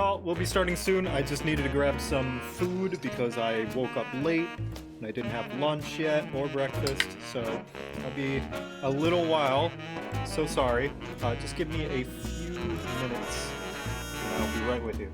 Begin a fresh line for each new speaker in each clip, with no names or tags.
y'all, we'll be starting soon. I just needed to grab some food because I woke up late and I didn't have lunch yet or breakfast, so I'll be a little while. So sorry. Just give me a few minutes and I'll be right with you.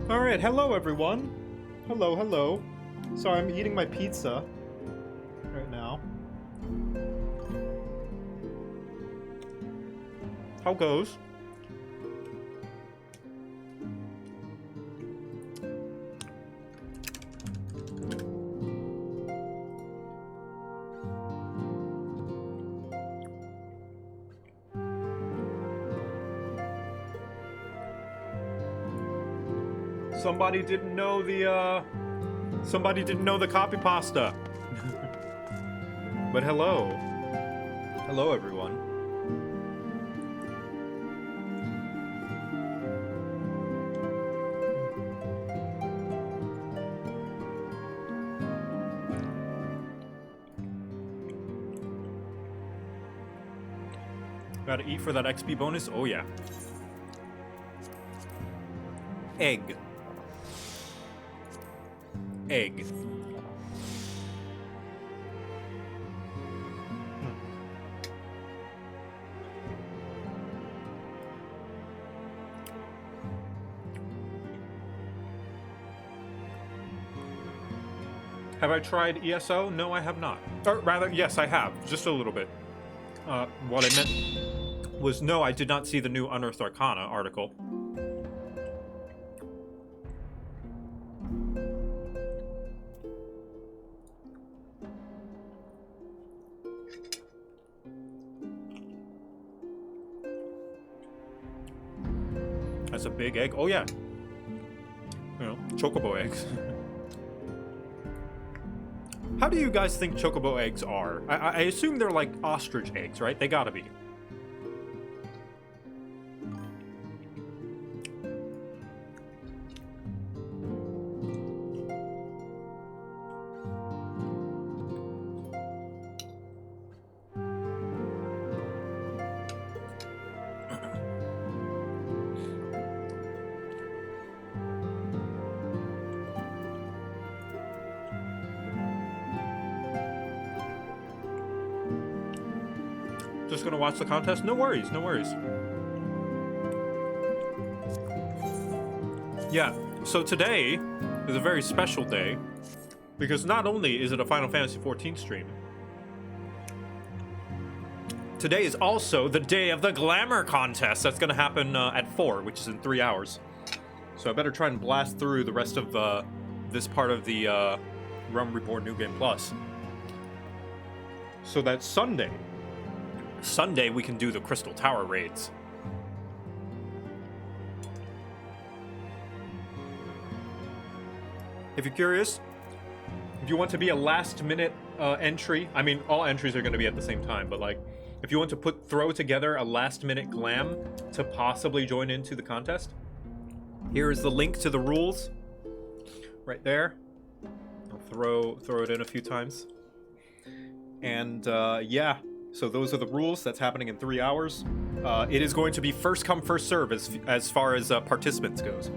Alright, hello everyone. Hello. Sorry, I'm eating my pizza right now. How goes? Somebody didn't know the copy pasta. But hello. Hello everyone. Gotta eat for that XP bonus? Oh yeah. Egg. Have I tried ESO? No, I have not. Or rather, yes, I have. Just a little bit. What I meant was, no, I did not see the new Unearthed Arcana article. That's a big egg. Oh, yeah. You know, chocobo eggs. How do you guys think chocobo eggs are? I assume they're like ostrich eggs, right? They gotta be.
just gonna watch the contest, no worries, no worries. Yeah, so today is a very special day because not only is it a Final Fantasy XIV stream, today is also the day of the Glamour contest that's gonna happen at 4, which is in 3 hours. So I better try and blast through the rest of this part of the Realm Reborn New Game Plus. So that Sunday we can do the Crystal Tower raids. If you're curious, if you want to be a last-minute entry, I mean, all entries are going to be at the same time, but like, if you want to throw together a last-minute glam to possibly join into the contest, here is the link to the rules, right there. I'll throw it in a few times, and yeah. So those are the rules. That's happening in 3 hours. It is going to be first come, first serve as far as participants goes.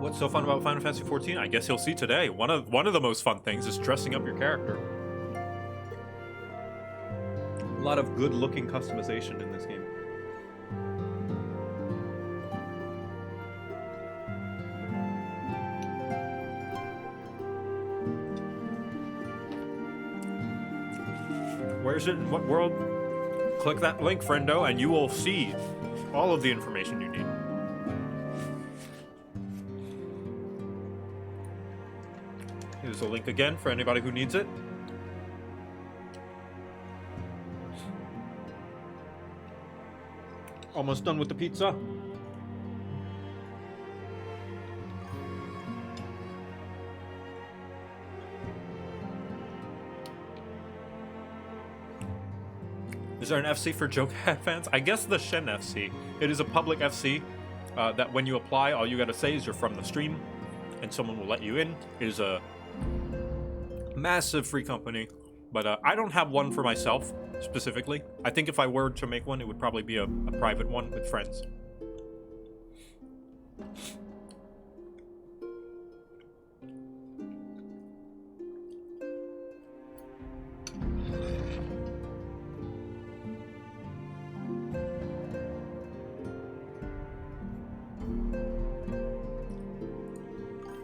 What's so fun about Final Fantasy XIV? I guess you'll see today. One of the most fun things is dressing up your character. A lot of good-looking customization in this game. Where's it? In what world? Click that link, friendo, and you will see all of the information you need. Here's a link again for anybody who needs it. Almost done with the pizza. Is there an FC for JoCat fans? I guess the Shen FC. It is a public FC that when you apply, all you gotta say is you're from the stream and someone will let you in. It is a massive free company, but I don't have one for myself specifically. I think if I were to make one, it would probably be a private one with friends.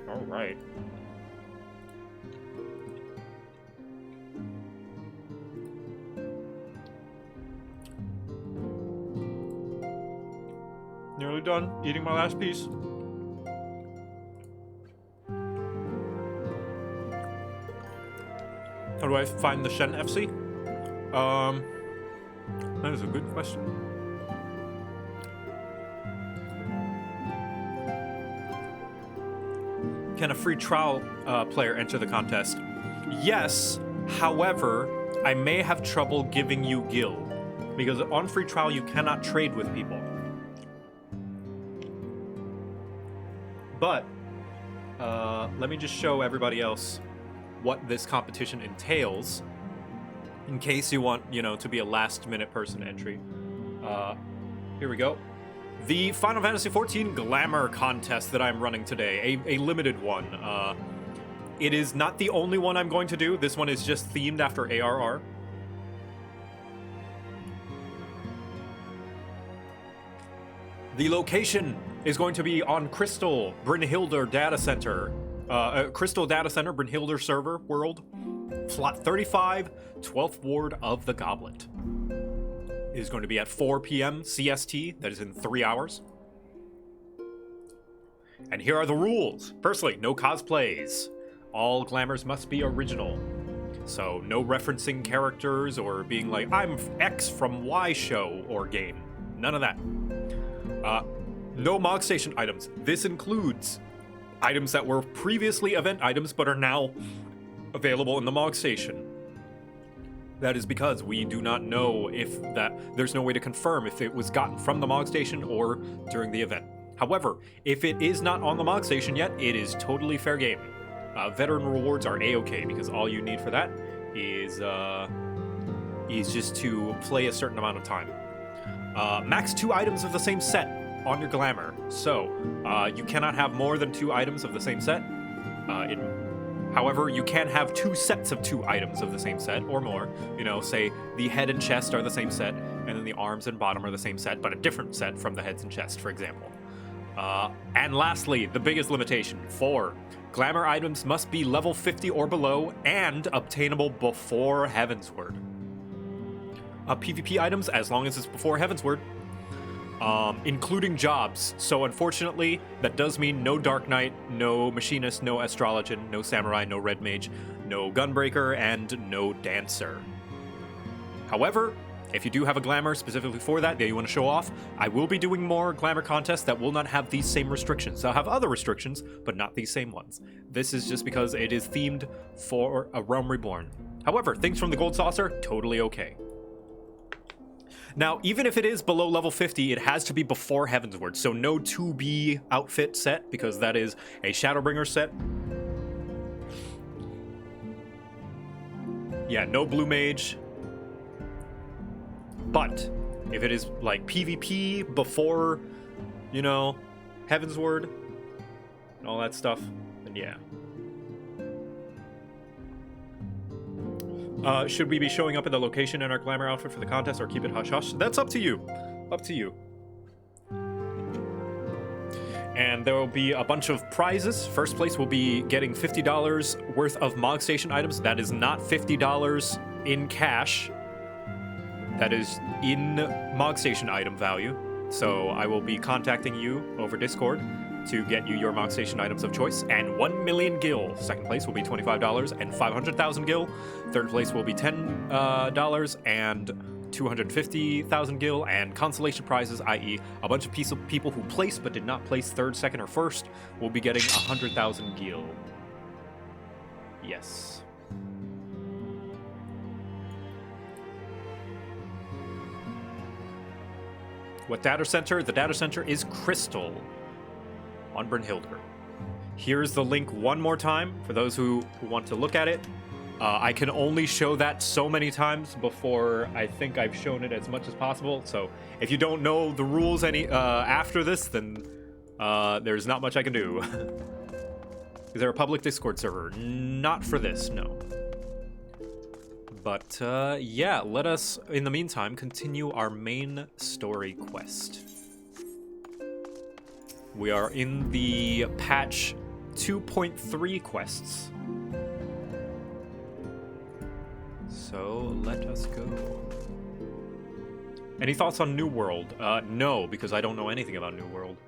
All right. Nearly done eating my last piece. How do I find the Shen FC? That is a good question. Can a free trial player enter the contest? Yes, however, I may have trouble giving you gil, because on free trial you cannot trade with people. But, let me just show everybody else what this competition entails, in case you want, you know, to be a last-minute person entry. Here we go. The Final Fantasy XIV Glamour contest that I'm running today, a limited one. It is not the only one I'm going to do. This one is just themed after ARR. The location is going to be on Crystal Brynhildr Data Center. Crystal Data Center, Brynhildr server world. Slot 35, 12th Ward of the Goblet. It is going to be at 4 p.m. CST. That is in 3 hours. And here are the rules. Firstly, no cosplays. All glamours must be original. So no referencing characters or being like, I'm X from Y show or game. None of that. No Mog Station items. This includes items that were previously event items but are now available in the Mog Station. That is because we do not know if there's no way to confirm if it was gotten from the Mog Station or during the event. However, if it is not on the Mog Station yet, it is totally fair game. Veteran rewards are A-okay because all you need for that is is just to play a certain amount of time. Max 2 items of the same set on your Glamour. So, you cannot have more than 2 items of the same set. However, you can have 2 sets of 2 items of the same set, or more. You know, say the head and chest are the same set, and then the arms and bottom are the same set, but a different set from the heads and chest, for example. And lastly, the biggest limitation, 4. Glamour items must be level 50 or below, and obtainable before Heavensward. PvP items, as long as it's before Heavensward, including jobs. So unfortunately, that does mean no Dark Knight, no Machinist, no Astrologian, no Samurai, no Red Mage, no Gunbreaker, and no Dancer. However, if you do have a Glamour specifically for that you want to show off, I will be doing more Glamour contests that will not have these same restrictions. They'll have other restrictions, but not these same ones. This is just because it is themed for A Realm Reborn. However, things from the Gold Saucer, totally okay. Now, even if it is below level 50, it has to be before Heavensward, so no 2B outfit set, because that is a Shadowbringer set. Yeah, no Blue Mage. But if it is like PvP before, you know, Heavensward and all that stuff, then yeah. Should we be showing up in the location in our Glamour outfit for the contest or keep it hush-hush? That's up to you. Up to you. And there will be a bunch of prizes. First place will be getting $50 worth of Mog Station items. That is not $50 in cash. That is in Mog Station item value. So I will be contacting you over Discord to get you your Mog Station items of choice. And 1 million gil. Second place will be $25 and 500,000 gil. Third place will be $10 and 250,000 gil. And consolation prizes, i.e. a bunch of people who placed but did not place third, second, or first, will be getting 100,000 gil. Yes. What data center? The data center is Crystal on Brynhildr. Here's the link one more time for those who want to look at it. I can only show that so many times before I think I've shown it as much as possible. So if you don't know the rules after this, then there's not much I can do. Is there a public Discord server? Not for this, no. But yeah, let us, in the meantime, continue our main story quest. We are in the patch 2.3 quests. So let us go. Any thoughts on New World? No, because I don't know anything about New World.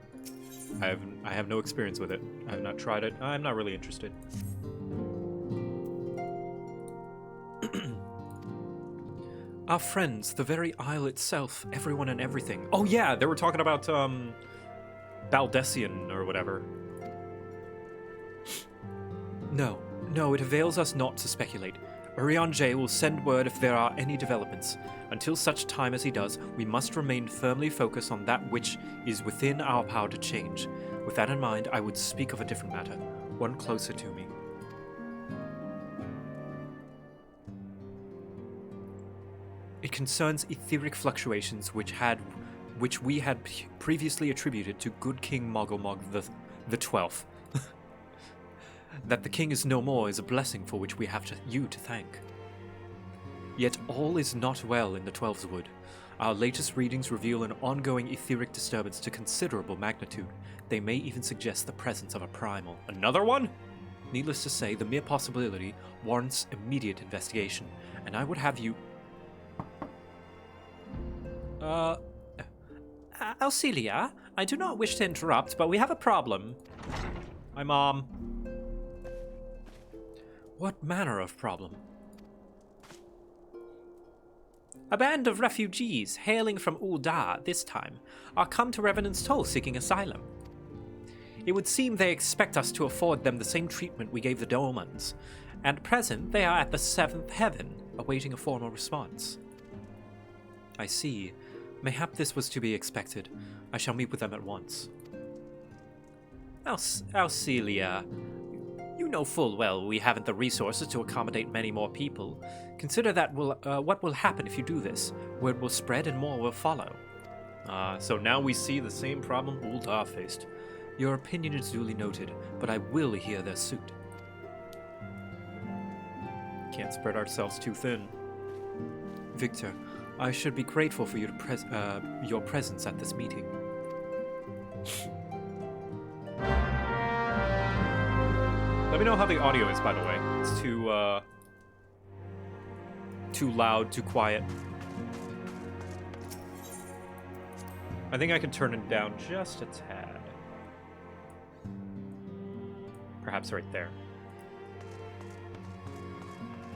I have no experience with it. I have not tried it. I'm not really interested. Our friends, the very isle itself, everyone and everything. Oh yeah, they were talking about Baldessian or whatever. No, it avails us not to speculate. Urian J will send word if there are any developments. Until such time as he does, we must remain firmly focused on that which is within our power to change. With that in mind, I would speak of a different matter, one closer to me. It concerns etheric fluctuations which we had previously attributed to good King Mogglmog the 12th. That the king is no more is a blessing for which we have you to thank. Yet all is not well in the Twelves Wood. Our latest readings reveal an ongoing etheric disturbance to considerable magnitude. They may even suggest the presence of a primal. Another one? Needless to say, the mere possibility warrants immediate investigation, and I would have you... Alcelia, I do not wish to interrupt, but we have a problem. Hi, Mom. What manner of problem? A band of refugees, hailing from Ul'dah this time, are come to Revenant's Toll seeking asylum. It would seem they expect us to afford them the same treatment we gave the Dolmans, and at present they are at the 7th heaven, awaiting a formal response. I see. Mayhap this was to be expected. I shall meet with them at once. Alcelia,
You know full well we haven't the resources to accommodate many more people. Consider that what will happen if you do this. Word will spread and more will follow.
So now we see the same problem Uldar faced.
Your opinion is duly noted, but I will hear their suit.
Can't spread ourselves too thin.
Victor, I should be grateful for your presence at this meeting.
Let me know how the audio is, by the way. It's too loud, too quiet. I think I can turn it down just a tad. Perhaps right there.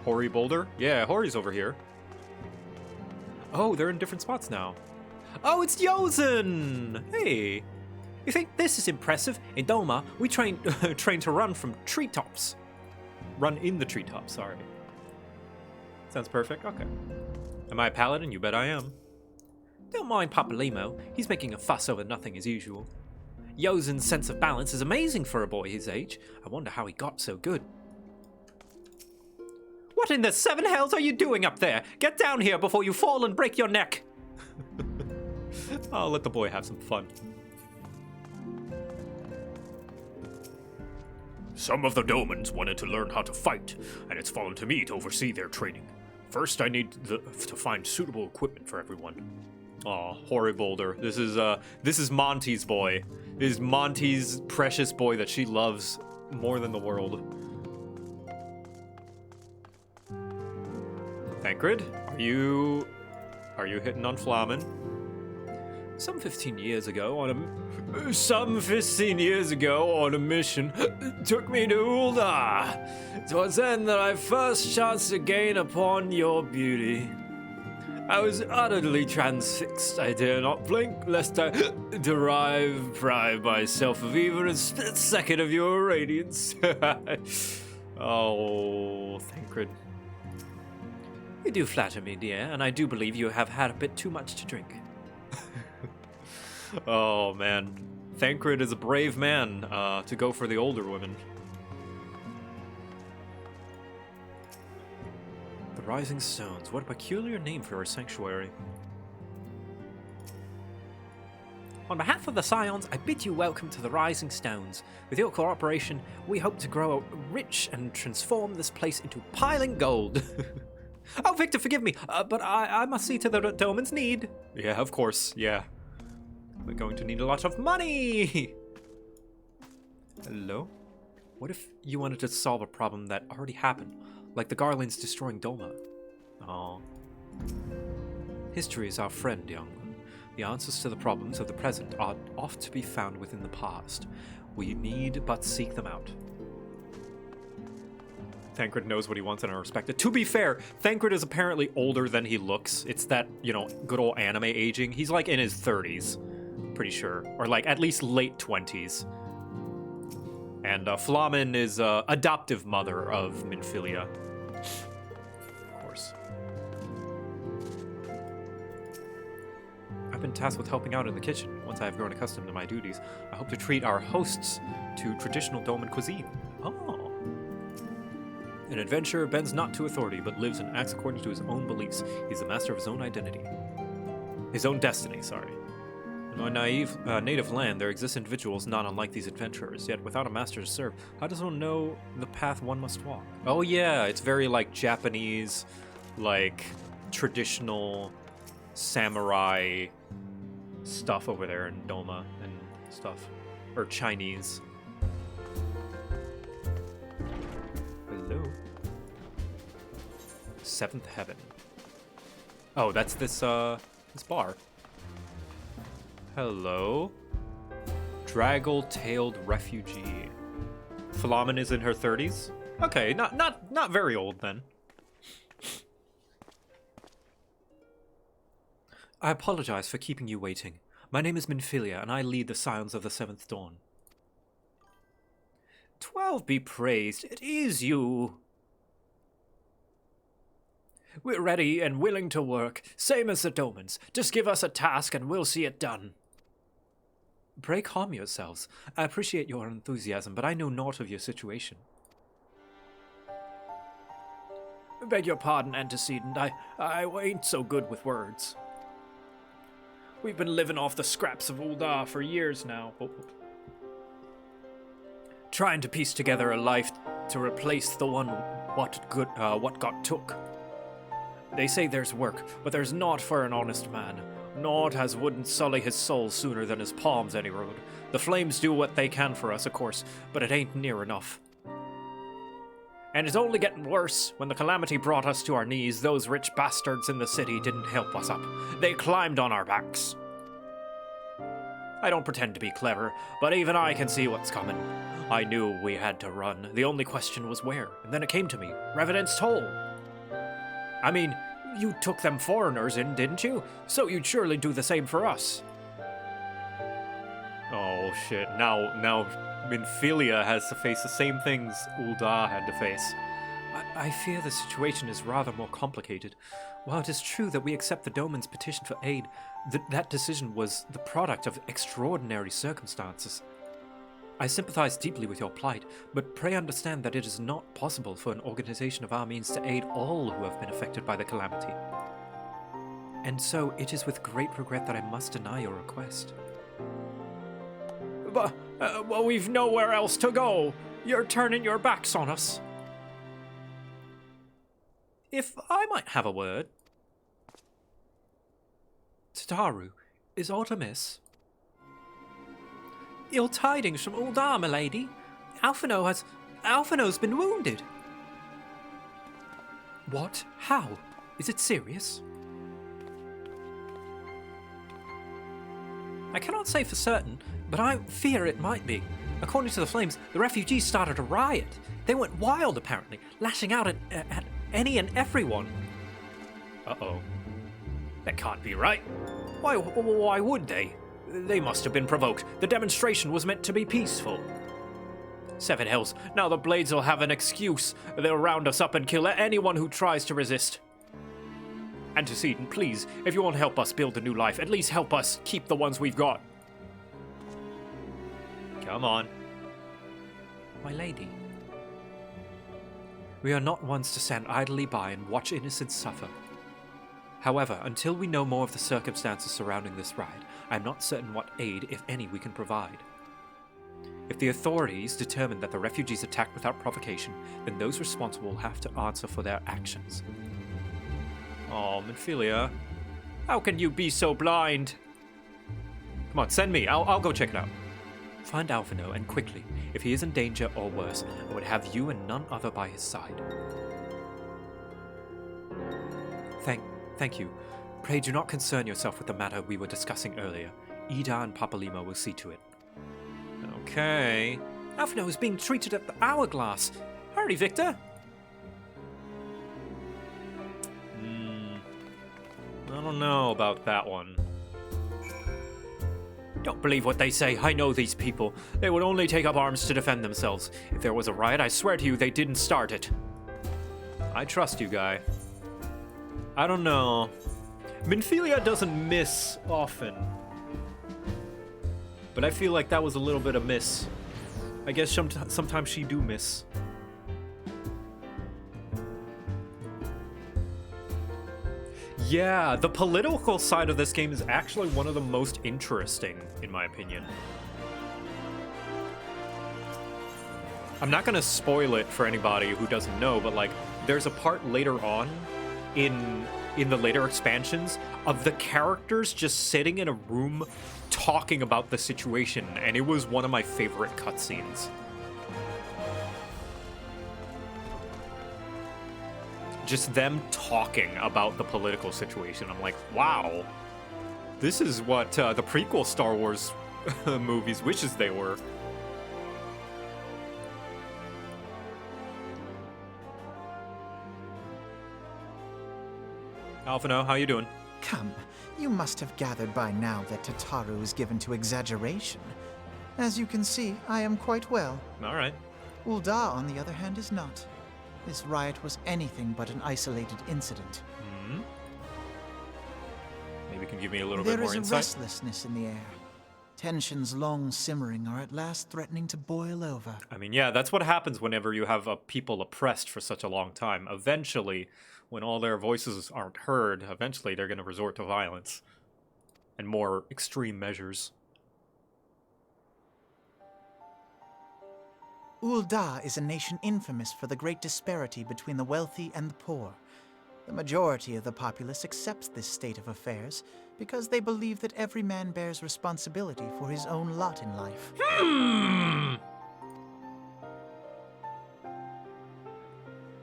Hori Boulder? Yeah, Hori's over here. Oh, they're in different spots now. Oh, it's Yozen! Hey!
You think this is impressive? In Doma, we train to run from treetops.
Run in the treetops, sorry. Sounds perfect, okay. Am I a paladin? You bet I am.
Don't mind Papa Limo, he's making a fuss over nothing as usual. Yozen's sense of balance is amazing for a boy his age. I wonder how he got so good. What in the seven hells are you doing up there? Get down here before you fall and break your neck!
I'll let the boy have some fun. Some of the Domans wanted to learn how to fight, and it's fallen to me to oversee their training. First, I need to find suitable equipment for everyone. Aw, Hori Boulder. This is Monty's boy. This is Monty's precious boy that she loves more than the world. Thancred, are you hitting on Flamen?
Some 15 years ago on a mission took me to Uldar. 'Twas then that I first chanced to gain upon your beauty. I was utterly transfixed. I dare not blink, lest I deprive myself of even a split second of your radiance.
Oh, Thancred.
You do flatter me, dear, and I do believe you have had a bit too much to drink.
Oh, man. Thancred is a brave man to go for the older women.
The Rising Stones. What a peculiar name for a sanctuary. On behalf of the Scions, I bid you welcome to the Rising Stones. With your cooperation, we hope to grow rich and transform this place into piling gold. Oh, Victor, forgive me, but I must see to the Doman's need.
Yeah, of course, yeah. We're going to need a lot of money!
Hello? What if you wanted to solve a problem that already happened, like the Garlands destroying Doma?
Oh.
History is our friend, young one. The answers to the problems of the present are oft to be found within the past. We need but seek them out.
Thancred knows what he wants and I respect it. To be fair, Thancred is apparently older than he looks. It's that, good old anime aging. He's like in his 30s, pretty sure. Or like at least late 20s. And Flamen is adoptive mother of Minfilia. Of course.
I've been tasked with helping out in the kitchen. Once I have grown accustomed to my duties, I hope to treat our hosts to traditional Doman cuisine.
Oh.
An adventurer bends not to authority, but lives and acts according to his own beliefs. He's the master of his own identity.
His own destiny, sorry.
In my native land, there exist individuals not unlike these adventurers, yet without a master to serve, how does one know the path one must walk?
Oh yeah, it's very like Japanese, like traditional samurai stuff over there in Doma and stuff. Or Chinese.
Hello?
Seventh Heaven. Oh, that's this bar. Hello? Draggle-tailed refugee. Flamen is in her 30s? Okay, not very old then.
I apologize for keeping you waiting. My name is Minfilia, and I lead the Scions of the Seventh Dawn. 12 be praised, it is you! We're ready and willing to work, same as the Domans. Just give us a task and we'll see it done. Pray calm yourselves. I appreciate your enthusiasm, but I know naught of your situation. Beg your pardon, antecedent. I ain't so good with words. We've been living off the scraps of Ul'dah for years now. Trying to piece together a life to replace the one what got took. They say there's work, but there's naught for an honest man. Naught as wouldn't sully his soul sooner than his palms any road. The flames do what they can for us, of course, but it ain't near enough. And it's only getting worse. When the calamity brought us to our knees, those rich bastards in the city didn't help us up. They climbed on our backs. I don't pretend to be clever, but even I can see what's coming. I knew we had to run. The only question was where, and then it came to me. Revenant's Toll. I mean, you took them foreigners in, didn't you? So you'd surely do the same for us.
Oh shit, now Minfilia has to face the same things Ul'dah had to face.
I fear the situation is rather more complicated. While it is true that we accept the Doman's petition for aid, that decision was the product of extraordinary circumstances. I sympathize deeply with your plight, but pray understand that it is not possible for an organization of our means to aid all who have been affected by the calamity. And so it is with great regret that I must deny your request. But, well, we've nowhere else to go. You're turning your backs on us. If I might have a word. Tataru, is aught amiss? Ill tidings from Ul'dah, milady. Alphino's been wounded. What? How? Is it serious? I cannot say for certain, but I fear it might be. According to the Flames, the refugees started a riot. They went wild, apparently, lashing out at any and everyone.
Uh-oh.
That can't be right. Why would they? They must have been provoked. The demonstration was meant to be peaceful. Seven hells, now the Blades will have an excuse. They'll round us up and kill anyone who tries to resist. Antecedent, please, if you won't help us build a new life, at least help us keep the ones we've got.
Come on.
My lady. We are not ones to stand idly by and watch innocents suffer. However, until we know more of the circumstances surrounding this ride, I am not certain what aid, if any, we can provide. If the authorities determine that the refugees attacked without provocation, then those responsible will have to answer for their actions.
Oh, Minfilia.
How can you be so blind?
Come on, send me. I'll go check it out.
Find Alphino, and quickly. If he is in danger or worse, I would have you and none other by his side. Thank you. Pray do not concern yourself with the matter we were discussing earlier. Ida and Papalima will see to it.
Okay.
Alphino is being treated at the Hourglass. Hurry, Victor.
I don't know about that one.
Don't believe what they say. I know these people. They would only take up arms to defend themselves. If there was a riot, I swear to you they didn't start it.
I trust you, guy. I don't know. Minfilia doesn't miss often. But I feel like that was a little bit of miss. I guess sometimes she do miss. Yeah, the political side of this game is actually one of the most interesting, in my opinion. I'm not gonna spoil it for anybody who doesn't know, but like, there's a part later on in the later expansions of the characters just sitting in a room talking about the situation, and it was one of my favorite cutscenes. Just them talking about the political situation. I'm like, wow, this is what the prequel Star Wars movies wishes they were. Alphino, how you doing?
Come, you must have gathered by now that Tataru is given to exaggeration. As you can see, I am quite well.
All right.
Ul'dah, on the other hand, is not. This riot was anything but an isolated incident.
Maybe you can give me a little
There
bit more
is a
insight.
restlessness in the air. Tensions long simmering are at last threatening to boil over.
I mean, yeah, that's what happens whenever you have people oppressed for such a long time. Eventually, when all their voices aren't heard, eventually they're going to resort to violence and more extreme measures.
Ul'dah is a nation infamous for the great disparity between the wealthy and the poor. The majority of the populace accepts this state of affairs because they believe that every man bears responsibility for his own lot in life.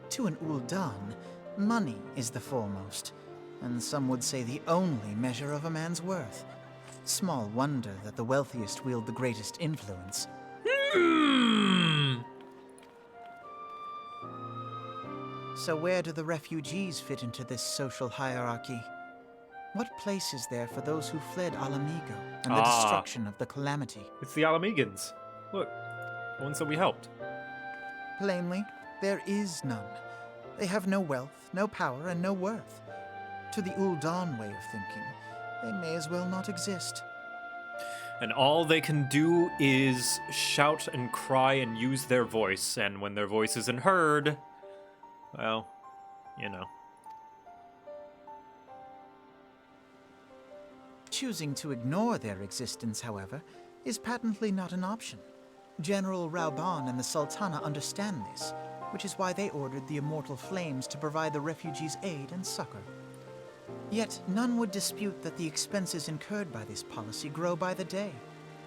To an Ul'dan, money is the foremost, and some would say the only measure of a man's worth. Small wonder that the wealthiest wield the greatest influence. So where do the refugees fit into this social hierarchy? What place is there for those who fled Alamigo and the destruction of the Calamity?
It's the Alamegans. Look, the ones that we helped.
Plainly, there is none. They have no wealth, no power, and no worth. To the Ul'dan way of thinking, they may as well not exist.
And all they can do is shout and cry and use their voice, and when their voice isn't heard, well, you know.
Choosing to ignore their existence, however, is patently not an option. General Rauban and the Sultana understand this, which is why they ordered the Immortal Flames to provide the refugees aid and succor. Yet none would dispute that the expenses incurred by this policy grow by the day,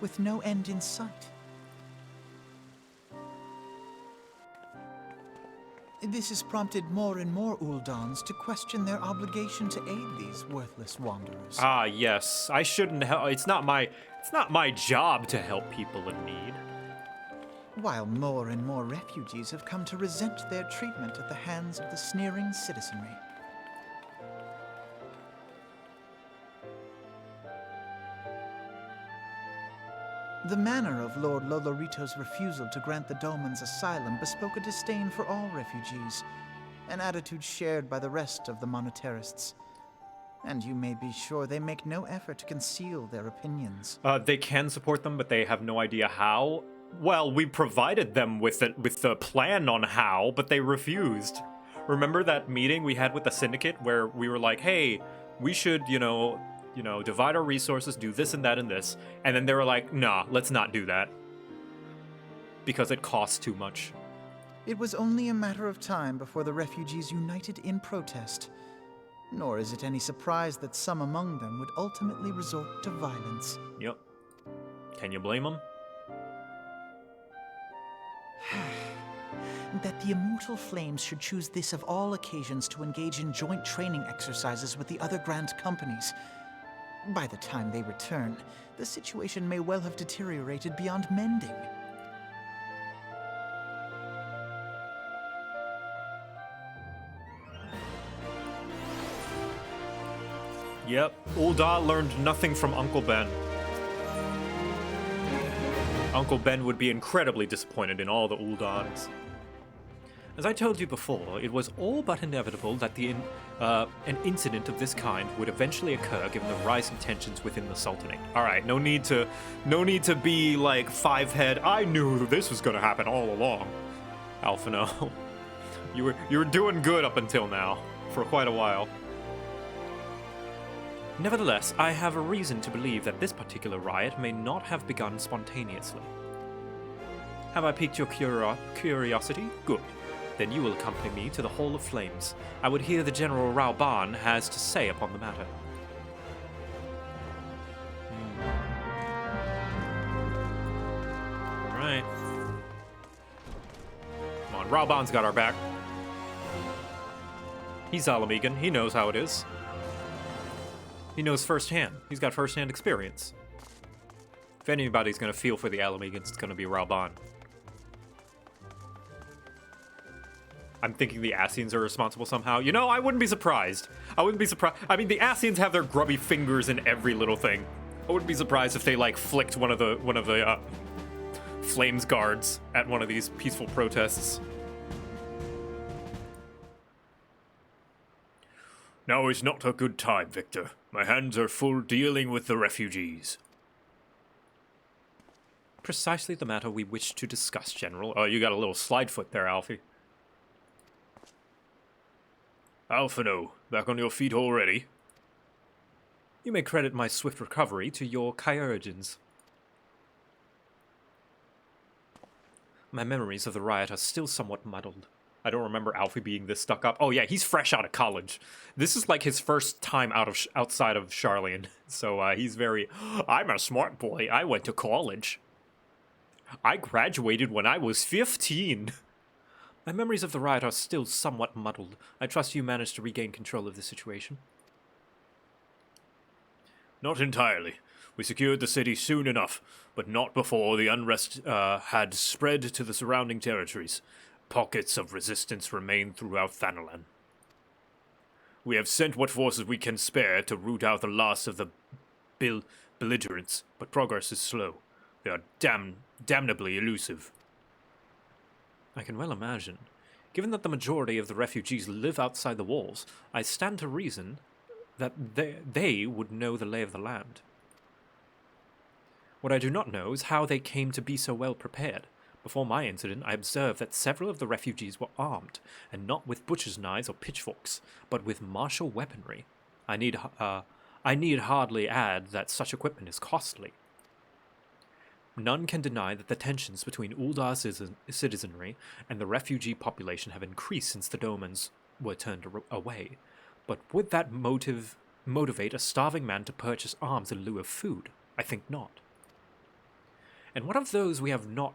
with no end in sight. This has prompted more and more Ul'dans to question their obligation to aid these worthless wanderers.
Ah, yes. I shouldn't help. It's not my job to help people in need.
While more and more refugees have come to resent their treatment at the hands of the sneering citizenry. The manner of Lord Lolorito's refusal to grant the Domans asylum bespoke a disdain for all refugees, an attitude shared by the rest of the monetarists. And you may be sure they make no effort to conceal their opinions.
They can support them, but they have no idea how. Well, we provided them with the plan on how, but they refused. Remember that meeting we had with the syndicate where we were like, hey, we should, divide our resources, do this and that and this. And then they were like, nah, let's not do that. Because it costs too much.
It was only a matter of time before the refugees united in protest. Nor is it any surprise that some among them would ultimately resort to violence.
Yep. Can you blame them?
That the Immortal Flames should choose this of all occasions to engage in joint training exercises with the other Grand Companies. By the time they return, the situation may well have deteriorated beyond mending.
Yep. Ul'dah learned nothing from Uncle Ben. Uncle Ben would be incredibly disappointed in all the Ul'dans. As I told you before, it was all but inevitable that an incident of this kind would eventually occur given the rising tensions within the Sultanate. Alright, no need to be like five-head, I knew this was gonna happen all along. Alphino. You were doing good up until now, for quite a while. Nevertheless, I have a reason to believe that this particular riot may not have begun spontaneously. Have I piqued your curiosity? Good. Then you will accompany me to the Hall of Flames. I would hear the General Rauban has to say upon the matter. Alright. Come on, Rauban's got our back. He's Alamegan. He knows how it is. He knows firsthand. He's got firsthand experience. If anybody's gonna feel for the Alamegans, it's gonna be Rauban. I'm thinking the Ascians are responsible somehow. You know, I wouldn't be surprised. I wouldn't be surprised. I mean, the Ascians have their grubby fingers in every little thing. I wouldn't be surprised if they like flicked one of the Flames guards at one of these peaceful protests. Now is not a good time, Victor. My hands are full dealing with the refugees. Precisely the matter we wish to discuss, General. Oh, you got a little slide foot there, Alfie. Alphino, back on your feet already? You may credit my swift recovery to your chirurgeons. My memories of the riot are still somewhat muddled. I don't remember Alfie being this stuck up. Oh yeah, he's fresh out of college. This is like his first time outside of Charlian. So he's very, I'm a smart boy. I went to college. I graduated when I was 15. My memories of the riot are still somewhat muddled. I trust you managed to regain control of the situation. Not entirely. We secured the city soon enough, but not before the unrest had spread to the surrounding territories. Pockets of resistance remain throughout Thanalan. We have sent what forces we can spare to root out the last of the belligerents, but progress is slow. They are damnably elusive. I can well imagine. Given that the majority of the refugees live outside the walls, I stand to reason that they would know the lay of the land. What I do not know is how they came to be so well prepared. Before my incident, I observed that several of the refugees were armed, and not with butcher's knives or pitchforks, but with martial weaponry. I need hardly add that such equipment is costly. None can deny that the tensions between Uldar's citizenry and the refugee population have increased since the Domans were turned away. But would that motivate a starving man to purchase arms in lieu of food? I think not. And what of those we have not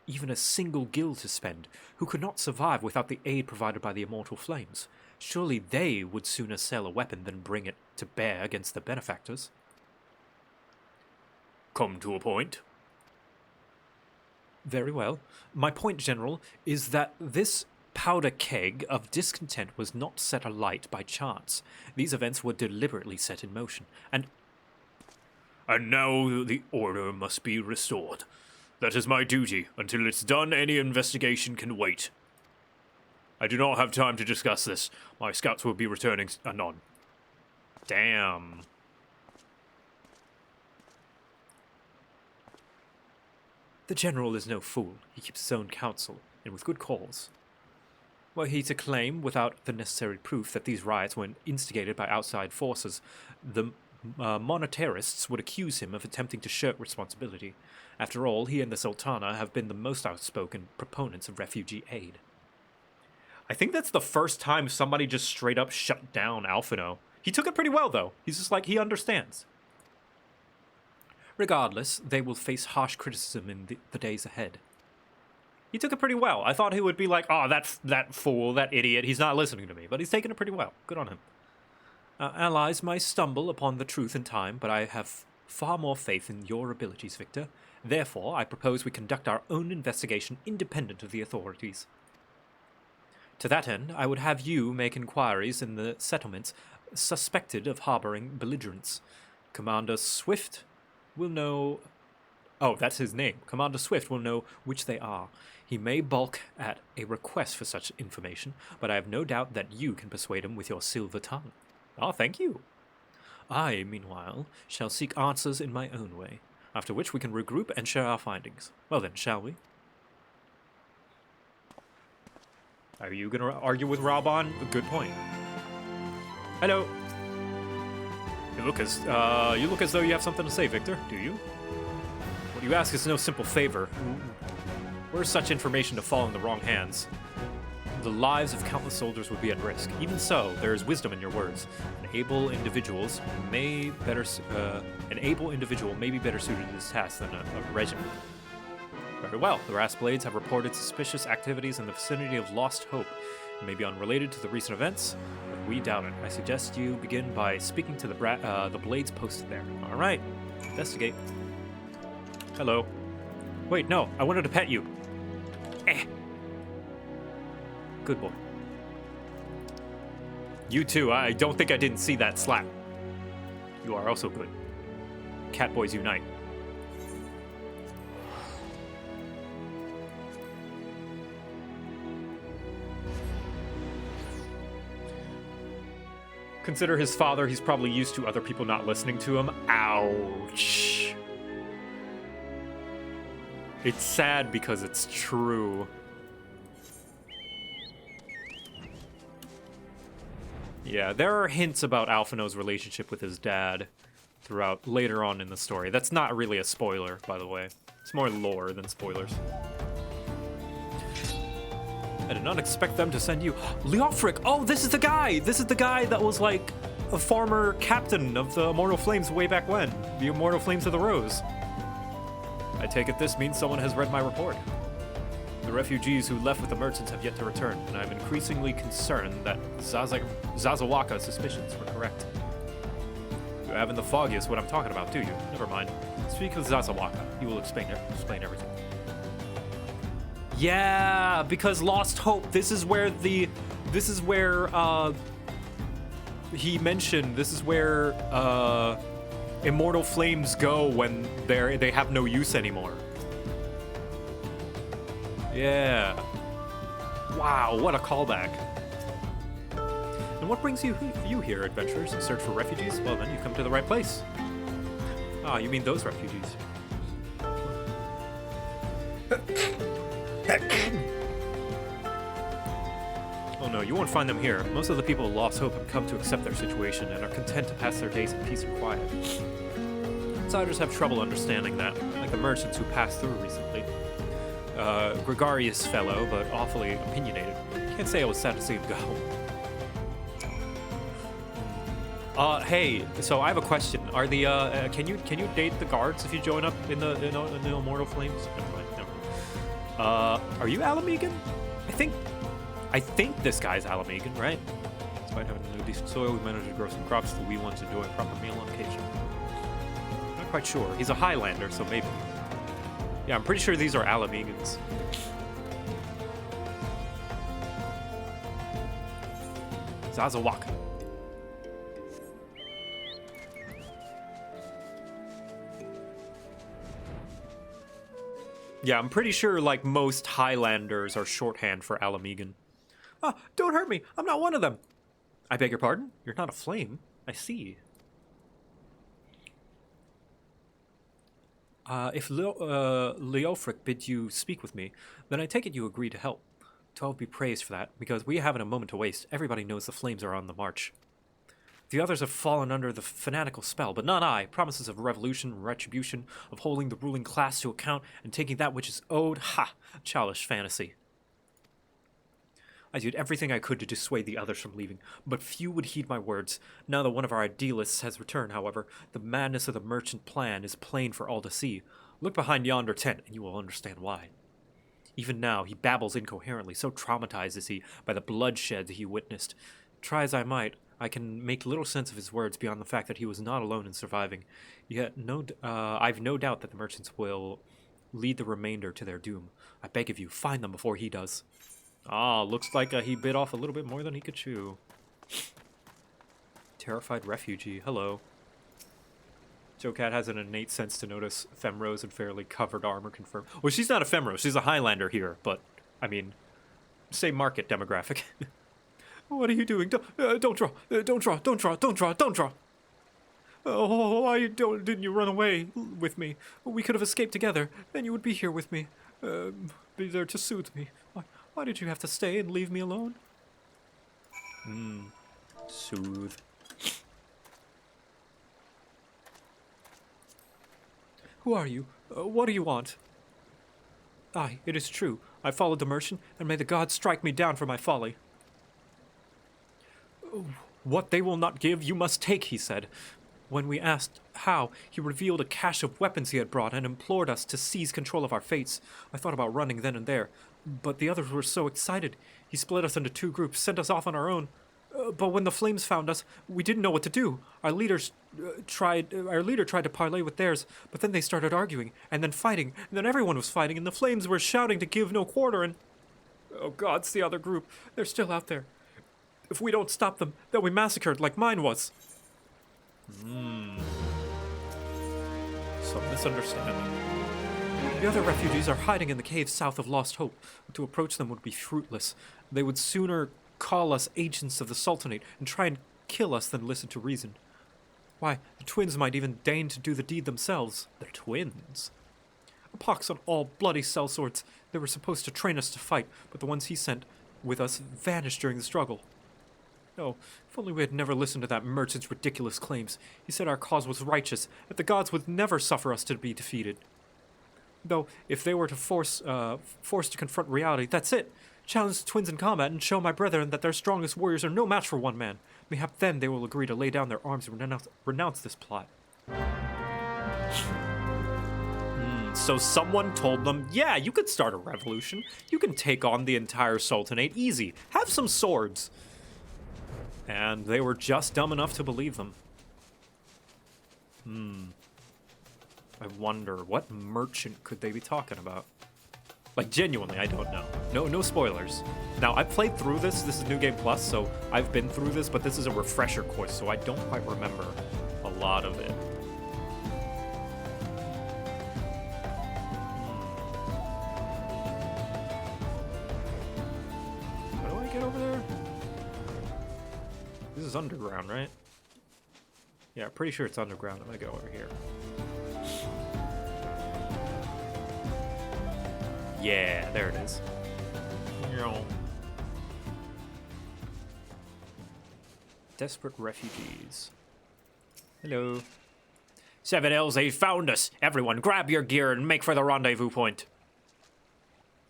even a single gil to spend, who could not survive without the aid provided by the immortal flames? Surely they would sooner sell a weapon than bring it to bear against the benefactors. Come to a point. Very well. My point, General, is that this powder keg of discontent was not set alight by chance. These events were deliberately set in motion, and now the order must be restored. That is my duty. Until it's done, any investigation can wait. I do not have time to discuss this. My scouts will be returning anon. Damn. The General is no fool. He keeps his own counsel, and with good cause. Were he to claim, without the necessary proof, that these riots were instigated by outside forces, the monetarists would accuse him of attempting to shirk responsibility. After all, he and the Sultana have been the most outspoken proponents of refugee aid. I think that's the first time somebody just straight up shut down Alphino. He took it pretty well, though. He's just like, he understands. Regardless, they will face harsh criticism in the days ahead. He took it pretty well. I thought he would be like, oh, that fool, that idiot, he's not listening to me. But he's taken it pretty well. Good on him. Allies may stumble upon the truth in time, but I have far more faith in your abilities, Victor. Therefore, I propose we conduct our own investigation independent of the authorities. To that end, I would have you make inquiries in the settlements suspected of harboring belligerents. Commander Swift will know... Oh, that's his name. Commander Swift will know which they are. He may balk at a request for such information, but I have no doubt that you can persuade him with your silver tongue. Oh, thank you. I, meanwhile, shall seek answers in my own way, after which we can regroup and share our findings. Well then, shall we? Are you gonna argue with Raubon? Good point. Hello. You look as though you have something to say, Victor. Do you? What you ask is no simple favor. Were such information to fall in the wrong hands, the lives of countless soldiers would be at risk. Even so, there is wisdom in your words. An able individual may be better suited to this task than a regiment. Very well. The Rasblades have reported suspicious activities in the vicinity of Lost Hope. It may be unrelated to the recent events, but we doubt it. I suggest you begin by speaking to the Blades posted there. All right. Investigate. Hello. Wait, no. I wanted to pet you. Good boy. You too. I don't think I didn't see that slap. You are also good. Cat boys unite. Consider his father. He's probably used to other people not listening to him. Ouch. It's sad because it's true. Yeah, there are hints about Alphino's relationship with his dad throughout later on in the story. That's not really a spoiler, by the way. It's more lore than spoilers. I did not expect them to send you. Leofric! Oh, this is the guy! This is the guy that was like a former captain of the Immortal Flames way back when. The Immortal Flames of the Rose. I take it this means someone has read my report. The refugees who left with the merchants have yet to return, and I'm increasingly concerned that Zazawaka's suspicions were correct. You haven't the foggiest what I'm talking about, do you? Never mind. Speak with Zazawaka. He will explain everything. Yeah, because Lost Hope. This is where he mentioned. This is where Immortal Flames go when they have no use anymore. Yeah. Wow, what a callback. And what brings you here, adventurers? In search for refugees? Well, then you come to the right place. Ah, you mean those refugees. Oh no, you won't find them here. Most of the people of Lost Hope have come to accept their situation and are content to pass their days in peace and quiet. Outsiders have trouble understanding that, like the merchants who passed through recently. Gregarious fellow, but awfully opinionated. Can't say I was sad to see him go. Hey, so I have a question. Are the can you date the guards if you join up in the Immortal Flames? Never mind. Are you Alamegan? I think this guy's Alamegan, right? Despite having no decent soil, we managed to grow some crops the wee ones enjoy a proper meal on occasion. Not quite sure. He's a Highlander, so maybe. Yeah, I'm pretty sure these are Alamegans. Zazawaka. Yeah, I'm pretty sure, like, most Highlanders are shorthand for Alamegan. Ah, don't hurt me! I'm not one of them! I beg your pardon? You're not a flame. I see. If Leofric bid you speak with me, then I take it you agree to help. 12 be praised for that, because we haven't a moment to waste. Everybody knows the flames are on the march. The others have fallen under the fanatical spell, but not I. Promises of revolution, retribution, of holding the ruling class to account, and taking that which is owed. Ha! Childish fantasy. I did everything I could to dissuade the others from leaving, but few would heed my words. Now that one of our idealists has returned, however, the madness of the merchant plan is plain for all to see. Look behind yonder tent, and you will understand why. Even now, he babbles incoherently, so traumatized is he by the bloodshed he witnessed. Try as I might, I can make little sense of his words beyond the fact that he was not alone in surviving. Yet, I've no doubt that the merchants will lead the remainder to their doom. I beg of you, find them before he does. Ah, looks like he bit off a little bit more than he could chew. Terrified refugee, hello. JoCat has an innate sense to notice Femrose in fairly covered armor confirmed. Well, she's not a Femrose, she's a Highlander here, but, I mean, same market demographic. What are you doing? Don't draw! Don't draw! Don't draw! Don't draw! Don't draw! Oh, why didn't you run away with me? We could have escaped together. Then you would be here with me. Be there to soothe me. Why did you have to stay and leave me alone? Soothe. Who are you? What do you want? Aye, it is true. I followed the merchant, and may the gods strike me down for my folly. What they will not give, you must take, he said. When we asked how, he revealed a cache of weapons he had brought and implored us to seize control of our fates. I thought about running then and there, but the others were so excited. He split us into two groups, sent us off on our own. But when the flames found us, we didn't know what to do. Our leader tried to parley with theirs, but then they started arguing, and then fighting, and then everyone was fighting, and the flames were shouting to give no quarter, and... Oh God, it's the other group. They're still out there. If we don't stop them, they'll be massacred like mine was. Some misunderstanding. The other refugees are hiding in the caves south of Lost Hope. To approach them would be fruitless. They would sooner call us agents of the Sultanate and try and kill us than listen to reason. Why, the twins might even deign to do the deed themselves. The twins? A pox on all bloody sellswords. They were supposed to train us to fight, but the ones he sent with us vanished during the struggle. Oh, if only we had never listened to that merchant's ridiculous claims. He said our cause was righteous, that the gods would never suffer us to be defeated. Though, if they were to forced to confront reality, that's it. Challenge the twins in combat and show my brethren that their strongest warriors are no match for one man. Mayhap then they will agree to lay down their arms and renounce this plot. So someone told them, yeah, you could start a revolution. You can take on the entire Sultanate easy. Have some swords. And they were just dumb enough to believe them. I wonder, what merchant could they be talking about? Like, genuinely, I don't know. No spoilers. Now, I played through this. This is New Game Plus, so I've been through this, but this is a refresher course, so I don't quite remember a lot of it. How do I get over there? This is underground, right? Yeah, pretty sure it's underground. I'm gonna go over here. Yeah, there it is. Desperate refugees. Hello. 7Ls, they found us. Everyone, grab your gear and make for the rendezvous point.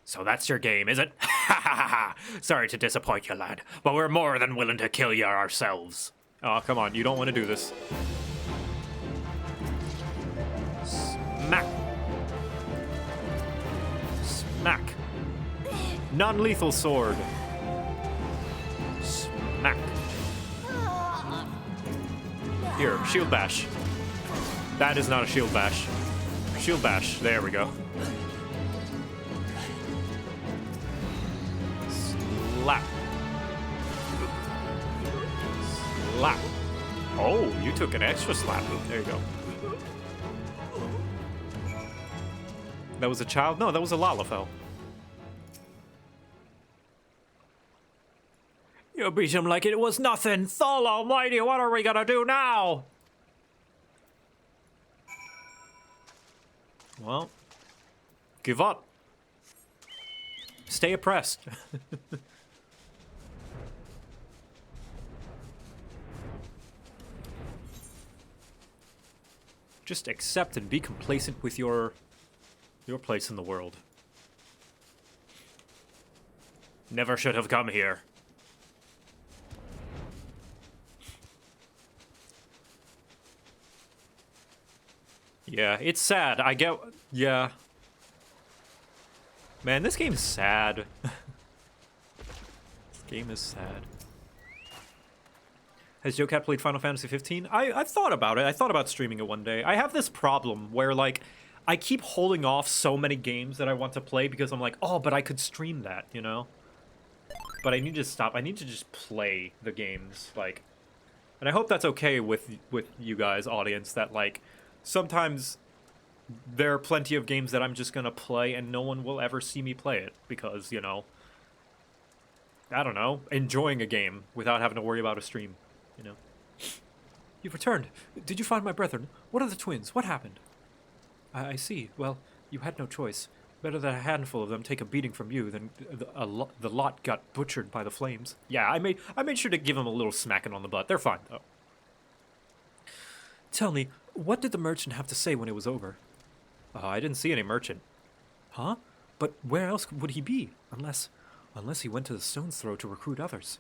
So that's your game, is it? Ha ha ha ha! Sorry to disappoint you, lad, but we're more than willing to kill you ourselves. Oh, come on, you don't want to do this. Smack. Smack. Non-lethal sword. Smack. Here, shield bash. That is not a shield bash. Shield bash. There we go. Slap. Slap. Oh, you took an extra slap. There you go. That was a child? No, that was a Lalafell. You beat him like it was nothing. Thal Almighty, what are we gonna do now? Well, give up. Stay oppressed. Just accept and be complacent with your place in the world. Never should have come here. Yeah, it's sad. I get... Yeah. Man, this game's sad. This game is sad. Has JoCat played Final Fantasy 15? I've thought about it. I thought about streaming it one day. I have this problem where, like, I keep holding off so many games that I want to play because I'm like, oh, but I could stream that, you know? But I need to stop. I need to just play the games, like... And I hope that's okay with you guys, audience, that, like, sometimes there are plenty of games that I'm just gonna play and no one will ever see me play it because, you know... I don't know, enjoying a game without having to worry about a stream, you know? You've returned. Did you find my brethren? What are the twins? What happened? I see. Well, you had no choice. Better that a handful of them take a beating from you than the lot got butchered by the flames. Yeah, I made sure to give them a little smacking on the butt. They're fine, though. Tell me, what did the merchant have to say when it was over? I didn't see any merchant. Huh? But where else would he be? Unless he went to the stone's throw to recruit others.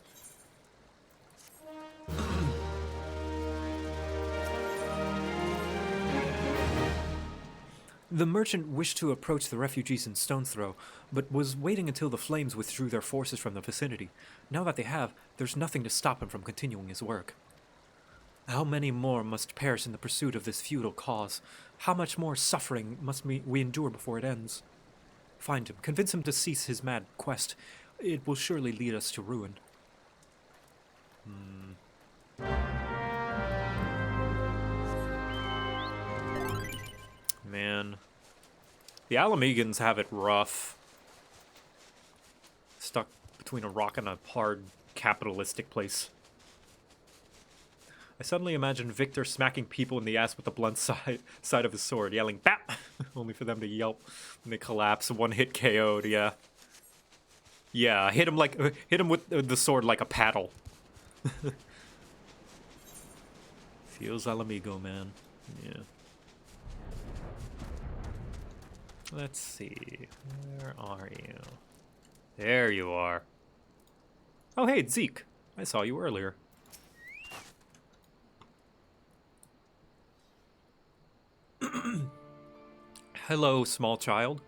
The merchant wished to approach the refugees in Stone's Throw, but was waiting until the flames withdrew their forces from the vicinity. Now that they have, there's nothing to stop him from continuing his work. How many more must perish in the pursuit of this futile cause? How much more suffering must we endure before it ends? Find him, convince him to cease his mad quest. It will surely lead us to ruin. Man. The Alamegans have it rough. Stuck between a rock and a hard capitalistic place. I suddenly imagine Victor smacking people in the ass with the blunt side of his sword, yelling, "Bap!" Only for them to yelp when they collapse. One hit KO'd, yeah. Yeah, hit him with the sword like a paddle. Feels al amigo, man. Yeah. Let's see. Where are you? There you are. Oh, hey, it's Zeke. I saw you earlier. Hello, small child.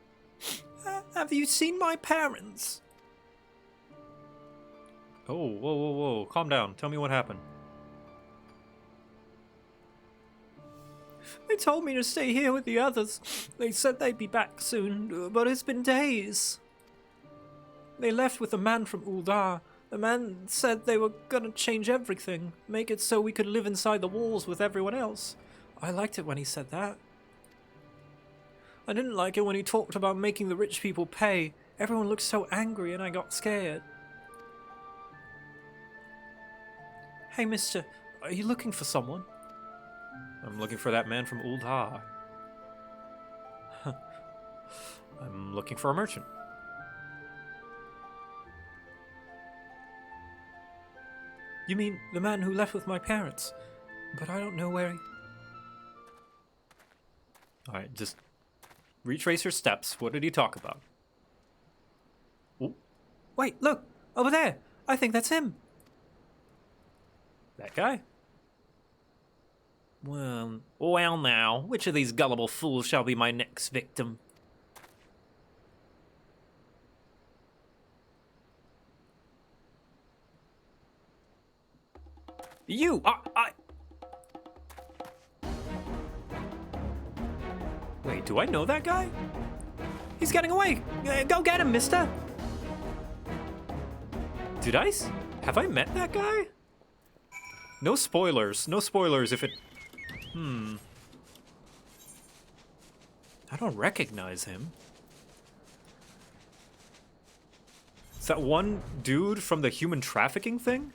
Have you seen my parents?
Oh, whoa, whoa, whoa. Calm down. Tell me what happened.
They told me to stay here with the others. They said they'd be back soon, but it's been days. They left with a man from Uldar. The man said they were gonna change everything, make it so we could live inside the walls with everyone else. I liked it when he said that. I didn't like it when he talked about making the rich people pay. Everyone looked so angry and I got scared. Hey, mister, are you looking for someone?
I'm looking for that man from Uldar. I'm looking for a merchant.
You mean the man who left with my parents? But I don't know where he...
Alright, just retrace your steps. What did he talk about? Ooh,
Wait, look! Over there! I think that's him!
that guy?
Well now, which of these gullible fools shall be my next victim? You!
Wait, do I know that guy?
He's getting away! Go get him, mister!
Have I met that guy? No spoilers. No spoilers if it... I don't recognize him. Is that one dude from the human trafficking thing?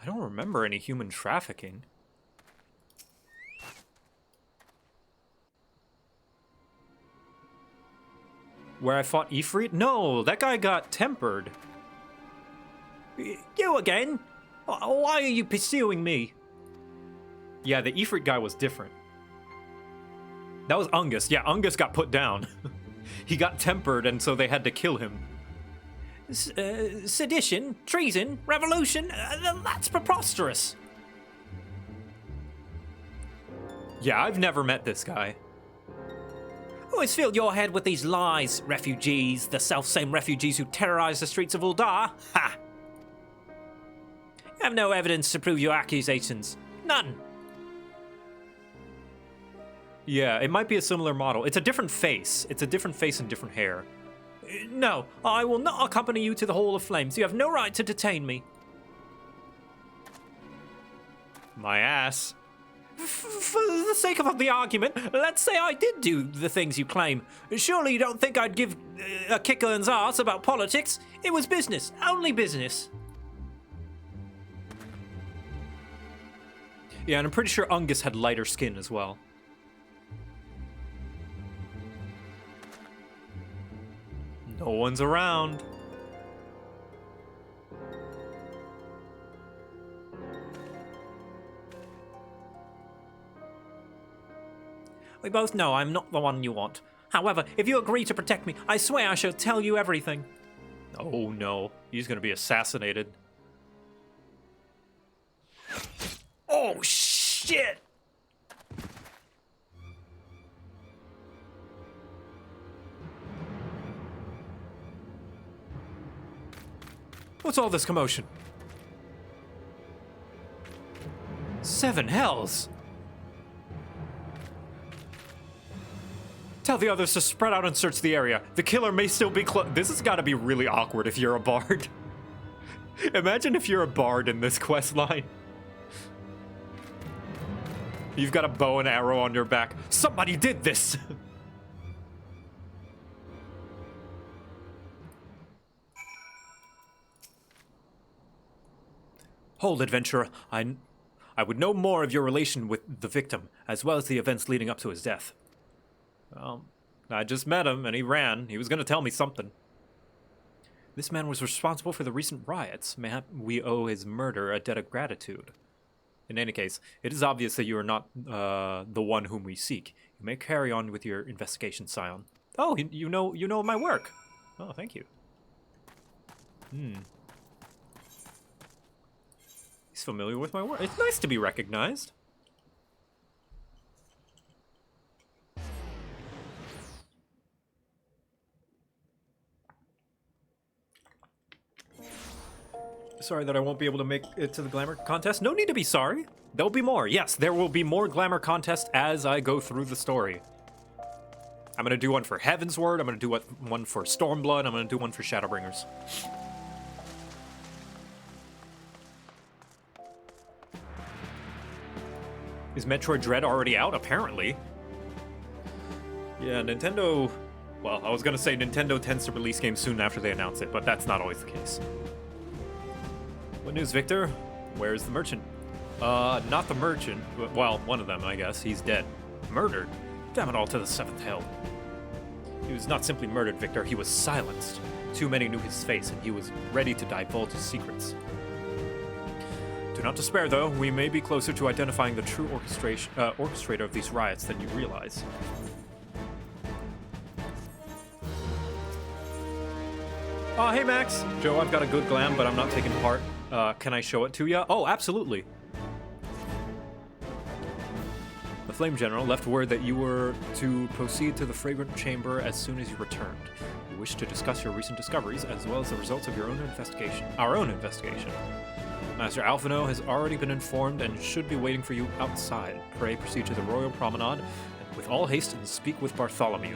I don't remember any human trafficking. Where I fought Ifrit? No, that guy got tempered.
You again? Why are you pursuing me?
Yeah, the Ifrit guy was different. That was Ungus. Yeah, Ungus got put down. He got tempered, and so they had to kill him.
Sedition? Treason? Revolution? That's preposterous.
Yeah, I've never met this guy.
Who has filled your head with these lies, refugees? The self-same refugees who terrorize the streets of Uldar? Ha! You have no evidence to prove your accusations. None.
Yeah, it might be a similar model. It's a different face. It's a different face and different hair.
No, I will not accompany you to the Hall of Flames. You have no right to detain me.
My ass.
For the sake of the argument, let's say I did do the things you claim. Surely you don't think I'd give a kicker's ass about politics? It was business, only business.
Yeah, and I'm pretty sure Ungus had lighter skin as well. No one's around.
We both know I'm not the one you want. However, if you agree to protect me, I swear I shall tell you everything.
Oh no, he's gonna be assassinated.
Oh, shit!
What's all this commotion? 7 hells! Tell the others to spread out and search the area. The killer may still be close. This has got to be really awkward if you're a bard. Imagine if you're a bard in this quest line. You've got a bow and arrow on your back. Somebody did this! Hold, adventurer. I
I would know more of your relation with the victim, as well as the events leading up to his death. Well, I just met him, and he ran. He was going to tell me something. This man was responsible for the recent riots. Mayhap we owe his murder a debt of gratitude. In any case, it is obvious that you are not the one whom we seek. You may carry on with your investigation, Scion. Oh, you know my work. Oh, thank you. He's familiar with my work. It's nice to be recognized. Sorry that I won't be able to make it to the Glamour contest. No need to be sorry. There'll be more. Yes, there will be more Glamour contests as I go through the story. I'm going to do one for Heaven's Word. I'm going to do one for Stormblood. I'm going to do one for Shadowbringers. Is Metroid Dread already out? Apparently. Yeah, Nintendo... Well, I was going to say Nintendo tends to release games soon after they announce it, but that's not always the case. What news, Victor? Where's the merchant? Not the merchant. Well, one of them, I guess. He's dead. Murdered? Damn it all to the seventh hell. He was not simply murdered, Victor. He was silenced. Too many knew his face, and he was ready to divulge his secrets. Do not despair, though. We may be closer to identifying the true orchestrator of these riots than you realize. Oh, hey, Max. Joe, I've got a good glam, but I'm not taking part. Can I show it to you? Oh, absolutely. The Flame General left word that you were to proceed to the Fragrant Chamber as soon as you returned. You wish to discuss your recent discoveries as well as the results of your own investigation. Our own investigation. Master Alphino has already been informed and should be waiting for you outside. Pray proceed to the Royal Promenade and with all haste and speak with Bartholomew.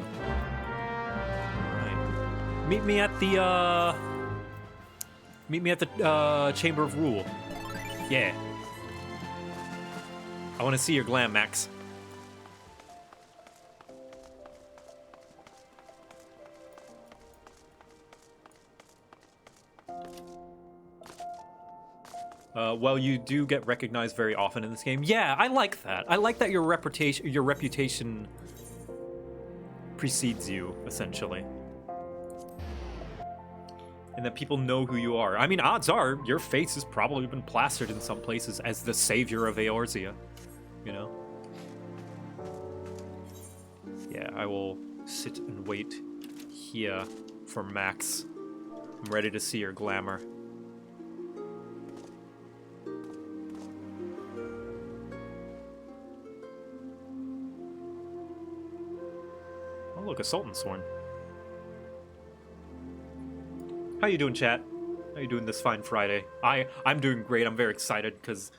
Right. Meet me at the Chamber of Rule. Yeah. I want to see your glam, Max. Well, you do get recognized very often in this game. Yeah, I like that. I like that your reputation precedes you, essentially. And that people know who you are. I mean, odds are your face has probably been plastered in some places as the savior of Eorzea, you know? Yeah, I will sit and wait here for Max. I'm ready to see your glamour. Oh, look, a Sultan Sworn. How you doing, chat? How you doing this fine Friday? I'm doing great. I'm very excited because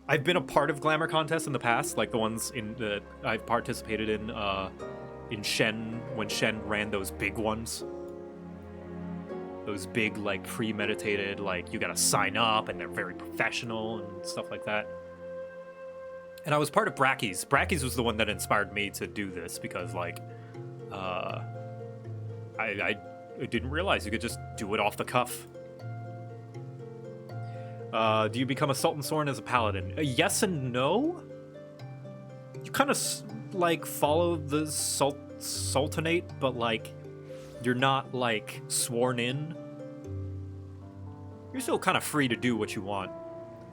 I've been a part of Glamour contests in the past, like the ones that I've participated in Shen, when Shen ran those big ones. Those big, like, premeditated, like, you gotta sign up, and they're very professional and stuff like that. And I was part of Bracky's. Bracky's was the one that inspired me to do this because, like, I didn't realize you could just do it off the cuff. Do you become a Sultan Sworn as a paladin? Yes and no. You kind of like follow the sultanate, but like you're not like sworn in. You're still kind of free to do what you want.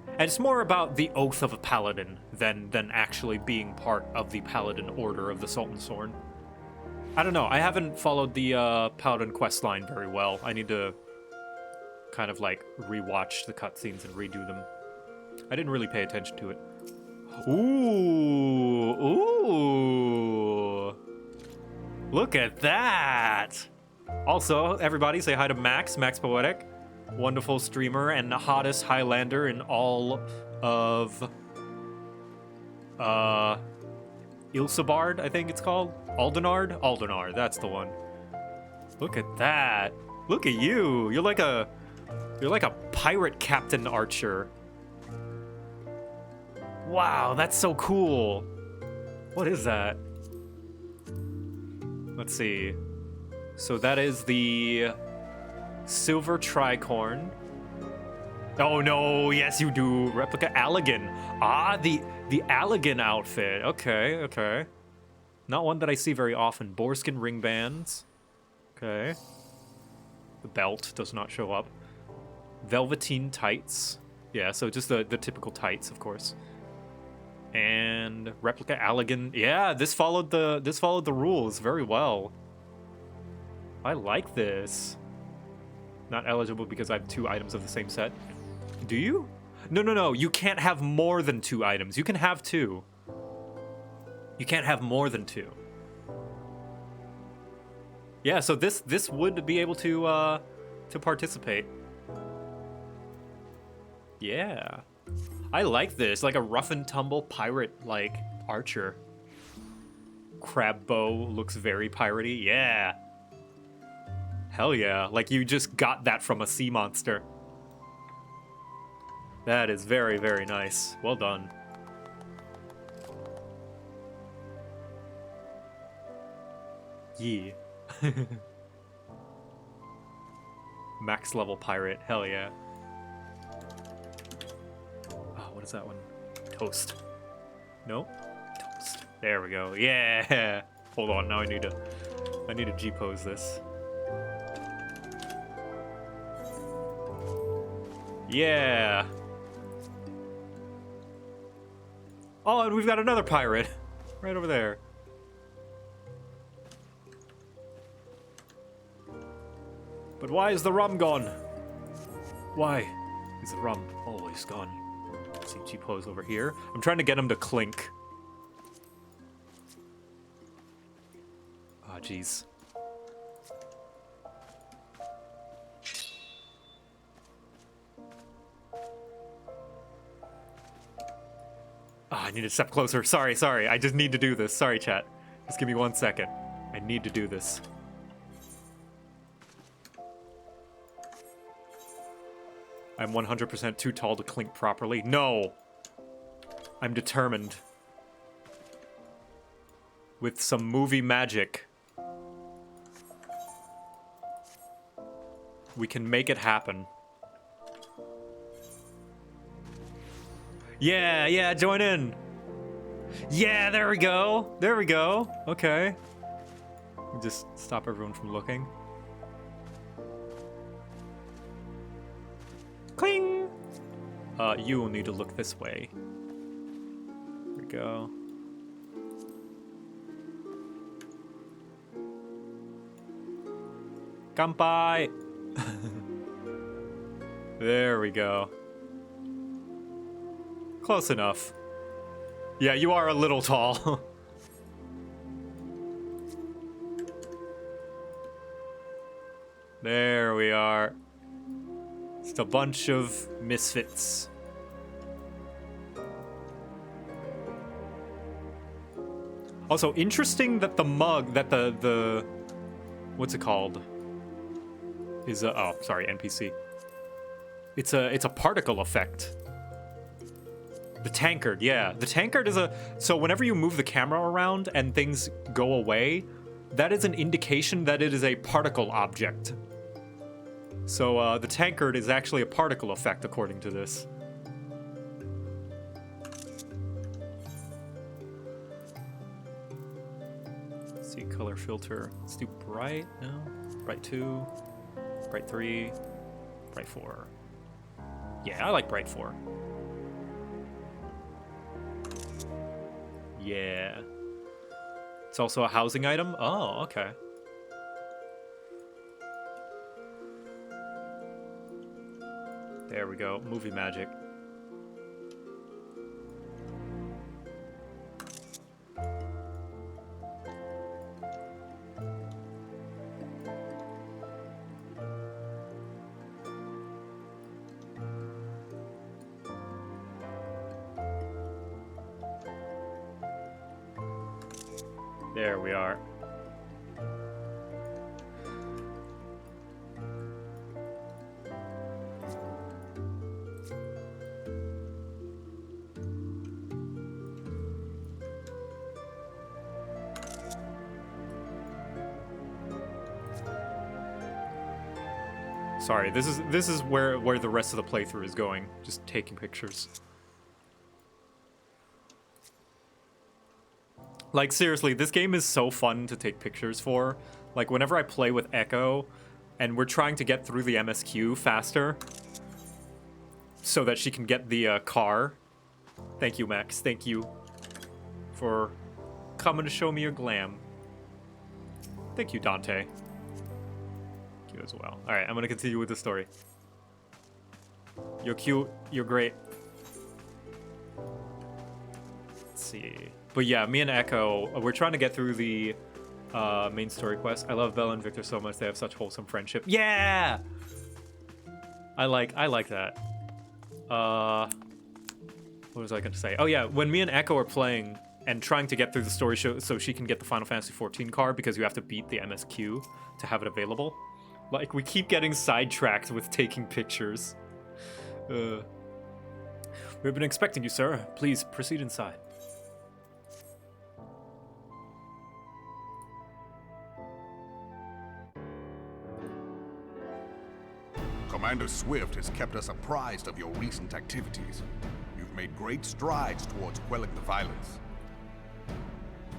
And it's more about the oath of a paladin than actually being part of the paladin order of the Sultan Sworn. I don't know. I haven't followed the Paladin quest line very well. I need to kind of like rewatch the cutscenes and redo them. I didn't really pay attention to it. Ooh, ooh! Look at that! Also, everybody say hi to Max Poetic, wonderful streamer and the hottest Highlander in all of Ilsabard, I think it's called. Aldenard, that's the one. Look at that. Look at you. You're like a pirate captain archer. Wow, that's so cool. What is that? Let's see. So that is the silver tricorn.
Oh no, yes you do. Replica Allegan. Ah, the Allegan outfit. Okay, okay. Not one that I see very often. Boarskin ring bands. Okay. The belt does not show up. Velveteen tights. Yeah, so just the typical tights, of course. And replica Allegan. Yeah, this followed the rules very well. I like this. Not eligible because I have 2 items of the same set. Do you? No, no, no. You can't have more than 2 items. You can have 2. You can't have more than 2. Yeah, so this would be able to participate. Yeah. I like this, like a rough and tumble pirate like archer. Crab bow looks very piratey. Yeah. Hell yeah, like you just got that from a sea monster. That is very, very nice. Well done. Yeah. Max level pirate. Hell yeah. Oh, what is that one? Toast. No? Toast. There we go. Yeah. Hold on. Now I need to G-pose this. Yeah. Oh, and we've got another pirate right over there. But why is the rum gone? Why is the rum always gone? Let's see, G-pose over here. I'm trying to get him to clink. Ah, jeez. Ah, I need to step closer. Sorry. I just need to do this. Sorry, chat. Just give me 1 second. I need to do this. I'm 100% too tall to clink properly. No! I'm determined. With some movie magic, we can make it happen. Yeah, join in. Yeah, there we go. There we go. Okay. Just stop everyone from looking. Cling! You will need to look this way. There we go. Kanpai! There we go. Close enough. Yeah, you are a little tall. There we are. Just a bunch of misfits. Also, interesting that the mug, that the what's it called? Is a, oh, sorry, NPC. It's a particle effect. The tankard, yeah. The tankard is so whenever you move the camera around and things go away, that is an indication that it is a particle object. So the tankard is actually a particle effect according to this. Let's see, color filter. Let's do bright, no? Bright 2, bright 3, bright 4. Yeah, I like bright 4. Yeah. It's also a housing item? Oh, okay. There we go. Movie magic. There we are. Sorry, this is where the rest of the playthrough is going. Just taking pictures. Like, seriously, this game is so fun to take pictures for. Like, whenever I play with Echo, and we're trying to get through the MSQ faster, so that she can get the car. Thank you, Max. Thank you for coming to show me your glam. Thank you, Dante. Thank you as well. Alright, I'm gonna continue with the story. You're cute. You're great. Let's see. But yeah, me and Echo, we're trying to get through the main story quest. I love Bella and Victor so much. They have such wholesome friendship. Yeah! I like that. What was I gonna say? Oh yeah, when me and Echo are playing and trying to get through the story so she can get the Final Fantasy XIV card, because you have to beat the MSQ to have it available. Like, we keep getting sidetracked with taking pictures. We've been expecting you, sir. Please proceed inside.
Commander Swift has kept us apprised of your recent activities. You've made great strides towards quelling the violence.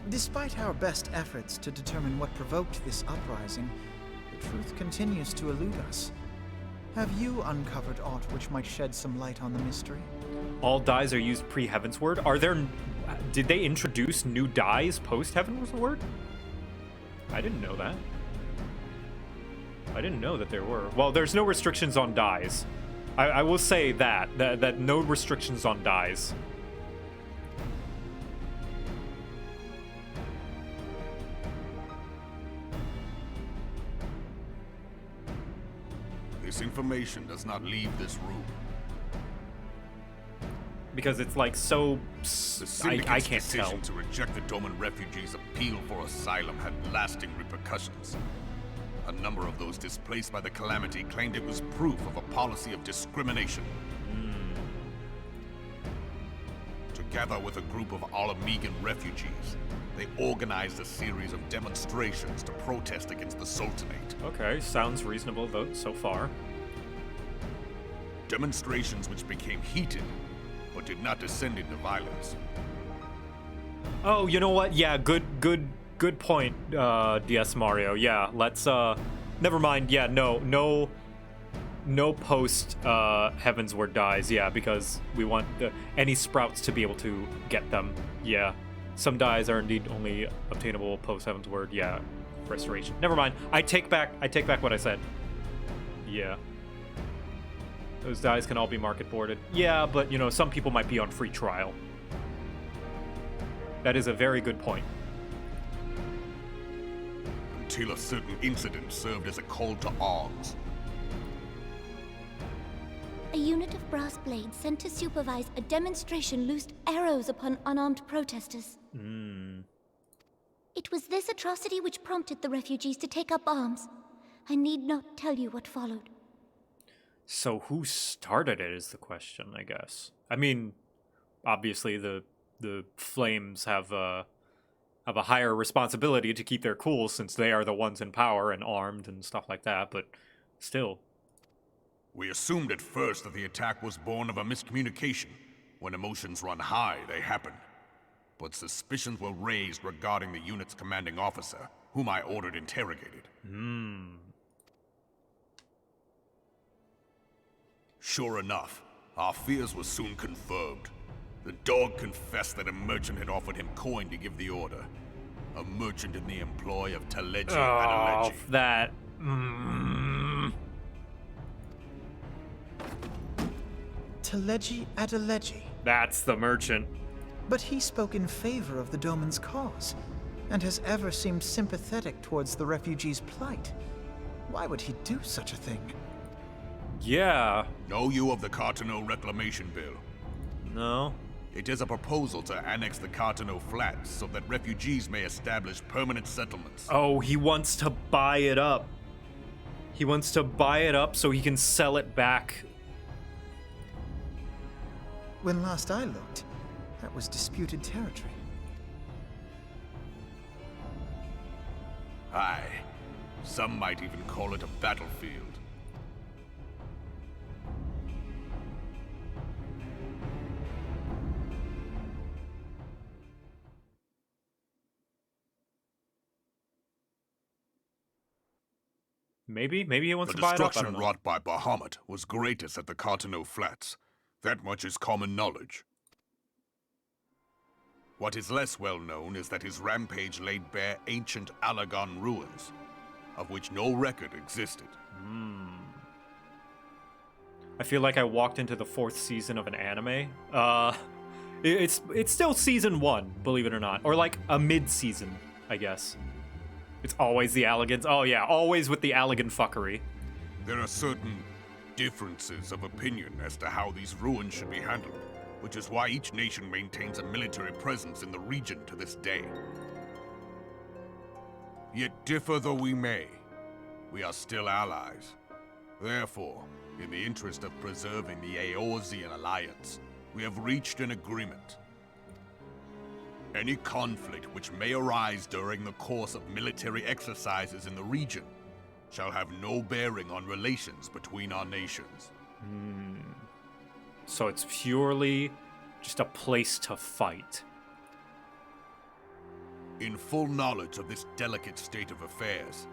Despite our best efforts to determine what provoked this uprising, the truth continues to elude us. Have you uncovered aught which might shed some light on the mystery?
All dyes are used pre-Heavensward. Are there... Did they introduce new dyes post-Heavensward? I didn't know that. I didn't know that there were. Well, there's no restrictions on dyes. I will say that no restrictions on dyes.
This information does not leave this room.
Because it's like so...
The
I
Syndicate's
can't tell.
decision to reject the Doman refugees' appeal for asylum had lasting repercussions. A number of those displaced by the Calamity claimed it was proof of a policy of discrimination. Together with a group of Alamegan refugees, they organized a series of demonstrations to protest against the Sultanate.
Okay, sounds reasonable though, so far.
Demonstrations which became heated, but did not descend into violence.
Oh, you know what? Yeah, good point, DS Mario. Yeah, let's, never mind. Yeah, no post, Heavensward dies. Yeah, because we want any sprouts to be able to get them. Yeah, some dies are indeed only obtainable post Heavensward. Yeah, restoration. Never mind. I take back what I said. Yeah. Those dies can all be market boarded. Yeah, but, you know, some people might be on free trial. That is a very good point.
Until a certain incident served as a call to arms.
A unit of brass blades sent to supervise a demonstration loosed arrows upon unarmed protesters. It was this atrocity which prompted the refugees to take up arms. I need not tell you what followed.
So who started it is the question, I guess. I mean, obviously the Flames have a higher responsibility to keep their cool since they are the ones in power and armed and stuff like that, but still.
We assumed at first that the attack was born of a miscommunication. When emotions run high, they happen. But suspicions were raised regarding the unit's commanding officer, whom I ordered interrogated. Sure enough, our fears were soon confirmed. The dog confessed that a merchant had offered him coin to give the order. A merchant in the employ of Teleji Adeleji.
That...
Teleji Adeleji.
That's the merchant.
But he spoke in favor of the Doman's cause, and has ever seemed sympathetic towards the refugees' plight. Why would he do such a thing?
Yeah.
Know you of the Cartano Reclamation Bill?
No.
It is a proposal to annex the Cartano Flats so that refugees may establish permanent settlements.
Oh, he wants to buy it up. He wants to buy it up so he can sell it back.
When last I looked, that was disputed territory.
Aye. Some might even call it a battlefield.
Maybe he wants
The
to buy it up. I
destruction
don't know.
wrought by Bahamut was greatest at the Cartano Flats. That much is common knowledge. What is less well known is that his rampage laid bare ancient Alagon ruins, of which no record existed.
I feel like I walked into the 4th season of an anime. It's still season 1, believe it or not, or like a mid-season, I guess. It's always the Alligans. Oh yeah, always with the Allagan fuckery.
There are certain differences of opinion as to how these ruins should be handled, which is why each nation maintains a military presence in the region to this day. Yet differ though we may, we are still allies. Therefore, in the interest of preserving the Eorzean alliance, we have reached an agreement. Any conflict which may arise during the course of military exercises in the region shall have no bearing on relations between our nations.
So it's purely just a place to fight.
In full knowledge of this delicate state of affairs,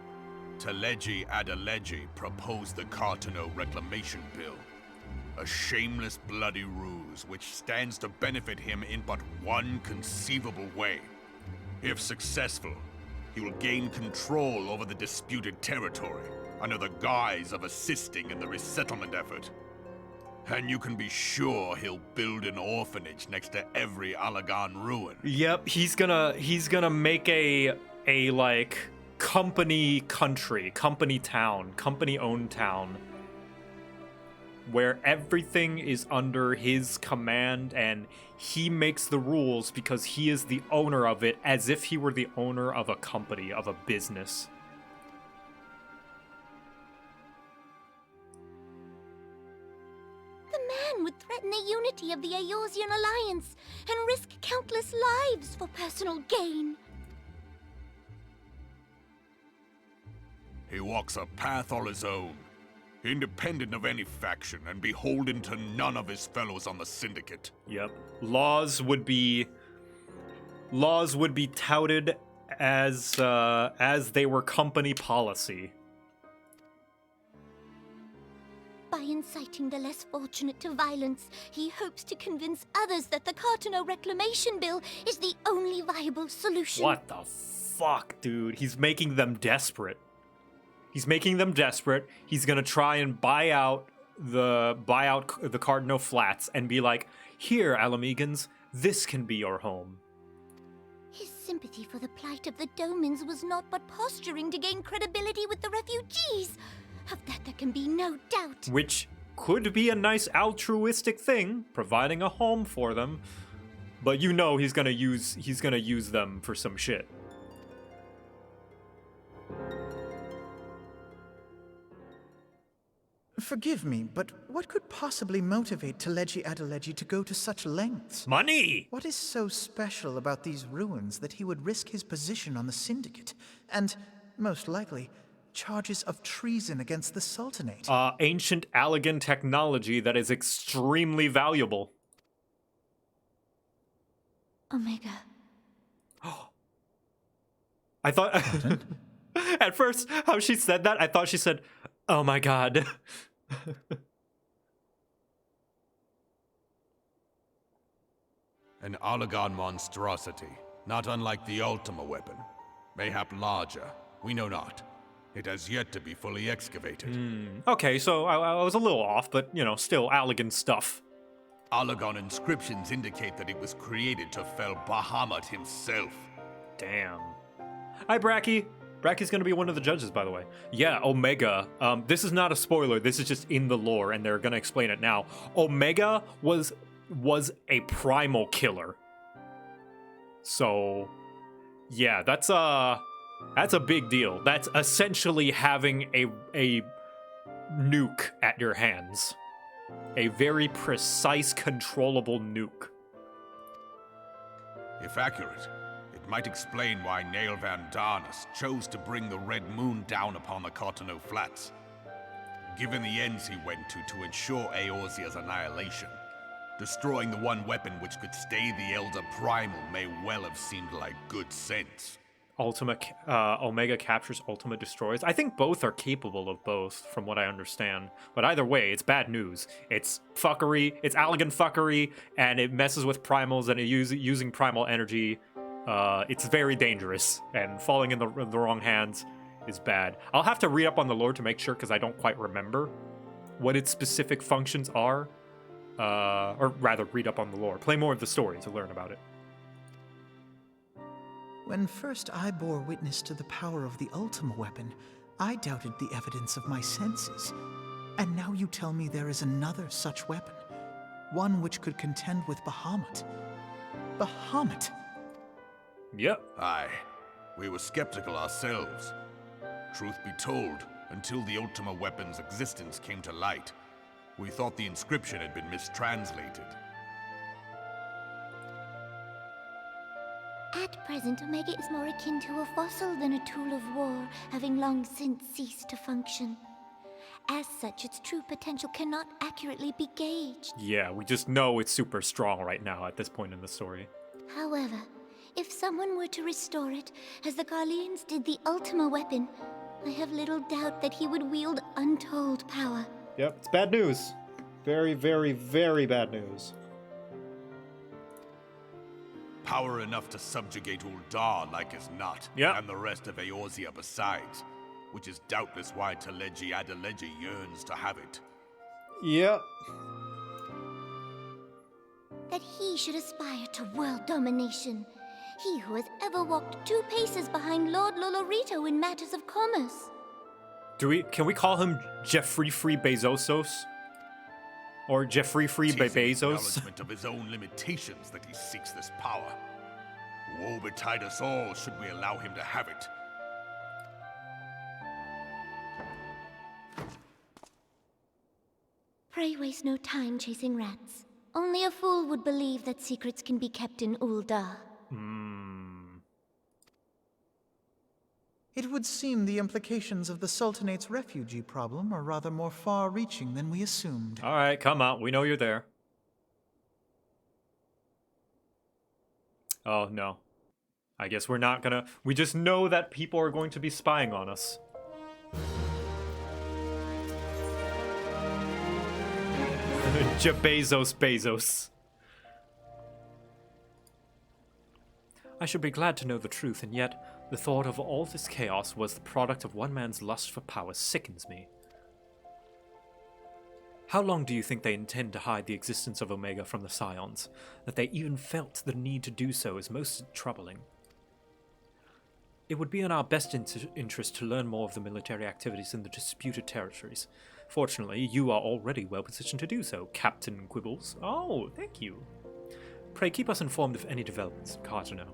Teleji Adeleji proposed the Cartano Reclamation Bill, a shameless bloody ruse which stands to benefit him in but one conceivable way. If successful, he will gain control over the disputed territory under the guise of assisting in the resettlement effort. And you can be sure he'll build an orphanage next to every Alagan ruin.
Yep, he's gonna make a like company country, company town, company owned town where everything is under his command and he makes the rules because he is the owner of it, as if he were the owner of a company, of a business.
The man would threaten the unity of the Eorzean alliance and risk countless lives for personal gain.
He walks a path all his own, independent of any faction and beholden to none of his fellows on the Syndicate.
Yep. Laws would be touted as they were company policy.
By inciting the less fortunate to violence, he hopes to convince others that the Cartano Reclamation Bill is the only viable solution.
What the fuck, dude? He's making them desperate. He's making them desperate. He's gonna try and buy out the Cardinal Flats and be like, "Here, Alamegans, this can be your home."
His sympathy for the plight of the Domins was not but posturing to gain credibility with the refugees. Of that there can be no doubt.
Which could be a nice altruistic thing, providing a home for them. But you know he's gonna use them for some shit.
Forgive me, but what could possibly motivate Teleji Adeleji to go to such lengths?
Money!
What is so special about these ruins that he would risk his position on the Syndicate? And, most likely, charges of treason against the Sultanate?
Ancient Allagan technology that is extremely valuable.
Omega.
I thought... At first, how she said that, I thought she said, "Oh my god."
An Alagan monstrosity, not unlike the Ultima weapon. Mayhap larger, we know not. It has yet to be fully excavated.
Okay, so I was a little off, but, you know, still Allagan stuff.
Alagan inscriptions indicate that it was created to fell Bahamut himself.
Damn. Hi, Bracky. Bracky's gonna be one of the judges, by the way. Yeah, Omega. This is not a spoiler. This is just in the lore, and they're gonna explain it now. Omega was a primal killer. So, yeah, that's a big deal. That's essentially having a nuke at your hands. A very precise, controllable nuke.
If accurate, it might explain why Nail Van Darnus chose to bring the Red Moon down upon the Cartano Flats. Given the ends he went to ensure Eorzea's annihilation, destroying the one weapon which could stay the Elder Primal may well have seemed like good sense.
Omega captures, Ultima destroys. I think both are capable of both, from what I understand. But either way, it's bad news. It's fuckery, it's Allegan fuckery, and it messes with primals, and using primal energy. It's very dangerous, and falling in the wrong hands is bad. I'll have to read up on the lore to make sure, because I don't quite remember what its specific functions are. Or rather, read up on the lore. Play more of the story to learn about it.
When first I bore witness to the power of the Ultima weapon, I doubted the evidence of my senses. And now you tell me there is another such weapon, one which could contend with Bahamut. Bahamut!
Yep.
Aye, we were skeptical ourselves. Truth be told, until the Ultima weapon's existence came to light, we thought the inscription had been mistranslated.
At present, Omega is more akin to a fossil than a tool of war, having long since ceased to function. As such, its true potential cannot accurately be gauged.
Yeah, we just know it's super strong right now at this point in the story.
However, if someone were to restore it, as the Garleans did the Ultima weapon, I have little doubt that he would wield untold power.
Yep, it's bad news. Very, very, very bad news.
Power enough to subjugate Uldar like as not,
Yep.
and the rest of Eorzea besides, which is doubtless why Teleji Adeleji yearns to have it.
Yep.
That he should aspire to world domination. He who has ever walked 2 paces behind Lord Lolorito in matters of commerce.
Can we call him Jeffrey Free Bezosos? Or Jeffrey Free
It is in
Bezos?
acknowledgement of his own limitations that he seeks this power. Woe betide us all should we allow him to have it.
Pray waste no time chasing rats. Only a fool would believe that secrets can be kept in Uldar.
It would seem the implications of the Sultanate's refugee problem are rather more far-reaching than we assumed.
Alright, come on, we know you're there. Oh, no. I guess we're not gonna... We just know that people are going to be spying on us. Bezos. I should be glad to know the truth, and yet the thought of all this chaos was the product of one man's lust for power sickens me. How long do you think they intend to hide the existence of Omega from the Scions? That they even felt the need to do so is most troubling. It would be in our best interest to learn more of the military activities in the disputed territories. Fortunately, you are already well positioned to do so, Captain Quibbles. Oh, thank you. Pray keep us informed of any developments in Cartano.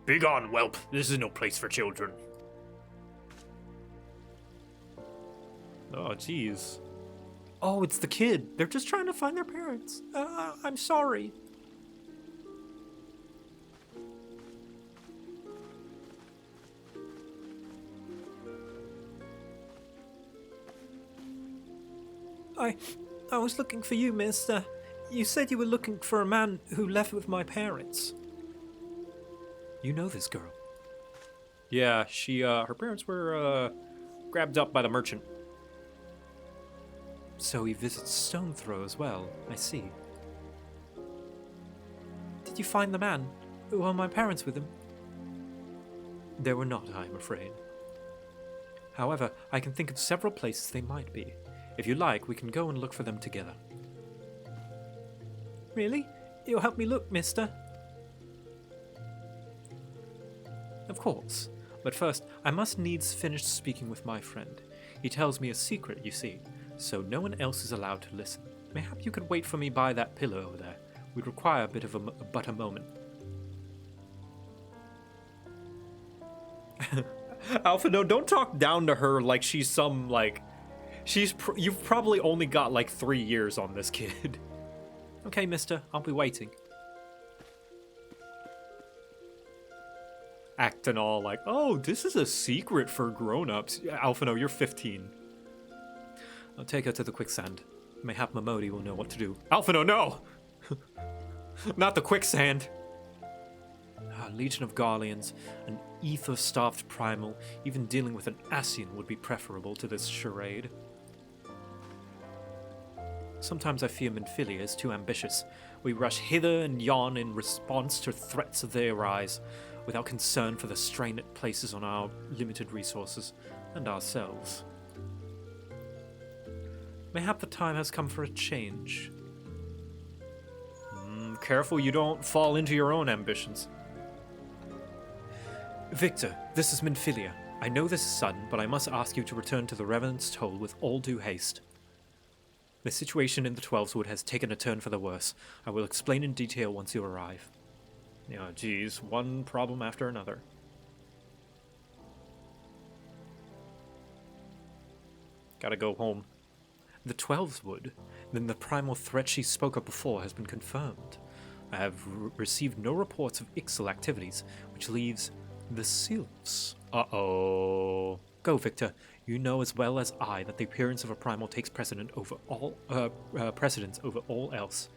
Begone, whelp. This is no place for children. Oh, jeez. Oh, it's the kid. They're just trying to find their parents. I'm sorry. I was looking for you, miss. You said you were looking for a man who left with my parents. You know this girl. Yeah, her parents were, grabbed up by the merchant. So he visits Stonethrow as well, I see. Did you find the man? Were my parents with him? They were not, I am afraid. However, I can think of several places they might be. If you like, we can go and look for them together. Really? You'll help me look, mister? Of course. But first, I must needs finish speaking with my friend. He tells me a secret, you see, so no one else is allowed to listen. Mayhap you could wait for me by that pillar over there. We'd require a bit of a moment. Alpha, no, don't talk down to her like she's some, like... You've probably only got, like, 3 years on this kid. Okay, mister, I'll be waiting. Acting all like, oh, this is a secret for grown-ups. Alpha, no, you're 15. I'll take her to the quicksand. Mayhap Momodi will know what to do. Alpha, no! Not the quicksand!
A legion of Garleans, an ether-starved primal, even dealing with an Ascian would be preferable to this charade. Sometimes I fear Minfilia is too ambitious. We rush hither and yon in response to threats as they arise, without concern for the strain it places on our limited resources and ourselves. Mayhap the time has come for a change.
Careful you don't fall into your own ambitions.
Victor, this is Minfilia. I know this is sudden, but I must ask you to return to the Revenant's Toll with all due haste. The situation in the Twelveswood has taken a turn for the worse. I will explain in detail once you arrive.
Yeah, geez, one problem after another. Gotta go home.
The Twelveswood, then the primal threat she spoke of before has been confirmed. I have received no reports of Ixal activities, which leaves the Sylphs.
Uh-oh.
Go, Victor. You know as well as I that the appearance of a primal takes precedence over all else.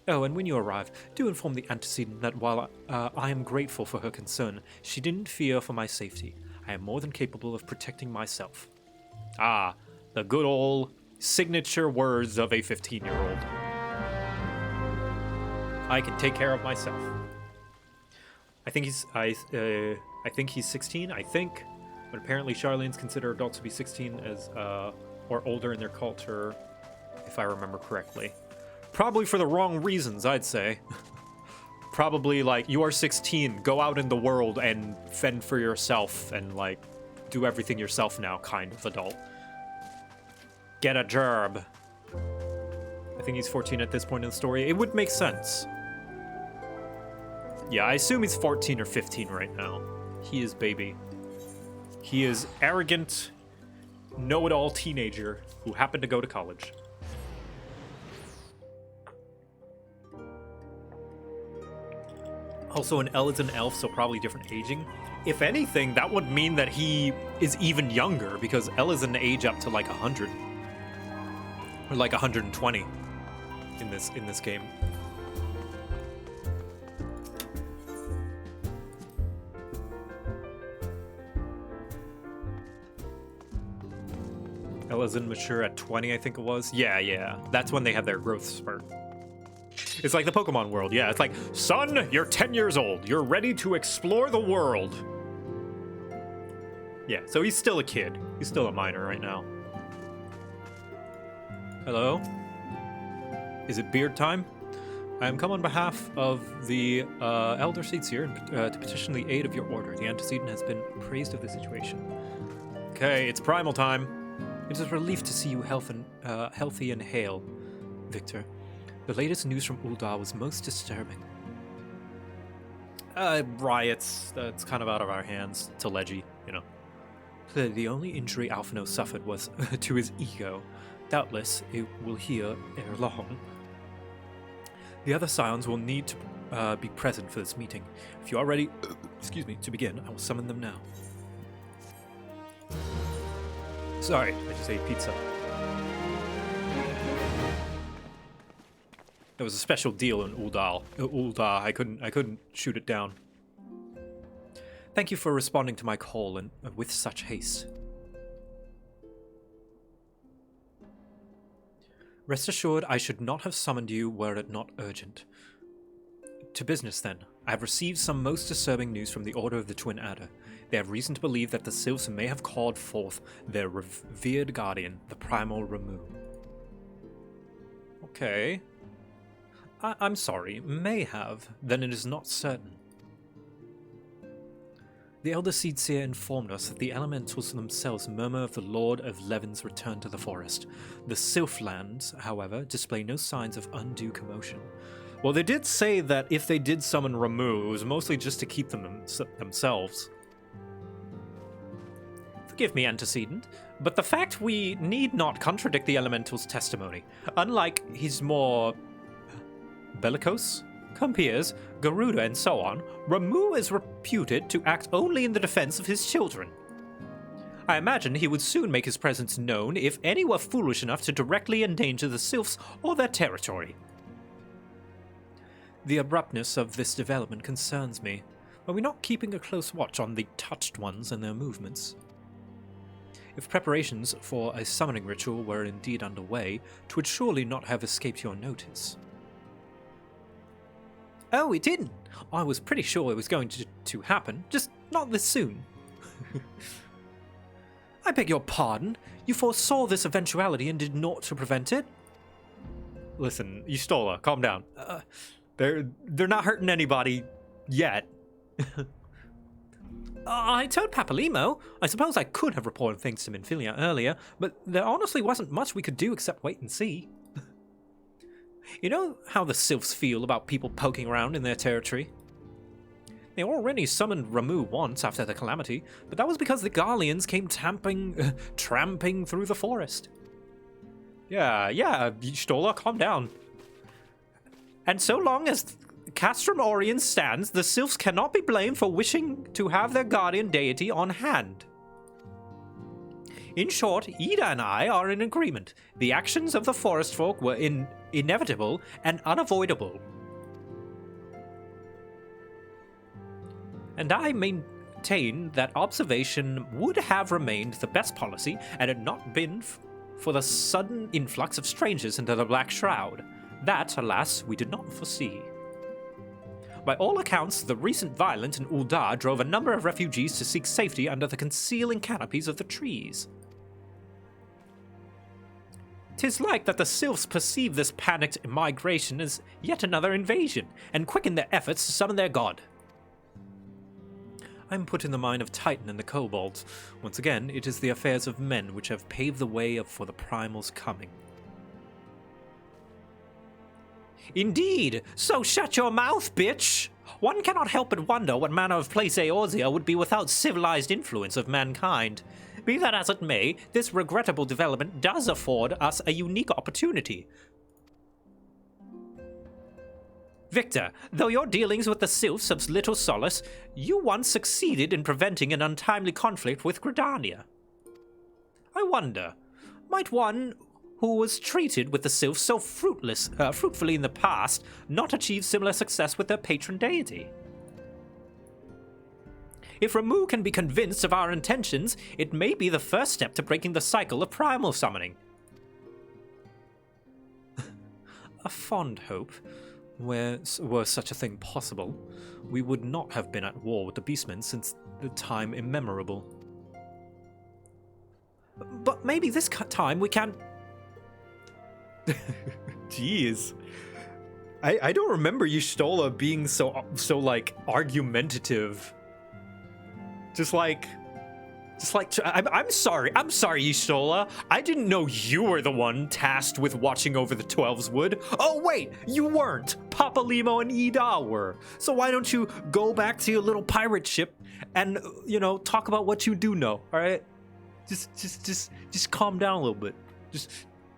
Oh, and when you arrive, do inform the antecedent that while I am grateful for her concern, she didn't fear for my safety. I am more than capable of protecting myself.
Ah, the good old signature words of a 15-year-old. I can take care of myself. I think he's 16, but apparently Charlienes consider adults to be 16 as or older in their culture, if I remember correctly. Probably for the wrong reasons, I'd say. Probably like, you are 16, go out in the world and fend for yourself and like do everything yourself now kind of adult. Get a job. I think he's 14 at this point in the story. It would make sense. Yeah, I assume he's 14 or 15 right now. He is baby. He is arrogant, know-it-all teenager who happened to go to college. Also, an El is an elf, so probably different aging. If anything, that would mean that he is even younger, because El is an age up to like 100. Or like 120 in this game. Elizin mature at 20, I think it was. Yeah. That's when they have their growth spurt. It's like the Pokemon world. Yeah, it's like, son, you're 10 years old. You're ready to explore the world. Yeah, so he's still a kid. He's still a minor right now. Hello? Is it beard time? I am come on behalf of the Elder Seats here to petition the aid of your order. The antecedent has been appraised of the situation. Okay, it's primal time. It is a relief to see you healthy and hale, Victor. The latest news from Uldar was most disturbing. Riots, that's kind of out of our hands. It's a leggy, you know. The only injury Alphino suffered was to his ego. Doubtless, it will heal ere long. The other Scions will need to be present for this meeting. If you are ready, to begin, I will summon them now. Sorry, I just ate pizza. There was a special deal in Uldar. I couldn't shoot it down. Thank you for responding to my call and with such haste. Rest assured, I should not have summoned you were it not urgent. To business, then. I have received some most disturbing news from the Order of the Twin Adder. They have reason to believe that the Sylphs may have called forth their revered guardian, the Primal Ramu. Okay. I'm sorry, may have, then it is not certain. The Elder Seedseer informed us that the elementals themselves murmur of the Lord of Levin's return to the forest. The Sylphlands, however, display no signs of undue commotion. Well, they did say that if they did summon Ramu, it was mostly just to keep them themselves. Forgive me, antecedent, but the fact we need not contradict the elemental's testimony. Unlike his more bellicose compeers, Garuda and so on, Ramu is reputed to act only in the defense of his children. I imagine he would soon make his presence known if any were foolish enough to directly endanger the Sylphs or their territory.
The abruptness of this development concerns me. Are we not keeping a close watch on the touched ones and their movements? If preparations for a summoning ritual were indeed underway, 'twould surely not have escaped your notice. Oh, it didn't! I was pretty sure it was going to happen, just not this soon. I beg your pardon? You foresaw this eventuality and did naught to prevent it?
Listen, Y'shtola, calm down. They're not hurting anybody yet.
I told Papalimo. I suppose I could have reported things to Minfilia earlier, but there honestly wasn't much we could do except wait and see. You know how the Sylphs feel about people poking around in their territory? They already summoned Ramuh once after the calamity, but that was because the Garleans came tramping through the forest.
Yeah, Y'shtola, calm down.
And so long as Castrum Orient stands, the Sylphs cannot be blamed for wishing to have their guardian deity on hand. In short, Ida and I are in agreement. The actions of the forest folk were inevitable and unavoidable. And I maintain that observation would have remained the best policy had it not been for the sudden influx of strangers into the Black Shroud. That, alas, we did not foresee. By all accounts, the recent violence in Ul'dah drove a number of refugees to seek safety under the concealing canopies of the trees. 'Tis like that the Sylphs perceive this panicked migration as yet another invasion, and quicken their efforts to summon their god. I'm put in the mind of Titan and the Kobolds. Once again, it is the affairs of men which have paved the way for the Primal's coming. Indeed! So shut your mouth, bitch! One cannot help but wonder what manner of place Eorzea would be without civilized influence of mankind. Be that as it may, this regrettable development does afford us a unique opportunity. Victor, though your dealings with the Sylphs of little solace, you once succeeded in preventing an untimely conflict with Gridania. I wonder, might one who was treated with the Sylphs so fruitfully in the past not achieve similar success with their patron deity? If Ramuh can be convinced of our intentions, it may be the first step to breaking the cycle of primal summoning. A fond hope. Were such a thing possible, we would not have been at war with the Beastmen since the time immemorable. But maybe this time we can...
Jeez. I don't remember Y'shtola being so like argumentative. I'm sorry, Y'shtola. I didn't know you were the one tasked with watching over the Twelves Wood. Oh wait, you weren't. Papalimo and Ida were. So why don't you go back to your little pirate ship and, talk about what you do know, all right? Just calm down a little bit. Just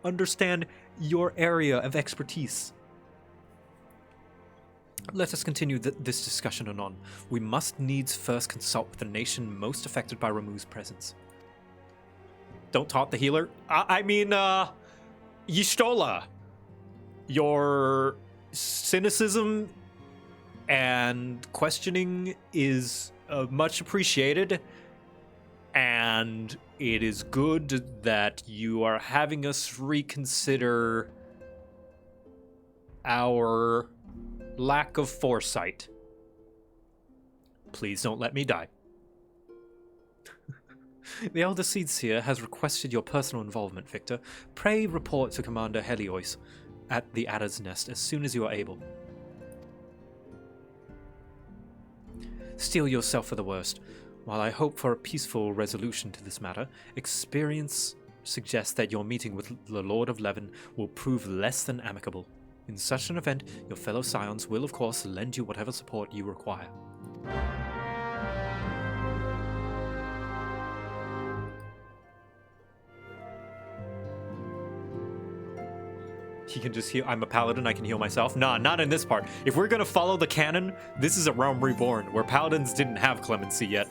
understand your area of expertise. Let us continue this discussion anon. We must needs first consult with the nation most affected by Ramuh's presence. Don't taunt the healer. I mean, Y'shtola. Your cynicism and questioning is much appreciated, and it is good that you are having us reconsider our lack of foresight. Please don't let me die.
The Elder Seedseer has requested your personal involvement, Victor. Pray report to Commander Heliois at the Adder's Nest as soon as you are able. Steel yourself for the worst. While I hope for a peaceful resolution to this matter, experience suggests that your meeting with the Lord of Leven will prove less than amicable. In such an event, your fellow Scions will, of course, lend you whatever support you require.
He can just heal. I'm a paladin, I can heal myself. Nah, not in this part. If we're gonna follow the canon, this is a Realm Reborn, where paladins didn't have clemency yet.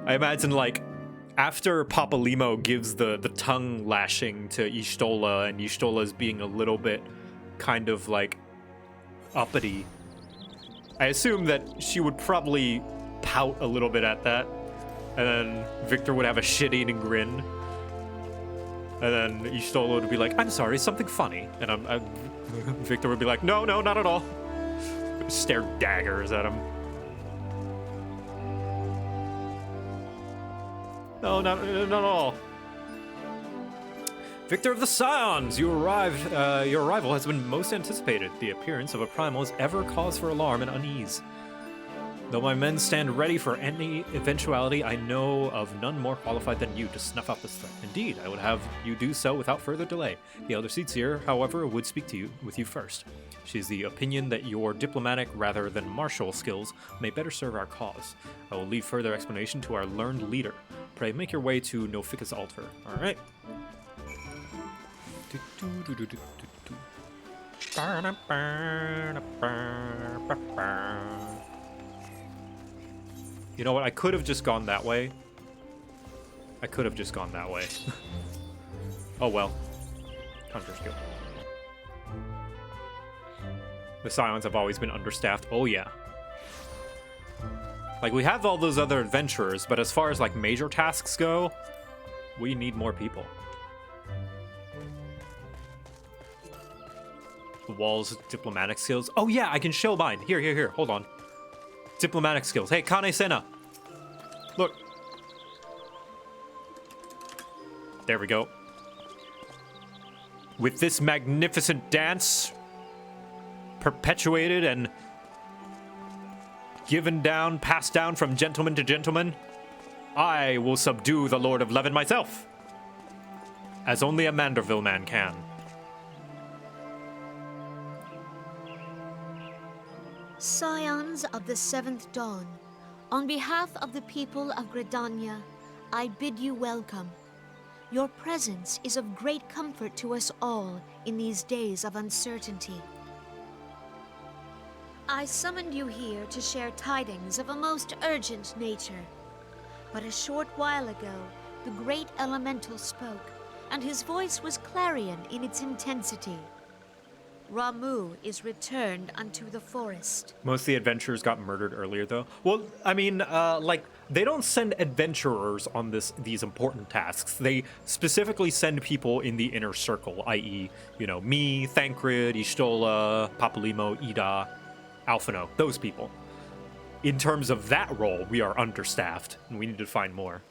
I imagine, like, after Papalimo gives the tongue lashing to Y'shtola, and Y'shtola's being a little bit kind of, like, uppity, I assume that she would probably pout a little bit at that, and then Victor would have a shit-eating grin, and then Y'shtola would be like, I'm sorry, something funny, and Victor would be like, no, not at all. Stare daggers at him. No, not at all. Victor of the Scions, your arrival has been most anticipated. The appearance of a primal is ever cause for alarm and unease. Though my men stand ready for any eventuality, I know of none more qualified than you to snuff out this threat. Indeed, I would have you do so without further delay. The elder Seatsier, however, would speak with you first. She is the opinion that your diplomatic rather than martial skills may better serve our cause. I will leave further explanation to our learned leader. Pray make your way to Nofika's altar. All right. You know what? I could have just gone that way. Oh well. Hunter's Guild. The Scions have always been understaffed. Oh yeah. Like, we have all those other adventurers, but as far as, like, major tasks go, we need more people. The Wall's diplomatic skills. Oh yeah, I can show mine. Here. Hold on. Diplomatic skills. Hey, Kane Senna. Look. There we go. With this magnificent dance perpetuated and passed down from gentleman to gentleman, I will subdue the Lord of Levin myself, as only a Manderville man can.
Scions of the Seventh Dawn, on behalf of the people of Gridania, I bid you welcome. Your presence is of great comfort to us all in these days of uncertainty. I summoned you here to share tidings of a most urgent nature. But a short while ago, the great elemental spoke, and his voice was clarion in its intensity. Ramuh is returned unto the forest.
Most of the adventurers got murdered earlier, though. Well, I mean, like, they don't send adventurers on these important tasks. They specifically send people in the inner circle, i.e., you know, me, Thancred, Y'shtola, Papalimo, Ida, Alphino, those people. In terms of that role, we are understaffed, and we need to find more.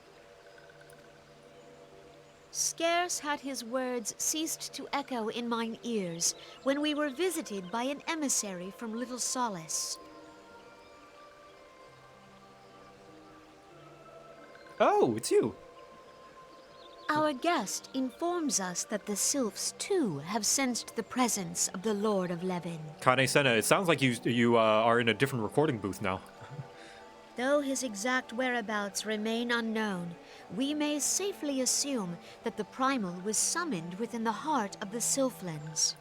Scarce had his words ceased to echo in mine ears when we were visited by an emissary from Little Solace.
Oh, it's you.
Our guest informs us that the Sylphs, too, have sensed the presence of the Lord of Levin.
Kane Senna, it sounds like you are in a different recording booth now.
Though his exact whereabouts remain unknown, we may safely assume that the Primal was summoned within the heart of the Sylphlands.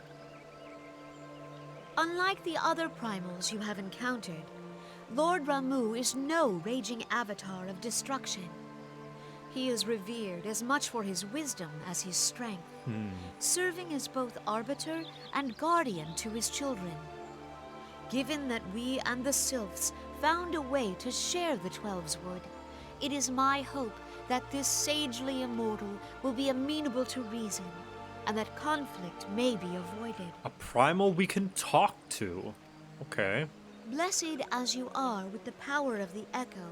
Unlike the other Primals you have encountered, Lord Ramuh is no raging avatar of destruction. He is revered as much for his wisdom as his strength, serving as both arbiter and guardian to his children. Given that we and the Sylphs found a way to share the Twelves Wood, it is my hope that this sagely immortal will be amenable to reason, and that conflict may be avoided.
A primal we can talk to. Okay.
Blessed as you are with the power of the Echo,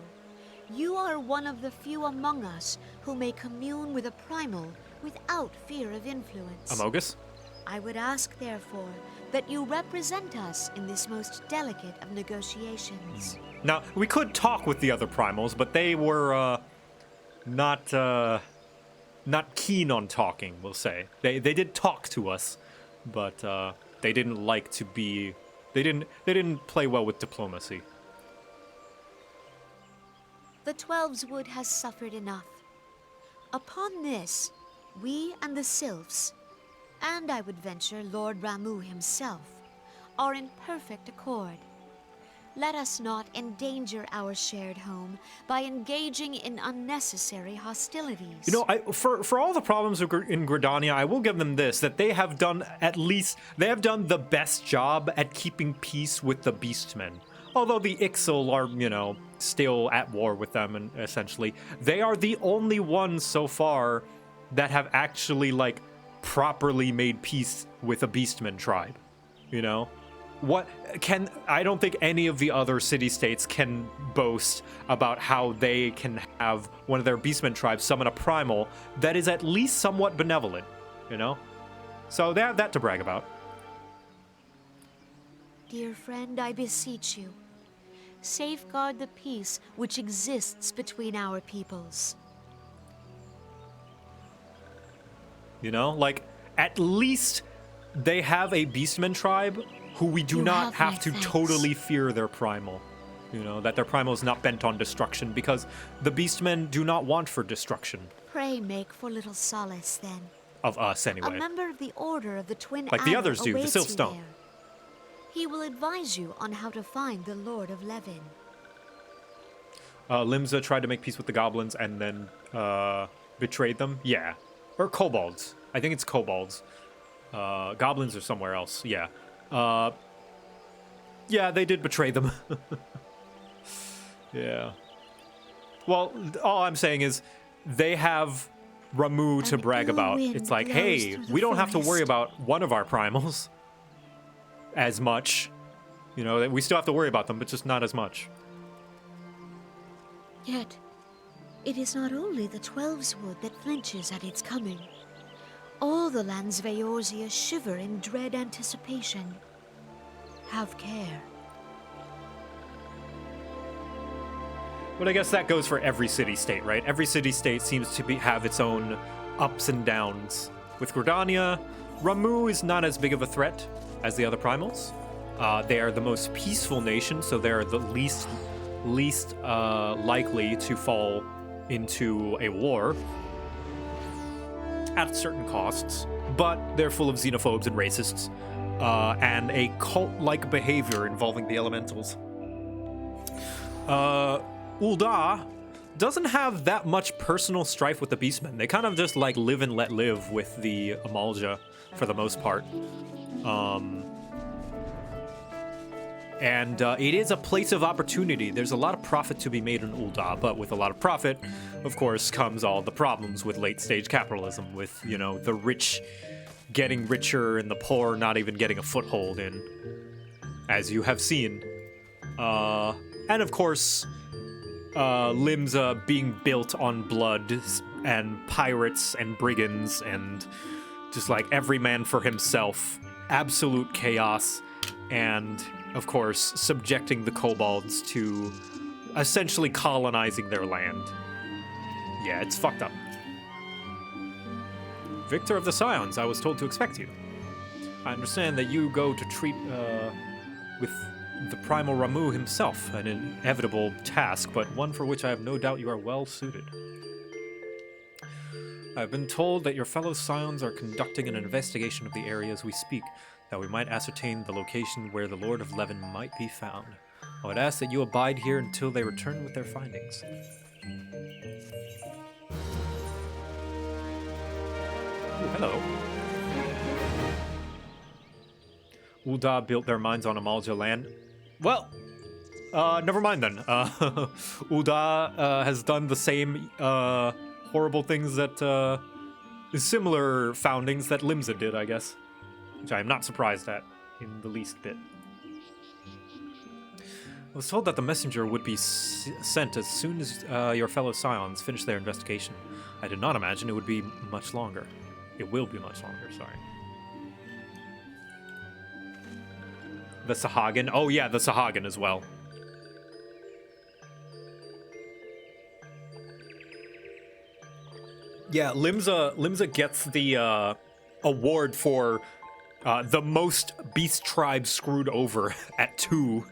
you are one of the few among us who may commune with a primal without fear of influence.
Amogus?
I would ask, therefore, that you represent us in this most delicate of negotiations.
Now, we could talk with the other primals, but they were, not keen on talking, we'll say. They did talk to us, but, they didn't like to be... They didn't play well with diplomacy.
The Twelves Wood has suffered enough. Upon this, we and the Sylphs, and I would venture Lord Ramuh himself, are in perfect accord. Let us not endanger our shared home by engaging in unnecessary hostilities.
You know, for all the problems in Gridania, I will give them this, that they have done the best job at keeping peace with the Beastmen. Although the Ixal are, you know, still at war with them, and essentially, they are the only ones so far that have actually, like, properly made peace with a Beastman tribe, you know? I don't think any of the other city-states can boast about how they can have one of their Beastmen tribes summon a primal that is at least somewhat benevolent, you know? So they have that to brag about.
Dear friend, I beseech you, safeguard the peace which exists between our peoples.
You know, like, at least they have a Beastman tribe who we do
You
not
have
have
my
to
thanks.
totally fear their primal. You know, that their primal is not bent on destruction, because the Beastmen do not want for destruction.
Pray make for little solace, then.
Of us,
A
anyway.
member of the Order of the Twin
Like the
Adder
others do, the
awaits
Sylph
you
Stone.
there. He will advise you on how to find the Lord of Levin.
Limsa tried to make peace with the goblins and then betrayed them. Yeah. Or kobolds. I think it's kobolds. Goblins are somewhere else. Yeah. Yeah, they did betray them. Yeah. Well, all I'm saying is they have Ramu to
An
brag
ill
about.
wind
It's like,
blows
hey,
through the
we don't have to worry
forest.
about one of our primals as much. You know, we still have to worry about them, but just not as much.
Yet, it is not only the Twelves Wood that flinches at its coming. All the lands Veorzia shiver in dread anticipation. Have care.
But I guess that goes for every city-state, right? Every city-state seems to have its own ups and downs. With Gridania, Ramu is not as big of a threat as the other primals. They are the most peaceful nation, so they're the least likely to fall into a war at certain costs. But they're full of xenophobes and racists, and a cult-like behavior involving the elementals. Ul'dah doesn't have that much personal strife with the Beastmen. They kind of just like live and let live with the Amalja for the most part. And it is a place of opportunity. There's a lot of profit to be made in Ul'dah, but with a lot of profit, of course, comes all the problems with late-stage capitalism, with, you know, the rich getting richer and the poor not even getting a foothold in, as you have seen. And of course, Limsa being built on blood and pirates and brigands and just like every man for himself, absolute chaos, and of course subjecting the kobolds to essentially colonizing their land. Yeah, it's fucked up. Victor of the Scions, I was told to expect you. I understand that you go to treat with the primal Ramu himself, an inevitable task, but one for which I have no doubt you are well suited. I've been told that your fellow Scions are conducting an investigation of the area as we speak, that we might ascertain the location where the Lord of Levin might be found. I would ask that you abide here until they return with their findings. Ooh, hello. Ul'dah built their mines on Amalja land. Well, never mind then. Ul'dah has done the same horrible things that similar foundings that Limsa did, I guess, which I am not surprised at in the least bit. I was told that the messenger would be sent as soon as your fellow Scions finish their investigation. I did not imagine it would be much longer. It will be much longer, sorry. The Sahagin. Oh yeah, the Sahagin as well. Yeah, Limsa gets the award for the most beast tribes screwed over at 2.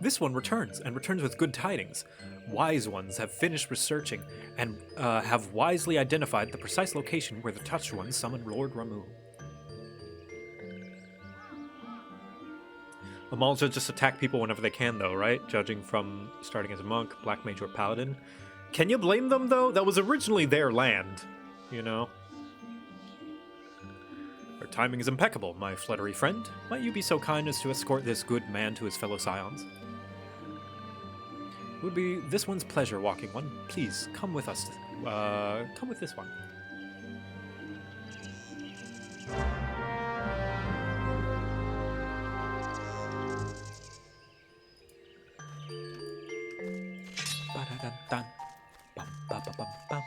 This one returns, and returns with good tidings. Wise ones have finished researching, and have wisely identified the precise location where the Touched Ones summoned Lord Ramu. Amalja just attack people whenever they can, though, right? Judging from starting as a monk, black mage, or paladin. Can you blame them, though? That was originally their land, you know? Your timing is impeccable, my fluttery friend. Might you be so kind as to escort this good man to his fellow scions? It would be this one's pleasure, walking one. Please, come with us. Come with this one. Ba-da-dun-dun. Bum-ba-ba-bum-bum.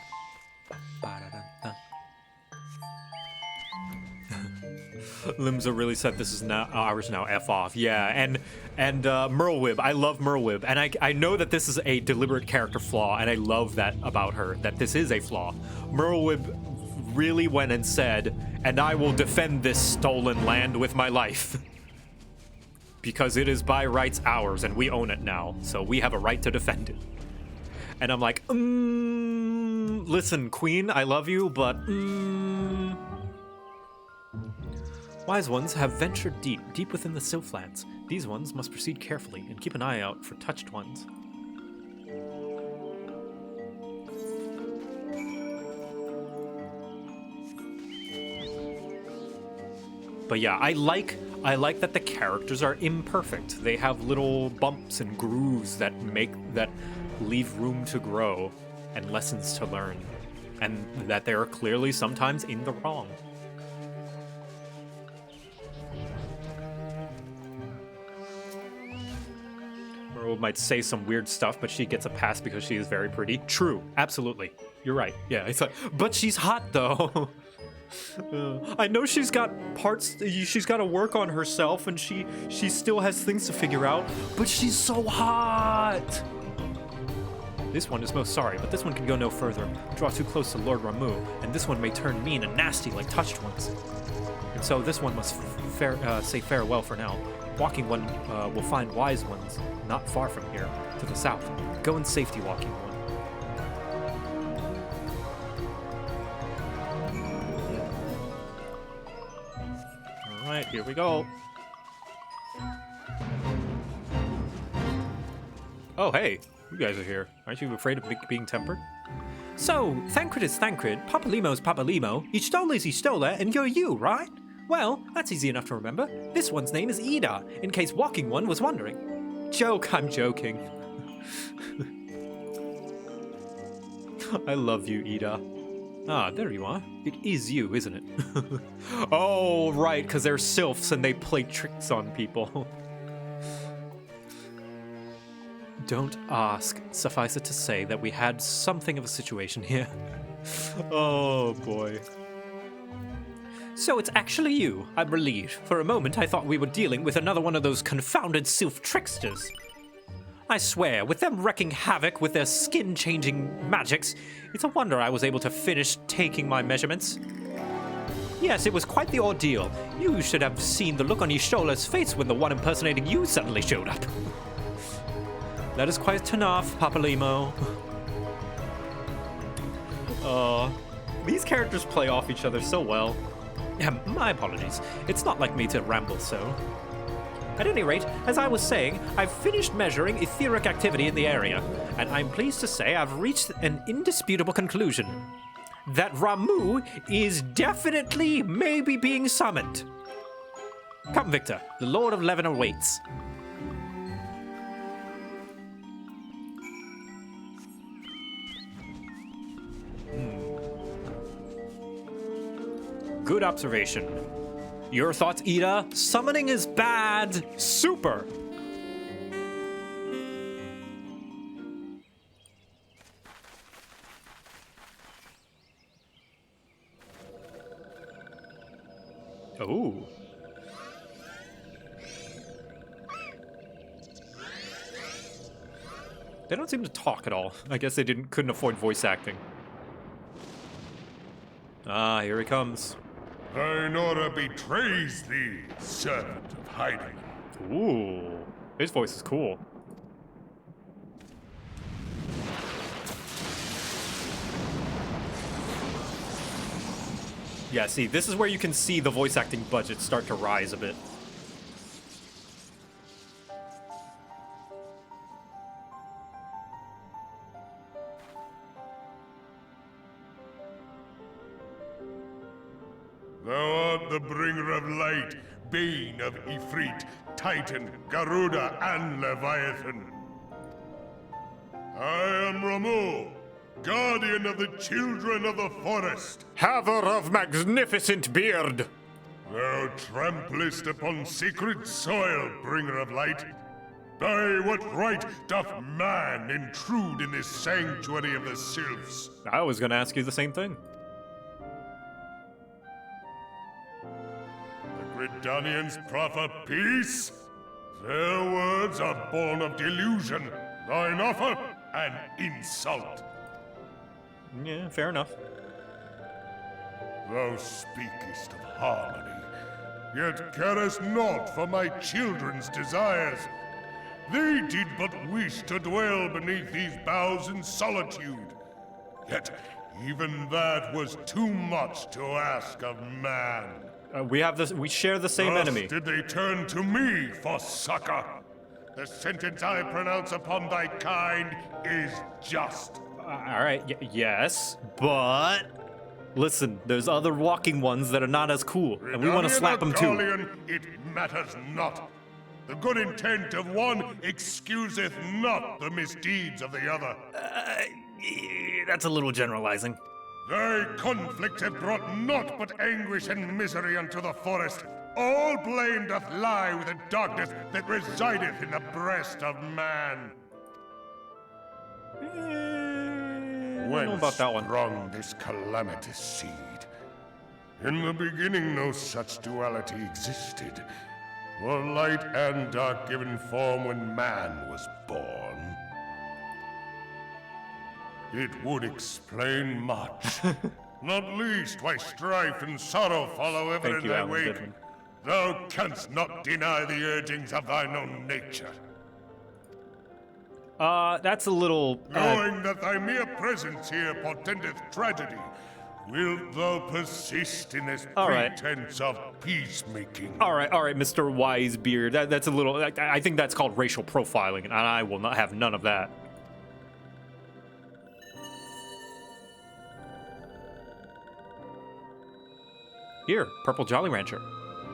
Bum-ba-da-dun-dun. Limza really said this is now ours now. F off, yeah. And Merlwyb, I love Merlwyb, and I know that this is a deliberate character flaw, and I love that about her, that this is a flaw. Merlwyb really went and said, "And I will defend this stolen land with my life." Because it is by rights ours, and we own it now, so we have a right to defend it. And I'm like, listen, Queen, I love you, but Wise ones have ventured deep within the Sylphlands. These ones must proceed carefully and keep an eye out for touched ones. But yeah, I like that the characters are imperfect. They have little bumps and grooves that leave room to grow and lessons to learn, and that they are clearly sometimes in the wrong. Merle might say some weird stuff, but she gets a pass because she is very pretty. True, absolutely. You're right. Yeah, it's like, but she's hot though. I know she's got parts, she's got to work on herself, and she still has things to figure out, but she's so hot! This one is most sorry, but this one can go no further. Draw too close to Lord Ramu, and this one may turn mean and nasty like touched ones. And so this one must say farewell for now. Walking one will find wise ones, not far from here, to the south. Go in safety, walking one. Alright, here we go. Oh, hey, you guys are here. Aren't you afraid of being tempered? So, Thancred is Thancred, Papalimo's Papalimo, Istola is Istola, and you're you, right? Well, that's easy enough to remember. This one's name is Ida, in case Walking One was wondering. Joke, I'm joking. I love you, Ida. Ah, there you are. It is you, isn't it? Oh, right, because they're sylphs and they play tricks on people. Don't ask. Suffice it to say that we had something of a situation here. Oh, boy. So it's actually you. I'm relieved. For a moment, I thought we were dealing with another one of those confounded sylph tricksters. I swear, with them wreaking havoc with their skin-changing magics, it's a wonder I was able to finish taking my measurements. Yes, it was quite the ordeal. You should have seen the look on Istola's face when the one impersonating you suddenly showed up. That is quite enough, Papalimo. These characters play off each other so well. My apologies. It's not like me to ramble so. At any rate, as I was saying, I've finished measuring etheric activity in the area, and I'm pleased to say I've reached an indisputable conclusion. That Ramu is definitely maybe being summoned. Come, Victor. The Lord of Levin awaits. Good observation. Your thoughts, Ida? Summoning is bad. Super. Oh. They don't seem to talk at all. I guess they couldn't afford voice acting. Ah, here he comes.
Ainora betrays thee, servant of hiding.
Ooh, his voice is cool. Yeah, see, this is where you can see the voice acting budget start to rise a bit.
Thou art the bringer of light, bane of Ifrit, Titan, Garuda, and Leviathan. I am Ramu, guardian of the children of the forest.
Haver of magnificent beard!
Thou tramplest upon sacred soil, bringer of light. By what right doth man intrude in this sanctuary of the sylphs?
I was gonna ask you the same thing.
The Gridanians proffer peace? Their words are born of delusion, thine offer an insult.
Yeah, fair enough.
Thou speakest of harmony, yet carest naught for my children's desires. They did but wish to dwell beneath these boughs in solitude. Yet even that was too much to ask of man.
We share the same
Thus
enemy.
did they turn to me for succor. The sentence I pronounce upon thy kind is just.
Alright, yes, but... Listen, there's other walking ones that are not as cool, and we want to slap them too.
Gridanian, it matters not. The good intent of one excuseth not the misdeeds of the other.
That's a little generalizing.
Thy conflicts have brought naught but anguish and misery unto the forest. All blame doth lie with the darkness that resideth in the breast of man.
I don't know about that one.
Sprung this calamitous seed? In the beginning no such duality existed. For light and dark given form when man was born. It would explain much. Not least why strife and sorrow follow ever
Thank
in
you,
thy
Alan
wake.
Goodman.
Thou canst not deny the urgings of thine own nature.
That's a little...
Knowing that thy mere presence here portendeth tragedy, wilt thou persist in this
All right.
pretense of peacemaking?
Alright, Mr. Wisebeard. That's a little... I think that's called racial profiling, and I will not have none of that. Here, Purple Jolly Rancher.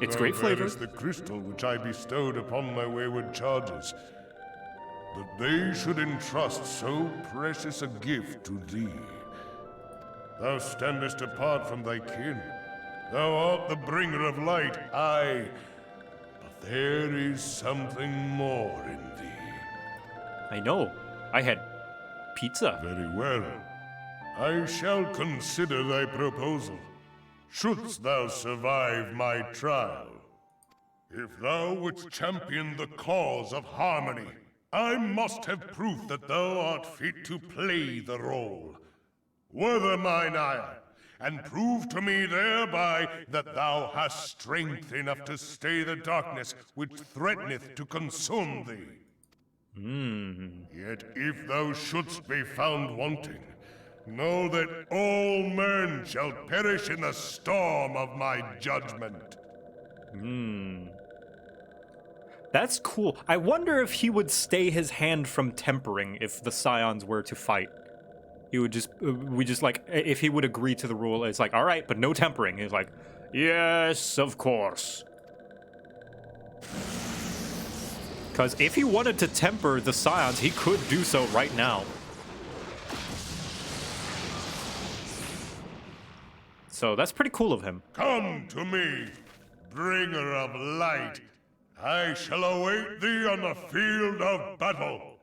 It's great
There
flavor.
is the crystal which I bestowed upon my wayward charges. That they should entrust so precious a gift to thee. Thou standest apart from thy kin. Thou art the bringer of light, aye. But there is something more in thee.
I know. I had pizza.
Very well. I shall consider thy proposal. Shouldst thou survive my trial. If thou wouldst champion the cause of harmony, I must have proof that thou art fit to play the role. Wither mine ire, and prove to me thereby that thou hast strength enough to stay the darkness which threateneth to consume thee. Yet if thou shouldst be found wanting, know that all men shall perish in the storm of my judgment.
That's cool. I wonder if he would stay his hand from tempering if the Scions were to fight. He would just, if he would agree to the rule, it's like, all right, but no tempering. He's like, yes, of course. Because if he wanted to temper the Scions, he could do so right now. So that's pretty cool of him.
Come to me, bringer of light. I shall await thee on the field of battle.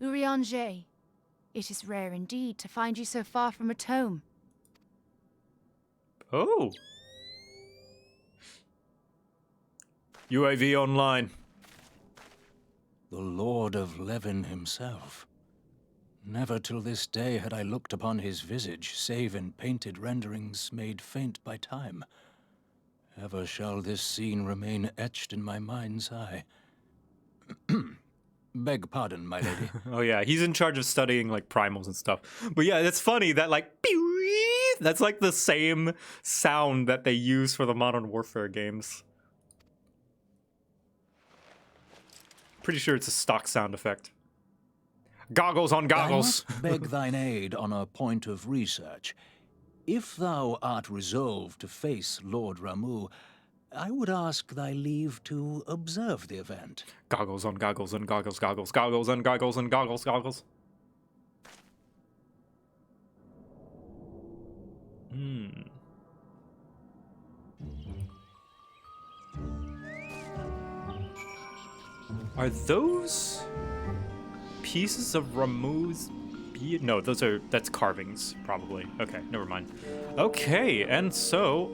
Urianger, it is rare indeed to find you so far from a tome.
Oh. UAV online.
The Lord of Levin himself. Never till this day had I looked upon his visage, save in painted renderings made faint by time. Ever shall this scene remain etched in my mind's eye. Beg pardon, my lady.
Oh yeah, he's in charge of studying like primals and stuff. But yeah, it's funny that like that's like the same sound that they use for the Modern Warfare games. Pretty sure it's a stock sound effect. Goggles on
I
goggles.
must beg thine aid on a point of research. If thou art resolved to face Lord Ramu, I would ask thy leave to observe the event.
Goggles on goggles and goggles, goggles, goggles and goggles and goggles, goggles. Are those pieces of Ramu's? No, that's carvings, probably. Okay, never mind. Okay, and so,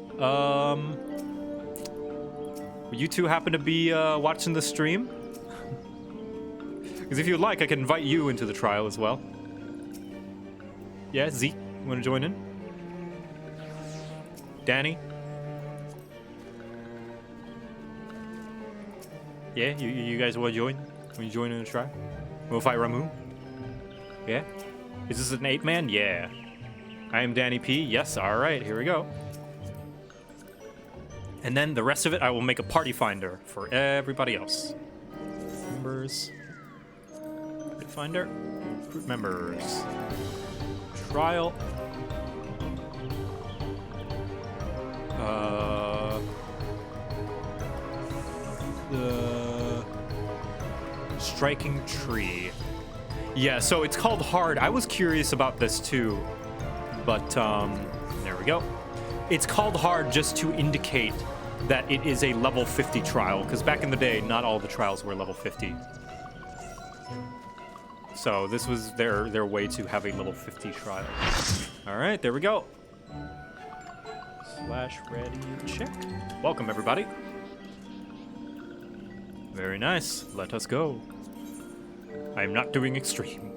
you two happen to be watching the stream? Because if you'd like, I can invite you into the trial as well. Yeah, Zeke, you want to join in? Danny? Yeah, you guys want to join? Want you join in the trial? We'll fight Ramu? Yeah? Is this an 8-man? Yeah. I am Danny P. Yes, alright, here we go. And then the rest of it, I will make a party finder for everybody else. Members. Party finder. Group members. Trial. The striking tree. Yeah, so it's called hard. I was curious about this too, but there we go. It's called hard just to indicate that it is a level 50 trial, because back in the day, not all the trials were level 50. So this was their way to have a level 50 trial. All right, there we go. /ready check. Welcome, everybody. Very nice. Let us go. I am not doing extreme.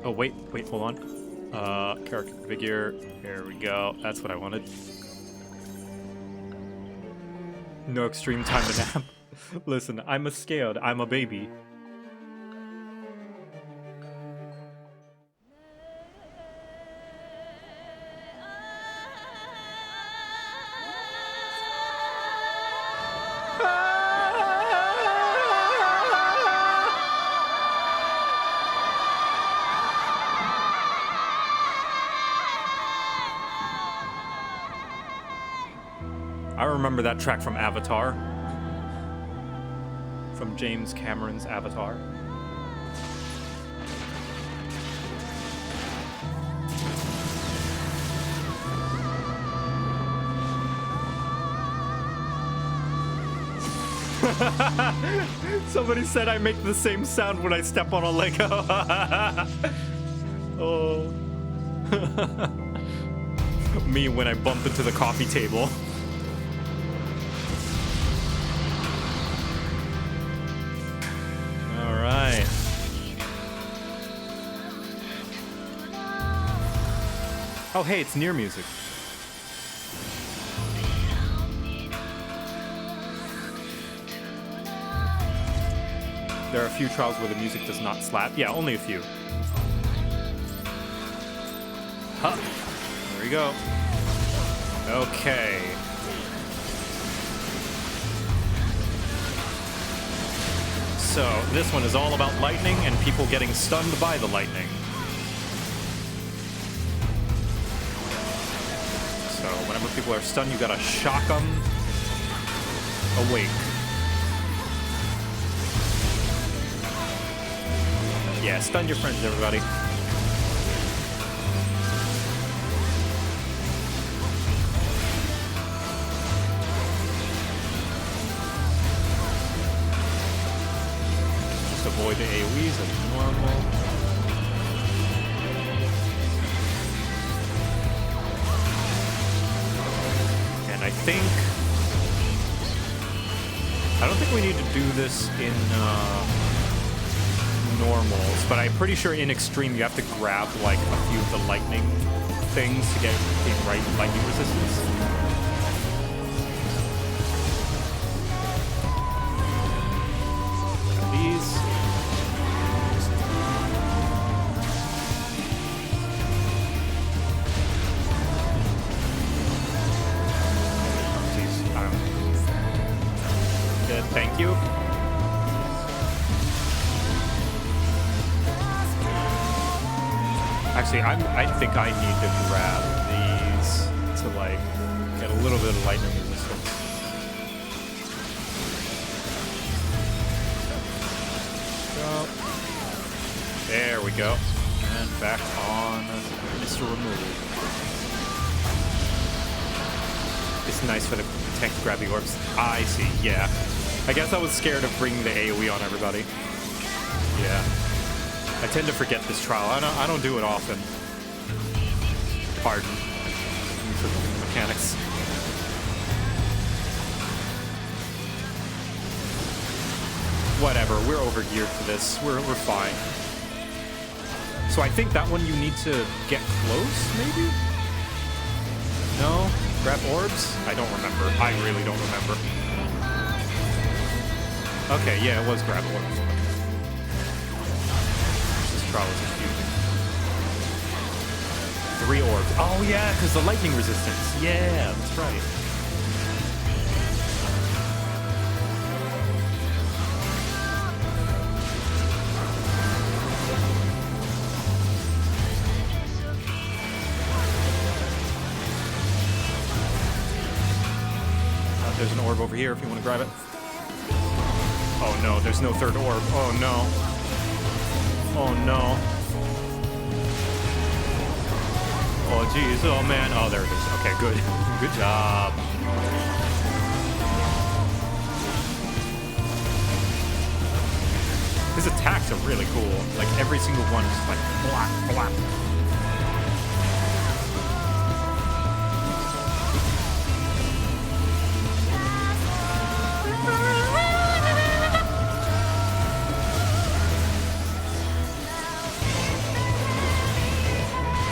Oh, wait, hold on. Character figure. There we go. That's what I wanted. No extreme time to nap. Listen, I'm a scared. I'm a baby. I remember that track from Avatar. From James Cameron's Avatar. Somebody said I make the same sound when I step on a Lego. Oh. Me when I bump into the coffee table. Alright. Oh hey, it's Nier music. There are a few trials where the music does not slap. Yeah, only a few. Huh. There we go. Okay. So, this one is all about lightning and people getting stunned by the lightning. So, whenever people are stunned, you gotta shock them awake. Yeah, stun your friends, everybody. Just avoid the AoEs as normal. And I don't think we need to do this in normals, but I'm pretty sure in extreme you have to grab like a few of the lightning things to get in right lightning resistance. These. Thank you. Actually, I think I need to grab these to like get a little bit of lightning resistance. So, there we go. And back on Mr. Remove. It's nice for the tank to grab the orbs. I see, yeah. I guess I was scared of bringing the AoE on everybody. Yeah. I tend to forget this trial. I don't do it often. Pardon me for the mechanics. Whatever, we're overgeared for this. We're fine. So I think that one you need to get close, maybe? No? Grab orbs? I don't remember. I really don't remember. Okay, yeah, it was grab orbs. This trial is confusing. 3 orbs. Oh yeah, because the lightning resistance. Yeah, that's right. There's an orb over here if you want to grab it. Oh no, there's no third orb. Oh no. Oh no. Oh geez, oh man. Oh, there it is. Okay, good. Good job. His attacks are really cool. Like every single one is like blap, blap.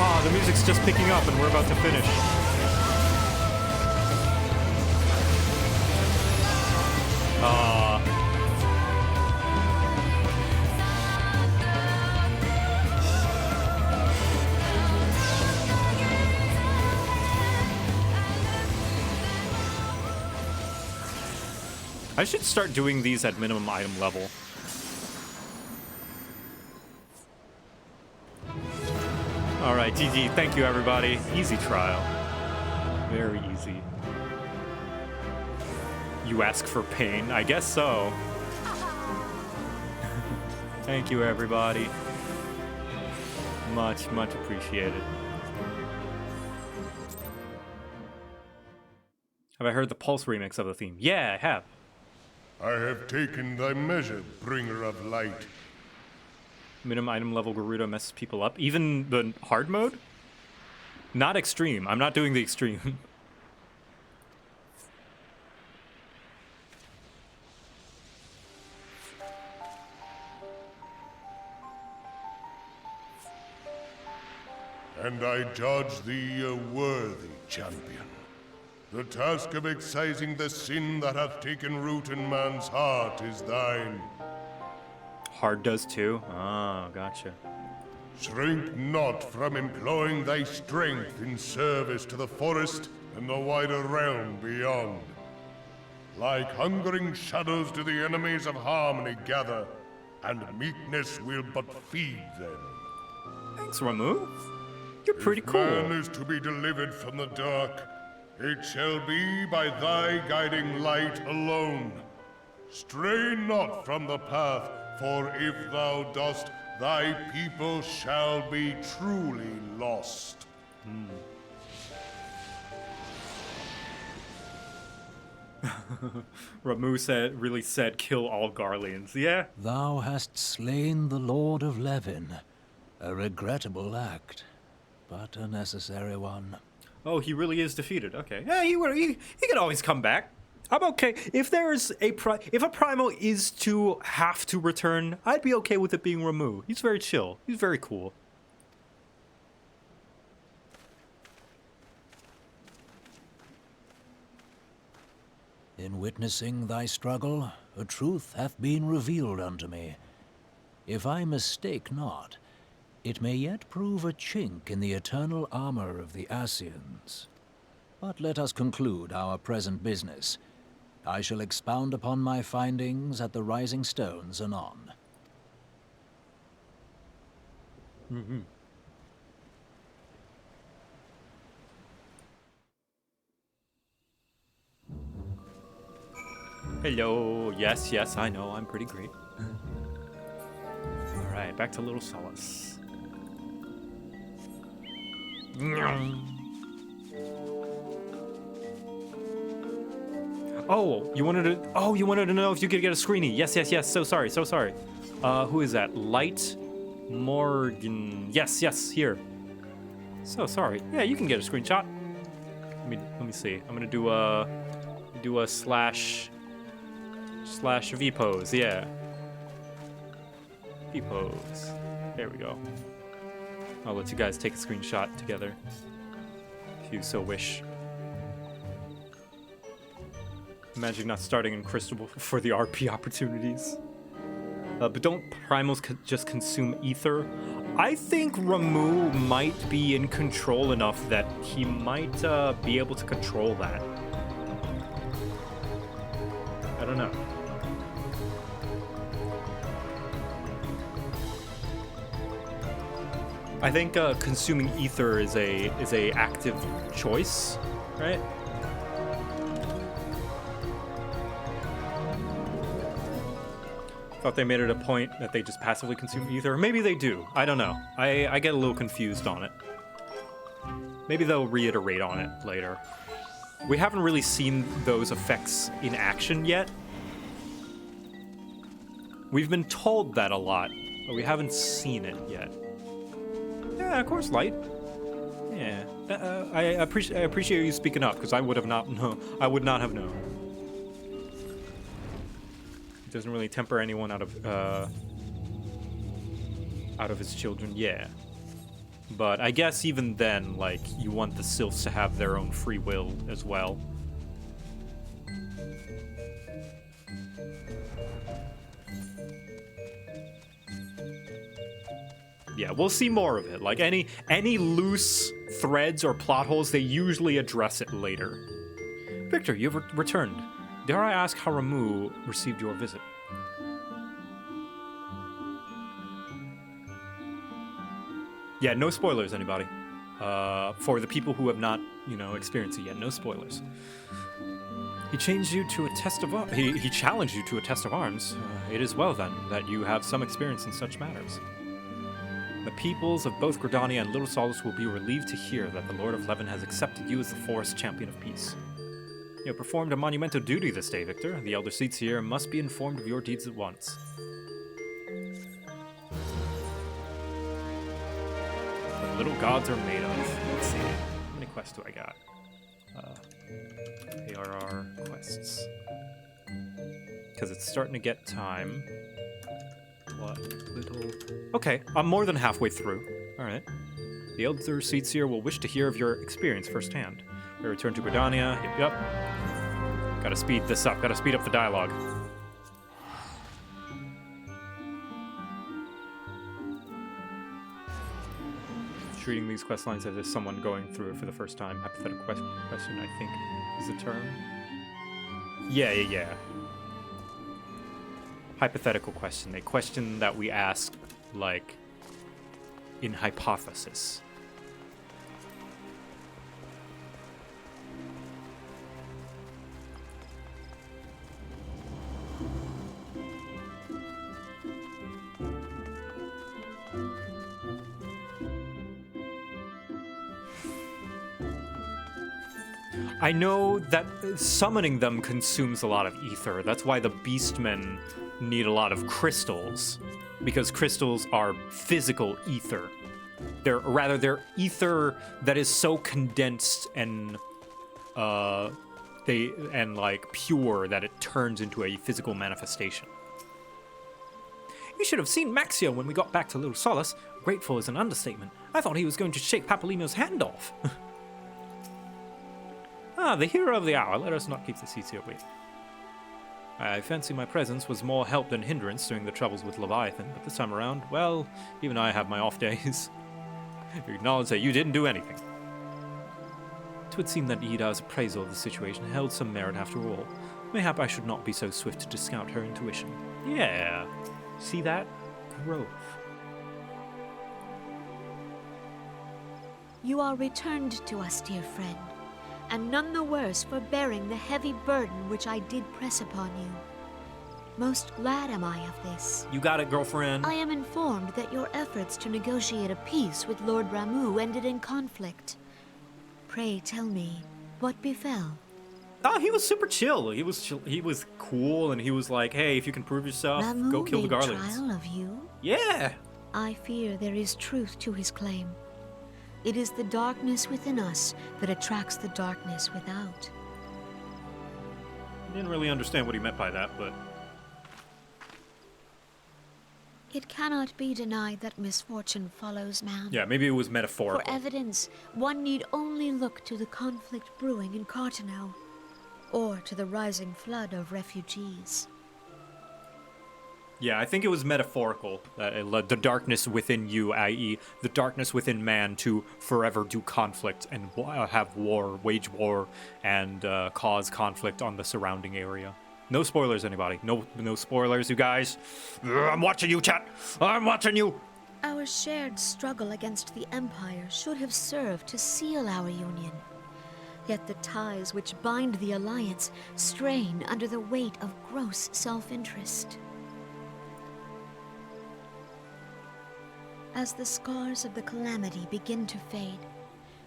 Oh, the music's just picking up and we're about to finish. I should start doing these at minimum item level. Alright, GG. Thank you, everybody. Easy trial. Very easy. You ask for pain? I guess so. Thank you, everybody. Much, much appreciated. Have I heard the Pulse remix of the theme? Yeah, I have.
I have taken thy measure, bringer of light.
Minimum item level Garuda messes people up. Even the hard mode? Not extreme. I'm not doing the extreme.
And I judge thee a worthy champion. The task of excising the sin that hath taken root in man's heart is thine.
Hard does too? Oh, gotcha.
Shrink not from employing thy strength in service to the forest and the wider realm beyond. Like hungering shadows do the enemies of harmony gather, and meekness will but feed them.
Thanks, Ramu. You're pretty cool.
If man is to be delivered from the dark, it shall be by thy guiding light alone. Stray not from the path, for if thou dost, thy people shall be truly lost.
Ramu really said, kill all Garleans. Yeah.
Thou hast slain the Lord of Levin. A regrettable act, but a necessary one.
Oh, he really is defeated. Okay. Yeah, he could always come back. I'm okay. If there's if a primal is to have to return, I'd be okay with it being Ramu. He's very chill. He's very cool.
In witnessing thy struggle, a truth hath been revealed unto me. If I mistake not, it may yet prove a chink in the eternal armor of the Ascians. But let us conclude our present business. I shall expound upon my findings at the Rising Stones anon.
Mm-hmm. Hello. Yes, yes, I know. I'm pretty great. All right, back to Little Solace. Oh, you wanted to know if you could get a screenie. Yes, yes, yes. So sorry, so sorry. Who is that? Light Morgan. Yes, yes, here. So sorry. Yeah, you can get a screenshot. Let me see. I'm gonna do a slash V pose. Yeah. V pose. There we go. I'll let you guys take a screenshot together if you so wish. Imagine not starting in Crystal for the RP opportunities. But don't primals just consume ether? I think Ramu might be in control enough that he might be able to control that. I don't know. I think consuming ether is a active choice, right? Thought they made it a point that they just passively consume ether. Maybe they do. I don't know. I get a little confused on it. Maybe they'll reiterate on it later. We haven't really seen those effects in action yet. We've been told that a lot, but we haven't seen it yet. Yeah, of course, Light. Yeah. I appreciate you speaking up, because I would not have known. It doesn't really temper anyone out of his children, yeah. But I guess even then, like, you want the sylphs to have their own free will as well. Yeah, we'll see more of it. Like, any loose threads or plot holes, they usually address it later. Victor, you've returned. Dare I ask how Ramu received your visit? Yeah, no spoilers, anybody. For the people who have not, experienced it yet, no spoilers. He challenged you to a test of arms. It is well, then, that you have some experience in such matters. The peoples of both Gridania and Little Solace will be relieved to hear that the Lord of Leven has accepted you as the Forest Champion of Peace. You have performed a monumental duty this day, Victor. The Elder Seats here must be informed of your deeds at once. What little gods are made of. Let's see. How many quests do I got? ARR quests. Because it's starting to get time. What little... Okay, I'm more than halfway through. Alright. The Elder Seats here will wish to hear of your experience firsthand. We return to Gridania. Yep. Gotta speed this up. Gotta speed up the dialogue. Treating these quest lines as if someone going through it for the first time. Hypothetical question, I think, is the term. Yeah. Hypothetical question. A question that we ask, like, in hypothesis. I know that summoning them consumes a lot of ether. That's why the beastmen need a lot of crystals, because crystals are physical ether. They're ether that is so condensed and pure that it turns into a physical manifestation. You should have seen Maxio when we got back to Little Solace. Grateful is an understatement. I thought he was going to shake Papolino's hand off. The hero of the hour. Let us not keep the seats here waiting. I fancy my presence was more help than hindrance during the troubles with Leviathan, but this time around, well, even I have my off days. You acknowledge that you didn't do anything.
'Twould seem that Ida's appraisal of the situation held some merit after all. Mayhap I should not be so swift to discount her intuition.
Yeah. See that? Growth.
You are returned to us, dear friend, and none the worse for bearing the heavy burden which I did press upon you. Most glad am I of this.
You got it, girlfriend.
I am informed that your efforts to negotiate a peace with Lord Ramuh ended in conflict. Pray tell me, what befell?
Oh, he was super chill. He was cool, and he was like, "Hey, if you can prove yourself,
Ramuh
go kill the
made
Garlands."
trial of you?
Yeah.
I fear there is truth to his claim. It is the darkness within us that attracts the darkness without.
I didn't really understand what he meant by that, but
It cannot be denied that misfortune follows man.
yeah, maybe it was metaphorical.
For evidence, one need only look to the conflict brewing in Cartano, or to the rising flood of refugees.
Yeah, I think it was metaphorical. The darkness within you, i.e., the darkness within man, to forever do conflict and have war, wage war, and cause conflict on the surrounding area. No spoilers, anybody. No spoilers, you guys. I'm watching you, chat. I'm watching you.
Our shared struggle against the Empire should have served to seal our union. Yet the ties which bind the Alliance strain under the weight of gross self-interest. As the scars of the calamity begin to fade,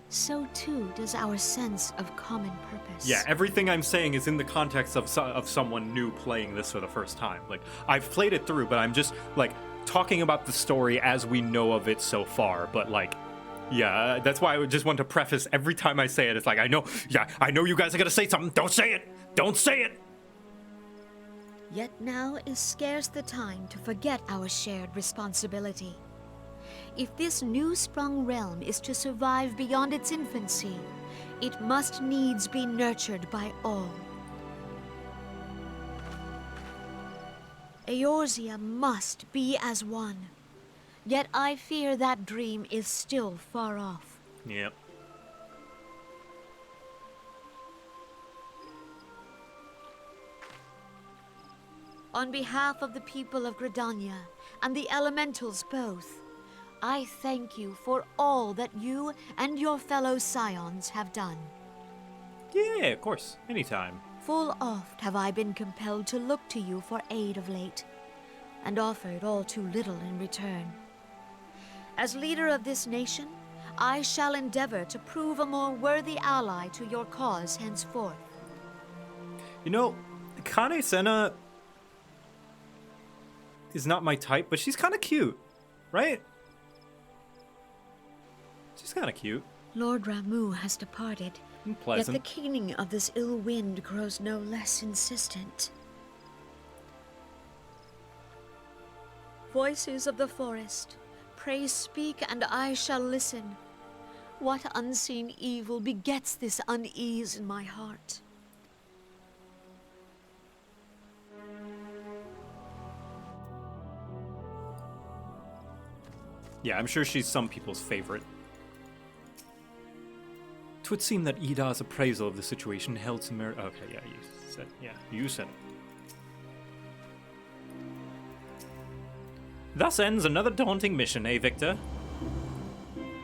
so too does our sense of common purpose.
Yeah, everything I'm saying is in the context of someone new playing this for the first time. Like, I've played it through, but I'm just, like, talking about the story as we know of it so far. But, like, yeah, that's why I just want to preface every time I say it. It's like, I know you guys are gonna say something. Don't say it! Don't say it!
Yet now is scarce the time to forget our shared responsibility. If this new-sprung realm is to survive beyond its infancy, it must needs be nurtured by all. Eorzea must be as one. Yet I fear that dream is still far off.
Yep.
On behalf of the people of Gridania and the elementals both, I thank you for all that you and your fellow scions have done.
Yeah, of course. Anytime.
Full oft have I been compelled to look to you for aid of late, and offered all too little in return. As leader of this nation, I shall endeavor to prove a more worthy ally to your cause henceforth.
You know, Kane Senna is not my type, but she's kind of cute, right? She's kind of cute.
Lord Ramuh has departed,
And
yet
pleasant.
the keening of this ill wind grows no less insistent. Voices of the forest, pray speak and I shall listen. What unseen evil begets this unease in my heart?
Yeah, I'm sure she's some people's favorite.
'Twould seem that Ida's appraisal of the situation held some merit.
Okay, you said it. Thus ends another daunting mission, eh, Victor?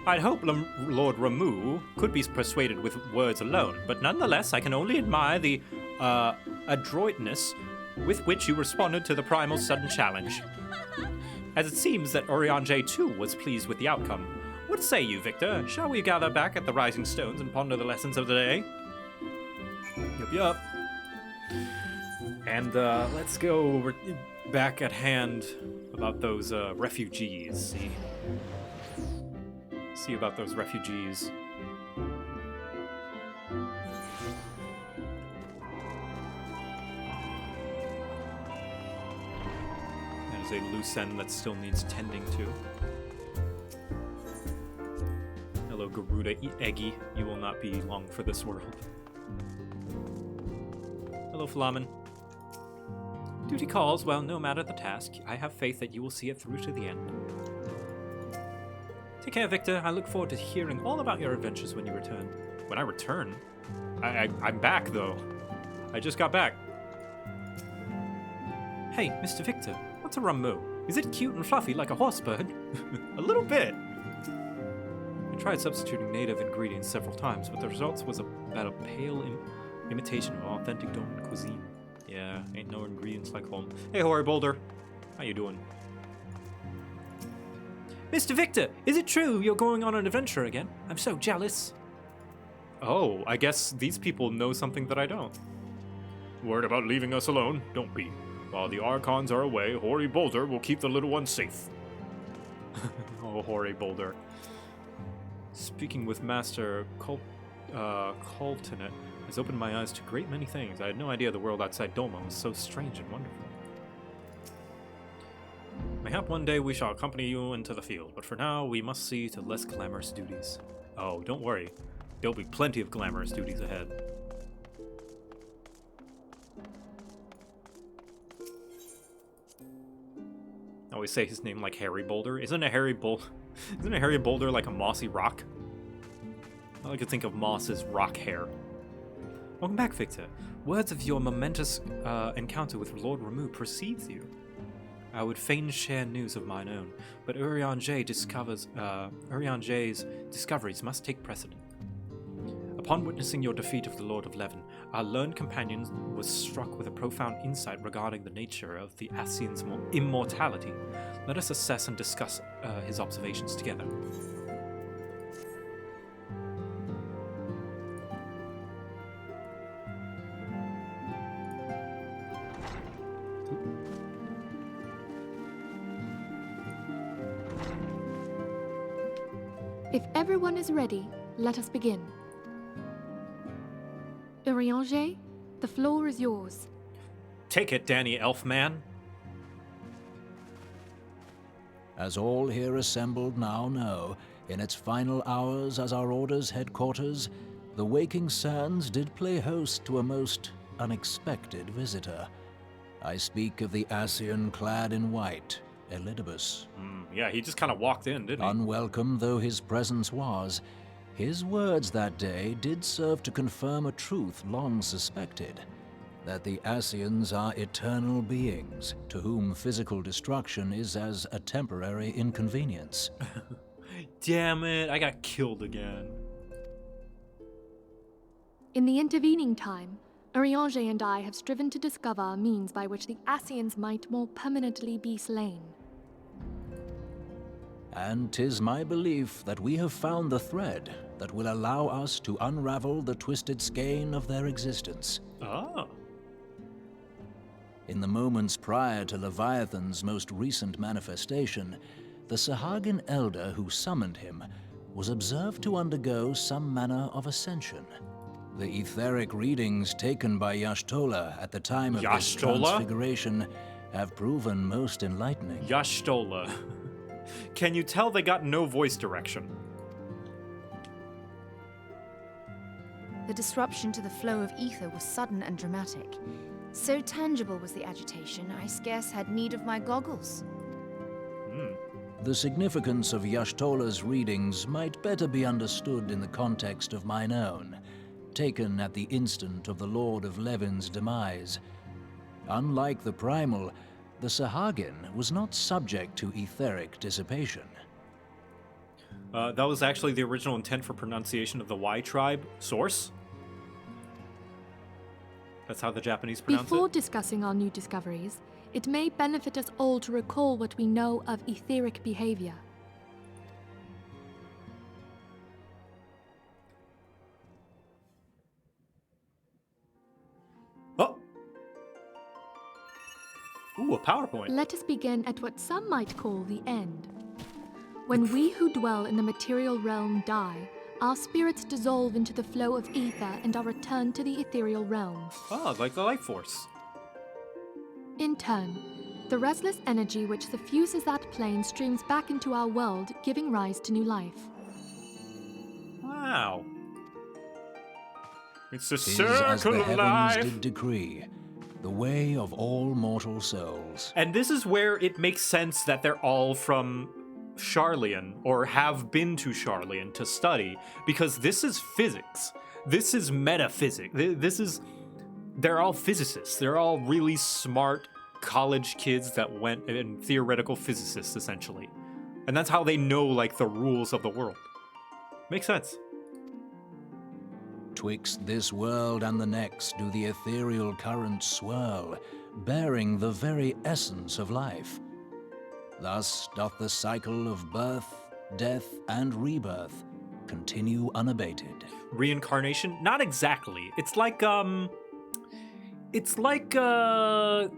I'd hope Lord Ramuh could be persuaded with words alone, but nonetheless I can only admire the adroitness with which you responded to the Primal's sudden challenge. As it seems that Urianger too was pleased with the outcome. What say you, Victor? Shall we gather back at the Rising Stones and ponder the lessons of the day?
Yup.
And let's go back at hand about those refugees. See about those refugees. There's a loose end that still needs tending to. Hello, Garuda Eggy. You will not be long for this world. Hello, Flamen. Duty calls. Well, no matter the task, I have faith that you will see it through to the end. Take care, Victor. I look forward to hearing all about your adventures when you return. When I return? I'm back, though. I just got back. Hey, Mr. Victor, what's a rummoo? Is it cute and fluffy like a horse bird? A little bit. I tried substituting native ingredients several times, but the results was about a pale imitation of authentic Doman cuisine. Yeah, ain't no ingredients like home. Hey, Hoary Boulder. How you doing?
Mr. Victor, is it true you're going on an adventure again? I'm so jealous.
Oh, I guess these people know something that I don't. Worried about leaving us alone? Don't be. While the Archons are away, Hoary Boulder will keep the little ones safe. Oh, Hoary Boulder. Speaking with Master Coltonet has opened my eyes to a great many things. I had no idea the world outside Doma was so strange and wonderful. Mayhap one day we shall accompany you into the field, but for now we must see to less glamorous duties. Oh, don't worry. There'll be plenty of glamorous duties ahead. I always say his name like Harry Boulder. Isn't a Harry Boulder like a mossy rock? I like to think of moss as rock hair.
Welcome back, Victor. Words of your momentous encounter with Lord Ramu precedes you. I would fain share news of mine own, but Urianger J's discoveries must take precedent. Upon witnessing your defeat of the Lord of Leven, our learned companion was struck with a profound insight regarding the nature of the Ascian's immortality. Let us assess and discuss his observations together.
If everyone is ready, let us begin. Urianger, the floor is yours.
Take it, Danny Elfman.
As all here assembled now know, in its final hours as our Order's headquarters, the Waking Sands did play host to a most unexpected visitor. I speak of the Ascian clad in white, Elidibus.
Yeah, he just kind of walked in, didn't he?
Unwelcome though his presence was, his words that day did serve to confirm a truth long suspected, that the Ascians are eternal beings, to whom physical destruction is as a temporary inconvenience.
Damn it, I got killed again.
In the intervening time, Urianger and I have striven to discover a means by which the Ascians might more permanently be slain.
And 'tis my belief that we have found the thread that will allow us to unravel the twisted skein of their existence.
Ah.
In the moments prior to Leviathan's most recent manifestation, the Sahagin elder who summoned him was observed to undergo some manner of ascension. The etheric readings taken by Y'ashtola at the time of this transfiguration have proven most enlightening.
Y'ashtola. Can you tell they got no voice direction?
The disruption to the flow of ether was sudden and dramatic. So tangible was the agitation, I scarce had need of my goggles.
The significance of Y'ashtola's readings might better be understood in the context of mine own, taken at the instant of the Lord of Leven's demise. Unlike the Primal, the Sahagin was not subject to etheric dissipation.
That was actually the original intent for pronunciation of the Y tribe source. That's how the Japanese pronounce
Before
it.
discussing our new discoveries, it may benefit us all to recall what we know of etheric behavior.
Oh! Ooh, a PowerPoint.
Let us begin at what some might call the end. When we who dwell in the material realm die, our spirits dissolve into the flow of ether and are returned to the ethereal realm.
Oh, like the life force.
In turn, the restless energy which suffuses that plane streams back into our world, giving rise to new life.
Wow. It's the
Tis as
circle
the
of
heavens
life.
did decree, the way of all mortal souls.
And this is where it makes sense that they're all from Charlian or have been to Charlian to study, because this is physics. This is metaphysics. They're all physicists. They're all really smart college kids that went and theoretical physicists, essentially. And that's how they know, like, the rules of the world. Makes sense.
Twixt this world and the next do the ethereal currents swirl, bearing the very essence of life. Thus doth the cycle of birth, death, and rebirth continue unabated.
Reincarnation? Not exactly. It's like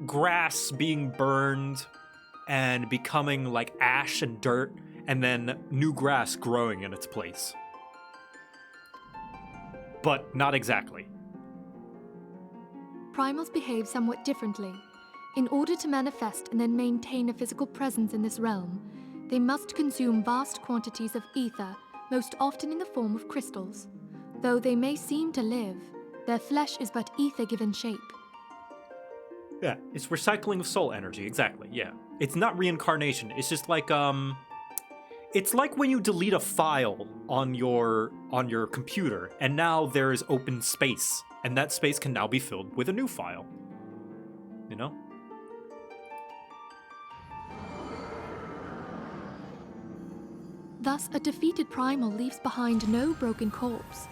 grass being burned and becoming like ash and dirt, and then new grass growing in its place. But not exactly.
Primals behave somewhat differently. In order to manifest and then maintain a physical presence in this realm, they must consume vast quantities of ether, most often in the form of crystals. Though they may seem to live, their flesh is but ether given shape.
Yeah, it's recycling of soul energy, exactly, yeah. It's not reincarnation, it's just like, it's like when you delete a file on your computer, and now there is open space, and that space can now be filled with a new file. You know?
Thus, a defeated primal leaves behind no broken corpse.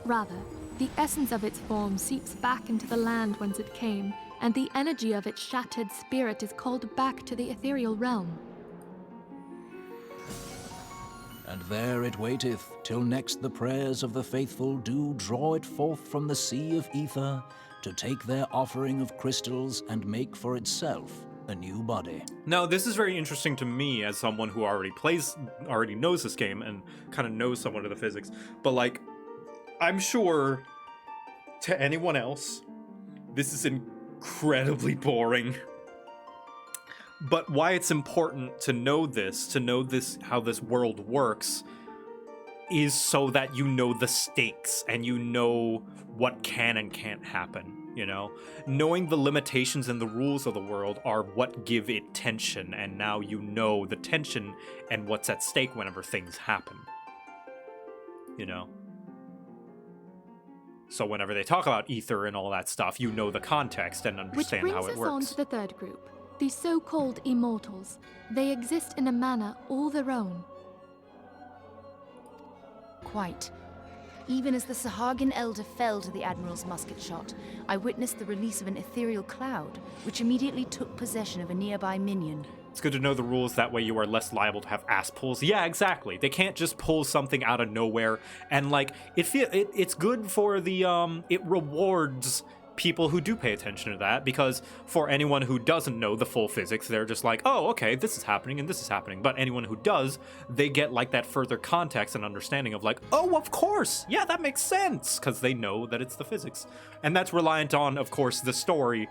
Rather, the essence of its form seeps back into the land whence it came, and the energy of its shattered spirit is called back to the ethereal realm.
And there it waiteth, till next the prayers of the faithful do draw it forth from the sea of ether, to take their offering of crystals and make for itself a new body.
Now, this is very interesting to me as someone who already knows this game and kind of knows somewhat of the physics. But, like, I'm sure to anyone else, this is incredibly boring. But why it's important to know this, how this world works, is so that you know the stakes and you know what can and can't happen, you know? Knowing the limitations and the rules of the world are what give it tension, and now you know the tension and what's at stake whenever things happen. You know? So whenever they talk about ether and all that stuff, you know the context and understand how it
Which brings us on to the third group, the so-called immortals. They exist in a manner all their own.
Quite. Even as the Sahagin Elder fell to the Admiral's musket shot, I witnessed the release of an ethereal cloud, which immediately took possession of a nearby minion.
It's good to know the rules, that way you are less liable to have ass pulls. Yeah, exactly. They can't just pull something out of nowhere, and like it's good for the it rewards people who do pay attention to that, because for anyone who doesn't know the full physics, they're just like, oh, okay, this is happening and this is happening. But anyone who does, they get like that further context and understanding of like, oh, of course, yeah, that makes sense, because they know that it's the physics. And that's reliant on, of course, the story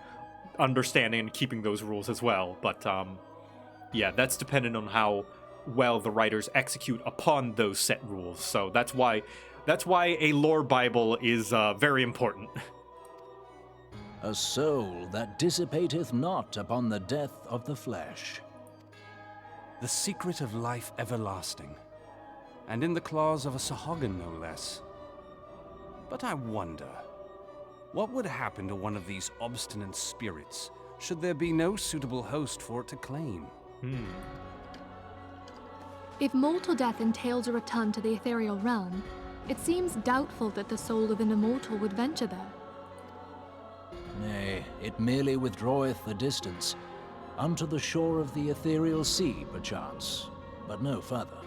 understanding and keeping those rules as well. But yeah, that's dependent on how well the writers execute upon those set rules. So that's why a lore Bible is very important.
A soul that dissipateth not upon the death of the flesh.
The secret of life everlasting, and in the claws of a Sahagin no less. But I wonder, what would happen to one of these obstinate spirits should there be no suitable host for it to claim?
If mortal death entails a return to the ethereal realm, it seems doubtful that the soul of an immortal would venture there.
Nay, it merely withdraweth the distance, unto the shore of the ethereal sea, perchance, but no further.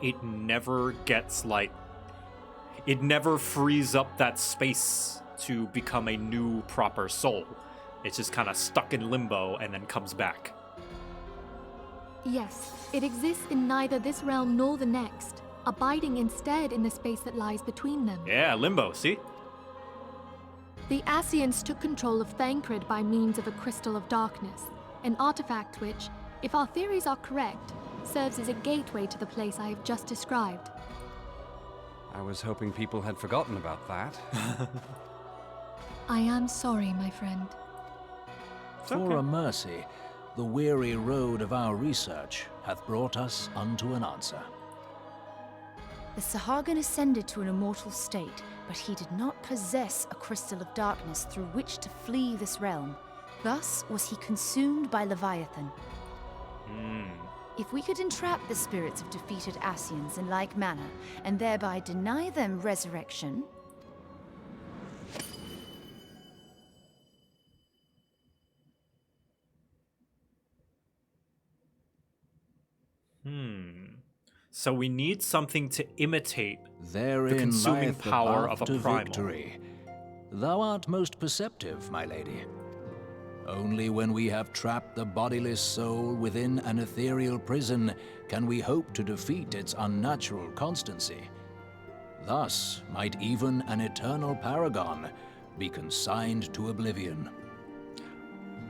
It never gets like... It never frees up that space to become a new proper soul. It's just kind of stuck in limbo and then comes back.
Yes, it exists in neither this realm nor the next, abiding instead in the space that lies between them.
Yeah, limbo, see?
The Ascians took control of Thancred by means of a crystal of darkness, an artifact which, if our theories are correct, serves as a gateway to the place I have just described.
I was hoping people had forgotten about that.
I am sorry, my friend.
For a mercy, the weary road of our research hath brought us unto an answer.
The Sahagin ascended to an immortal state, but he did not possess a crystal of darkness through which to flee this realm. Thus was he consumed by Leviathan. If we could entrap the spirits of defeated Ascians in like manner, and thereby deny them resurrection...
So we need something to imitate
Therein
the consuming
lieth the
power
path
of a
to
primal.
victory. Thou art most perceptive, my lady. Only when we have trapped the bodiless soul within an ethereal prison can we hope to defeat its unnatural constancy. Thus might even an eternal paragon be consigned to oblivion.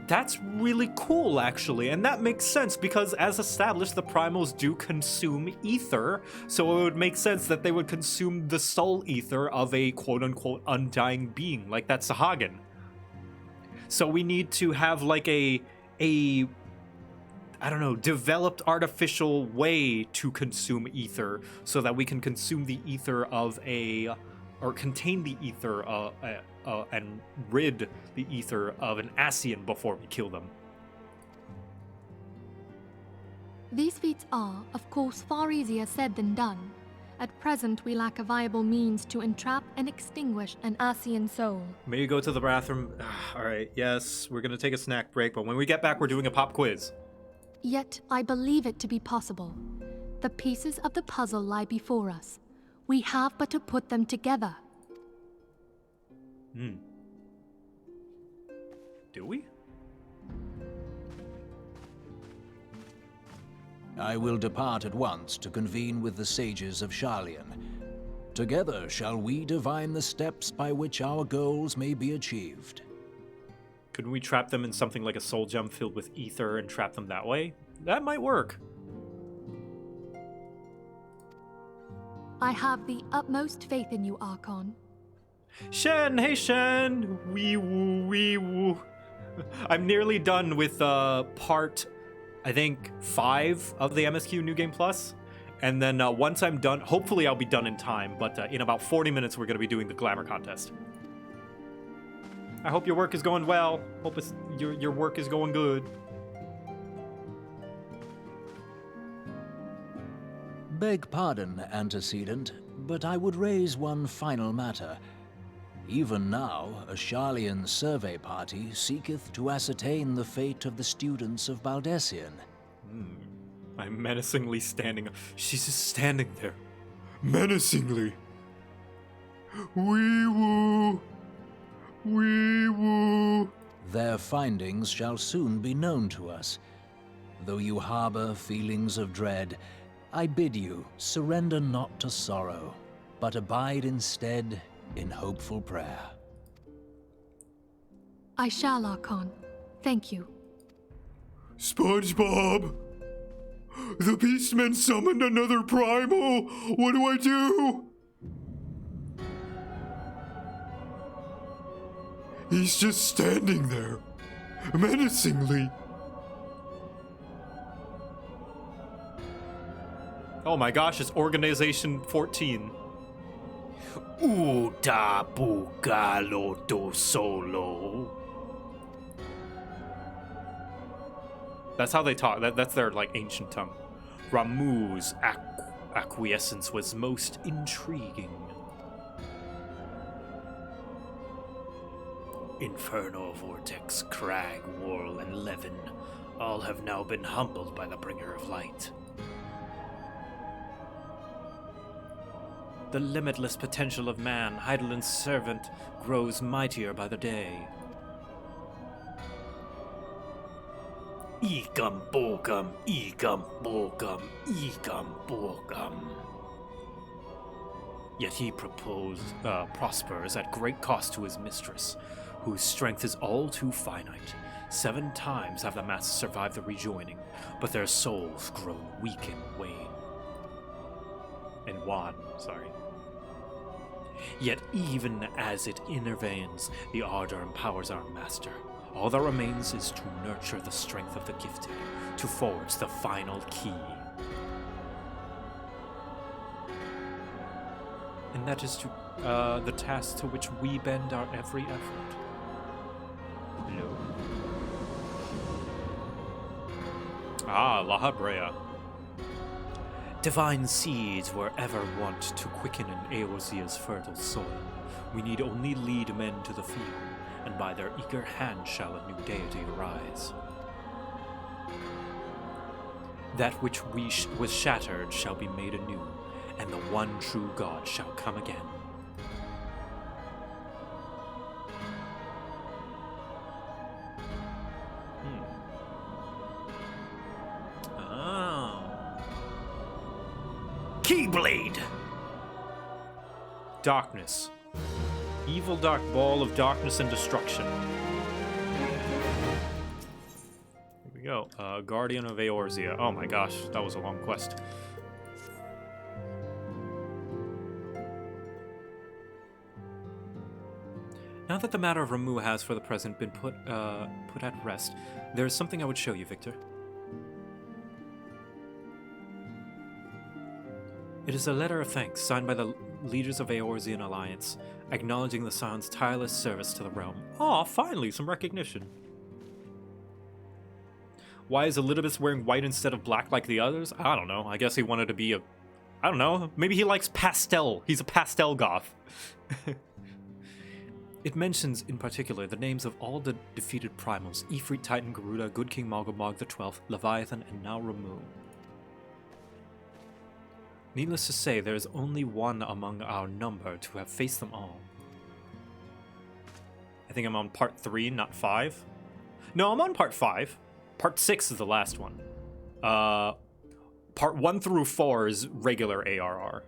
That's really cool, actually, and that makes sense because, as established, the primals do consume ether, so it would make sense that they would consume the soul ether of a quote-unquote undying being, like that Sahagin. So we need to have like a I don't know, developed artificial way to consume ether so that we can consume the ether of or contain the ether and rid the ether of an Ascian before we kill them.
These feats are, of course, far easier said than done. At present, we lack a viable means to entrap and extinguish an Ascian soul.
May you go to the bathroom? Alright, yes, we're gonna take a snack break, but when we get back, we're doing a pop quiz.
Yet, I believe it to be possible. The pieces of the puzzle lie before us. We have but to put them together.
Do we?
I will depart at once to convene with the sages of Sharlayan. Together shall we divine the steps by which our goals may be achieved.
Couldn't we trap them in something like a soul gem filled with ether and trap them that way? That might work.
I have the utmost faith in you, Archon.
Shen, hey Shen! Wee woo, wee woo. I'm nearly done with part, I think, 5 of the MSQ New Game Plus. And then once I'm done, hopefully I'll be done in time, but in about 40 minutes we're going to be doing the Glamour contest. I hope your work is going well. Hope your work is going good.
Beg pardon, antecedent, but I would raise one final matter. Even now, a Sharlayan survey party seeketh to ascertain the fate of the students of Baldessian.
I'm menacingly standing. She's just standing there. Menacingly. Wee woo. Wee woo.
Their findings shall soon be known to us. Though you harbor feelings of dread, I bid you surrender not to sorrow, but abide instead in hopeful prayer.
I shall, Archon. Thank you.
SpongeBob! The Beastmen summoned another primal! What do I do? He's just standing there, menacingly. Oh my gosh, it's Organization 14. Uta bugalo do solo. That's how they talk. That's their like ancient tongue. Ramu's acquiescence was most intriguing. Inferno, Vortex, Crag, Whorl, and Levin all have now been humbled by the Bringer of Light. The limitless potential of man, Heidelin's servant, grows mightier by the day. Egum bogum, egum bogum, egum bogum. Yet he prospers at great cost to his mistress, whose strength is all too finite. 7 times have the masses survived the rejoining, but their souls grow weak and wan. Yet even as it intervenes, the ardor empowers our master. All that remains is to nurture the strength of the gifted, to forge the final key. And that is to the task to which we bend our every effort. Hello. Ah, La Habrea. Divine seeds were ever wont to quicken in Eorzea's fertile soil. We need only lead men to the field, and by their eager hand shall a new deity arise. That which was shattered shall be made anew, and the one true God shall come again. Keyblade! Darkness. Evil dark ball of darkness and destruction. Here we go. Guardian of Eorzea. Oh my gosh, that was a long quest. Now that the matter of Ramuh has, for the present, been put at rest, there is something I would show you, Victor. It is a letter of thanks signed by the leaders of Eorzean Alliance, acknowledging the Scion's tireless service to the realm. Aw, finally, some recognition. Why is Elidibus wearing white instead of black like the others? I don't know. I guess he wanted to be a... I don't know. Maybe he likes pastel. He's a pastel goth. It mentions, in particular, the names of all the defeated primals: Ifrit, Titan, Garuda, Good King Malgamog the 12th, Leviathan, and now Ramuh. Needless to say, there is only one among our number to have faced them all. I think I'm on part 3, not 5. No, I'm on part 5. Part 6 is the last one. Part 1 through 4 is regular ARR.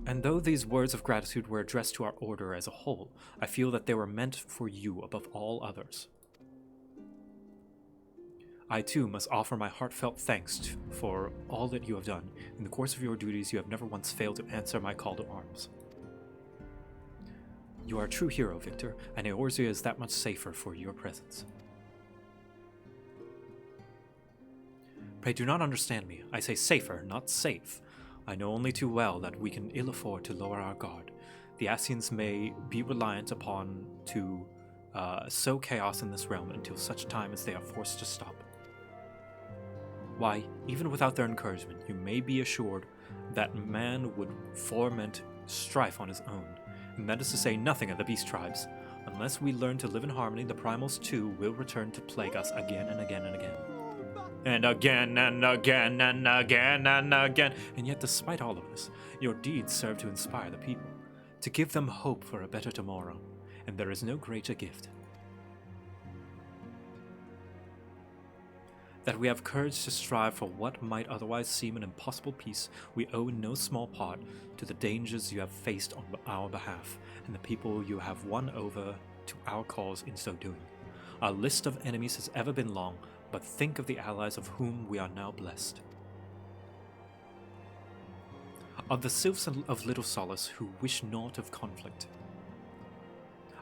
And though these words of gratitude were addressed to our order as a whole, I feel that they were meant for you above all others. I too must offer my heartfelt thanks for all that you have done. In the course of your duties, you have never once failed to answer my call to arms. You are a true hero, Victor, and Eorzea is that much safer for your presence. Pray do not understand me. I say safer, not safe. I know only too well that we can ill afford to lower our guard. The Ascians may be reliant upon to sow chaos in this realm until such time as they are forced to stop. Why, even without their encouragement, you may be assured that man would foment strife on his own, and that is to say nothing of the beast tribes. Unless we learn to live in harmony, the primals too will return to plague us again and again and again. And again and again and again and again. And yet, despite all of this, your deeds serve to inspire the people, to give them hope for a better tomorrow, and there is no greater gift. That we have courage to strive for what might otherwise seem an impossible peace, we owe in no small part to the dangers you have faced on our behalf, and the people you have won over to our cause in so doing. Our list of enemies has ever been long, but think of the allies of whom we are now blessed. Of the sylphs of Little Solace who wish naught of conflict.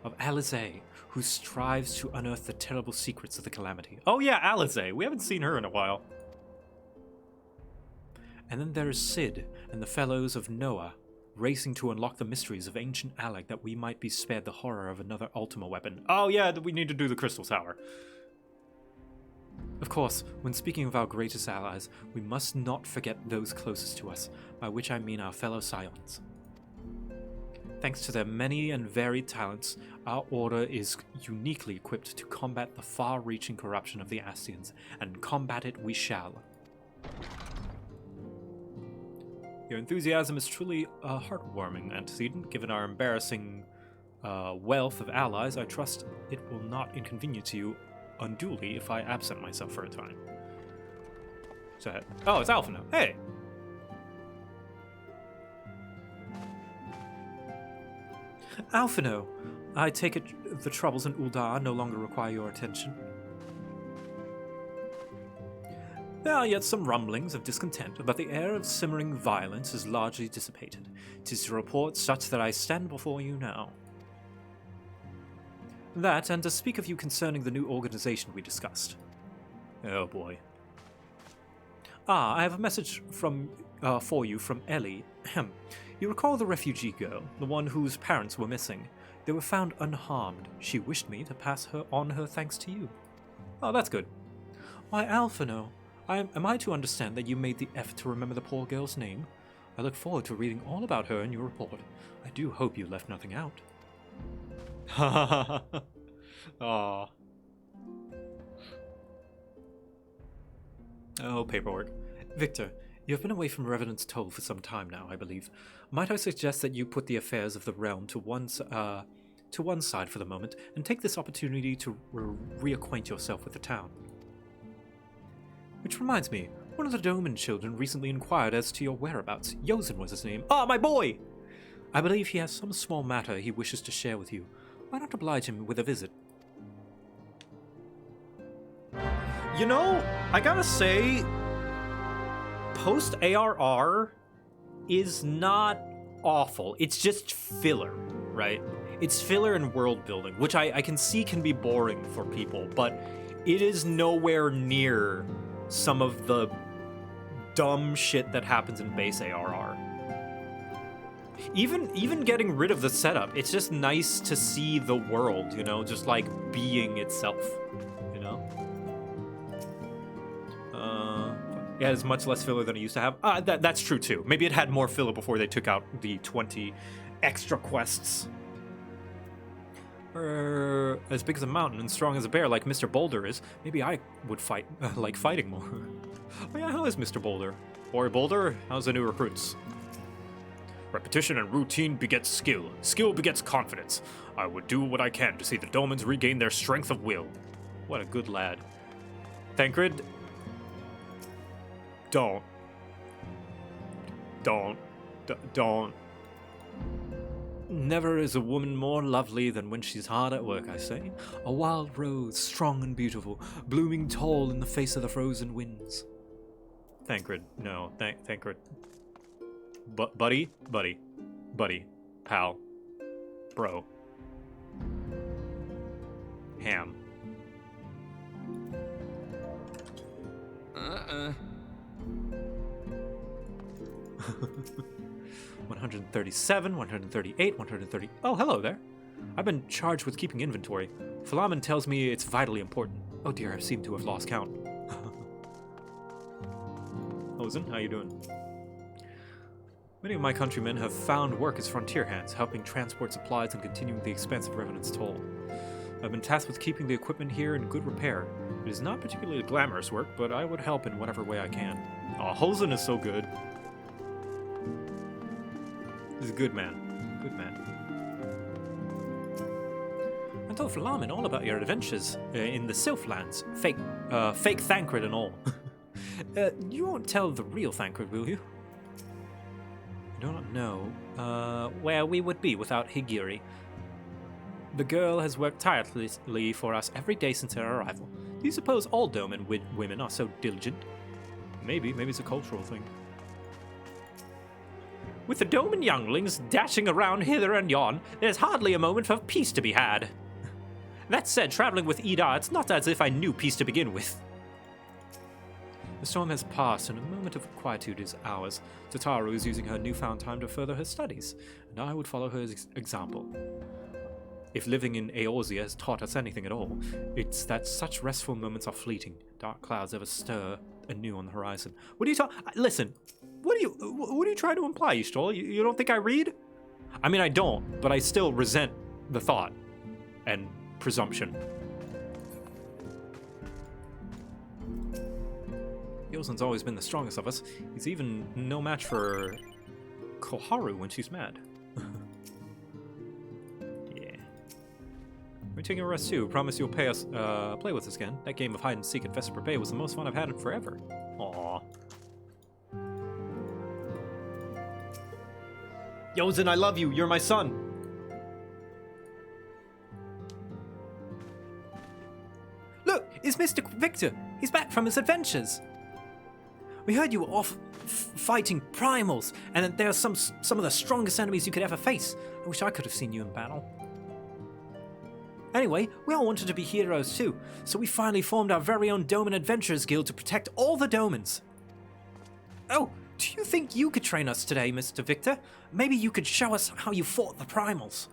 Of Alize, who strives to unearth the terrible secrets of the Calamity. Oh yeah, Alize! We haven't seen her in a while. And then there is Sid and the fellows of Noah, racing to unlock the mysteries of ancient Alec that we might be spared the horror of another Ultima weapon. Oh yeah, we need to do the Crystal Tower. Of course, when speaking of our greatest allies, we must not forget those closest to us, by which I mean our fellow Scions. Thanks to their many and varied talents, our order is uniquely equipped to combat the far-reaching corruption of the Ascians, and combat it we shall. Your enthusiasm is truly heartwarming, antecedent. Given our embarrassing wealth of allies, I trust it will not inconvenience you unduly if I absent myself for a time. So, oh, it's Alphino. Hey! Alphino, I take it the troubles in Ul'dah no longer require your attention. There are yet some rumblings of discontent, but the air of simmering violence is largely dissipated. 'Tis a report such that I stand before you now. That, and to speak of you concerning the new organization we discussed. Oh boy. I have a message for you from Ellie. You recall the refugee girl, the one whose parents were missing? They were found unharmed. She wished me to pass her thanks to you. Oh, that's good. Why, Alphino, am I to understand that you made the effort to remember the poor girl's name? I look forward to reading all about her in your report. I do hope you left nothing out. Ha ha ha ha. Aw. Oh, paperwork. Victor, you have been away from Revenant's Toll for some time now, I believe. Might I suggest that you put the affairs of the realm to one side for the moment, and take this opportunity to reacquaint yourself with the town? Which reminds me, one of the Doman children recently inquired as to your whereabouts. Yozen was his name. Ah, my boy! I believe he has some small matter he wishes to share with you. Why not oblige him with a visit? You know, I gotta say, post ARR is not awful. It's just filler, right? It's filler and world building, which I can see can be boring for people, but it is nowhere near some of the dumb shit that happens in base ARR. Even getting rid of the setup, it's just nice to see the world, you know, just like being itself, you know? Yeah, it's much less filler than it used to have. That's true too. Maybe it had more filler before they took out the 20 extra quests. As big as a mountain and strong as a bear like Mr. Boulder is, maybe I would like fighting more. Oh yeah, how is Mr. Boulder? Boy Boulder, how's the new recruits? Repetition and routine begets skill. Skill begets confidence. I would do what I can to see the Domans regain their strength of will. What a good lad. Thancred, don't. Never is a woman more lovely than when she's hard at work, I say. A wild rose, strong and beautiful, blooming tall in the face of the frozen winds. Thancred, no, Thancred. Buddy, pal, bro, ham. 137, 138, 130. Oh, hello there. I've been charged with keeping inventory. Philamen tells me it's vitally important. Oh dear, I seem to have lost count. Ozen, how you doing? Many of my countrymen have found work as frontier hands, helping transport supplies and continuing the expense of Revenant's Toll. I've been tasked with keeping the equipment here in good repair. It is not particularly glamorous work, but I would help in whatever way I can. Aw, Hosen is so good. He's a good man. Good man. I told Philamen all about your adventures in the Sylphlands. Fake Thancred and all. You won't tell the real Thancred, will you? I do not know where we would be without Higiri. The girl has worked tirelessly for us every day since her arrival. Do you suppose all Doman women are so diligent? Maybe it's a cultural thing. With the Doman younglings dashing around hither and yon, there's hardly a moment of peace to be had. That said, traveling with Ida, it's not as if I knew peace to begin with. The storm has passed, and a moment of quietude is ours. Tataru is using her newfound time to further her studies, and I would follow her example. If living in Eorzea has taught us anything at all, it's that such restful moments are fleeting. Dark clouds ever stir anew on the horizon. What are you listen, what are you trying to imply, Yishtol? You don't think I read? I mean, I don't, but I still resent the thought and presumption. Yozen's always been the strongest of us. He's even no match for Koharu when she's mad. Yeah. We're taking a rest too. Promise you'll play with us again. That game of hide and seek at Vesper Bay was the most fun I've had in forever. Aww. Yozen, I love you. You're my son. Look, it's Mr. Victor. He's back from his adventures. We heard you were off fighting primals, and that they're some of the strongest enemies you could ever face. I wish I could have seen you in battle.
Anyway, we all wanted to be heroes too, so we finally formed our very own Doman Adventurers Guild to protect all the Domans. Oh, do you think you could train us today, Mr. Victor? Maybe you could show us how you fought the Primals.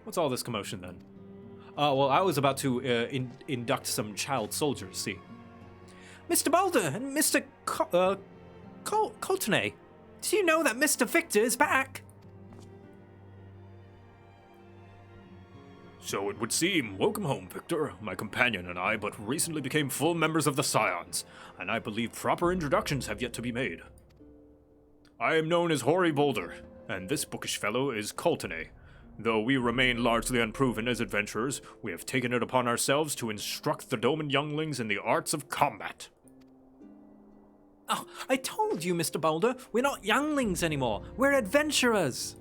What's all this commotion then? Well, I was about to induct some child soldiers, see.
Mr. Boulder and Mr. Coultonay, do you know that Mr. Victor is back?
So it would seem. Welcome home, Victor. My companion and I but recently became full members of the Scions, and I believe proper introductions have yet to be made. I am known as Hoary Boulder, and this bookish fellow is Coultonay. Though we remain largely unproven as adventurers, we have taken it upon ourselves to instruct the Doman younglings in the arts of combat.
Oh, I told you, Mr. Boulder, we're not younglings anymore. We're adventurers.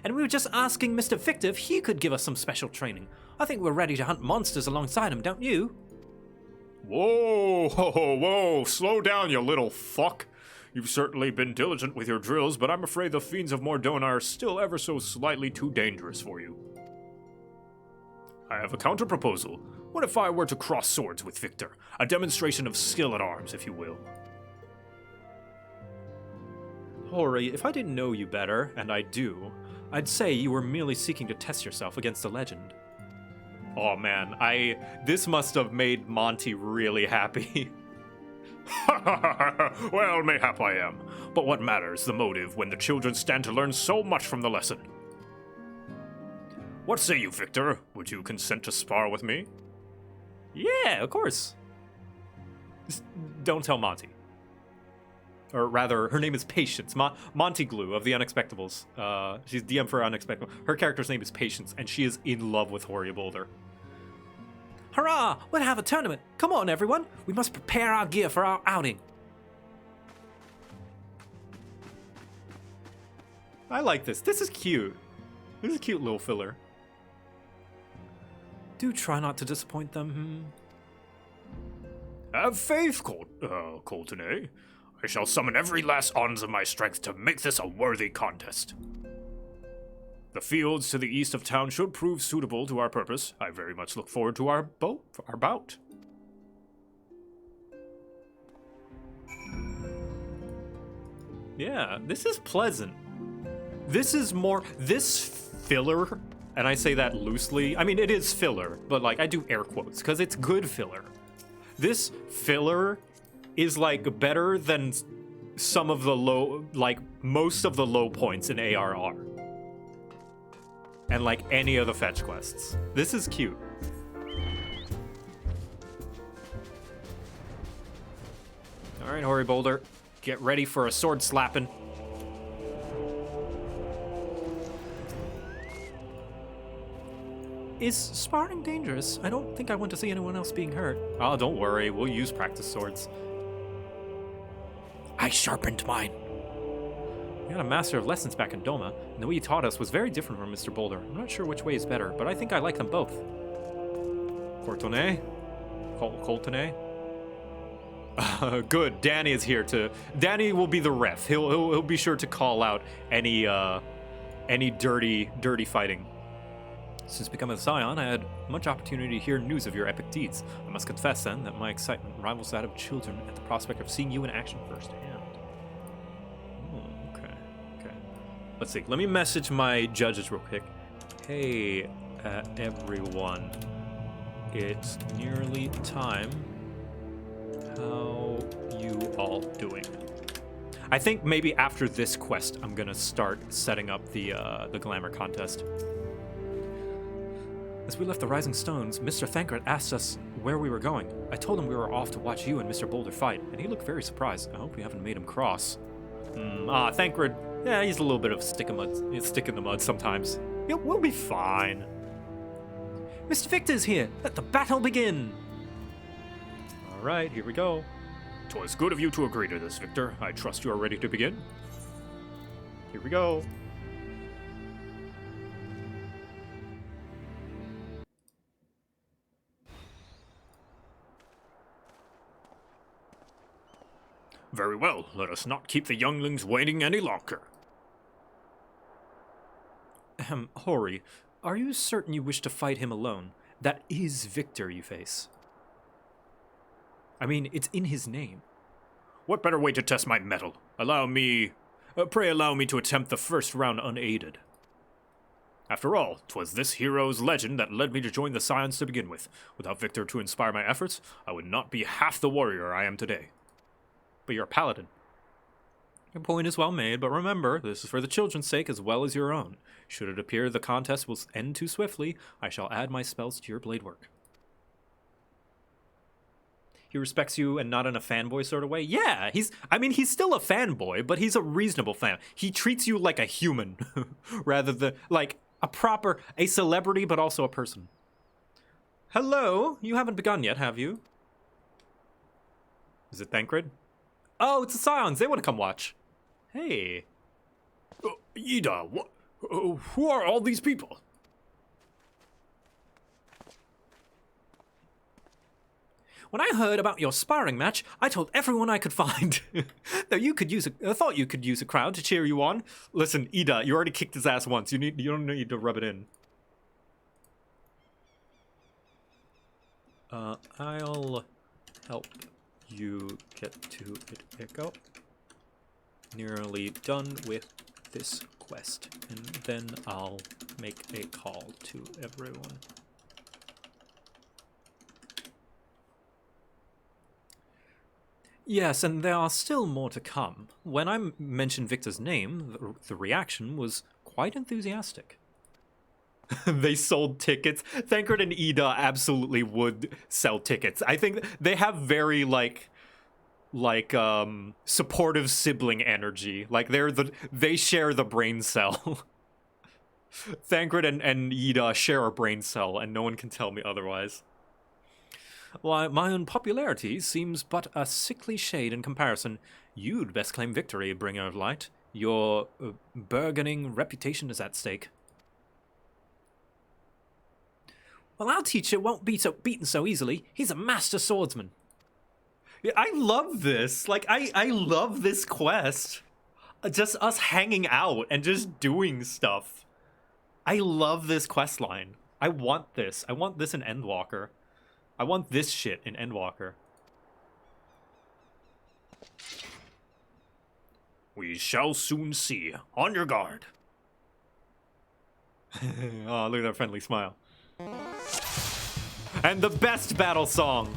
And we were just asking Mr. Victor if he could give us some special training. I think we're ready to hunt monsters alongside him, don't you?
Whoa, whoa, slow down, you little fuck. You've certainly been diligent with your drills, but I'm afraid the fiends of Mordona are still ever so slightly too dangerous for you. I have a counter-proposal. What if I were to cross swords with Victor? A demonstration of skill at arms, if you will.
Hoary, if I didn't know you better, and I do, I'd say you were merely seeking to test yourself against a legend.
Oh man, this must have made Monty really happy. Well, mayhap I am. But what matters the motive when the children stand to learn so much from the lesson? What say you, Victor? Would you consent to spar with me?
Yeah, of course.
Just don't tell Monty.
Or rather, her name is Patience. Monty Glue of the Unexpectables. She's DM for Unexpectable. Her character's name is Patience, and she is in love with Hoary Boulder. Hurrah! We'll have a tournament. Come on, everyone. We must prepare our gear for our outing.
I like this. This is cute. This is a cute little filler.
Do try not to disappoint them.
Have faith, Coultonay. I shall summon every last ounce of my strength to make this a worthy contest. The fields to the east of town should prove suitable to our purpose. I very much look forward to our bout.
Yeah, this is pleasant. This filler, and I say that loosely. I mean, it is filler, but like I do air quotes because it's good filler. This filler is like better than some of the most of the low points in ARR. And like any of the fetch quests. This is cute.
Alright, Hoary Boulder. Get ready for a sword slapping.
Is sparring dangerous? I don't think I want to see anyone else being hurt.
Oh, don't worry. We'll use practice swords.
I sharpened mine. We had a master of lessons back in Doma, and the way he taught us was very different from Mr. Boulder. I'm not sure which way is better, but I think I like them both.
Coultonay? Good. Danny is here to. Danny will be the ref. He'll be sure to call out any dirty fighting.
Since becoming a Scion, I had much opportunity to hear news of your epic deeds. I must confess, then, that my excitement rivals that of children at the prospect of seeing you in action firsthand.
Okay. Let's see. Let me message my judges real quick. Hey, everyone. It's nearly time. How you all doing? I think maybe after this quest, I'm gonna start setting up the Glamour contest.
As we left the Rising Stones, Mr. Thancred asked us where we were going. I told him we were off to watch you and Mr. Boulder fight, and he looked very surprised. I hope we haven't made him cross.
Thancred, yeah, he's a little bit of stick in the mud sometimes. We'll be fine.
Mr. Victor's here. Let the battle begin.
All right, here we go. 'Twas good of you to agree to this, Victor. I trust you are ready to begin. Here we go. Very well, let us not keep the younglings waiting any longer.
Hoary,
Are you certain you wish to fight him alone? That is Victor you face. I mean, it's in his name. What better way to test my mettle? Pray allow me to attempt the first round unaided. After all, 'twas this hero's legend that led me to join the Scions to begin with. Without Victor to inspire my efforts, I would not be half the warrior I am today. But you're a paladin. Your point is well made, but remember, this is for the children's sake as well as your own. Should it appear the contest will end too swiftly, I shall add my spells to your blade work. He respects you and not in a fanboy sort of way? Yeah, he's still a fanboy, but he's a reasonable fan. He treats you like a human, rather than, like, a celebrity, but also a person. Hello? You haven't begun yet, have you? Is it Thancred? Oh, it's the Scions. They want to come watch. Hey.
Ida, who are all these people?
When I heard about your sparring match, I told everyone I could find. Though I thought you could use a crowd to cheer you on. Listen, Ida, you already kicked his ass once. You don't need to rub it in. I'll help you get to it, Echo. Nearly done with this quest, and then I'll make a call to everyone. Yes, and there are still more to come. When I mentioned Victor's name, the reaction was quite enthusiastic. They sold tickets. Thancred and Ida absolutely would sell tickets. I think they have very supportive sibling energy. Like they share the brain cell. Thancred and Ida share a brain cell, and no one can tell me otherwise. Why, my unpopularity seems but a sickly shade in comparison. You'd best claim victory, Bringer of Light. Your burgeoning reputation is at stake. Well, our teacher won't be beaten so easily. He's a master swordsman. Yeah, I love this. Like, I love this quest. Just us hanging out and just doing stuff. I love this quest line. I want this. I want this in Endwalker. I want this shit in Endwalker.
We shall soon see. On your guard.
Oh, look at that friendly smile. And the best battle song.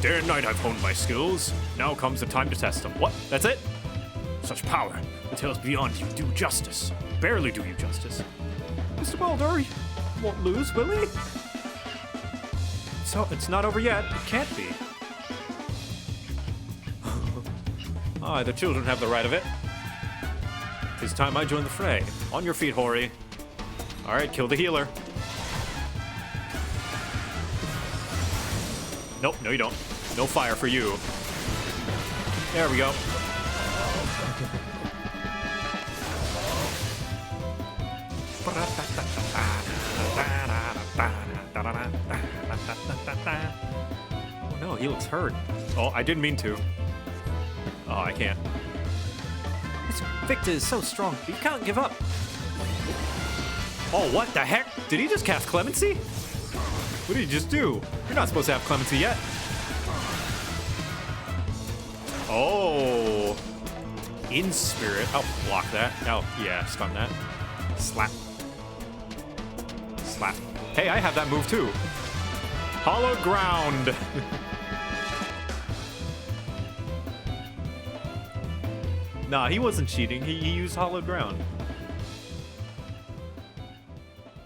Day and night I've honed my skills. Now comes the time to test them.
What? That's it?
Such power. The tales beyond you do justice. Barely do you justice.
Mr. Baldur, you won't lose, will he? So, it's not over yet. It can't be. Ah, the children have the right of it. It's time I join the fray. On your feet, Hori. Alright, kill the healer. Nope, no you don't. No fire for you. There we go. Oh no, he looks hurt. Oh, I didn't mean to. Oh, I can't. This Victor is so strong, but you can't give up. Oh, what the heck? Did he just cast Clemency? What did he just do? You're not supposed to have Clemency yet. Oh. In spirit. I'll block that. Oh, yeah, stun that. Slap. Slap. Hey, I have that move too. Hollow ground. Nah, he wasn't cheating. He used hollow ground.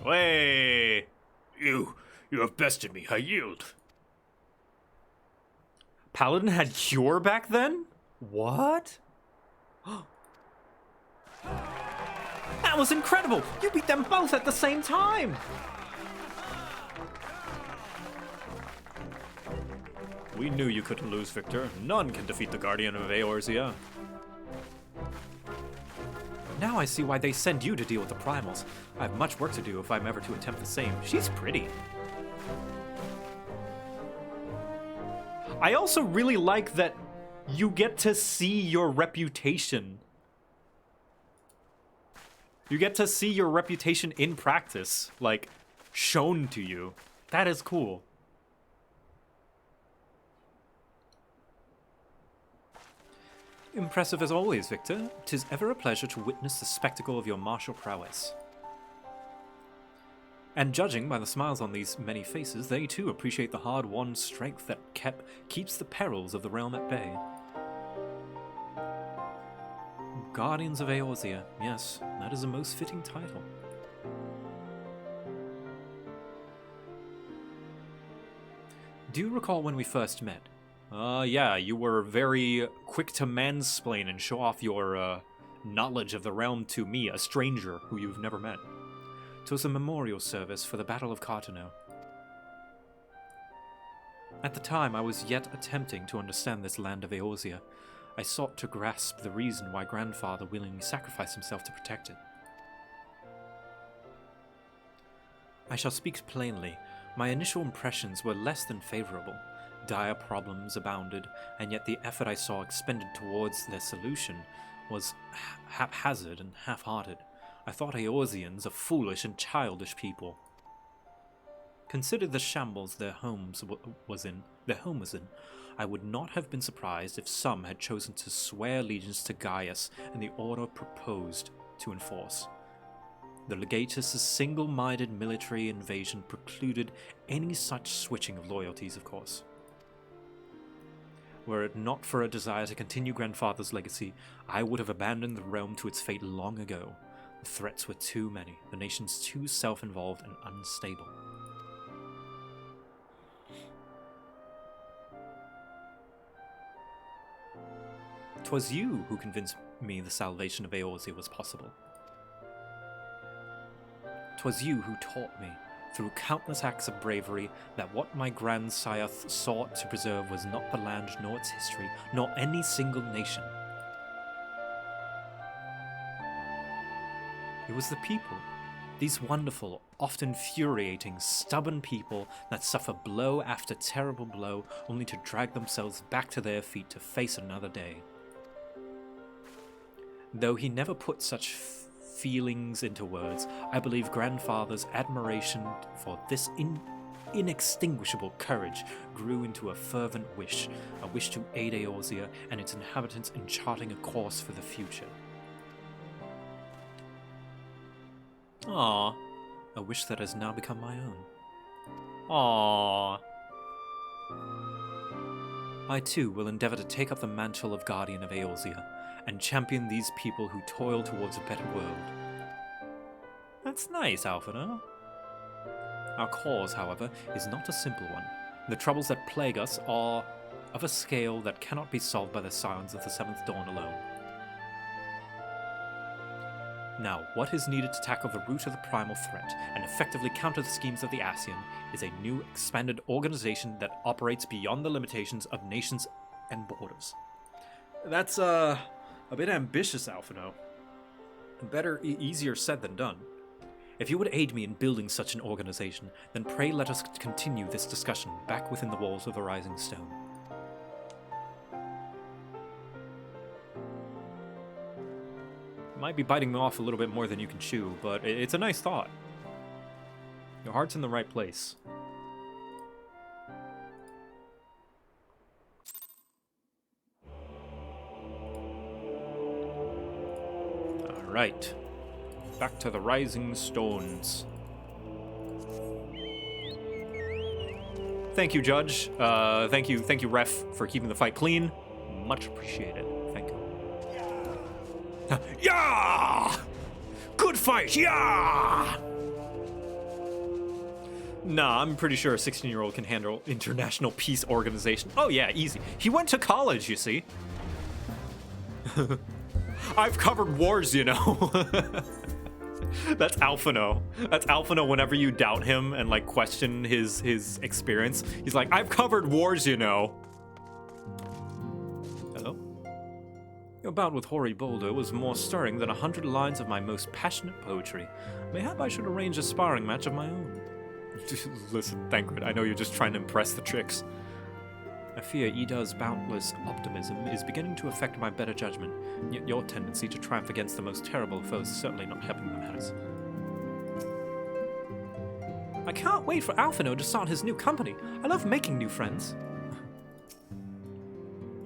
Way.
You have bested me. I yield.
Paladin had cure back then? What? That was incredible! You beat them both at the same time! We knew you couldn't lose, Victor. None can defeat the Guardian of Eorzea. Now I see why they send you to deal with the primals. I have much work to do if I'm ever to attempt the same. She's pretty. I also really like that you get to see your reputation. You get to see your reputation in practice, like, shown to you. That is cool. Impressive as always, Victor. 'Tis ever a pleasure to witness the spectacle of your martial prowess. And judging by the smiles on these many faces, they too appreciate the hard-won strength that keeps the perils of the realm at bay. Guardians of Eorzea. Yes, that is a most fitting title. Do you recall when we first met? Yeah, you were very quick to mansplain and show off your knowledge of the realm to me, a stranger who you've never met. 'Twas a memorial service for the Battle of Cartano. At the time, I was yet attempting to understand this land of Eorzea. I sought to grasp the reason why Grandfather willingly sacrificed himself to protect it. I shall speak plainly. My initial impressions were less than favorable. Dire problems abounded, and yet the effort I saw expended towards their solution was haphazard and half-hearted. I thought Eorzeans a foolish and childish people. Consider the shambles their home was in. I would not have been surprised if some had chosen to swear allegiance to Gaius and the order proposed to enforce. The legatus' single-minded military invasion precluded any such switching of loyalties, of course. Were it not for a desire to continue Grandfather's legacy, I would have abandoned the realm to its fate long ago. The threats were too many, the nations too self-involved and unstable. 'Twas you who convinced me the salvation of Eorzea was possible. 'Twas you who taught me, through countless acts of bravery, that what my grandsire sought to preserve was not the land nor its history, nor any single nation. It was the people, these wonderful, often infuriating, stubborn people that suffer blow after terrible blow only to drag themselves back to their feet to face another day. Though he never put such feelings into words, I believe Grandfather's admiration for this inextinguishable courage grew into a fervent wish, a wish to aid Eorzea and its inhabitants in charting a course for the future. Ah, a wish that has now become my own. Ah. I too will endeavor to take up the mantle of Guardian of Eorzea and champion these people who toil towards a better world. That's nice, Alphino. Our cause, however, is not a simple one. The troubles that plague us are of a scale that cannot be solved by the scions of the Seventh Dawn alone. Now, what is needed to tackle the root of the primal threat and effectively counter the schemes of the Ascian is a new, expanded organization that operates beyond the limitations of nations and borders. That's, a bit ambitious, Alphino. Better, easier said than done. If you would aid me in building such an organization, then pray let us continue this discussion back within the walls of the Rising Stone. Might be biting me off a little bit more than you can chew, but it's a nice thought. Your heart's in the right place. Alright. Back to the Rising Stones. Thank you, Judge. Thank you, Ref, for keeping the fight clean. Much appreciated. Thank you. Yeah! Good fight, yeah! Nah, I'm pretty sure a 16-year-old can handle international peace organization. Oh yeah, easy. He went to college, you see. I've covered wars, you know. That's Alphino. That's Alphino whenever you doubt him and like question his experience. He's like, I've covered wars, you know. Hello? Your bout with Hoary Boulder was more stirring than 100 lines of my most passionate poetry. Mayhap I should arrange a sparring match of my own. Listen, Thancred, I know you're just trying to impress the tricks. I fear Ida's boundless optimism is beginning to affect my better judgment, yet your tendency to triumph against the most terrible foes is certainly not helping my matters. I can't wait for Alphino to start his new company. I love making new friends.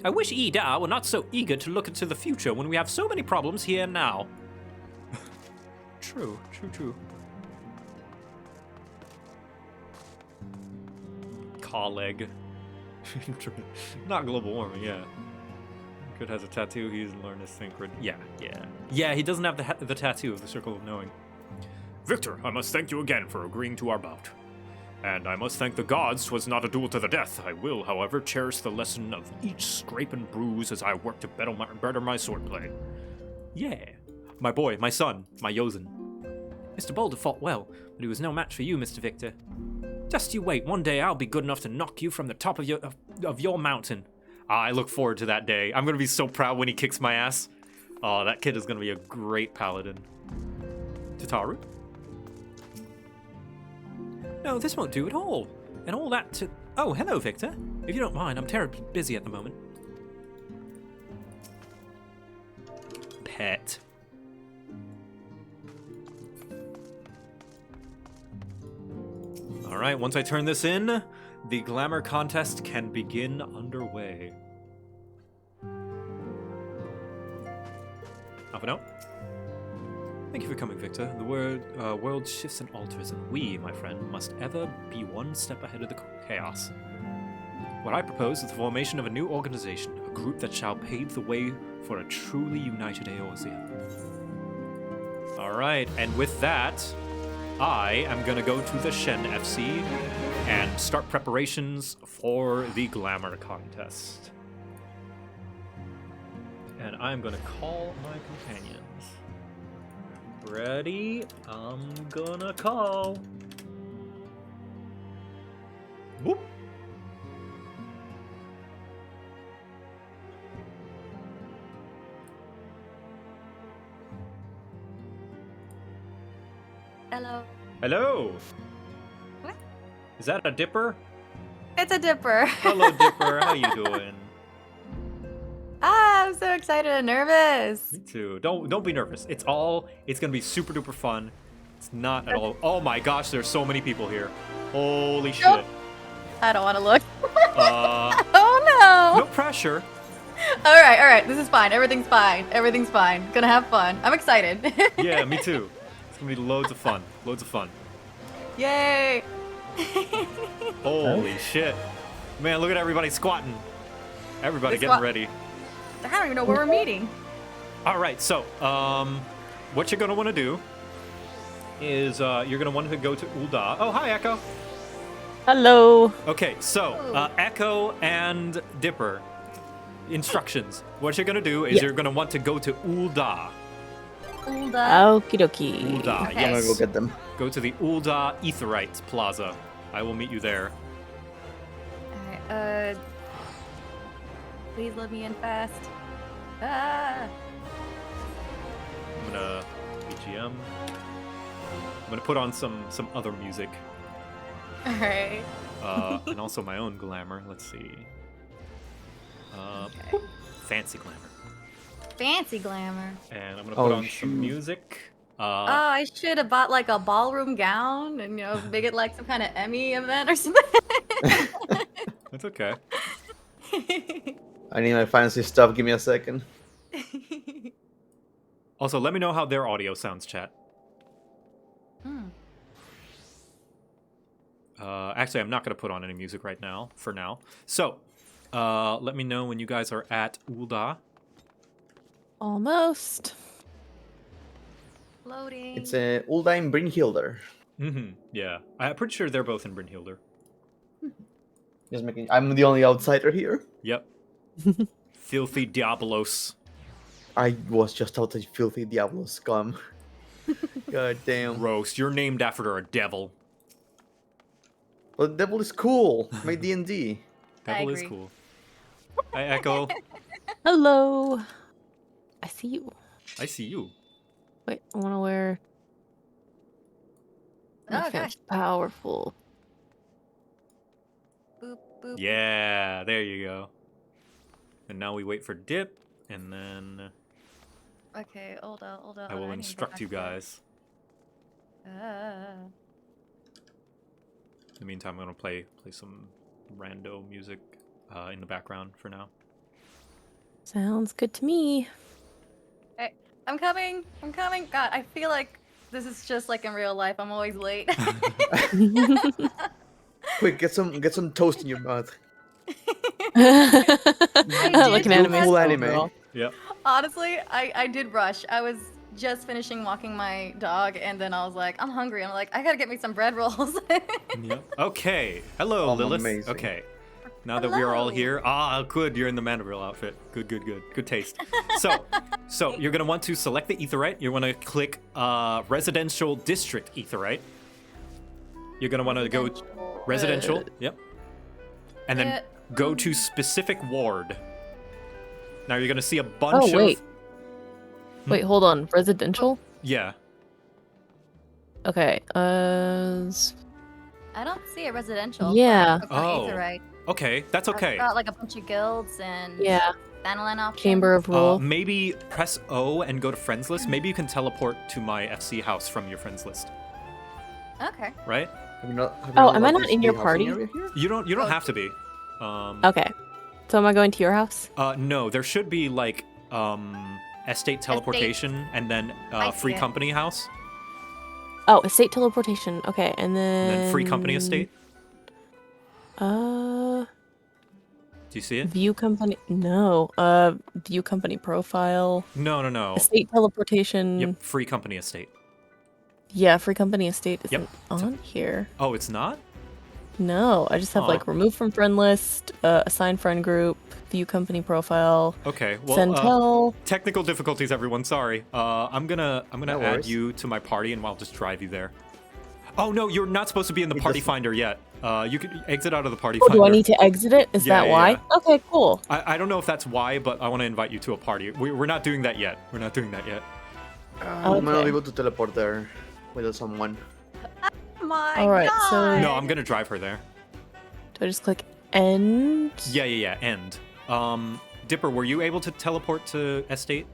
I wish Ida were not so eager to look into the future when we have so many problems here and now. True. Colleague. Not global warming, yeah. Good has a tattoo, he's learned his synchron. Yeah, he doesn't have the tattoo of the Circle of Knowing. Victor, I must thank you again for agreeing to our bout. And I must thank the gods 'twas not a duel to the death. I will, however, cherish the lesson of each scrape and bruise as I work to better my swordplay. Yeah. My boy, my son, my Yozen. Mr. Boulder fought well, but he was no match for you, Mr. Victor. Just you wait, one day I'll be good enough to knock you from the top of your mountain. I look forward to that day. I'm gonna be so proud when he kicks my ass. Oh, that kid is gonna be a great paladin. Tataru? No, this won't do at all. And all that to... Oh, hello, Victor. If you don't mind, I'm terribly busy at the moment. Pet. Alright, once I turn this in, the Glamour contest can begin underway. Alphino? Thank you for coming, Victor. The world shifts and alters, and we, my friend, must ever be one step ahead of the chaos. What I propose is the formation of a new organization, a group that shall pave the way for a truly united Eorzea. Alright, and with that, I am going to go to the Shen FC and start preparations for the Glamour contest. And I'm going to call my companions. Ready? I'm gonna call. Whoop.
Hello.
Hello.
What?
Is that a Dipper?
It's a Dipper.
Hello, Dipper. How you doing?
I'm so excited and nervous.
Me too. Don't be nervous. It's gonna be super duper fun. It's not at all. Oh my gosh, there's so many people here. Holy shit.
Nope. I don't want to look.
Oh
no.
No pressure.
All right. This is fine. Everything's fine. Gonna have fun. I'm excited.
Yeah, me too. It's gonna be loads of fun.
Yay.
Holy shit. Man, look at everybody squatting. Everybody getting ready.
I don't even know where we're meeting.
All right, so what you're gonna want to do is you're gonna want to go to Ul'dah. Oh, hi, Echo.
Hello.
Okay, so Echo and Dipper. Instructions. What you're gonna do is you're gonna want to go to Ul'dah.
Okie dokie.
Ul'dah,
Okay.
yes.
I'm gonna go get them.
Go to the Ul'dah Aetheryte Plaza. I will meet you there.
Alright, please let me in fast. Ah.
I'm gonna BGM. I'm gonna put on some other music.
Alright.
And also my own glamour. Let's see. Fancy glamour.
Fancy glamour.
And I'm gonna put on some music.
I should have bought like a ballroom gown and make it like some kind of Emmy event or something.
That's okay.
I need my fancy stuff. Give me a second.
Also, let me know how their audio sounds, chat. Actually, I'm not going to put on any music right now, for now. So, let me know when you guys are at Ul'dah.
Almost.
Loading.
It's Ul'dah in Brynhildr.
Yeah. I'm pretty sure they're both in Brynhildr.
Just making. I'm the only outsider here.
Yep. Filthy Diabolos.
I was just out of filthy Diablo scum. God damn.
Roast, you're named after a devil.
Well, the devil is cool. My D&D.
Devil is cool. Hi, Echo.
Hello. I see you.
I see you.
Wait, I want to wear.
Oh, gosh.
Powerful.
Boop, boop.
Yeah, there you go. And now we wait for dip, and then
Okay, hold on.
I will instruct you guys. In the meantime, I'm gonna play some rando music in the background for now.
Sounds good to me.
Hey, I'm coming. God, I feel like this is just like in real life. I'm always late.
Quick, get some toast in your mouth.
Like an
Do
anime.
full
style
anime.
girl.
Yep.
Honestly, I did rush. I was just finishing walking my dog, and then I was like, I'm hungry. I'm like, I gotta get me some bread rolls.
Yep. Okay. Hello, Lilith.
Amazing.
Okay. Now that we are all
Hello.
here, good. You're in the Mandrill outfit. Good. Good taste. So you're gonna want to select the aetheryte. You're gonna click residential district aetheryte. You're gonna want to go residential. Yep. And then go to specific ward. Now you're gonna see a bunch
Oh, wait.
of.
Wait, hold on. Residential?
Yeah.
Okay.
I don't see a residential.
Yeah.
Aetheryte.
Okay, that's okay.
I've got like a bunch of guilds and
Yeah.
Vanillin options.
Chamber of Rule.
Maybe press O and go to friends list. Maybe you can teleport to my FC house from your friends list.
Okay.
Right?
Am I not in your party?
You don't have to be.
Okay. So am I going to your house?
No, there should be like estate teleportation and then free company house.
Oh, estate teleportation. Okay, and
And
then...
then free company estate.
Do
you see it?
View company... No. View company profile.
No.
Estate teleportation.
Yep, free company estate.
Yeah, free company estate isn't on here.
Oh, it's not?
No, I just have like remove from friend list, assign friend group, view company profile.
Okay, well,
send tell.
technical difficulties, everyone. Sorry. I'm gonna
No
add
worries.
you to my party, and I'll just drive you there. Oh no, you're not supposed to be in the party finder yet. You can exit out of the party
Oh,
finder.
do I need to exit it? Is that why?
Yeah.
Okay, cool.
I don't know if that's why, but I want to invite you to a party. We're not doing that yet. We're not doing that yet.
I might not be able to teleport there without someone.
My
All right,
God.
so
No, I'm gonna drive her there.
do I just click end?
Yeah. End. Dipper, were you able to teleport to estate?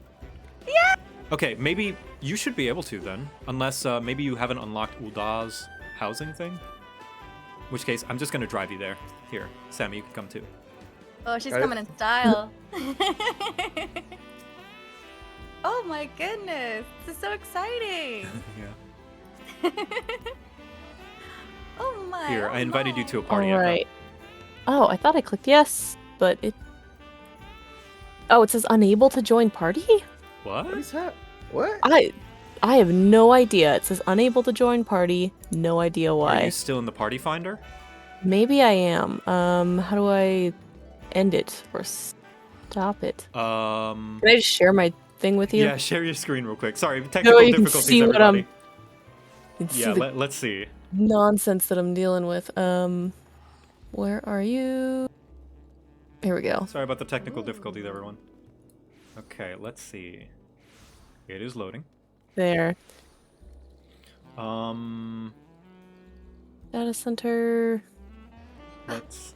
Yeah.
Okay, maybe you should be able to then, unless maybe you haven't unlocked Ulda's housing thing. In which case, I'm just gonna drive you there. Here, Sammy, you can come too.
Oh, she's coming in style. Oh my goodness. This is so exciting.
Yeah.
Oh my.
Here, I invited you to a party.
All right. Oh, I thought I clicked yes, but it... Oh, it says unable to join party?
What?
What is that? What?
I have no idea. It says unable to join party. No idea why.
Are you still in the party finder?
Maybe I am. How do I end it or stop it? Can I just share my thing with you?
Yeah, share your screen real quick. Sorry,
No,
technical
you can
difficulties,
see what
everybody.
You can see
Yeah,
the
let's see.
nonsense that I'm dealing with. Where are you? Here we go.
Sorry about the technical difficulties, everyone. Okay, let's see. It is loading.
There.
Let's.
Data center.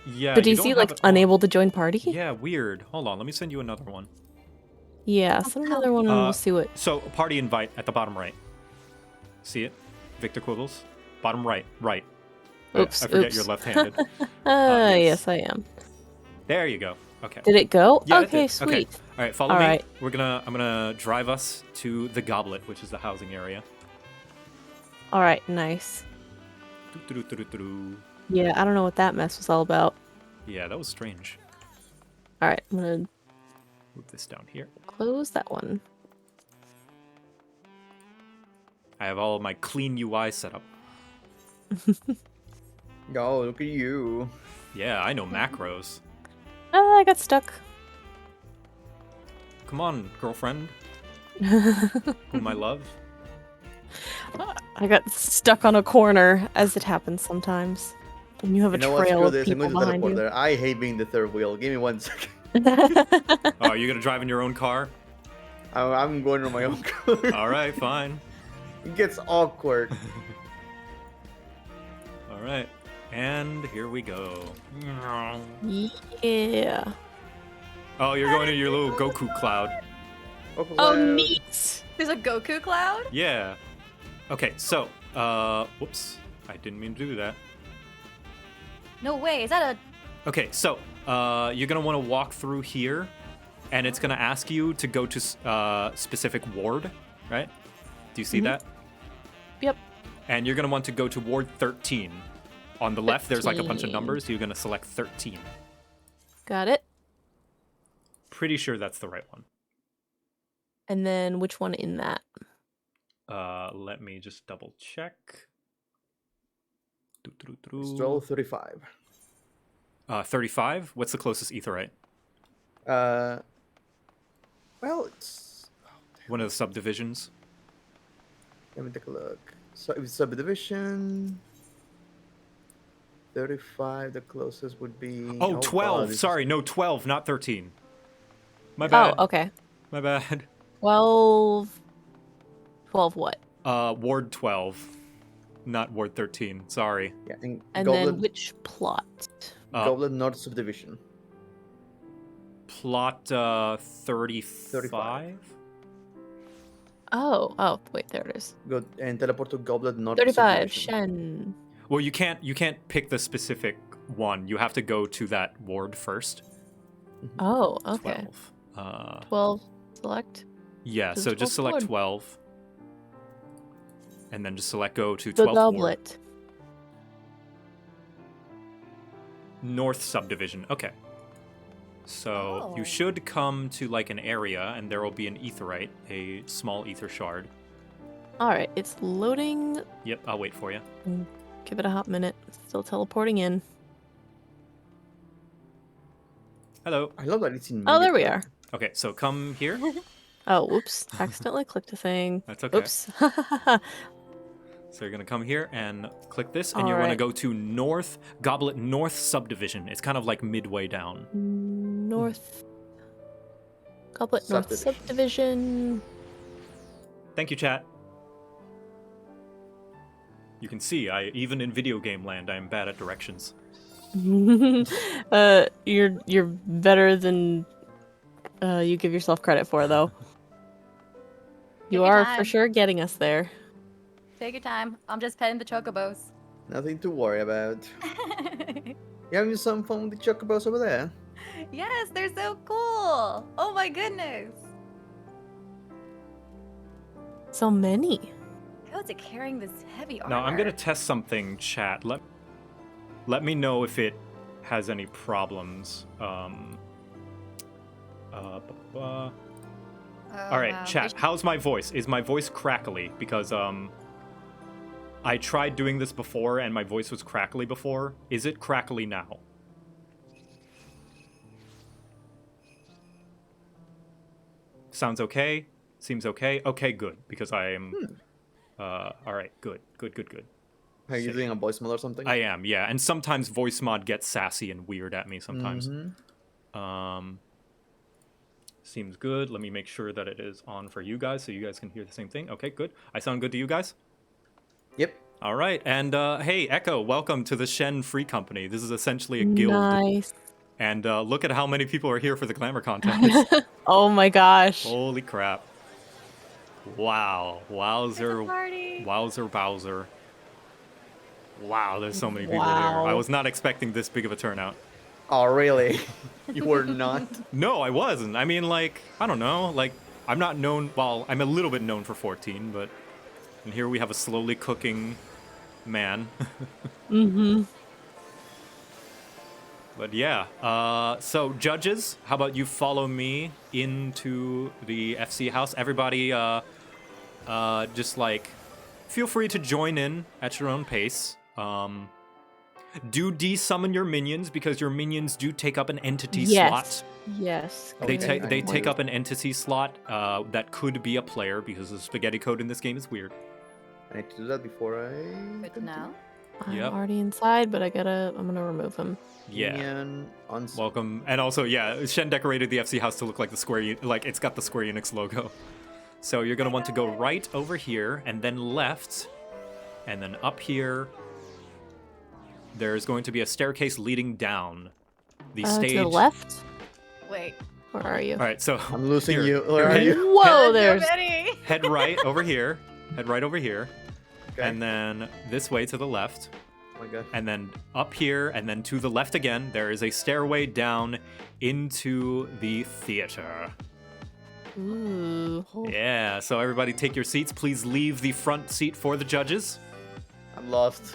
Yeah.
But do you
don't
see
have
like
it all.
unable to join party?
Yeah, weird. Hold on, let me send you another one.
Yeah, send another one and we'll see what.
So, party invite at the bottom right. See it? Victor Quibbles? Bottom right. Right.
Oops.
I forget
oops.
you're left-handed.
Yes, I am.
There you go. Okay.
Did it go?
Yeah, it
okay,
did.
sweet.
Okay. All right, follow
All
me.
right.
I'm gonna drive us to the Goblet, which is the housing area.
All right, nice.
Doo-doo-doo-doo-doo.
Yeah, I don't know what that mess was all about.
Yeah, that was strange.
All right, I'm gonna
Move this down here.
close that one.
I have all of my clean UI set up.
Oh, look at you.
Yeah, I know macros.
I got stuck.
Come on, girlfriend. Whom I love.
I got stuck on a corner, as it happens sometimes. And you have a
You know what?
trail
Screw
of
this. I'm
people
going to
behind
teleport
you.
there. I hate being the third wheel. Give me 1 second.
Oh, are you gonna drive in your own car?
I'm going on my own car.
All right, fine.
It gets awkward.
All right. And here we go.
Yeah.
Oh, you're going to your little Goku cloud.
Oh, neat.
There's a Goku cloud?
Yeah. Okay, so, whoops. I didn't mean to do that.
No way. Is that
Okay, so, you're gonna want to walk through here, and it's gonna ask you to go to specific ward, right? Do you see that?
Yep.
And you're gonna want to go to ward 13. On the left, there's like a bunch of numbers, so you're gonna select 13.
Got it.
Pretty sure that's the right one.
And then which one in that?
Let me just double check.
Stroll 35.
35? What's the closest etherite?
Well, it's...
One of the subdivisions.
Let me take a look. So if it's subdivision... 35, the closest would be...
Oh, 12.
God,
Sorry, no, 12, not 13. My bad.
Oh, okay.
My bad.
12. 12 what?
Ward 12. Not Ward 13. Sorry.
Yeah,
And
Goblet,
then which plot?
Goblet North Subdivision.
Plot 35?
Oh, wait, there it is.
Go and teleport to Goblet North
35,
Subdivision.
Shen.
Well, you can't pick the specific one. You have to go to that ward first.
Oh, okay.
12.
12, select.
Yeah,
To the
so just
12th
select
ward.
12. And then just select go to 12th
The
ward.
goblet.
North subdivision. Okay. So you should come to like an area, and there will be an etherite, a small ether shard.
All right, it's loading.
Yep, I'll wait for you.
Give it a hot minute. Still teleporting in.
Hello.
I love that it's in.
Oh, there we are.
Okay, so come here.
Oh, whoops. Accidentally clicked a thing.
That's okay.
Oops.
So you're gonna come here and click this, and
All
you're gonna
right.
go to Goblet North subdivision. It's kind of like midway down.
North. Goblet North Subdivision.
Thank you, chat. You can see, even in video game land, I am bad at directions.
You're better than you give yourself credit for, though. You
your
are
time.
for sure getting us there.
Take your time. I'm just petting the chocobos.
Nothing to worry about. You having some fun with the chocobos over there?
Yes, they're so cool. Oh my goodness.
So many.
How is it carrying this heavy armor?
Now I'm gonna test something, chat. Let me know if it has any problems. All right,
wow.
chat. How's my voice? Is my voice crackly? Because I tried doing this before and my voice was crackly before. Is it crackly now? Sounds okay? Seems okay? Okay, good. Because I am... Alright, good. Good.
Are you doing a voice mod or something?
I am, yeah. And sometimes voice mod gets sassy and weird at me sometimes. Seems good. Let me make sure that it is on for you guys so you guys can hear the same thing. Okay, good. I sound good to you guys?
Yep.
All right. And hey, Echo, welcome to the Shen Free Company. This is essentially a guild.
Nice.
And look at how many people are here for the Glamour contest.
Oh my gosh.
Holy crap. Wow. Wowzer.
Party.
Wowzer Bowser. Wow, there's so many people
Wow.
here. I was not expecting this big of a turnout.
Oh, really? You were not?
No, I wasn't. I mean, like, I don't know. Like, I'm not known... Well, I'm a little bit known for 14, but... And here we have a slowly cooking man. But yeah, so judges, how about you follow me into the FC house? Everybody, just like, feel free to join in at your own pace. Do de-summon your minions because your minions do take up an entity slot.
Yes.
They
good.
take up an entity slot that could be a player because the spaghetti code in this game is weird.
I need to do that before I...
Good to know.
I'm
Yep.
already inside, but I'm gonna remove him.
Yeah.
Minion on...
Welcome. And also, yeah, Shen decorated the FC house to look like the like it's got the Square Enix logo. So you're gonna want to go right over here, and then left, and then up here, there's going to be a staircase leading down. The stage.
To the left?
Wait.
Where are you?
All right, so
I'm losing
here,
you. Where are
head,
you?
Whoa,
There's
there's.
so many.
Head right over here. Head right over here.
Okay.
And then this way to the left.
Oh my god.
And then up here, and then to the left again, there is a stairway down into the theater.
Ooh.
Yeah, so everybody take your seats. Please leave the front seat for the judges.
I'm lost.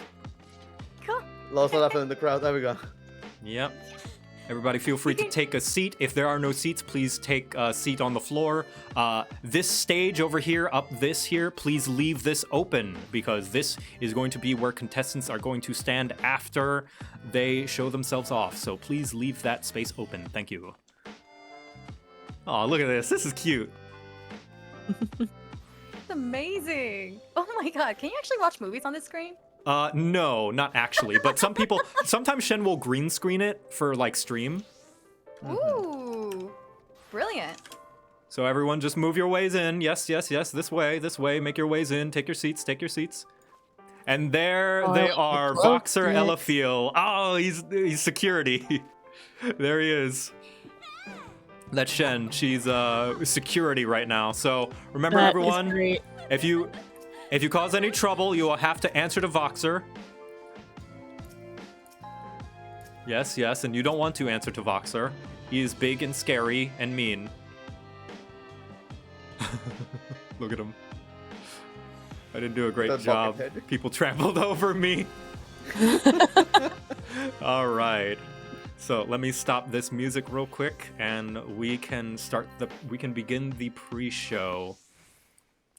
Cool.
Lost what happened in the crowd. There we go.
Yep. Everybody feel free to take a seat. If there are no seats, please take a seat on the floor. This stage over here, up this here, please leave this open because this is going to be where contestants are going to stand after they show themselves off. So please leave that space open. Thank you. Oh, look at this. This is cute.
It's amazing. Oh my god. Can you actually watch movies on this screen?
No, not actually. But some people, sometimes Shen will green screen it for like stream.
Ooh. Brilliant.
So everyone just move your ways in. Yes, yes, yes. This way. Make your ways in. Take your seats. Take your seats. And there they are. Voxer Elafiel. Oh, he's security. There he is. That's Shen. She's security right now. So remember,
That
everyone,
is great.
if you cause any trouble, you will have to answer to Voxer. Yes, yes, and you don't want to answer to Voxer. He is big and scary and mean. Look at him. I didn't do a great job. People trampled over me. All right. So let me stop this music real quick, and we can begin the pre-show.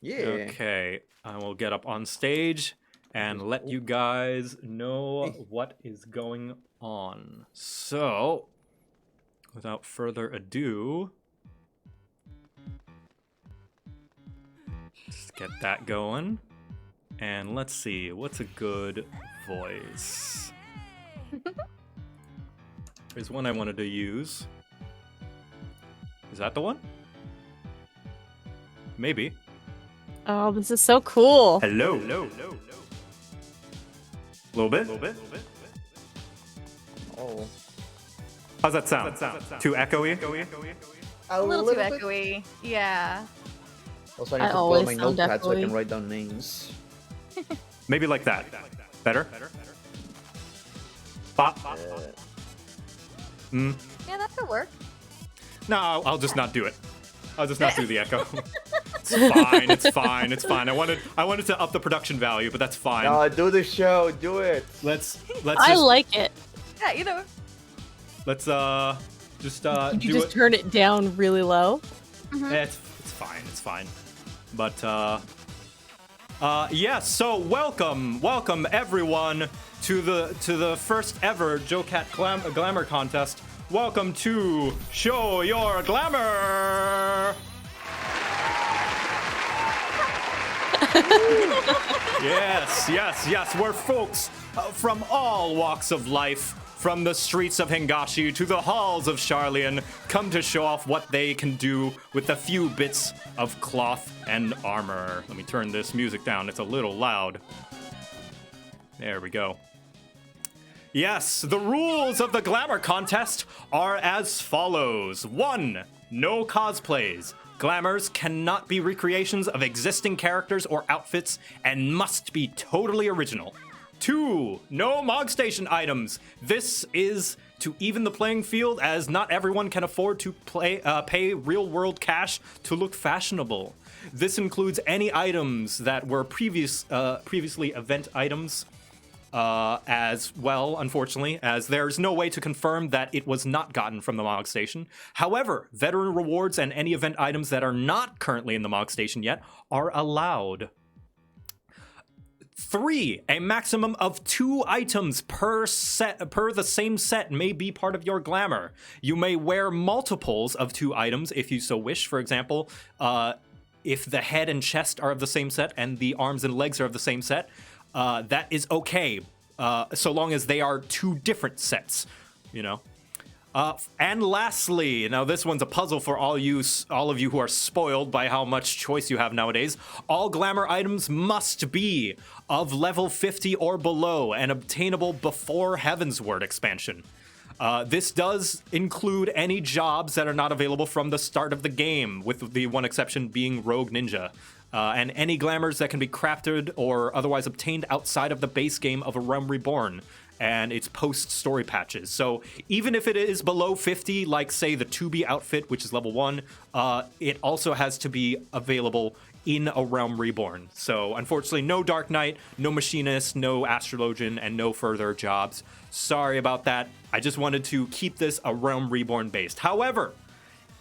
Yeah.
Okay, I will get up on stage and let you guys know what is going on. So, without further ado, just get that going. And let's see, what's a good voice? There's one I wanted to use. Is that the one? Maybe.
Oh, this is so cool.
Hello. Little bit.
Oh.
How's that sound? Too echoey?
A little too echoey. Yeah.
Also, I need to pull my notepad so I can write down names.
Maybe like that. Better? Bop.
Yeah, that could work.
No, I'll just not do it. I'll just not do the echo. It's fine. I wanted to up the production value, but that's fine.
No, do the show. Do it.
Let's
I like it.
Yeah, either.
Let's just
Did you
do
just turn it down really low?
It's fine. But yeah, so welcome everyone to the first ever JoCat Glamour contest. Welcome to Show Your Glamour. Yes, where folks from all walks of life, from the streets of Hingashi to the halls of Charlian, come to show off what they can do with a few bits of cloth and armor. Let me turn this music down, it's a little loud. There we go. Yes, the rules of the Glamour contest are as follows. 1. No cosplays. Glamours cannot be recreations of existing characters or outfits and must be totally original. 2. No Mog Station items. This is to even the playing field, as not everyone can afford to pay real-world cash to look fashionable. This includes any items that were previously event items, as well, unfortunately, as there's no way to confirm that it was not gotten from the Mog Station. However, veteran rewards and any event items that are not currently in the Mog Station yet are allowed. 3. A maximum of 2 items per the same set may be part of your glamour. You may wear multiples of 2 items if you so wish. For example, if the head and chest are of the same set and the arms and legs are of the same set, that is okay, so long as they are 2 different sets, you know. And lastly, now this one's a puzzle for all of you who are spoiled by how much choice you have nowadays. All Glamour items must be of level 50 or below and obtainable before Heavensward expansion. This does include any jobs that are not available from the start of the game, with the one exception being Rogue Ninja. And any glamours that can be crafted or otherwise obtained outside of the base game of A Realm Reborn and its post-story patches. So even if it is below 50, like, say, the 2B outfit, which is level 1, it also has to be available in A Realm Reborn. So unfortunately, no Dark Knight, no Machinist, no Astrologian, and no further jobs. Sorry about that. I just wanted to keep this A Realm Reborn based. However,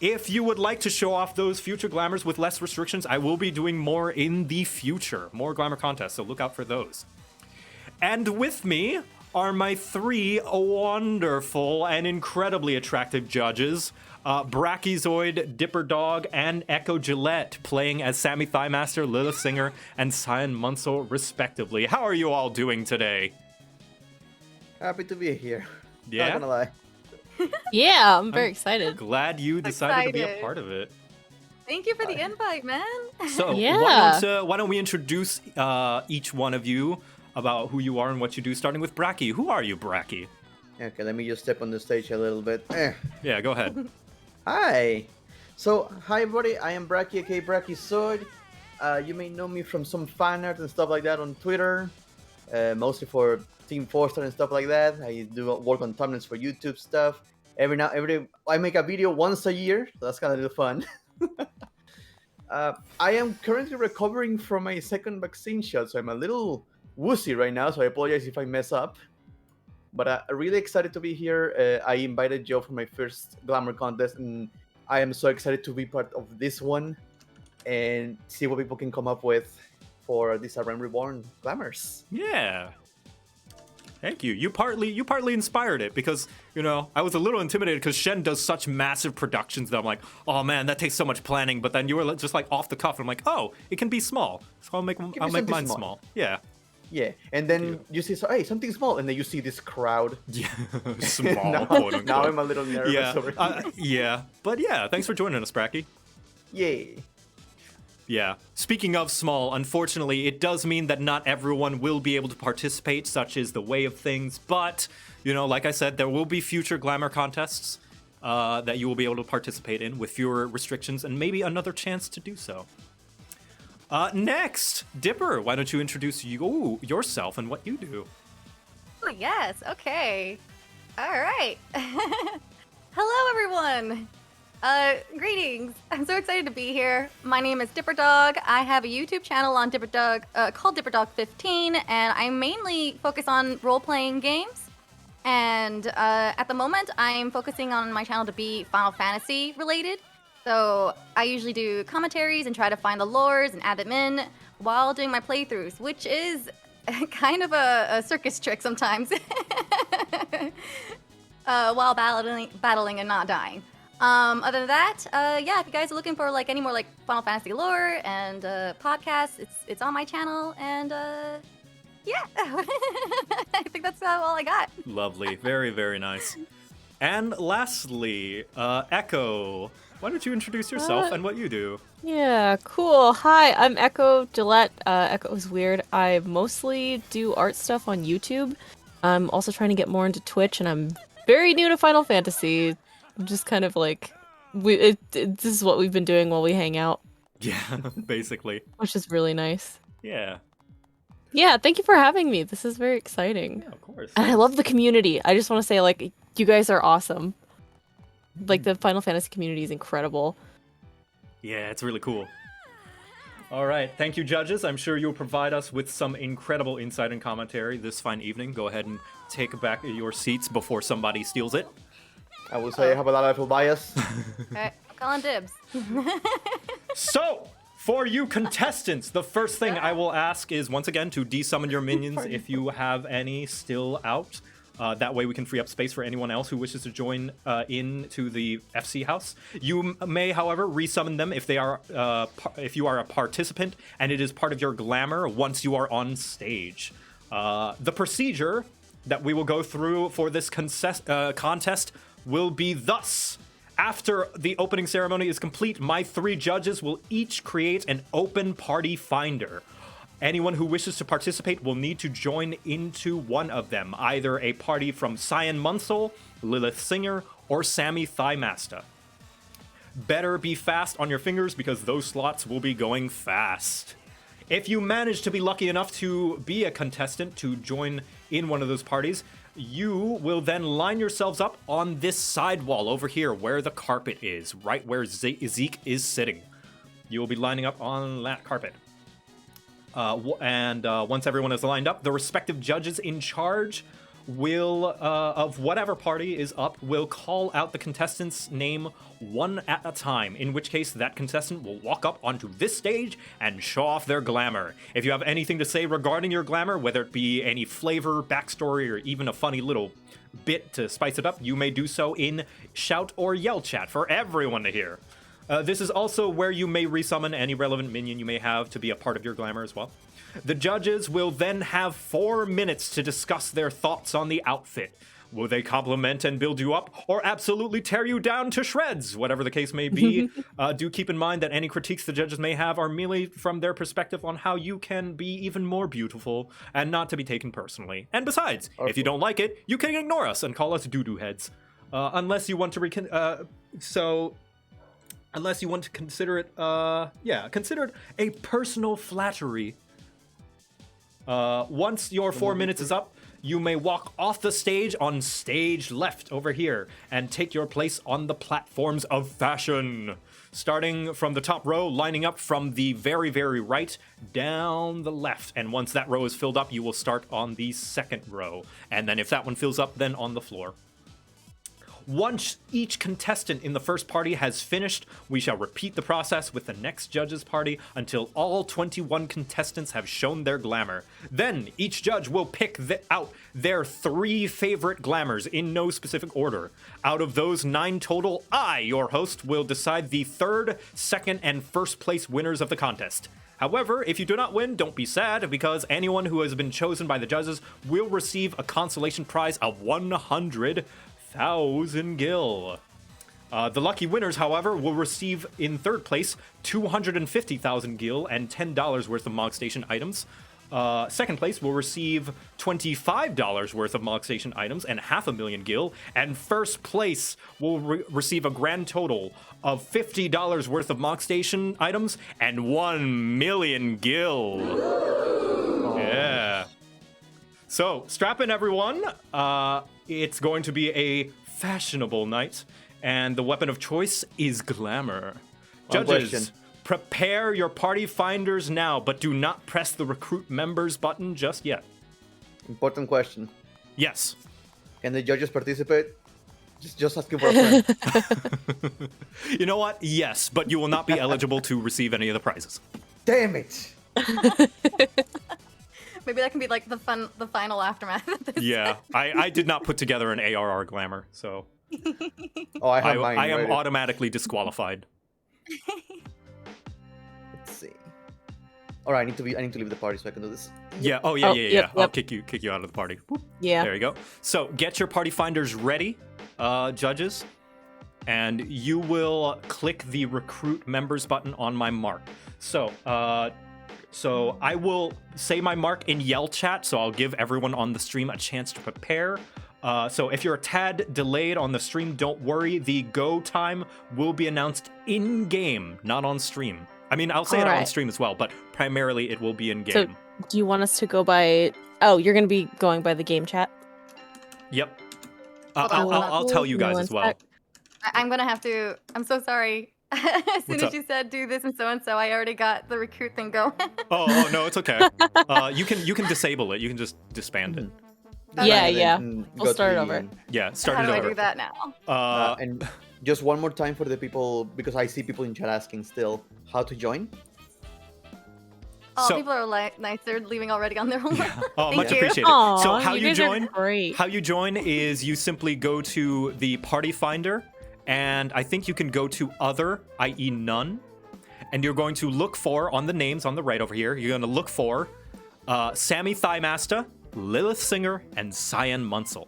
if you would like to show off those future glamours with less restrictions, I will be doing more in the future. More glamour contests, so look out for those. And with me are my 3 wonderful and incredibly attractive judges, Brachiozoid, Dipper Dog, and Echo Gillette, playing as Sammy Thighmaster, Lilith Singer, and Cyan Munsell, respectively. How are you all doing today?
Happy to be here.
Yeah?
Not gonna lie.
Yeah, I'm very excited.
Glad you decided to be a
Excited.
part of it.
Thank you for the invite, man.
So
Yeah.
why don't we introduce each one of you about who you are and what you do, starting with Brachy. Who are you, Brachy?
Okay, let me just step on the stage a little bit.
Yeah, go ahead.
Hi. So, hi everybody, I am Brachy, aka Brachiozoid. You may know me from some fan art and stuff like that on Twitter, mostly for Team Forster and stuff like that. I do work on thumbnails for YouTube stuff. Every day, I make a video once a year, so that's kind of fun. I am currently recovering from my second vaccine shot, so I'm a little woozy right now, so I apologize if I mess up. But I'm really excited to be here. I invited Joe for my first Glamour contest, and I am so excited to be part of this one and see what people can come up with for these A Realm Reborn Glamours.
Yeah. Thank you. You partly inspired it because, you know, I was a little intimidated because Shen does such massive productions that I'm like, oh man, that takes so much planning. But then you were just like off the cuff, and I'm like, oh, it can be small, so I'll make mine small. Yeah.
Yeah, and then you see, hey, something small, and then you see this crowd.
Yeah, small.
now,
quote unquote.
now I'm a little nervous.
Yeah.
Over here.
Yeah. But yeah, thanks for joining us, Bracky.
Yay.
Yeah. Speaking of small, unfortunately, it does mean that not everyone will be able to participate, such is the way of things. But, you know, like I said, there will be future Glamour contests that you will be able to participate in with fewer restrictions and maybe another chance to do so. Next, Dipper, why don't you introduce yourself and what you do?
Oh, yes, okay. All right. Hello, everyone. Greetings. I'm so excited to be here. My name is Dipper Dog. I have a YouTube channel on Dipper Dog called Dipper Dog 15, and I mainly focus on role-playing games. And at the moment, I'm focusing on my channel to be Final Fantasy related. So I usually do commentaries and try to find the lores and add them in while doing my playthroughs, which is kind of a circus trick sometimes. While battling and not dying. Other than that, yeah, if you guys are looking for like any more like Final Fantasy lore and podcasts, it's on my channel, and yeah, I think that's all I got.
Lovely, very, very nice. And lastly, Echo, why don't you introduce yourself and what you do?
Yeah, cool. Hi, I'm Echo Gillette. Echo is weird. I mostly do art stuff on YouTube. I'm also trying to get more into Twitch, and I'm very new to Final Fantasy. I'm just kind of like, this is what we've been doing while we hang out.
Yeah, basically.
Which is really nice.
Yeah.
Yeah, thank you for having me. This is very exciting.
Yeah, of course.
And I love the community. I just want to say, like, you guys are awesome. Like, the Final Fantasy community is incredible.
Yeah, it's really cool. All right, thank you, judges. I'm sure you'll provide us with some incredible insight and commentary this fine evening. Go ahead and take back your seats before somebody steals it.
I will say I have a lot of bias.
Alright, I'm calling dibs.
So, for you contestants, the first thing I will ask is, once again, to desummon your minions if you have any still out. That way we can free up space for anyone else who wishes to join into the FC house. You may, however, resummon them if they are, if you are a participant and it is part of your glamour once you are on stage. The procedure that we will go through for this contest will be thus. After the opening ceremony is complete, my 3 judges will each create an open party finder. Anyone who wishes to participate will need to join into one of them, either a party from Cyan Munsell, Lilith Singer, or Sammy Thighmaster. Better be fast on your fingers because those slots will be going fast. If you manage to be lucky enough to be a contestant to join in one of those parties, you will then line yourselves up on this side wall over here where the carpet is, right where Zeke is sitting. You will be lining up on that carpet. Once everyone is lined up, the respective judges in charge will, of whatever party is up, will call out the contestant's name one at a time, in which case that contestant will walk up onto this stage and show off their glamour. If you have anything to say regarding your glamour, whether it be any flavor, backstory, or even a funny little bit to spice it up, you may do so in shout or yell chat for everyone to hear. This is also where you may resummon any relevant minion you may have to be a part of your glamour as well. The judges will then have 4 minutes to discuss their thoughts on the outfit. Will they compliment and build you up, or absolutely tear you down to shreds? Whatever the case may be, do keep in mind that any critiques the judges may have are merely from their perspective on how you can be even more beautiful, and not to be taken personally. And besides, if you don't like it, you can ignore us and call us doo-doo heads. Unless you want to unless you want to consider it, consider it a personal flattery. Once your 4 minutes is up, you may walk off the stage on stage left over here and take your place on the platforms of fashion. Starting from the top row, lining up from the very, very right down the left. And once that row is filled up, you will start on the second row. And then if that one fills up, then on the floor. Once each contestant in the first party has finished, we shall repeat the process with the next judge's party until all 21 contestants have shown their glamour. Then each judge will pick out their 3 favorite glamours in no specific order. Out of those 9 total, I, your host, will decide the 3rd, 2nd, and 1st place winners of the contest. However, if you do not win, don't be sad, because anyone who has been chosen by the judges will receive a consolation prize of 100,000 gil. The lucky winners, however, will receive in 3rd place 250,000 gil and $10 worth of Mog Station items. 2nd place will receive $25 worth of Mog Station items and 500,000 gil. And 1st place will receive a grand total of $50 worth of Mog Station items and 1 million gil. Yeah. So, strap in, everyone. It's going to be a fashionable night, and the weapon of choice is glamour. Judges, prepare your party finders now, but do not press the recruit members button just yet.
Important question.
Yes.
Can the judges participate? Just asking for a friend.
You know what? Yes, but you will not be eligible to receive any of the prizes.
Damn it!
Maybe that can be like the final aftermath of this.
Yeah, I did not put together an ARR glamour, so
I have mine.
I am automatically disqualified.
Let's see. All right, I need to leave the party so I can do this.
Yeah. Oh yeah. Yep. I'll kick you out of the party. Whoop.
Yeah.
There you go. So get your party finders ready, judges, and you will click the recruit members button on my mark. So I will say my mark in yell chat, so I'll give everyone on the stream a chance to prepare. So if you're a tad delayed on the stream, don't worry. The go time will be announced in-game, not on stream. I mean, I'll say it on stream as well, but primarily it will be in-game.
So do you want us to go by... Oh, you're going to be going by the game chat?
Yep. I'll tell you guys as well.
I'm going to have to... I'm so sorry. As soon as you said do this and so, I already got the recruit thing going.
oh no, it's okay. You can disable it. You can just disband it.
Yeah. We'll start it over.
Yeah, start it over.
How do I do that now?
And just one more time for the people, because I see people in chat asking still how to join.
Oh, people are nicer leaving already on their own.
Oh, much appreciated.
Aww,
so how you join?
Great.
How you join is you simply go to the party finder. And I think you can go to other, i.e. none. And you're going to look for, on the names on the right over here, you're going to look for Sammy Thighmaster, Lilith Singer, and Cyan Munsell.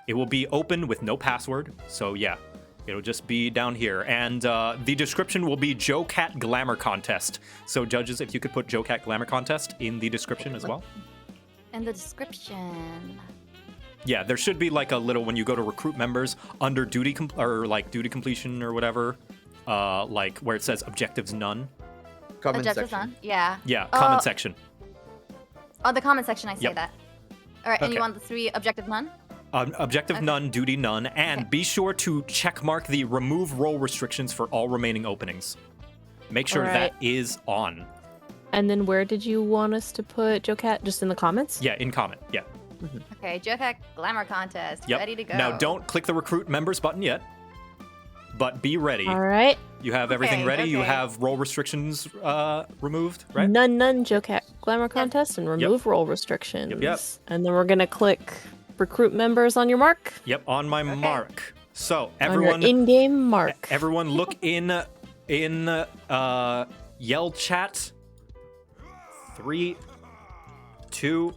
It will be open with no password, so yeah, it'll just be down here. And the description will be JoCat Glamour Contest. So judges, if you could put JoCat Glamour Contest in the description as well.
In the description.
Yeah, there should be like a little, when you go to recruit members, under duty completion or whatever, like where it says objectives none.
Comment
Objectives
section.
on? Yeah.
Yeah, comment section.
Oh, the comment section, I say
Yep.
that. All right, and
Okay.
you want the 3 objective none?
Objective none, duty none, and be sure to check mark the remove role restrictions for all remaining openings. Make sure
Alright.
that is on.
And then where did you want us to put JoCat? Just in the comments?
Yeah, in comment. Yeah.
Okay, JoCat Glamour Contest.
Yep.
Ready to go.
Now don't click the recruit members button yet, but be ready.
All right.
You have everything
Okay,
ready. You
okay.
have role restrictions removed, right?
None JoCat Glamour Contest and remove role restrictions.
Yep.
And then we're going to click recruit members on your mark.
Yep, on my mark. So
On
everyone,
your in-game mark.
everyone, look in yell chat. 3, 2,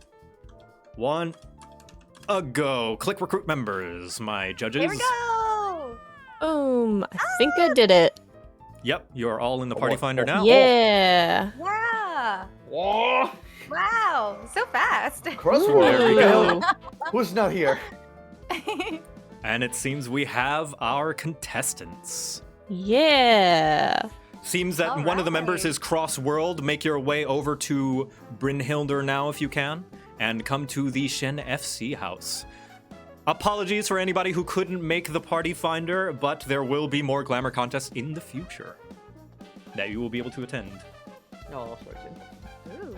1, a go. Click recruit members, my judges.
Here we go!
Boom. I think I did it.
Yep, you are all in the party finder now.
Yeah.
Yeah!
Whoa!
Wow, so fast.
Crossword.
There we go.
Who's not here?
And it seems we have our contestants.
Yeah.
Seems that one of the members is cross-world. Make your way over to Brynhildr now if you can, and come to the Shen FC house. Apologies for anybody who couldn't make the party finder, but there will be more glamour contests in the future that you will be able to attend.
No, sorry.
Ooh.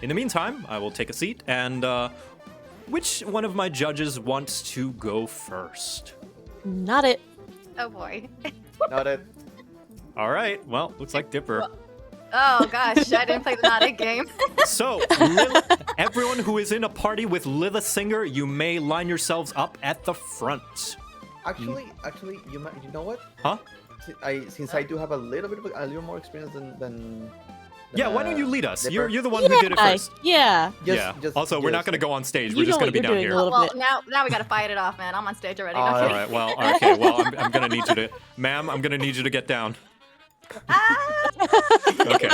In the meantime, I will take a seat, and which one of my judges wants to go first?
Not it.
Oh boy.
Not it.
All right, well, looks like Dipper.
Oh gosh, I didn't play the not it game.
So, everyone who is in a party with Lilith Singer, you may line yourselves up at the front.
Actually, you might. You know what?
Huh?
Since I do have a little bit of a little more experience than
Yeah, why don't you lead us?
Dipper.
You're the one who did it first.
Yeah.
Yeah. Also, we're not going to go on stage.
You
We're
know
just going to
what
be
you're
down
doing
here.
a little
Well, now we gotta fight it off, man. I'm on stage already. No
All
kidding.
right. Well, okay. Well, I'm going to need you to, ma'am. I'm going to need you to get down. Okay.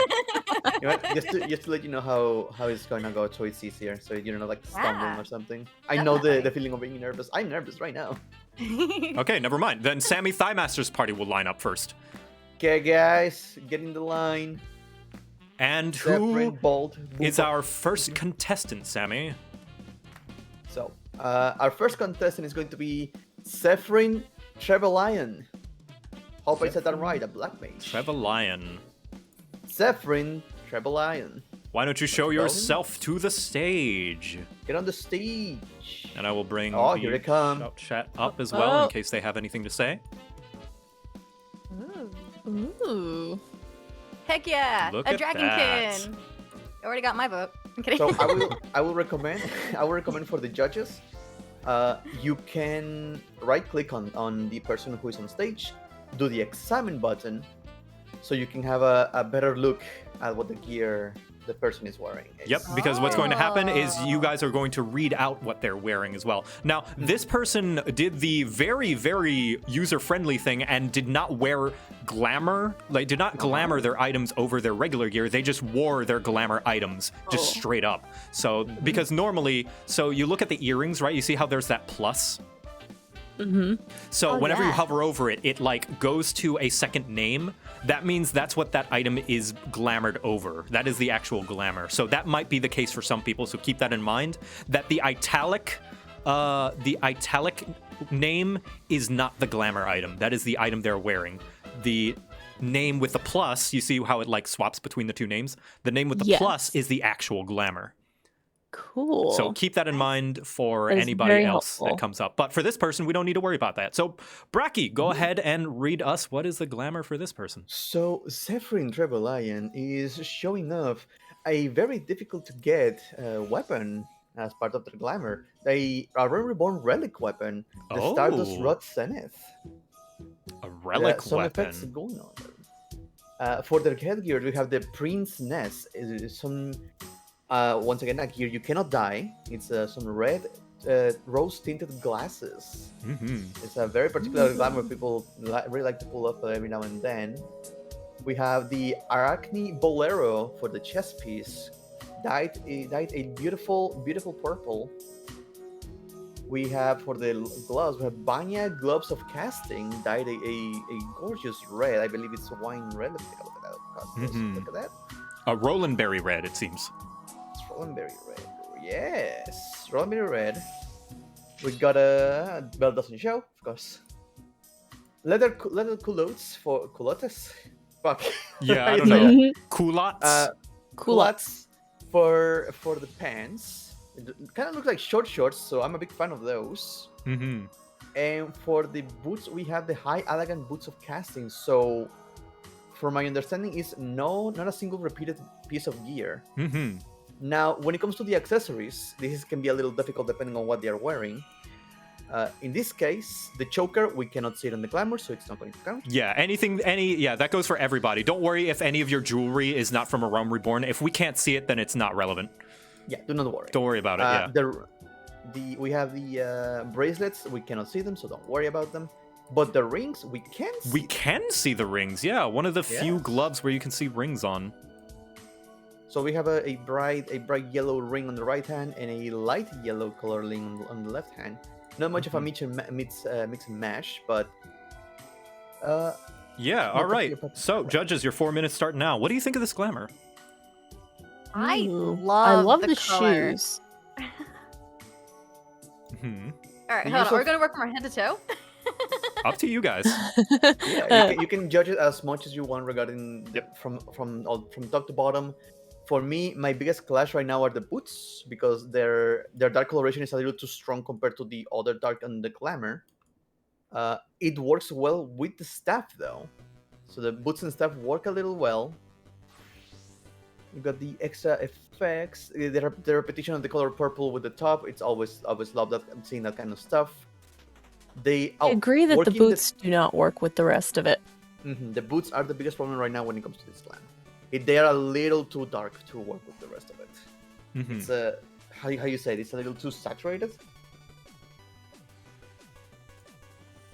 You know, just to let you know how it's going to go, so it's easier, so you're not like stumbling or something. I know the feeling of being nervous. I'm nervous right now.
Okay, never mind. Then Sammy Thighmaster's party will line up first.
Okay, guys, get in the line.
And
Separate,
who
bold,
is our first contestant, Sammy?
So, our first contestant is going to be Zephyrin Trevelyan. Hope I said that right, a black mage.
Trevelyan.
Zephyrin Trevelyan.
Why don't you show yourself to the stage?
Get on the stage.
And I will bring
Oh,
the
here they come.
shout chat up as well
Oh.
in case they have anything to say.
Ooh.
Heck yeah!
Look
a
at
dragonkin. I already got my vote. I'm kidding.
So I will recommend for the judges. You can right click on the person who is on stage, do the examine button, so you can have a better look at what the gear the person is wearing.
Yep, because what's going to happen is you guys are going to read out what they're wearing as well. Now, this person did the very, very user-friendly thing and did not wear glamour, did not glamour their items over their regular gear. They just wore their glamour items just straight up. So, because normally, so you look at the earrings, right? You see how there's that plus? So whenever you hover over it, it like goes to a second name. That means that's what that item is glamoured over. That is the actual glamour. So that might be the case for some people. So keep that in mind. That the italic name is not the glamour item. That is the item they're wearing. The name with the plus, you see how it like swaps between the two names? The name with the plus is the actual glamour.
Cool.
So keep that in mind for
That is
anybody
very
else
helpful.
that comes up. But for this person, we don't need to worry about that. So, Bracky, go ahead and read us what is the glamour for this person.
So Zephyrin Trevelyan is showing off a very difficult to get weapon as part of their glamour. A reborn relic weapon, the Stardust Rod Zenith.
A relic
Some
weapon.
effects going on. For their headgear, we have the Prince Ness. It is some once again a gear you cannot die. It's some red rose tinted glasses.
Mm-hmm.
It's a very particular glamour people really like to pull up every now and then. We have the Arachne Bolero for the chest piece, dyed a beautiful purple. We have for the gloves, we have Banya Gloves of Casting, dyed a gorgeous red. I believe it's wine red. Let me take a look at that. Look at that.
A Roland Berry red, it seems.
It's Rollenberry red. Yes, Rollenberry red. We got a bell doesn't show, of course. Leather culottes for culottes. Fuck.
Yeah, I don't know. Culottes.
Culottes for the pants. It kind of looks like short shorts, so I'm a big fan of those.
Mm-hmm.
And for the boots, we have the high elegant boots of casting. So, from my understanding, is not a single repeated piece of gear.
Mm-hmm.
Now, when it comes to the accessories, this can be a little difficult depending on what they are wearing. In this case, the choker, we cannot see it on the glamour, so it's not going to count.
Yeah, that goes for everybody. Don't worry if any of your jewelry is not from A Realm Reborn. If we can't see it, then it's not relevant.
Yeah, do not worry.
Don't worry about it, yeah.
We have the bracelets, we cannot see them, so don't worry about them. But the rings, we can see.
We can see the rings, yeah. One of the few gloves where you can see rings on.
So we have a bright yellow ring on the right hand and a light yellow color ring on the left hand. Not much of a mix and mash, but
yeah. All right. So, judges, your 4 minutes start now. What do you think of this glamour?
I
I love the
color.
shoes.
All right, hold on. We're gonna work from our head to toe.
Up to you guys.
Yeah, you can judge it as much as you want regarding from top to bottom. For me, my biggest clash right now are the boots because their dark coloration is a little too strong compared to the other dark and the glamour. It works well with the staff though, so the boots and staff work a little well. You got the extra effects, the repetition of the color purple with the top. It's always love that seeing that kind of stuff. I
agree that the boots do not work with the rest of it.
The boots are the biggest problem right now when it comes to this glam. They are a little too dark to work with the rest of it. It's how you say it? It's a little too saturated.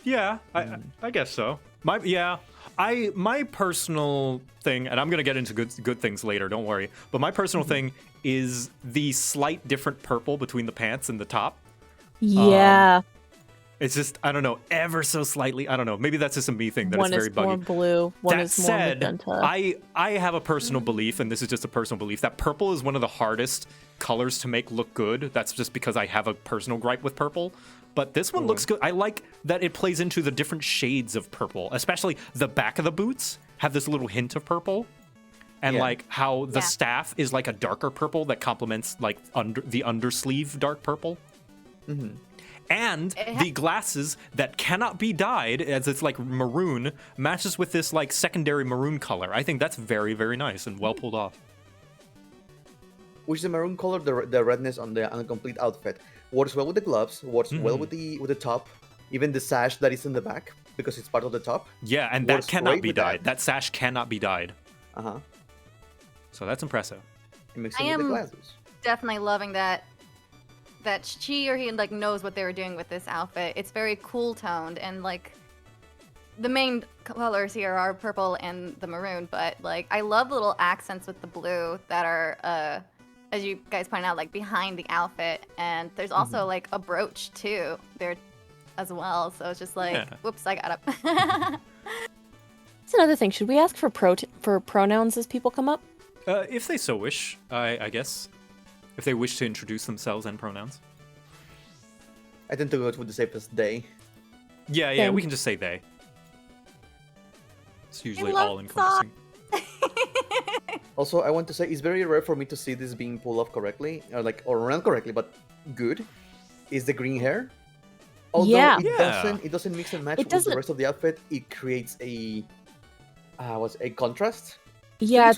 Yeah, I guess so. My personal thing, and I'm gonna get into good things later. Don't worry. But my personal thing is the slight different purple between the pants and the top.
Yeah.
It's just, I don't know, ever so slightly. I don't know. Maybe that's just a me thing that
one
it's very buggy.
One is more blue. One is more magenta.
I have a personal belief, and this is just a personal belief, that purple is one of the hardest colors to make look good. That's just because I have a personal gripe with purple. But this one looks good. I like that it plays into the different shades of purple, especially the back of the boots have this little hint of purple. And like how the staff is like a darker purple that complements like the undersleeve dark purple. And the glasses that cannot be dyed, as it's like maroon, matches with this like secondary maroon color. I think that's very, very nice and well pulled off.
Which the maroon color, the redness on the complete outfit works well with the gloves, works well with the top, even the sash that is in the back because it's part of the top.
Yeah, and that cannot be dyed. That sash cannot be dyed. So that's impressive.
I am
definitely loving that she or he like knows what they were doing with this outfit. It's very cool toned, and like the main colors here are purple and the maroon, but like I love the little accents with the blue that are as you guys pointed out, like behind the outfit, and there's also like a brooch too there as well, so it's just like whoops, I got up.
That's another thing. Should we ask for pronouns as people come up?
If they so wish, I guess. If they wish to introduce themselves and pronouns.
I tend to go with the safest they.
Yeah, we can just say they. It's usually all-encompassing.
Also, I want to say it's very rare for me to see this being pulled off correctly, or not correctly, but good. Is the green hair? Although it doesn't mix and match with the rest of the outfit. It creates a contrast.
Yeah,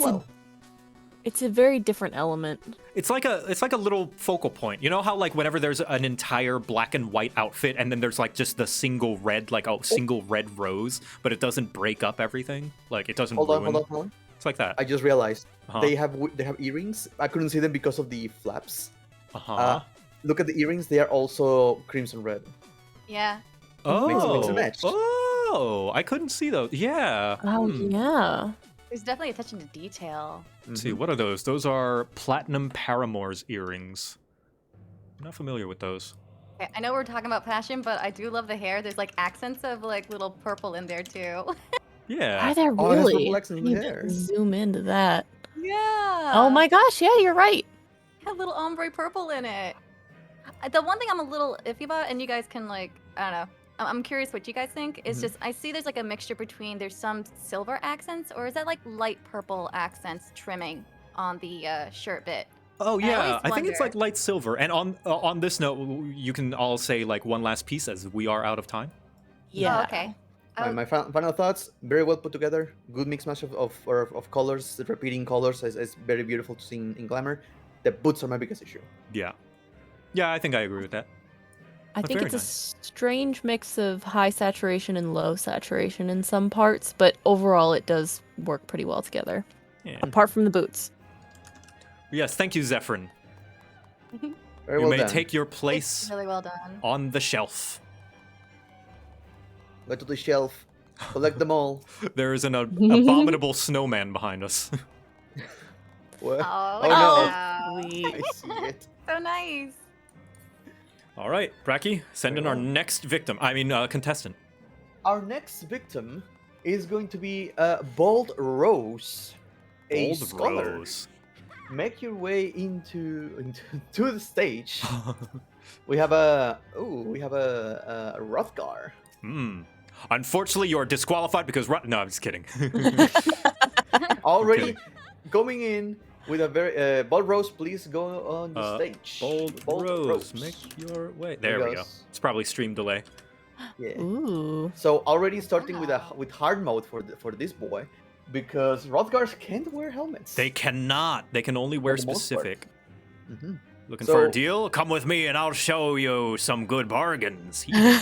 it's a very different element.
It's like a little focal point. You know how like whenever there's an entire black and white outfit and then there's like just the single red, like a single red rose, but it doesn't break up everything. Like it doesn't ruin.
Hold on.
It's like that.
I just realized they have earrings. I couldn't see them because of the flaps. look at the earrings; they are also crimson red.
Yeah.
Mix and match.
Oh, I couldn't see those. Yeah.
Oh, yeah.
There's definitely attention to detail.
Let's see, what are those? Those are Platinum Paramour's earrings. I'm not familiar with those.
Okay, I know we're talking about fashion, but I do love the hair. There's like accents of like little purple in there too.
Yeah.
Are there
Oh, it has
really?
purple accents in
Need
the
to
hair.
zoom into that.
Yeah.
Oh my gosh, yeah, you're right.
Had a little ombre purple in it. The one thing I'm a little iffy about, and you guys can like, I don't know. I'm curious what you guys think. Is just I see there's like a mixture between there's some silver accents, or is that like light purple accents trimming on the shirt bit?
Oh
And I
yeah,
always
I think it's
wonder-
like light silver. And on this note, you can all say like one last piece as we are out of time.
Yeah.
Oh, okay.
My final thoughts: very well put together. Good mix match of colors. The repeating colors is very beautiful to see in Glamour. The boots are my biggest issue.
Yeah. Yeah, I think I agree with that.
I
But
think
very
it's a
nice.
strange mix of high saturation and low saturation in some parts, but overall it does work pretty well together.
Yeah.
Apart from the boots.
Yes, thank you, Zephyrin.
Very
You
well
may
done.
take your
It's
place
really well done.
on the shelf.
Go to the shelf, collect them all.
There is an abominable snowman behind us.
What?
Oh,
Oh,
wow.
no! I see it.
So nice.
All right, Bracky, send in our next victim. I mean, contestant.
Our next victim is going to be Bold Rose, a
Bold
scholar.
Rose.
Make your way into to the stage. We have a Rothgar.
Hmm. Unfortunately, you are disqualified because... No, I'm just kidding.
Already
kidding.
coming in with a very Bold Rose. Please go on the stage.
Bold Rose, make your way. There we go.
Yes.
It's probably stream delay.
Yeah.
Ooh.
So already starting with hard mode for this boy, because Rothgars can't wear helmets.
They cannot. They can only wear
For the most part.
specific.
Mhm.
Looking
So-
for a deal? Come with me and I'll show you some good bargains. Yeah,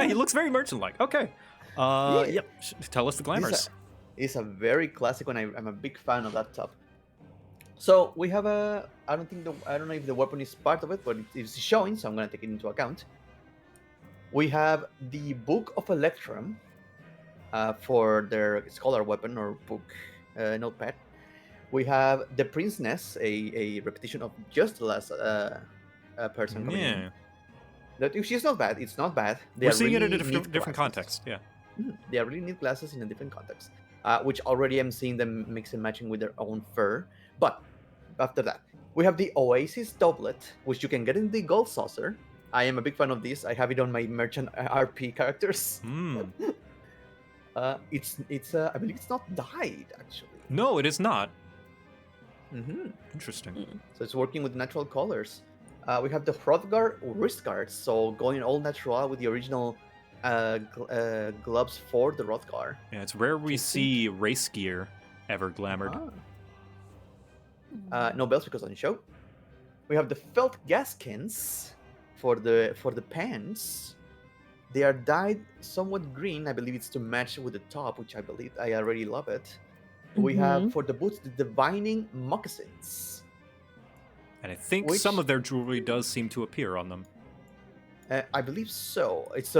he looks very merchant-like. Okay. Yep. Tell us the glamours.
It's a very classic one. I'm a big fan of that top. So we have a. I don't know if the weapon is part of it, but it's showing, so I'm gonna take it into account. We have the Book of Electrum for their scholar weapon or book notepad. We have the Princeness, a repetition of just the last person coming in.
Yeah.
That if she's not bad, it's not bad. They
We're
are
seeing it in a
really
different,
neat
different
glasses.
context. Yeah.
They are really neat glasses in a different context, which already I'm seeing them mix and matching with their own fur. But after that, we have the Oasis doublet, which you can get in the gold saucer. I am a big fan of this. I have it on my merchant RP characters.
Hmm.
It's I believe it's not dyed actually.
No, it is not.
Mm-hmm.
Interesting.
So it's working with natural colors. We have the Hrothgar wrist guards, so going all natural with the original gloves for the Hrothgar.
Yeah, it's rare we see race gear ever glamoured.
No bells because on the show. We have the felt gaskins for the pants. They are dyed somewhat green. I believe it's to match with the top, which I already love it. We have for the boots the divining moccasins.
And I think some of their jewelry does seem to appear on them.
I believe so. It's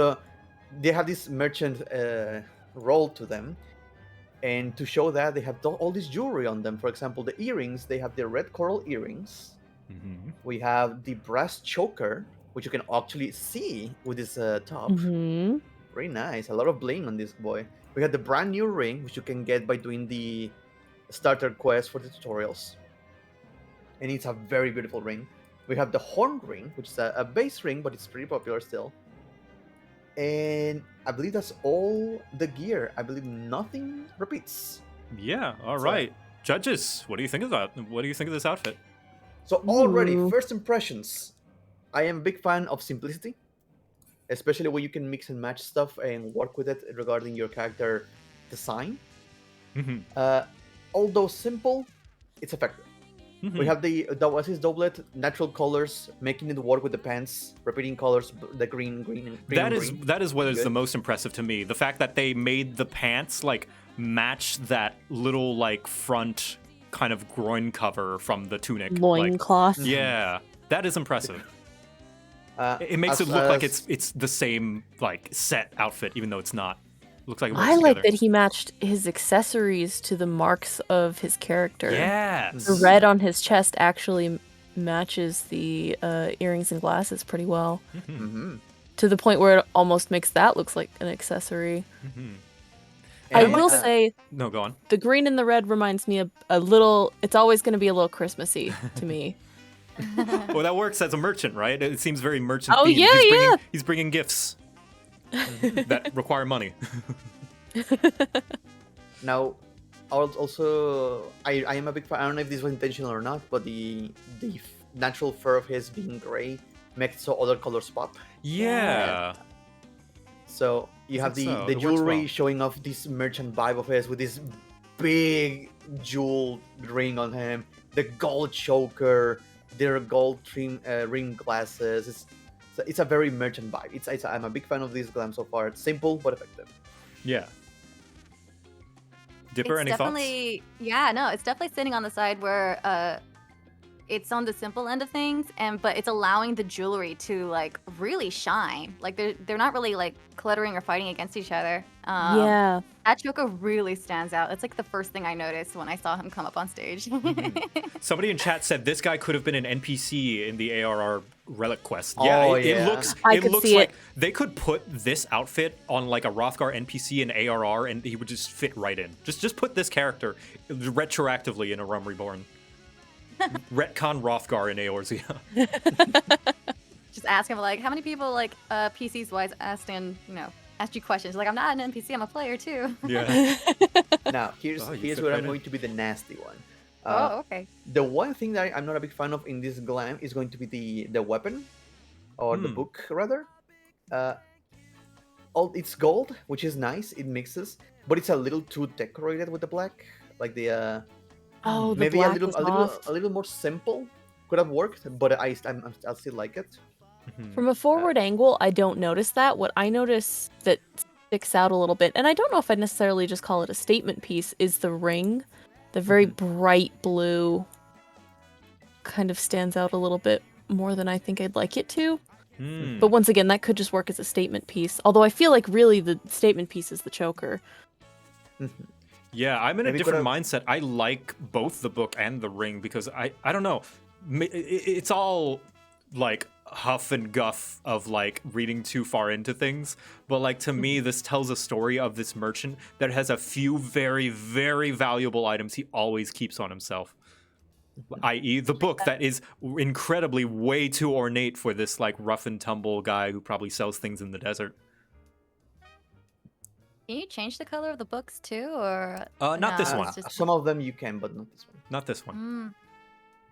they have this merchant roll to them, and to show that they have all this jewelry on them. For example, the earrings, they have the red coral earrings.
Mm-hmm.
We have the brass choker, which you can actually see with this top.
Mm-hmm.
Very nice. A lot of bling on this boy. We have the brand new ring, which you can get by doing the starter quest for the tutorials. And it's a very beautiful ring. We have the horn ring, which is a base ring, but it's pretty popular still. And I believe that's all the gear. I believe nothing repeats.
Yeah. All
So-
right. Judges, what do you think of that? What do you think of this outfit?
So already, first impressions. I am a big fan of simplicity, especially when you can mix and match stuff and work with it regarding your character design.
Mm-hmm.
Although simple, it's effective. We have the Oasis doublet, natural colors, making it work with the pants, repeating colors, the green, and green.
That is what is
Good.
the most impressive to me. The fact that they made the pants like match that little like front kind of groin cover from the tunic.
Loincloth.
Yeah. That is impressive. It makes
as-
it look like
as-
it's the same like set outfit, even though it's not. Looks like it works
I like
together.
that he matched his accessories to the marks of his character.
Yes.
The red on his chest actually matches the earrings and glasses pretty well.
Mm-hmm.
To the point where it almost makes that looks like an accessory.
Mm-hmm.
I
And,
will say
No, go on.
the green and the red reminds me a little. It's always going to be a little Christmassy to me.
Well, that works as a merchant, right? It seems very merchant.
Oh,
themed.
yeah,
He's bringing gifts that require money.
Now, I am a big fan. I don't know if this was intentional or not, but the natural fur of his being gray makes so other colors pop.
Yeah.
So you have
think so.
the
It works
jewelry
well.
showing off this merchant vibe of his with this big jewel ring on him, the gold choker, their gold ring glasses. It's a very merchant vibe. I'm a big fan of this glam so far. It's simple but effective.
Yeah. Dipper, any thoughts?
Yeah, no, it's definitely sitting on the side where it's on the simple end of things, but it's allowing the jewelry to like really shine. Like they're not really like cluttering or fighting against each other.
Yeah.
That choker really stands out. It's like the first thing I noticed when I saw him come up on stage.
Somebody in chat said this guy could have been an NPC in the ARR relic quest.
Oh,
Yeah,
yeah.
it looks.
I
it
could
looks
see
like
it.
they could put this outfit on like a Rothgar NPC in ARR, and he would just fit right in. Just put this character retroactively in a Realm Reborn. Retcon Rothgar in Eorzea.
Just ask him like, how many people like PCs wise asked you questions? Like, I'm not an NPC, I'm a player too.
Yeah.
Now here's
Oh, you
here's
fit
where
right
I'm
in.
going to be the nasty one.
Oh, okay.
The one thing that I'm not a big fan of in this glam is going to be the weapon, or the book rather. It's gold, which is nice. It mixes, but it's a little too decorated with the black. Like the
Oh, the
maybe
black is off.
a little more simple could have worked, but I still like it.
From a forward angle, I don't notice that. What I notice that sticks out a little bit, and I don't know if I'd necessarily just call it a statement piece, is the ring. The very bright blue kind of stands out a little bit more than I think I'd like it to. But once again, that could just work as a statement piece. Although I feel like really the statement piece is the choker.
Yeah, I'm in a
Maybe
different
could've-
mindset. I like both the book and the ring because I don't know. It's all like huff and guff of like reading too far into things. But like to me, this tells a story of this merchant that has a few very, very valuable items he always keeps on himself. I.e. the book that is incredibly way too ornate for this like rough and tumble guy who probably sells things in the desert.
Can you change the color of the books too, or
Not this
no,
one.
it's just-
Some of them you can, but not this one.
Not this one.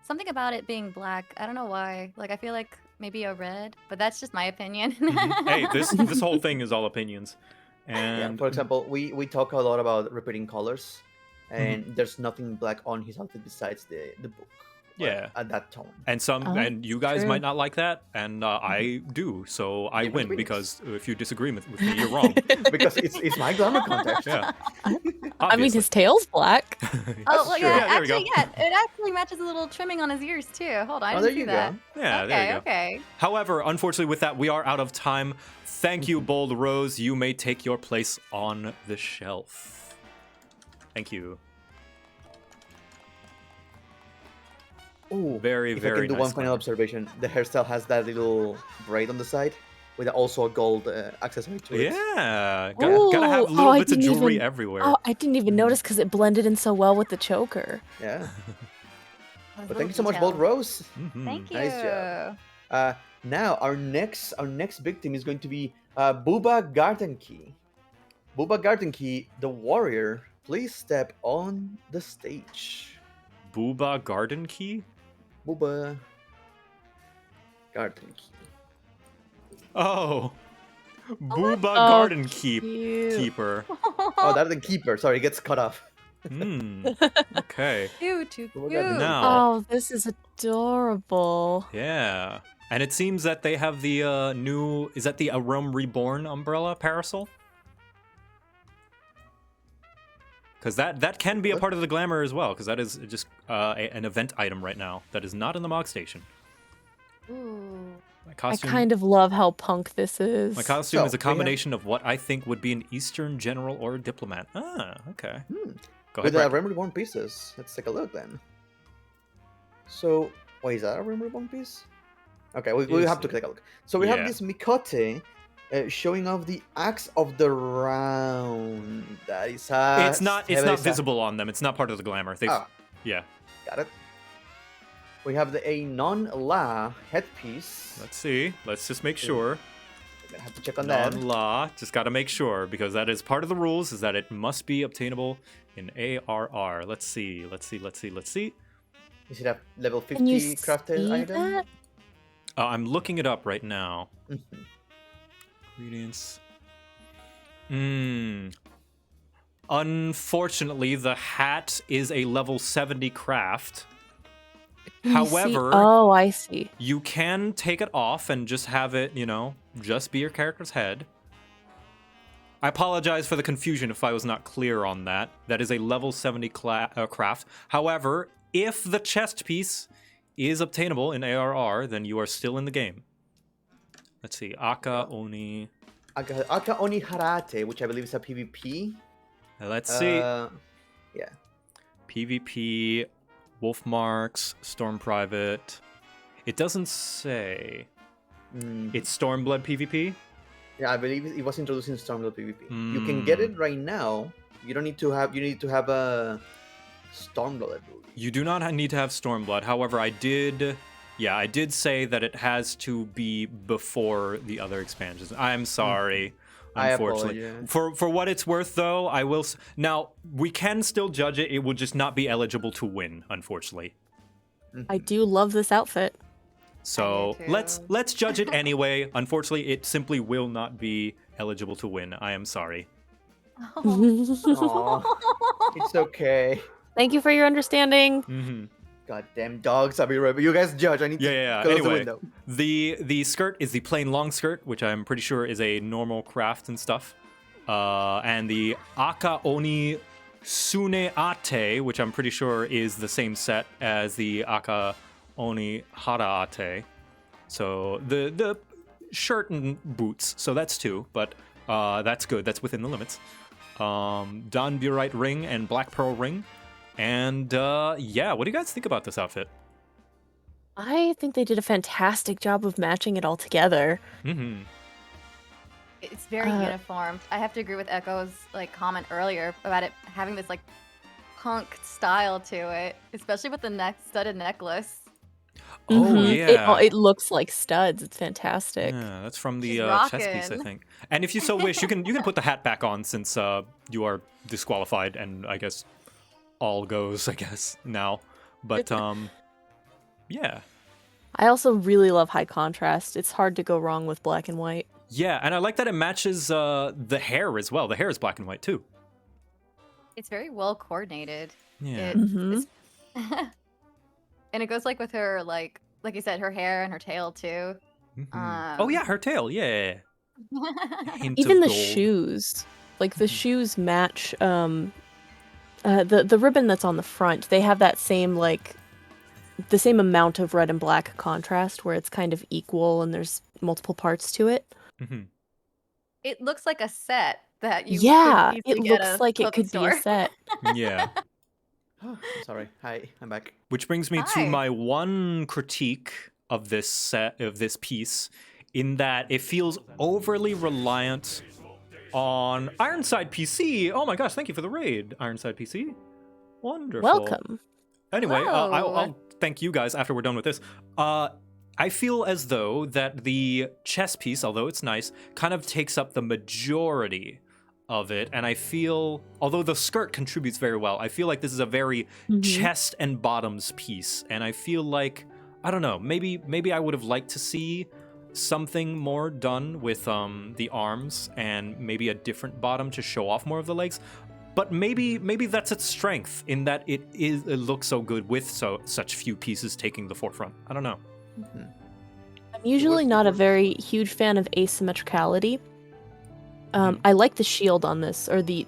Something about it being black. I don't know why. Like I feel like maybe a red, but that's just my opinion.
Hey, this whole thing is all opinions.
Yeah,
And
for example, we talk a lot about repeating colors, and there's nothing black on his outfit besides the book.
Yeah.
At that tone.
And and you guys
true.
might not like that, and I do. So I
Different
win
opinions.
because if you disagree with me, you're wrong.
Because it's my glamour contest.
Yeah.
I mean,
Obviously.
his tail's black.
Oh, well,
true.
yeah,
Yeah, there we go.
actually, yeah, it actually matches a little trimming on his ears too. Hold on, I
Oh,
didn't
there
see
you
that.
go.
Yeah,
okay,
there you go.
okay.
However, unfortunately, with that, we are out of time. Thank you, Bold Rose. You may take your place on the shelf. Thank you.
Ooh,
Very,
if I
very
can do
nice
one final
glamour.
observation, the hairstyle has that little braid on the side with also a gold accessory to it.
Yeah, gotta have
Ooh,
little
I
bits of
didn't
jewelry
even-
everywhere.
Oh, I didn't even notice because it blended in so well with the choker.
Yeah.
Those
But
little
thank you so much, Bold
details.
Rose.
Thank you.
Nice job. Now our next victim is going to be Booba Gardenkey. Booba Gardenkey, the warrior. Please step on the stage.
Booba Garden Key?
Booba Gardenkey.
Oh. Booba
Oh,
Garden
cute.
Keeper.
Oh, that's the keeper. Sorry, it gets cut off.
Hmm. Okay.
Cute, too
Booba
cute.
Gardenkey.
Now.
Oh, this is adorable.
Yeah. And it seems that they have the new, is that the A Realm Reborn umbrella parasol? Because that can be a part of the glamour as well, because that is just an event item right now that is not in the Mog Station. costume.
I kind of love how punk this is.
My costume
So,
is a
we have-
combination of what I think would be an Eastern general or a diplomat. Ah, okay. Go
With
ahead, Brett.
Realm Reborn pieces. Let's take a look then. So, wait, is that a Realm Reborn piece? Okay, we
Is
have to
it?
take a look. So we have
Yeah.
this Mikote showing off the Axe of the Round. That is
It's not visible on them. It's not part of the glamour.
Ah.
Yeah.
Got it. We have the Anon La headpiece.
Let's see. Let's just make sure.
We're gonna have to check on that.
Non-law. Just got to make sure because that is part of the rules. Is that it must be obtainable in ARR. Let's see. Let's see.
Is it a level
Can you
50 crafted
see
item?
that?
I'm looking it up right now.
Mhm.
Ingredients. Unfortunately, the hat is a level 70 craft.
Can you see-
However,
Oh, I see.
you can take it off and just have it, just be your character's head. I apologize for the confusion if I was not clear on that. That is a level 70 craft. However, if the chest piece is obtainable in ARR, then you are still in the game. Let's see. Aka Oni.
Aka Oni Harate, which I believe is a PvP.
Let's see.
Yeah.
PvP, Wolf Marks, Storm Private. It doesn't say. It's Stormblood PvP?
Yeah, I believe it was introducing Stormblood PvP. You can get it right now. You don't need to have. You need to have a Stormblood, I believe.
You do not need to have Stormblood. However, I did say that it has to be before the other expansions. I'm sorry. Unfortunately.
I apologize.
For what it's worth, though, I will. Now, we can still judge it. It will just not be eligible to win, unfortunately.
I do love this outfit.
So let's judge it anyway. Unfortunately, it simply will not be eligible to win. I am sorry.
Aw, it's okay.
Thank you for your understanding.
Goddamn dogs! I'll be right. But you guys judge. I need to close the
Anyway,
window.
the skirt is the plain long skirt, which I'm pretty sure is a normal craft and stuff. And the Aka Oni Sune Ate, which I'm pretty sure is the same set as the Aka Oni Hara Ate. So the shirt and boots. So that's two, but that's good. That's within the limits. Dawn Burite ring and Black Pearl ring. And yeah, what do you guys think about this outfit?
I think they did a fantastic job of matching it all together.
It's very uniform. I have to agree with Echo's comment earlier about it having this punk style to it, especially with the studded necklace.
Oh yeah,
It looks like studs. It's fantastic.
Yeah, that's from the
She's
chess piece, I
rockin'.
think. And if you so wish, you can put the hat back on since you are disqualified, and I guess all goes, I guess now. But yeah.
I also really love high contrast. It's hard to go wrong with black and white.
Yeah, and I like that it matches the hair as well. The hair is black and white too.
It's very well coordinated.
Yeah.
It's- and it goes with her like you said, her hair and her tail too.
Oh yeah, her tail. Yeah. Hint
Even
of
the
gold.
shoes. The shoes match the ribbon that's on the front. They have that same the same amount of red and black contrast where it's kind of equal and there's multiple parts to it.
It looks like a set that you
Yeah,
could
it
easily get
looks
a
like it
clothing
could be a
store.
set.
Yeah.
Sorry. Hi, I'm back.
Which brings me to
Hi.
my one critique of this piece, in that it feels overly reliant on Ironside PC. Oh my gosh, thank you for the raid, Ironside PC. Wonderful.
Welcome.
Anyway,
Hello.
I'll thank you guys after we're done with this. I feel as though that the chess piece, although it's nice, kind of takes up the majority of it, and I feel, although the skirt contributes very well, I feel like this is a very chest and bottoms piece, and I feel like, I don't know, maybe I would have liked to see something more done with the arms and maybe a different bottom to show off more of the legs. But maybe that's its strength, in that it looks so good with such few pieces taking the forefront. I don't know.
I'm usually not a very huge fan of asymmetricality. I like the shield on this, or the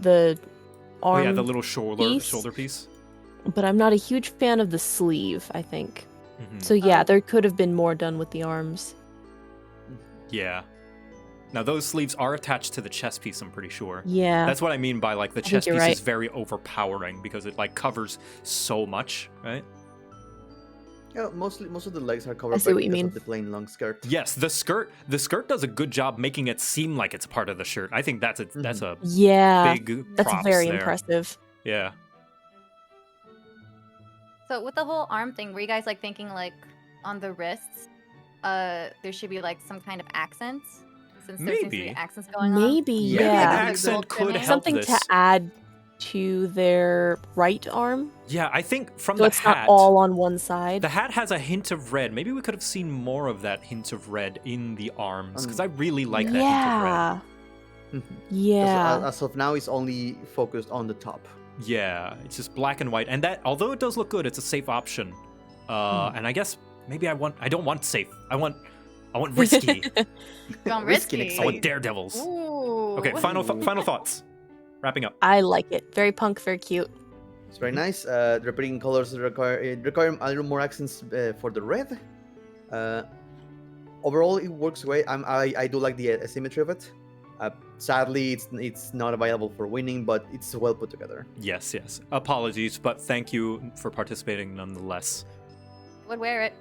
arm.
Oh yeah, the little shoulder piece.
But I'm not a huge fan of the sleeve, I think. So yeah, there could have been more done with the arms.
Yeah. Now those sleeves are attached to the chest piece, I'm pretty sure.
Yeah.
That's what I mean by like the
I think
chest
you're
piece
right.
is very overpowering because it like covers so much, right?
Yeah, most of the legs are covered
see what you
because
mean.
of the plain long skirt.
Yes, the skirt does a good job making it seem like it's part of the shirt. I think that's a
Yeah,
big
that's
props
very
there.
impressive.
Yeah.
So with the whole arm thing, were you guys like thinking like on the wrists, there should be like some kind of accents? Since there seems to be
Maybe.
accents going
Maybe,
on.
yeah.
Maybe an
Like
accent could help
something
this.
to add to their right arm,
Yeah, I think from
so
the
it's
hat,
not all on one side.
the hat has a hint of red. Maybe we could have seen more of that hint of red in the arms because I really like that hint of red.
Yeah. Yeah.
As of now, it's only focused on the top.
Yeah, it's just black and white, and that although it does look good, it's a safe option. And I guess maybe I don't want safe. I want risky.
Going
Risky
risky.
I want daredevils.
Ooh.
Okay, final thoughts. Wrapping up.
I like it. Very punk, very cute.
It's very nice. The repeating colors require a little more accents for the red. Overall, it works great. I do like the asymmetry of it. Sadly, it's not available for winning, but it's well put together.
Yes. Apologies, but thank you for participating nonetheless.
Would wear it.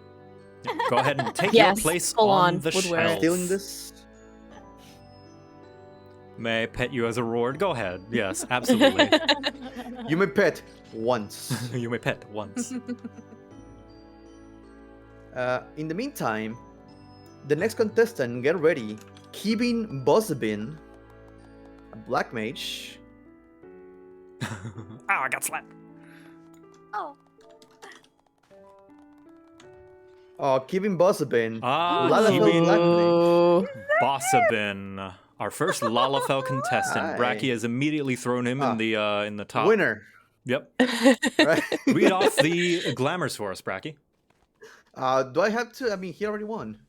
Go ahead and take
Yes,
your place
full
on
on,
the
would wear it.
shelf.
Stealing this.
May I pet you as a reward? Go ahead. Yes, absolutely.
You may pet once.
You may pet once.
In the meantime, the next contestant, get ready. Kevin Bosbin, a black mage.
I got slapped.
Oh.
Oh, Kevin Bosbin.
Ah,
Lalafell
Kevin
black mage.
Bossabin, our first Lalafell contestant.
Hi.
Bracky has immediately thrown him in the top.
Winner.
Yep.
Right?
Read off the glamours for us, Bracky.
Do I have to? I mean, he already won.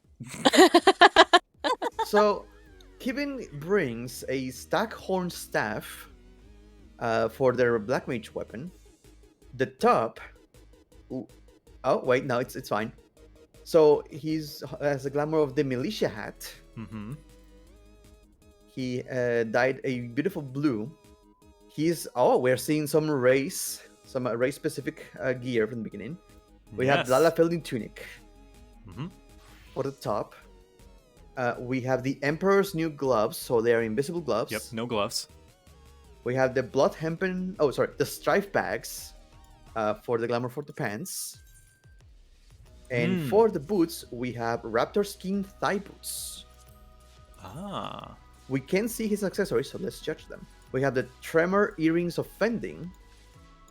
So, Kevin brings a Stackhorn staff for their black mage weapon. The top. Ooh, oh wait, no, it's fine. So he's has a glamour of the militia hat.
Mm-hmm.
He dyed a beautiful blue. We're seeing some race specific gear from the beginning. We have
Yes.
Lalafell tunic.
Mhm.
For the top. We have the Emperor's new gloves, so they are invisible gloves.
Yep, no gloves.
We have the the strife bags for the glamour for the pants. And for the boots, we have raptor skin thigh boots.
Ah.
We can see his accessories, so let's judge them. We have the tremor earrings of fending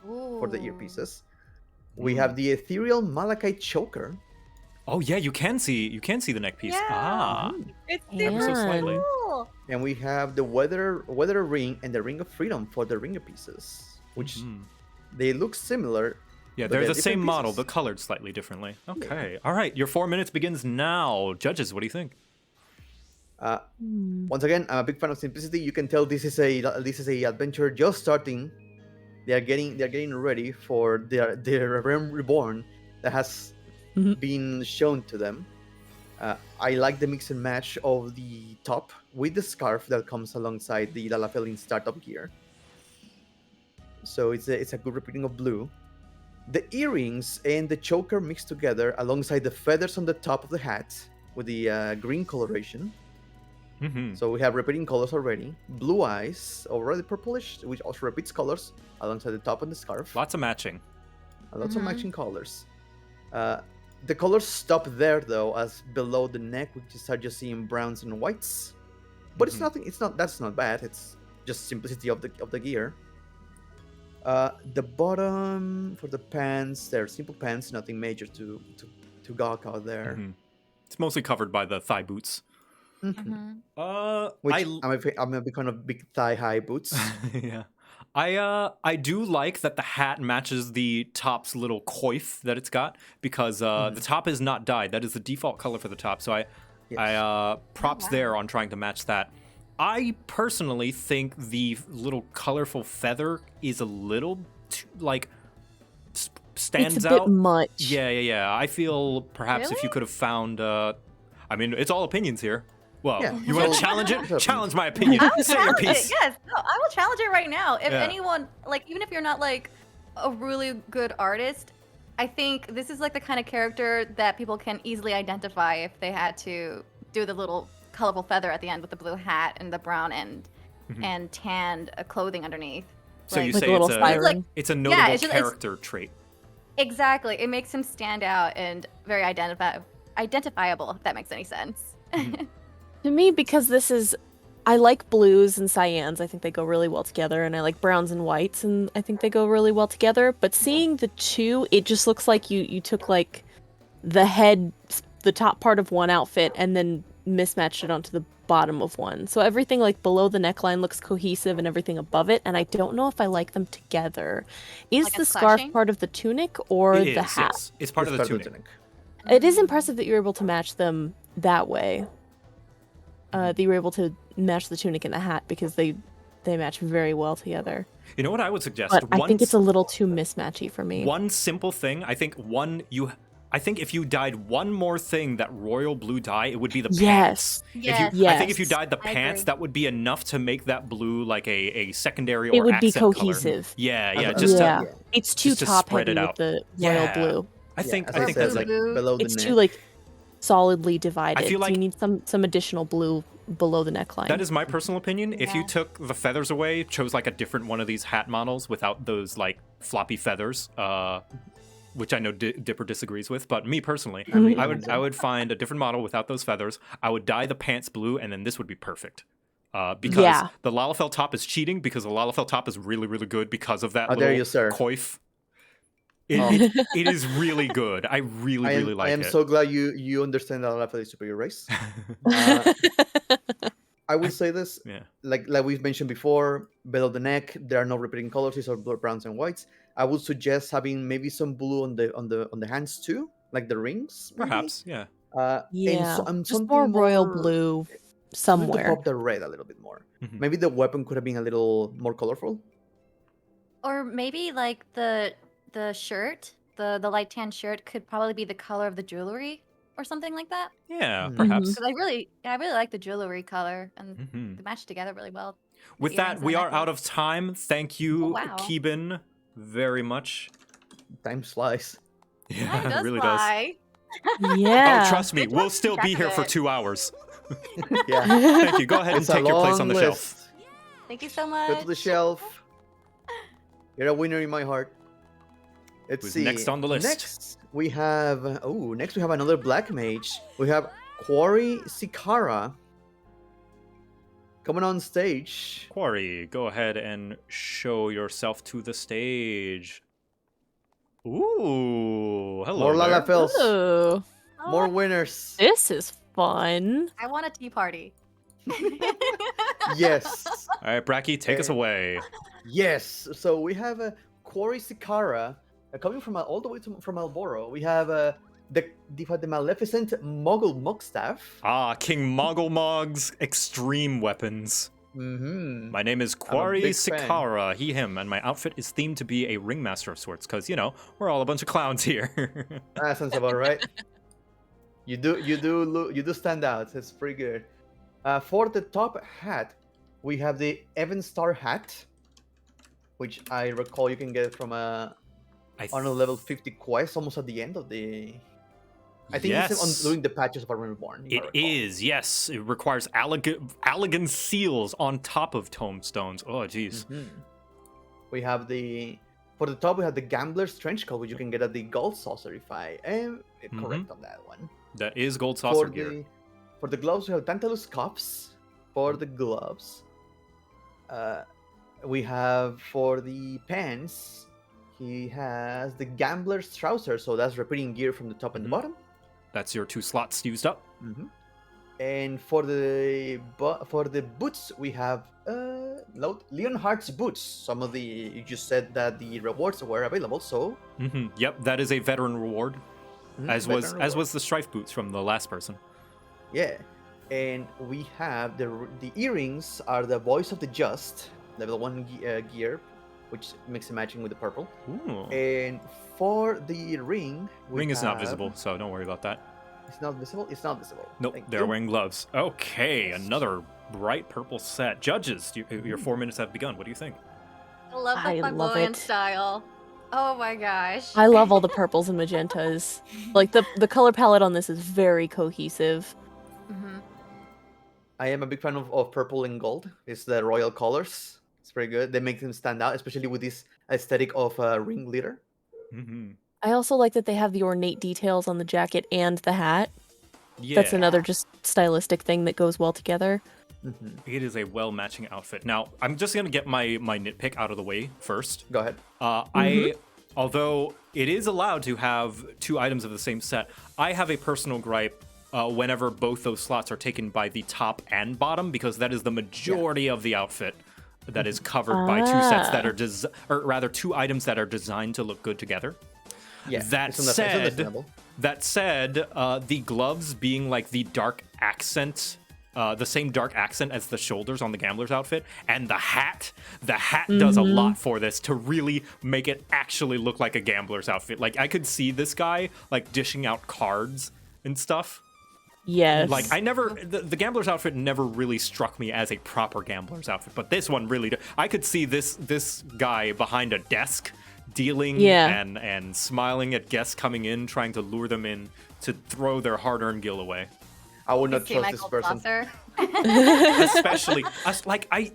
for the earpieces. We have the ethereal malachite choker.
Oh yeah, you can see the neck piece.
Yeah.
Ah.
It's
Ever so slightly.
cool.
And we have the weather ring and the ring of freedom for the ringer pieces, which they look similar.
Yeah,
but
they're the
different
same model,
pieces.
but colored slightly differently. Okay. All right, your 4 minutes begins now. Judges, what do you think?
Once again, I'm a big fan of simplicity. You can tell this is a adventure just starting. They are getting ready for their realm reborn that has been shown to them. I like the mix and match of the top with the scarf that comes alongside the Lalafell startup gear. So it's a good repeating of blue. The earrings and the choker mixed together alongside the feathers on the top of the hat with the green coloration. So we have repeating colors already. Blue eyes, already purplish, which also repeats colors alongside the top and the scarf.
Lots of matching.
Lots of matching colors. The colors stop there though, as below the neck we start just seeing browns and whites. But it's nothing. That's not bad. It's just simplicity of the gear. The bottom for the pants, they're simple pants, nothing major to gawk out there.
It's mostly covered by the thigh boots.
Which I'm a big fan of big thigh high boots.
Yeah. I do like that the hat matches the top's little coif that it's got because the top is not dyed. That is the default color for the top. So I props there on trying to match that. I personally think the little colorful feather is a little too, stands
it's a
out.
bit much.
Yeah. I feel perhaps if you could have found I mean, it's all opinions here. Well,
Yeah,
you want to
so-
challenge it?
so-
Challenge my opinion.
I will
Say your
challenge it.
piece.
Yes, no, I will challenge it right now. If
Yeah.
anyone, like, even if you're not like a really good artist, I think this is like the kind of character that people can easily identify if they had to do the little colorful feather at the end with the blue hat and the brown end and tanned clothing underneath.
So you
Like
say
a little
it's
siren.
it's a notable
it's just-
character trait.
Exactly. It makes him stand out and very identifiable, if that makes any sense.
To me, because I like blues and cyans. I think they go really well together, and I like browns and whites, and I think they go really well together. But seeing the two, it just looks like you took like the head, the top part of one outfit, and then mismatched it onto the bottom of one. So everything like below the neckline looks cohesive, and everything above it. And I don't know if I like them together. Is
Like
the
it's
scarf
clashing?
part of the tunic or
It
the
is,
hat?
yes. It's part of the tunic.
It is impressive that you're able to match them that way. That you were able to match the tunic and the hat because they match very well together.
You know what I would suggest?
But I think it's a little too mismatchy for me.
One simple thing. I think if you dyed one more thing that royal blue dye, it would be the pants.
Yes.
I think if you dyed the
I
pants,
agree.
that would be enough to make that blue like a secondary
It
or
would be
accent color.
cohesive.
Yeah, just to
It's too
just to
top
spread
heavy
it
with
out.
the royal
Yeah.
blue.
I think
as I said,
that's
like
like
below the
It's
neck.
too like solidly divided.
I feel like-
you need some additional blue below the neckline.
That is my personal opinion. If you took the feathers away, chose like a different one of these hat models without those like floppy feathers, which I know Dipper disagrees with, but me personally, I would find a different model without those feathers. I would dye the pants blue, and then this would be perfect. Because the Lalafell top is cheating, because the Lalafell top is really, really good because of that
How dare
little
you, sir.
coif.
Oh.
It is really good. I really like
I am
it.
so glad you understand that Alapha is superior race. I will say this, like we've mentioned before, below the neck there are no repeating colors, these are browns and whites. I would suggest having maybe some blue on the hands too, like the rings. Maybe?
Perhaps, yeah.
And
just
something
more royal
more-
blue
something
somewhere.
to pop the red a little bit more.
Mm-hmm.
Maybe the weapon could have been a little more colorful.
Or maybe like the shirt, the light tan shirt could probably be the color of the jewelry or something like that.
Yeah, perhaps.
Because I really like the jewelry color and
Mhm.
they match together really well.
With
The
that,
earrings and
we
the
are out
necklace.
of time. Thank you,
wow.
Keeban, very much.
Time flies.
Yeah,
Time
it
does
really
fly.
Yeah.
Oh, trust me,
Good
we'll
job
still
keeping
be
track
here
of
for
it.
2 hours.
Yeah.
Thank you. Go ahead and
It's a
take your place on
long
the shelf.
list.
Thank you so
Go
much.
to the shelf. You're a winner in my heart. Let's
Who's
see.
next on the list?
Next we have next we have another black mage. We have Quarry Sikara coming on stage.
Quarry, go ahead and show yourself to the stage. Ooh, hello
More
there.
Lalafells.
Ooh,
More winners.
this is fun.
I want a tea party.
Yes.
All right, Bracky, take us away.
Yes. So we have Quarry Sikara coming from all the way from Alboro. We have the Maleficent Mogul Mugstaff.
Ah, King Mogulmog's extreme weapons.
Mm-hmm.
My name is Quarry
big fan.
Sikara, he, him, and my outfit is themed to be a ringmaster of sorts, because, you know, we're all a bunch of clowns here.
That sounds about right. You do stand out. It's pretty good. For the top hat, we have the Evan Star hat, which I recall you can get from on a level 50 quest, almost at the end of the. I think it's
Yes.
on doing the patches of Armor Reborn.
It is, yes. It requires elegant seals on top of tombstones. Oh, jeez.
Mhm. We have for the top we have the Gambler's Trench Coat, which you can get at the Gold Saucer if I am correct on that one.
That is gold saucer
For
gear.
for the gloves, we have Tantalus cuffs. For the gloves, we have for the pants, he has the Gambler's trousers, so that's repeating gear from the top and the bottom.
That's your 2 slots used up.
Mm-hmm. And for the boots, we have Leonhardt's boots. Some of you just said that the rewards were available, so
Yep, that is a veteran reward, as
veteran
was the strife boots from the last person.
yeah. And we have the earrings are the Voice of the Just, level 1 gear, which mix and matching with the purple.
Ooh.
And for the ring, we
Ring is not
have-
visible, so don't worry about that.
It's not visible? It's not visible.
Nope,
Thank
they're
you.
wearing gloves. Okay, another bright purple set. Judges, your 4 minutes have begun. What do you think?
I love the
I love
flamboyant
it.
style. Oh my gosh.
I love all the purples and magentas. Like the color palette on this is very cohesive.
Mhm.
I am a big fan of purple and gold. It's the royal colors. It's pretty good. They make them stand out, especially with this aesthetic of ringleader.
Mm-hmm.
I also like that they have the ornate details on the jacket and the hat.
Yeah.
That's another just stylistic thing that goes well together.
Mm-hmm.
It is a well-matching outfit. Now, I'm just gonna get my nitpick out of the way first.
Go ahead.
Although it is allowed to have 2 items of the same set, I have a personal gripe whenever both those slots are taken by the top and bottom, because that is the majority of the outfit that is covered by 2 sets that are or rather 2 items that are designed to look good together.
Yeah.
That
it's understandable.
said, the gloves being like the dark accent, the same dark accent as the shoulders on the gambler's outfit, and the hat does a lot for this to really make it actually look like a gambler's outfit. Like, I could see this guy like dishing out cards and stuff.
Yes.
Like, the gambler's outfit never really struck me as a proper gambler's outfit, but this one really did. I could see this guy behind a desk dealing and smiling at guests coming in, trying to lure them in to throw their hard-earned gil away.
I would not trust this person.
Especially, I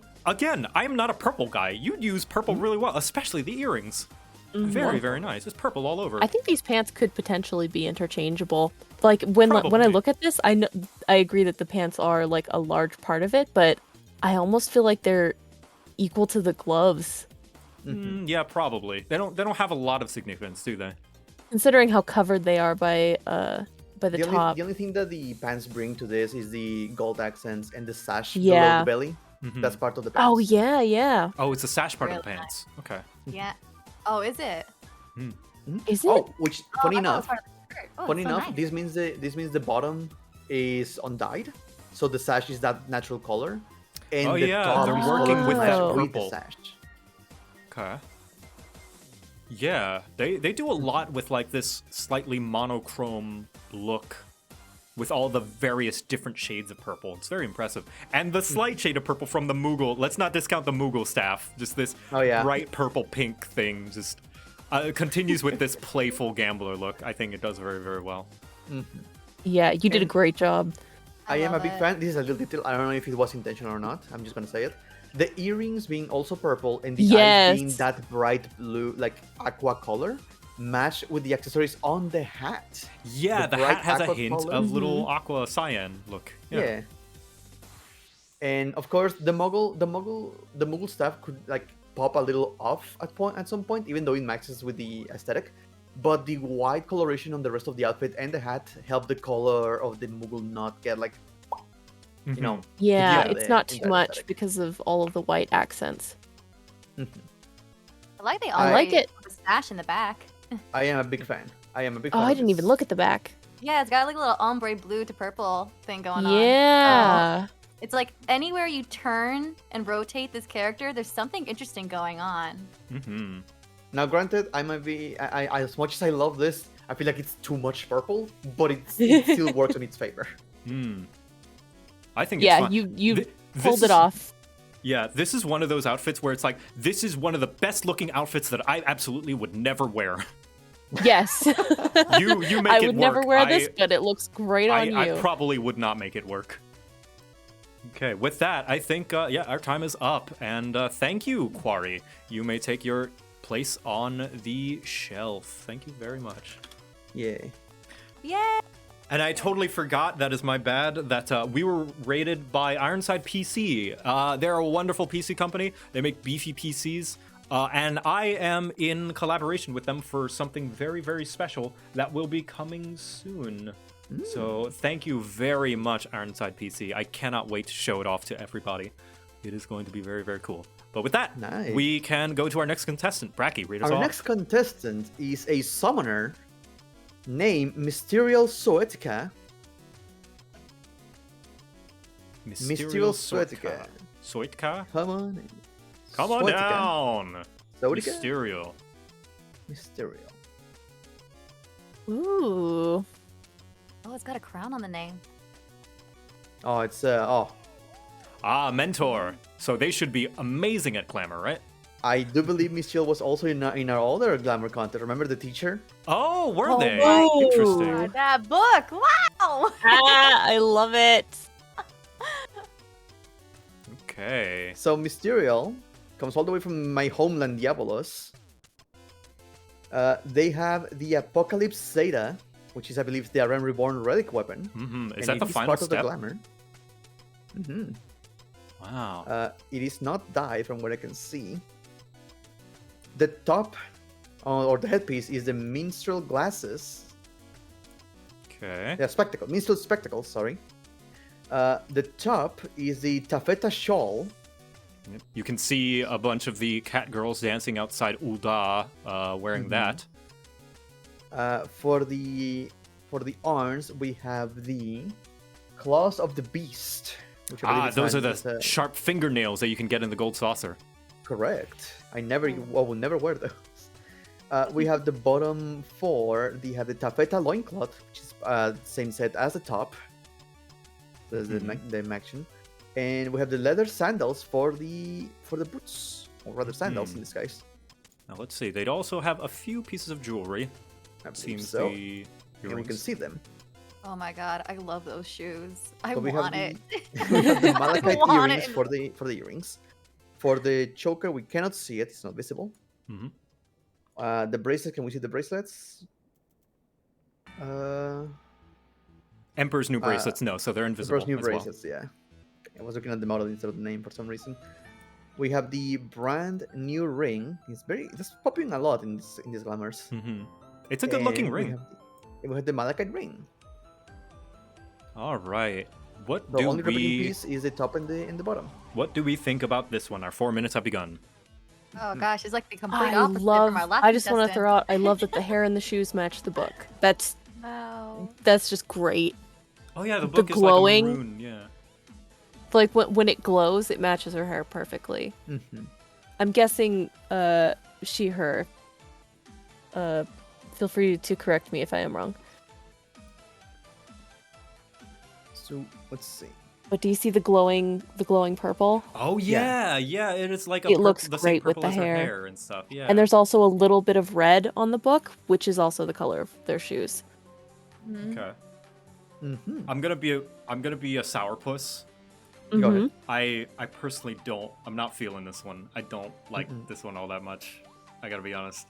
am not a purple guy. You'd use purple really well, especially the earrings. Very, very nice. It's purple all over.
I think these pants could potentially be interchangeable. Like when I look at this, I agree that the pants are like a large part of it, but I almost feel like they're equal to the gloves.
Yeah, probably. They don't have a lot of significance, do they?
Considering how covered they are by the top.
The only thing that the pants bring to this is the gold accents and the sash below
Yeah.
the belly.
Mhm.
That's part of the pants.
Oh yeah.
Oh, it's the sash part of the
Really
pants. Okay.
Yeah. Oh, is it?
Is it?
Oh, which funny
I thought it was
enough,
part of the skirt. Oh,
funny
it's so
enough,
nice.
this means the bottom is undyed, so the sash is that natural color, and
Oh,
the
yeah,
top
they're
is
working
colored
with
to
that
match with
purple.
the sash.
Okay. Yeah, they do a lot with like this slightly monochrome look with all the various different shades of purple. It's very impressive. And the slight shade of purple from the Moogle. Let's not discount the Moogle staff. Just this bright purple pink thing just continues with this playful gambler look. I think it does very, very well.
Yeah, you did a great job.
I am a
love
big
it.
fan. This is a little detail. I don't know if it was intentional or not. I'm just gonna say it. The earrings being also purple and the eyes being that bright blue, like aqua color, match with the accessories on the hat.
Yeah, the
bright
hat has a
aqua
hint
color.
of little aqua cyan look.
Yeah. And of course, the Moogle staff could like pop a little off at some point, even though it matches with the aesthetic. But the white coloration on the rest of the outfit and the hat help the color of the Moogle not get like, you know.
Yeah,
into
it's
the-
not
into
too
that
much
aesthetic.
because of all of the white accents.
I like the
I like it.
The sash in the back.
I am a big fan. I am a big
Oh,
fan.
I
of
didn't even
this.
look at the back.
Yeah, it's got like a little ombre blue to purple thing going on.
Yeah.
It's like anywhere you turn and rotate this character, there's something interesting going on.
Mm-hmm.
Now, granted, I might be. I as much as I love this, I feel like it's too much purple, but it still works in its favor.
I think it's
Yeah,
fun.
you
This
pulled it
is-
off.
Yeah, this is one of those outfits where it's like, this is one of the best looking outfits that I absolutely would never wear.
Yes.
You make it work.
I would never wear this, but it looks great on you.
I probably would not make it work. Okay, with that, I think, our time is up. And thank you, Quarry. You may take your place on the shelf. Thank you very much.
Yay.
Yay!
And I totally forgot, that is my bad, that we were rated by Ironside PC. They're a wonderful PC company. They make beefy PCs. And I am in collaboration with them for something very, very special that will be coming soon. So thank you very much, Ironside PC. I cannot wait to show it off to everybody. It is going to be very, very cool. But with that,
Nice.
we can go to our next contestant. Bracky, read us
Our
off.
next contestant is a summoner named Mysterial Soetica. Mysterial Soetica.
Soetica?
Come on.
Come on
Soetica.
down.
Soetica?
Mysterio.
Mysterio.
Ooh.
Oh, it's got a crown on the name.
Oh, it's
Ah, mentor. So they should be amazing at Glamour, right?
I do believe Miss Jill was also in our other Glamour contest. Remember the teacher?
Oh, were they?
my
Interesting.
God, that book! Wow!
I love it.
Okay.
So Mysterial comes all the way from my homeland, Diabolos. They have the Apocalypse Zeta, which is, I believe, the Realm Reborn relic weapon.
Is that the final
part
step?
of the Glamour.
Wow.
It is not dye from what I can see. The top, or the headpiece, is the Minstrel Glasses.
Okay.
Yeah, spectacle. Minstrel Spectacles, sorry. The top is the Taffeta Shawl.
Yep. You can see a bunch of the cat girls dancing outside Ul'dah wearing that.
For the arms, we have the Claws of the Beast. Which I believe
those are the sharp fingernails that you can get in the gold saucer.
Correct. I will never wear those. We have the bottom four. They have the Taffeta loincloth, which is same set as the top. There's the action. And we have the leather sandals for the boots, or rather sandals in this case.
Now let's see. They'd also have a few pieces of jewelry.
It
seems
so.
the
And we can see them.
Oh my god, I love those shoes. I
So we
want
have
it.
We have the malachite
want
earrings
it.
for the earrings. For the choker, we cannot see it; it's not visible. The bracelet, can we see the bracelets?
Emperor's New Bracelets, no, so they're invisible.
Emperor's New
as well.
Bracelets, yeah. I was looking at the model instead of the name for some reason. We have the brand new ring. It's popping a lot in these glamours.
It's a good looking
And
ring.
We have the malachite ring.
All right. What
The
do
only remaining
we
piece is the top and the bottom.
What do we think about this one? Our 4 minutes have begun.
Oh gosh, it's like the complete
I
opposite
love.
from our last
I just want to
contestant.
throw out. I love that the hair and the shoes match the book. That's just great.
Oh yeah, the book is
glowing,
like a maroon, yeah.
Like when it glows, it matches her hair perfectly. I'm guessing she, her. Feel free to correct me if I am wrong.
So let's see.
But do you see the glowing purple?
Oh yeah, yeah. It is like
It looks
the
great
same
with
purple
the
as her
hair.
hair and stuff. Yeah.
And there's also a little bit of red on the book, which is also the color of their shoes.
Okay. I'm gonna be a sourpuss.
Go ahead.
I personally don't. I'm not feeling this one. I don't like this one all that much. I gotta be honest.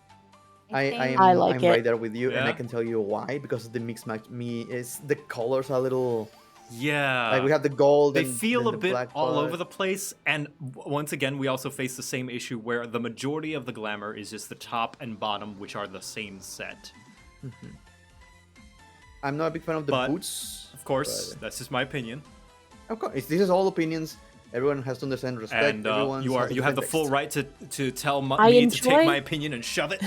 I like
I'm
it.
right there with you, and I
Yeah?
can tell you why. Because the mix match me is the colors are a little.
Yeah.
Like we have the gold.
They
and
feel
then
a
the
bit
black
all
part.
over the place, and once again, we also face the same issue where the majority of the glamour is just the top and bottom, which are the same set.
I'm not a big fan of the
But,
boots.
Of course, that's just my opinion.
Of course, this is all opinions. Everyone has to understand, respect.
And
everyone
you have the full right to tell
I
me to take
enjoy-
my opinion and shove it.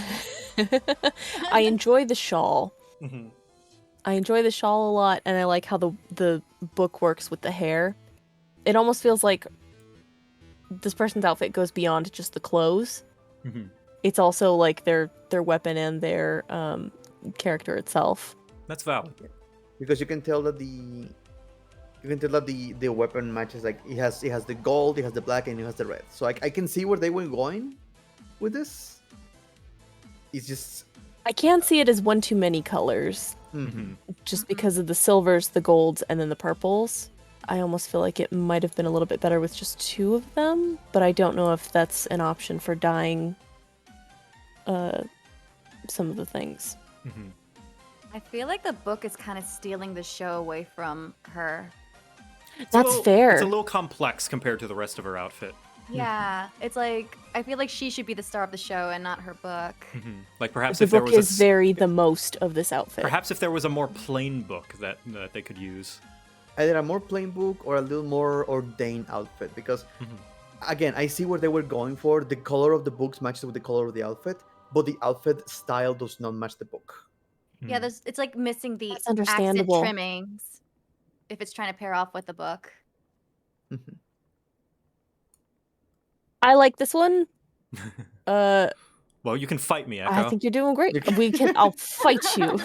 I enjoy the shawl. I enjoy the shawl a lot, and I like how the book works with the hair. It almost feels like this person's outfit goes beyond just the clothes. It's also like their weapon and their character itself.
That's valid.
Because you can tell that the weapon matches, like it has the gold, it has the black, and it has the red. So I can see where they were going with this. It's just
I can't see it as one too many colors. Just because of the silvers, the golds, and then the purples. I almost feel like it might have been a little bit better with just two of them, but I don't know if that's an option for dyeing some of the things.
I feel like the book is kind of stealing the show away from her.
That's fair.
It's a little complex compared to the rest of her outfit.
Yeah, it's like I feel like she should be the star of the show and not her book.
Like perhaps
The
if there
book
was
is very the most of this outfit.
perhaps if there was a more plain book that they could use.
either a more plain book or a little more ordained outfit. Because again, I see what they were going for. The color of the books matches with the color of the outfit, but the outfit style does not match the book.
Yeah, it's like missing the
That's
accent
understandable.
trimmings if it's trying to pair off with the book.
I like this one.
Well, you can fight me, Echo.
I think you're doing great. I'll fight you.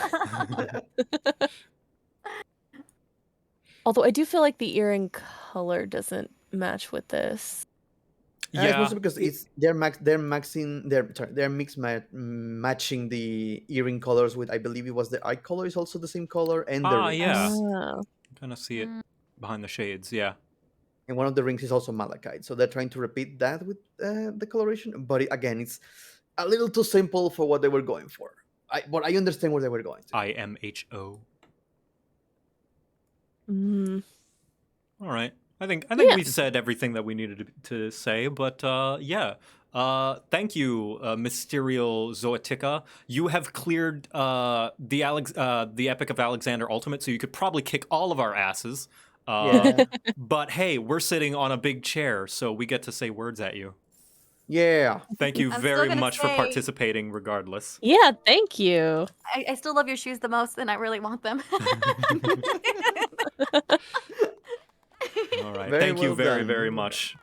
Although I do feel like the earring color doesn't match with this.
It's mostly because they're matching the earring colors with, I believe it was the eye color is also the same color, and the rings.
Yeah.
Oh.
Kind of see it behind the shades, yeah.
And one of the rings is also malachite, so they're trying to repeat that with the coloration. But again, it's a little too simple for what they were going for. But I understand where they were going to.
IMHO.
All
right. I think we said everything that we needed to say, but yeah. Thank you, Mysterial Zoetica. You have cleared the Epic of Alexander Ultimate, so you could probably kick all of our asses.
Yeah.
But hey, we're sitting on a big chair, so we get to say words at you.
Yeah.
Thank you
I'm
very
still
much for
gonna say-
participating, regardless.
Yeah, thank you.
I still love your shoes the most, and I really want them.
All right.
Very
Thank you
well
very,
done.
very much.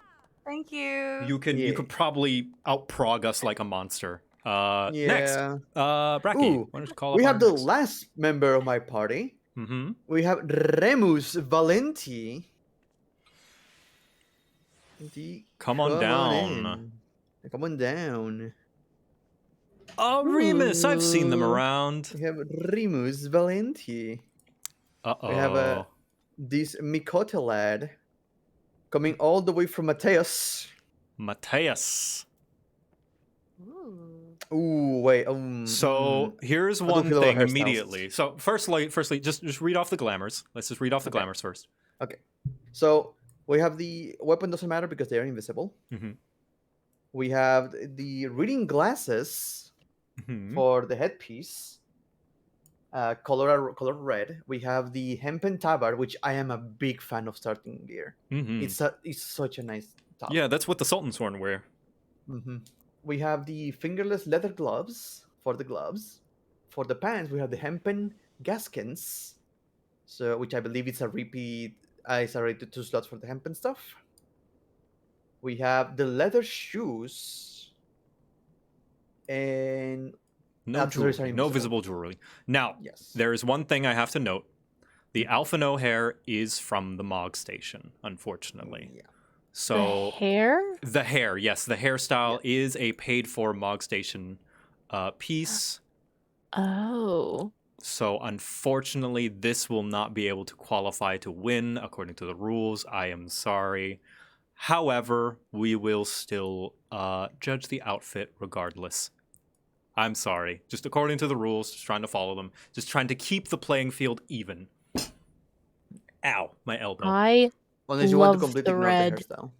Thank you.
You could probably outprog us like a monster. Next,
Yeah.
Bracky,
Ooh,
why don't you call
we
up
have
our
the
next?
last member of my party.
Mm-hmm.
We have Remus Valenti.
Come on down.
Come on down.
Oh, Remus, I've seen them around.
We have Remus Valenti.
Uh-oh.
We have this Mikote lad coming all the way from Mateus.
Mateus.
Ooh, wait.
So here's
I don't
one
feel about
thing
hairstyles.
immediately. So firstly, just read off the glamours. Let's just read off the glamours first.
Okay. So we have the weapon doesn't matter because they are invisible.
Mm-hmm.
We have the reading glasses for the headpiece. Color red. We have the hempen tabard, which I am a big fan of starting gear.
Mm-hmm.
It's such a nice top.
Yeah, that's what the Sultan's Horn wear.
Mm-hmm. We have the fingerless leather gloves for the gloves. For the pants, we have the hempen gaskins, so which I believe it's a repeat. It's already 2 slots for the hempen stuff. We have the leather shoes and
No jewelry, no visible jewelry. Now, there is one thing I have to note. The Alphino hair is from the Mog Station, unfortunately.
Yeah.
So
the hair?
The hair, yes. The hairstyle is a paid-for Mog Station piece.
Oh.
So unfortunately, this will not be able to qualify to win according to the rules. I am sorry. However, we will still judge the outfit regardless. I'm sorry. Just according to the rules, just trying to follow them. Just trying to keep the playing field even. Ow, my elbow.
I
Unless you
love
want to completely
the
ignore
red.
the hairstyle.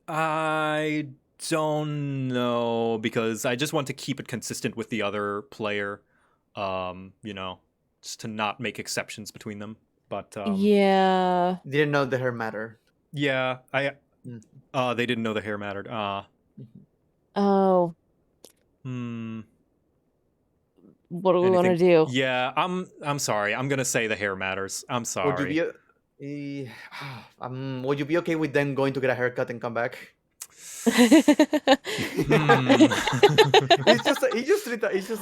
I don't know, because I just want to keep it consistent with the other player. You know, just to not make exceptions between them. But
yeah.
Didn't know the hair mattered.
Yeah, they didn't know the hair mattered.
Oh. What do we want to do?
Yeah, I'm sorry. I'm gonna say the hair matters. I'm sorry.
Would you be okay with them going to get a haircut and come back?
Hmm.
It's just a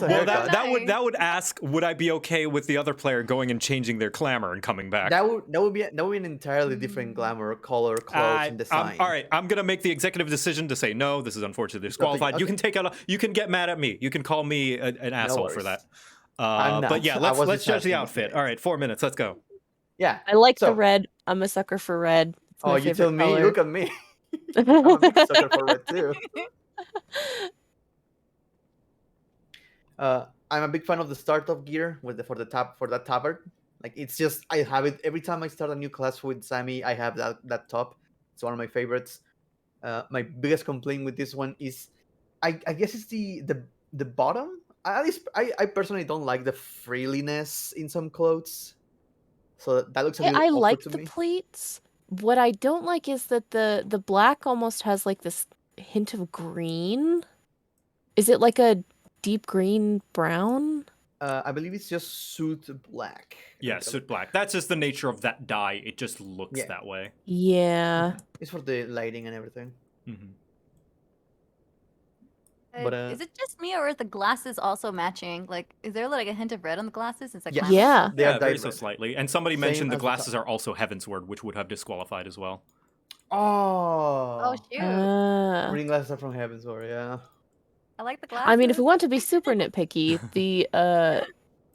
Well,
haircut.
that would ask, would I be okay with the other player going and changing their glamour and coming back?
That would be an entirely different glamour, color, clothes, and design.
All right, I'm gonna make the executive decision to say no. This is unfortunately disqualified.
Okay.
You can take out. You can get mad at me. You can call me an asshole for
worries.
that.
I'm not.
But yeah,
I was
let's
just
judge the
asking.
outfit. All right, 4 minutes. Let's go.
Yeah.
I like the red. I'm a sucker for red. It's my
Oh, you tell
favorite
me.
color.
Look at me. I'm a big sucker for red too. I'm a big fan of the startup gear for that tabard. Like it's just I have it every time I start a new class with Sammy. I have that top. It's one of my favorites. My biggest complaint with this one is, I guess it's the bottom. At least I personally don't like the frilliness in some clothes. So that looks a little
I
awkward
like
to
the
me.
pleats. What I don't like is that the black almost has like this hint of green. Is it like a deep green brown?
I believe it's just suit black.
Yeah, soot black. That's just the nature of that dye. It just looks that way.
Yeah.
It's for the lighting and everything.
Mm-hmm.
But
Is it just me, or is the glasses also matching? Like, is there like a hint of red on the glasses? It's like
Yes.
glamour?
Yeah.
They are
Yeah, very
dyed
so
red.
slightly. And somebody
Same
mentioned the
as the top.
glasses are also Heavensward, which would have disqualified as well.
Oh
Oh.
shoot!
Green glasses are from Heaven's War, yeah.
I like the glasses.
I mean, if we want to be super nitpicky,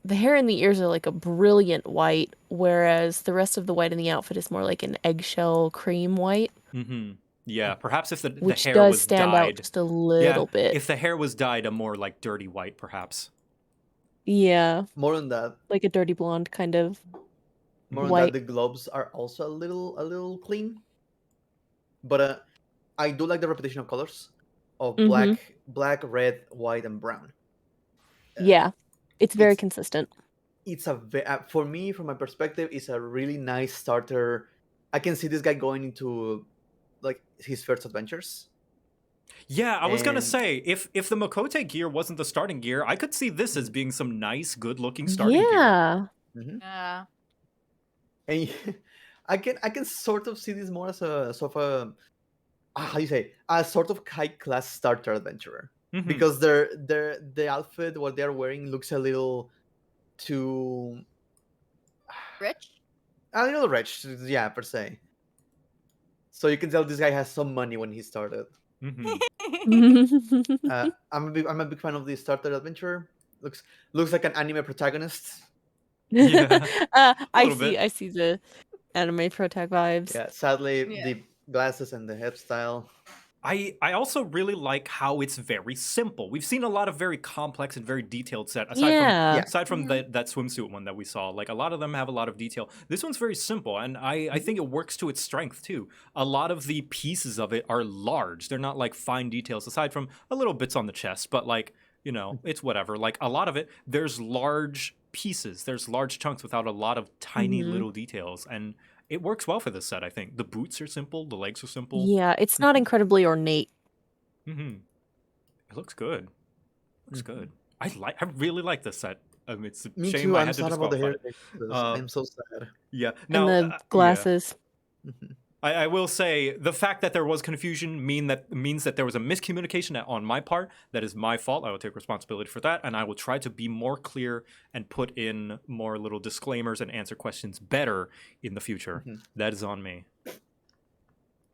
the hair and the ears are like a brilliant white, whereas the rest of the white in the outfit is more like an eggshell cream white.
Mm-hmm. Yeah, perhaps if the
Which
hair
does
was
stand
dyed,
out just a little bit.
if the hair was dyed a more like dirty white, perhaps.
Yeah.
More than that.
Like a dirty blonde kind of
More than
white.
that, the gloves are also a little clean. But I do like the repetition of colors of
Mhm.
black, red, white, and brown.
Yeah. It's very consistent.
It's for me, from my perspective, it's a really nice starter. I can see this guy going into like his first adventures.
Yeah, I was gonna
And-
say if the Makote gear wasn't the starting gear, I could see this as being some nice, good-looking starting gear.
Yeah.
Yeah.
And I can sort of see this more as a sort of a how do you say, a sort of high class starter adventurer.
Mhm.
Because the outfit what they're wearing looks a little too
Rich?
a little rich, yeah, per se. So you can tell this guy has some money when he started. I'm a big fan of the starter adventure. Looks like an anime protagonist.
Yeah.
I
little bit.
see the anime protag vibes.
Yeah, sadly
Yeah.
the glasses and the hairstyle.
I also really like how it's very simple. We've seen a lot of very complex and very detailed set
Yeah.
aside from that swimsuit one that we saw. Like a lot of them have a lot of detail. This one's very simple, and I think it works to its strength too. A lot of the pieces of it are large. They're not like fine details aside from a little bits on the chest, but like, you know, it's whatever. Like a lot of it, there's large pieces. There's large chunks without a lot of tiny
Mhm.
little details, and it works well for this set, I think. The boots are simple, the legs are simple.
Yeah, it's not incredibly ornate.
Mm-hmm. It looks good. Looks good. I really like this set. It's a
Me
shame
too.
I
I'm
had to
sad about the
disqualify.
hair. I'm so sad.
Yeah.
And
Now,
the glasses.
I will say the fact that there was confusion means that there was a miscommunication on my part. That is my fault. I will take responsibility for that, and I will try to be more clear and put in more little disclaimers and answer questions better in the future. That is on me.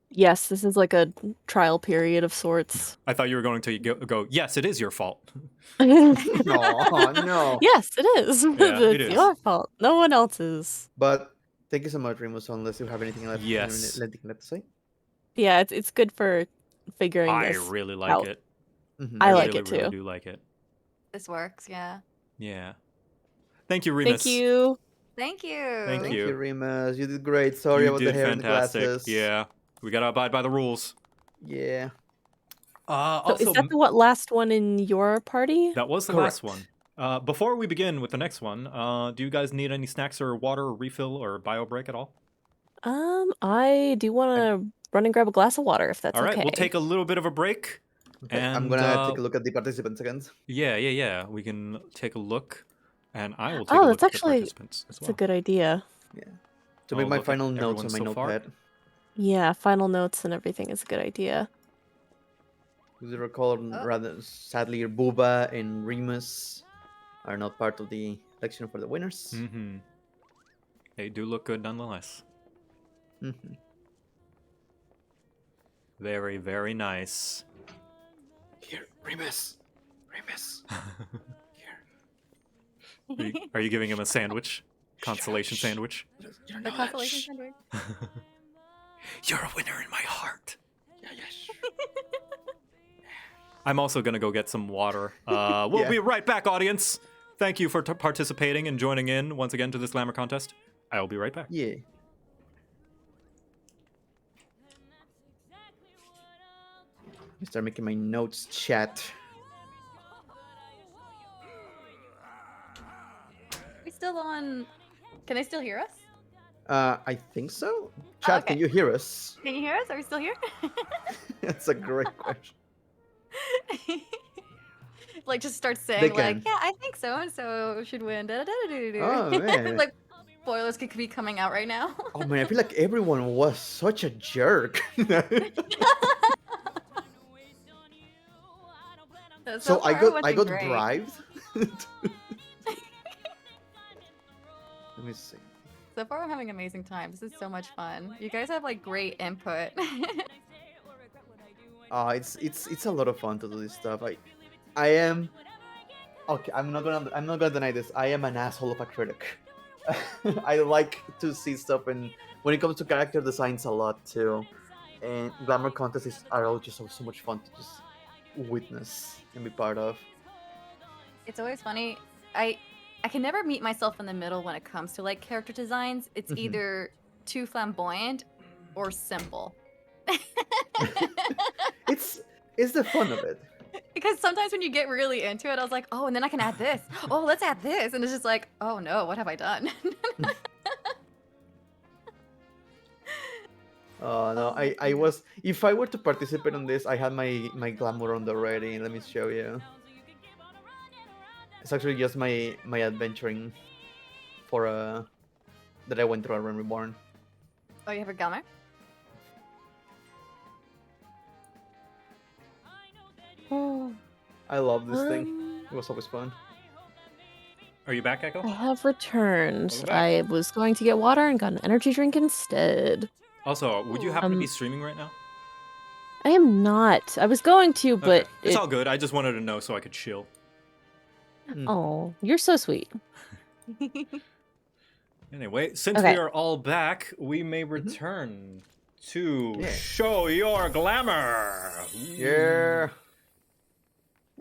Yes, this is like a trial period of sorts.
I thought you were going to go yes, it is your fault.
No, no.
Yes, it is.
Yeah, it
It's
is.
your fault. No one else's.
But thank you so much, Remus. Unless you have anything left,
Yes.
left to say.
Yeah, it's good for figuring
I
this
really like
out.
it.
I like
really,
it too.
really do like it.
This works, yeah.
Yeah. Thank you, Remus.
Thank you.
Thank you.
Thank you, Remus. You did great. Sorry
You
about the
did
hair and the
fantastic.
glasses.
Yeah. We gotta abide by the rules.
Yeah.
So
Also,
is that the last one in your party?
that was the last one. Before we begin with the next one, do you guys need any snacks or water or refill or bio break at all?
I do want to run and grab a glass of water if that's
All right,
okay.
we'll take a little bit of a break.
Okay,
And
I'm gonna take a look at the participants again.
Yeah. We can take a look, and I will take a
Oh,
look
that's
at the
actually
participants as
that's
well.
a good idea.
Yeah. To make my
look at
final notes on
everyone
my
so far.
notepad.
Yeah, final notes and everything is a good idea.
As you recall, rather sadly, Booba and Remus are not part of the election for the winners.
Mm-hmm. They do look good nonetheless.
Mm-hmm.
Very, very nice.
Here, Remus. Remus.
Are you giving him a sandwich? Consolation sandwich?
The consolation sandwich.
You're a winner in my heart.
Yeah, yes.
I'm also gonna go get some water. We'll be right back, audience. Thank you for participating and joining in once again to this Glamour contest. I will be right back.
Yeah. I start making my notes, chat.
We still on? Can they still hear us?
I think so. Chat,
okay.
can you hear us?
Can you hear us? Are we still here?
That's a great question.
Like just start
They
saying
can.
like, yeah, I think so and so should win.
Oh, man.
Like spoilers could be coming out right now.
Oh man, I feel like everyone was such a jerk. So I
far,
got
great.
bribed. Let me see.
So far, I'm having an amazing time. This is so much fun. You guys have like great input.
It's a lot of fun to do this stuff. I am okay. I'm not gonna deny this. I am an asshole of a critic. I like to see stuff, and when it comes to character designs, a lot too. And glamour contests are all just so much fun to just witness and be part of.
It's always funny. I can never meet myself in the middle when it comes to like character designs. It's either too flamboyant or simple.
It's the fun of it.
Because sometimes when you get really into it, I was like, oh, and then I can add this. Oh, let's add this. And it's just like, oh no, what have I done?
Oh no, I was, if I were to participate on this, I had my glamour on already. Let me show you. It's actually just my adventuring for that I went through a Realm Reborn.
Oh, you have a Glamour?
Oh,
I love this thing. It was always fun.
Are you back, Echo?
I have returned.
Welcome back.
I was going to get water and got an energy drink instead.
Also, would you happen to be streaming right now?
I am not. I was going to, but
Okay. It's all good. I just wanted to know so I could chill.
Oh, you're so sweet.
Anyway, since
Okay.
we are all back, we may return to show your glamour.
Yeah.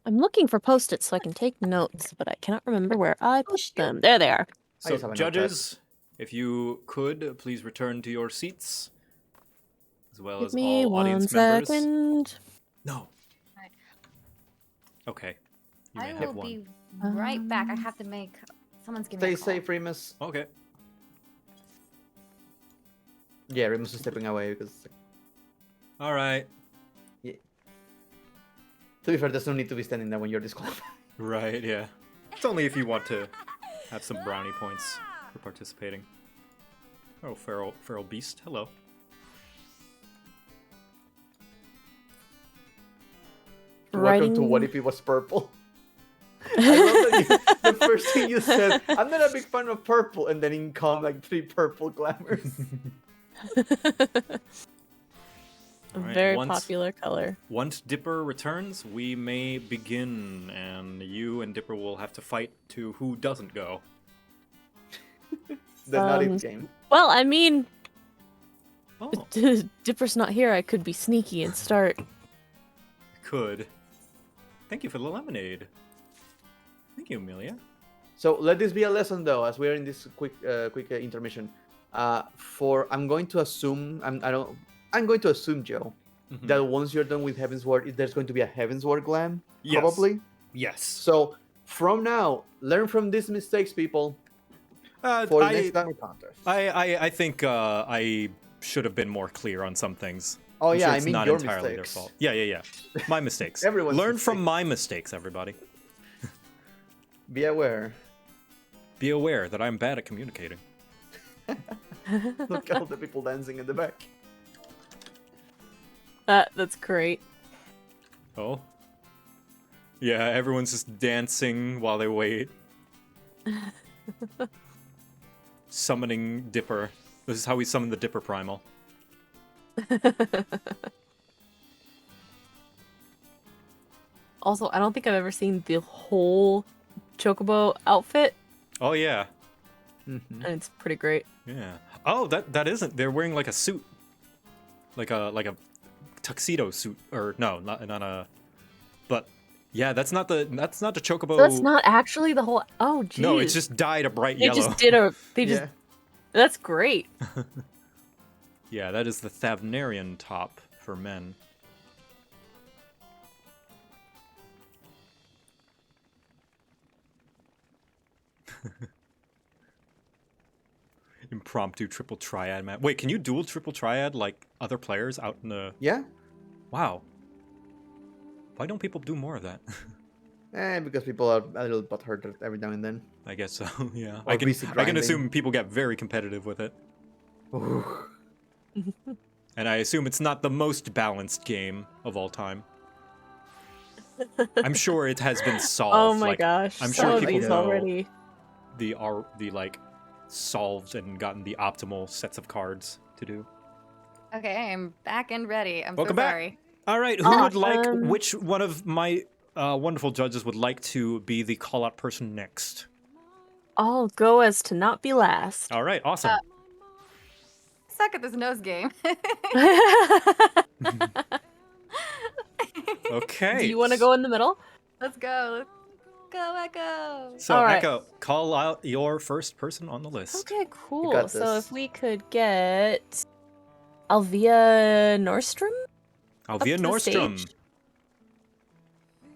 I'm looking for post-its so I can take notes, but I cannot remember where I put them. There they are.
So, judges, if you could, please return to your seats, as well
Give
as
me
all
one
audience members.
second.
No. Okay. You may
I
have
will
one.
be right back. I have to make. Someone's giving me
Stay
a call.
safe, Remus.
Okay.
Yeah, Remus is stepping away because.
All right.
Yeah. To be fair, there's no need to be standing there when you're disqualified.
Right, yeah. It's only if you want to have some brownie points for participating. Oh, feral beast, hello.
Welcome to What If It Was Purple. I love that the first thing you said, I'm not a big fan of purple, and then in come like 3 purple glamours.
A
Alright,
very
once-
popular color.
Once Dipper returns, we may begin, and you and Dipper will have to fight to who doesn't go.
The not if game.
Well, I mean,
Oh.
Dipper's not here. I could be sneaky and start.
Could. Thank you for the lemonade. Thank you, Amelia.
So let this be a lesson, though, as we're in this quick intermission. I'm going to assume Joe, that once you're done with Heavensward, there's going to be a Heavensward glam,
Yes.
probably.
Yes.
So from now, learn from these mistakes, people. For the next glamour contest.
I think I should have been more clear on some things.
Oh,
I'm
yeah,
sure
I
it's
mean
not
your
entirely
mistakes.
their fault. Yeah. My mistakes.
Everyone's
Learn from my mistakes, everybody.
Be aware.
Be aware that I'm bad at communicating.
Look at all the people dancing in the back.
That's great.
Oh. Yeah, everyone's just dancing while they wait. Summoning Dipper. This is how we summon the Dipper Primal.
Also, I don't think I've ever seen the whole Chocobo outfit,
Oh yeah.
and it's pretty great.
Yeah. Oh, that isn't. They're wearing like a suit. Like a tuxedo suit, or no, not a. But yeah, that's not the Chocobo.
That's not actually the whole. Oh, geez.
No, it's just dyed a bright
They
yellow.
just did a. They just.
Yeah.
That's great.
Yeah, that is the Thavnarian top for men. Impromptu triple triad map. Wait, can you dual triple triad like other players out in the...
Yeah?
Wow. Why don't people do more of that?
Because people are a little butthurt every now and then.
I guess so, yeah.
Or
I can
busy grinding.
assume people get very competitive with it. And I assume it's not the most balanced game of all time. I'm sure it has been solved.
Oh my
like,
gosh,
I'm
some
sure
of
people
these
know
already.
the like solved and gotten the optimal sets of cards to do.
Okay, I'm back and ready. I'm
Welcome
so
back.
sorry.
All right, who would like?
Awesome.
Which one of my wonderful judges would like to be the call-out person next?
I'll go as to not be last.
All right, awesome.
Suck at this nose game.
Okay.
Do you want to go in the middle?
Let's go. Let's go, Echo.
So,
All right.
Echo, call out your first person on the list.
Okay, cool.
got
So
this.
if we could get Alvia Nordstrom?
Alvia
to the
Nordstrom.
stage?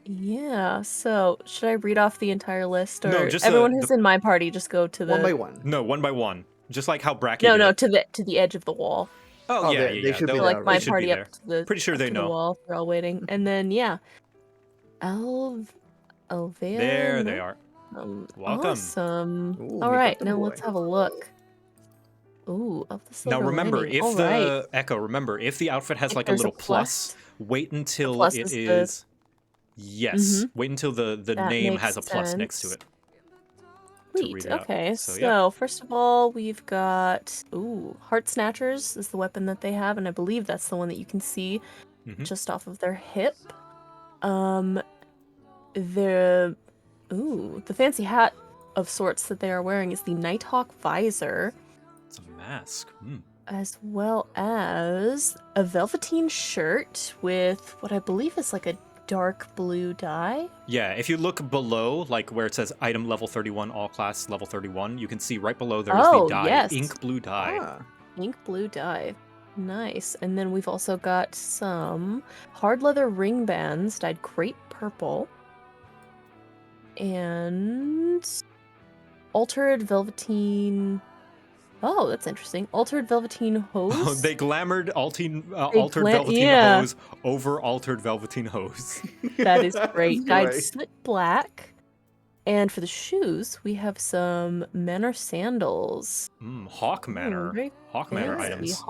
Yeah, so should I read off the entire list? Or
No, just
everyone who's in my party just go to the
One by one.
No, one by one. Just like how Bracky
No,
did
no,
it.
to the edge of the wall.
Oh, yeah,
they should be
they'll-
there
Like my
they should be
party
there.
up to the
Pretty sure
up
they
to
know.
the wall. They're all waiting. And then yeah. Alvia.
There they are. Welcome.
Awesome.
Ooh,
All
we
right,
got the
now
boy.
let's have a look. Ooh, of the
Now
silver
remember,
lining.
if
All
the
right.
Echo, remember if the outfit has
If
like a
there's a
little plus, wait until
plus
it
is the-
is. Yes,
Mhm.
wait until the
That
name
makes
has a plus next to
sense.
it. to
Sweet.
read it out.
Okay,
So,
so,
yeah.
first of all, we've got Heart Snatchers is the weapon that they have, and I believe that's the one that you can see
Mhm.
just off of their hip. The fancy hat of sorts that they are wearing is the Nighthawk visor,
It's a mask.
as well as a velveteen shirt with what I believe is like a dark blue dye.
Yeah, if you look below, like where it says item level 31, all class level 31, you can see right below there's
Oh,
the dye,
yes.
ink blue dye.
Ah,
Ink blue dye. Nice. And then we've also got some hard leather ring bands dyed crepe purple. And altered velveteen. Oh, that's interesting. Altered velveteen hose.
They glamored altered
gla-
velveteen
yeah.
hose over altered velveteen hose.
That is great. Dyed
right.
slit black. And for the shoes, we have some Manor sandals.
Hawk Manor.
very
Hawk Manor
fancy.
items.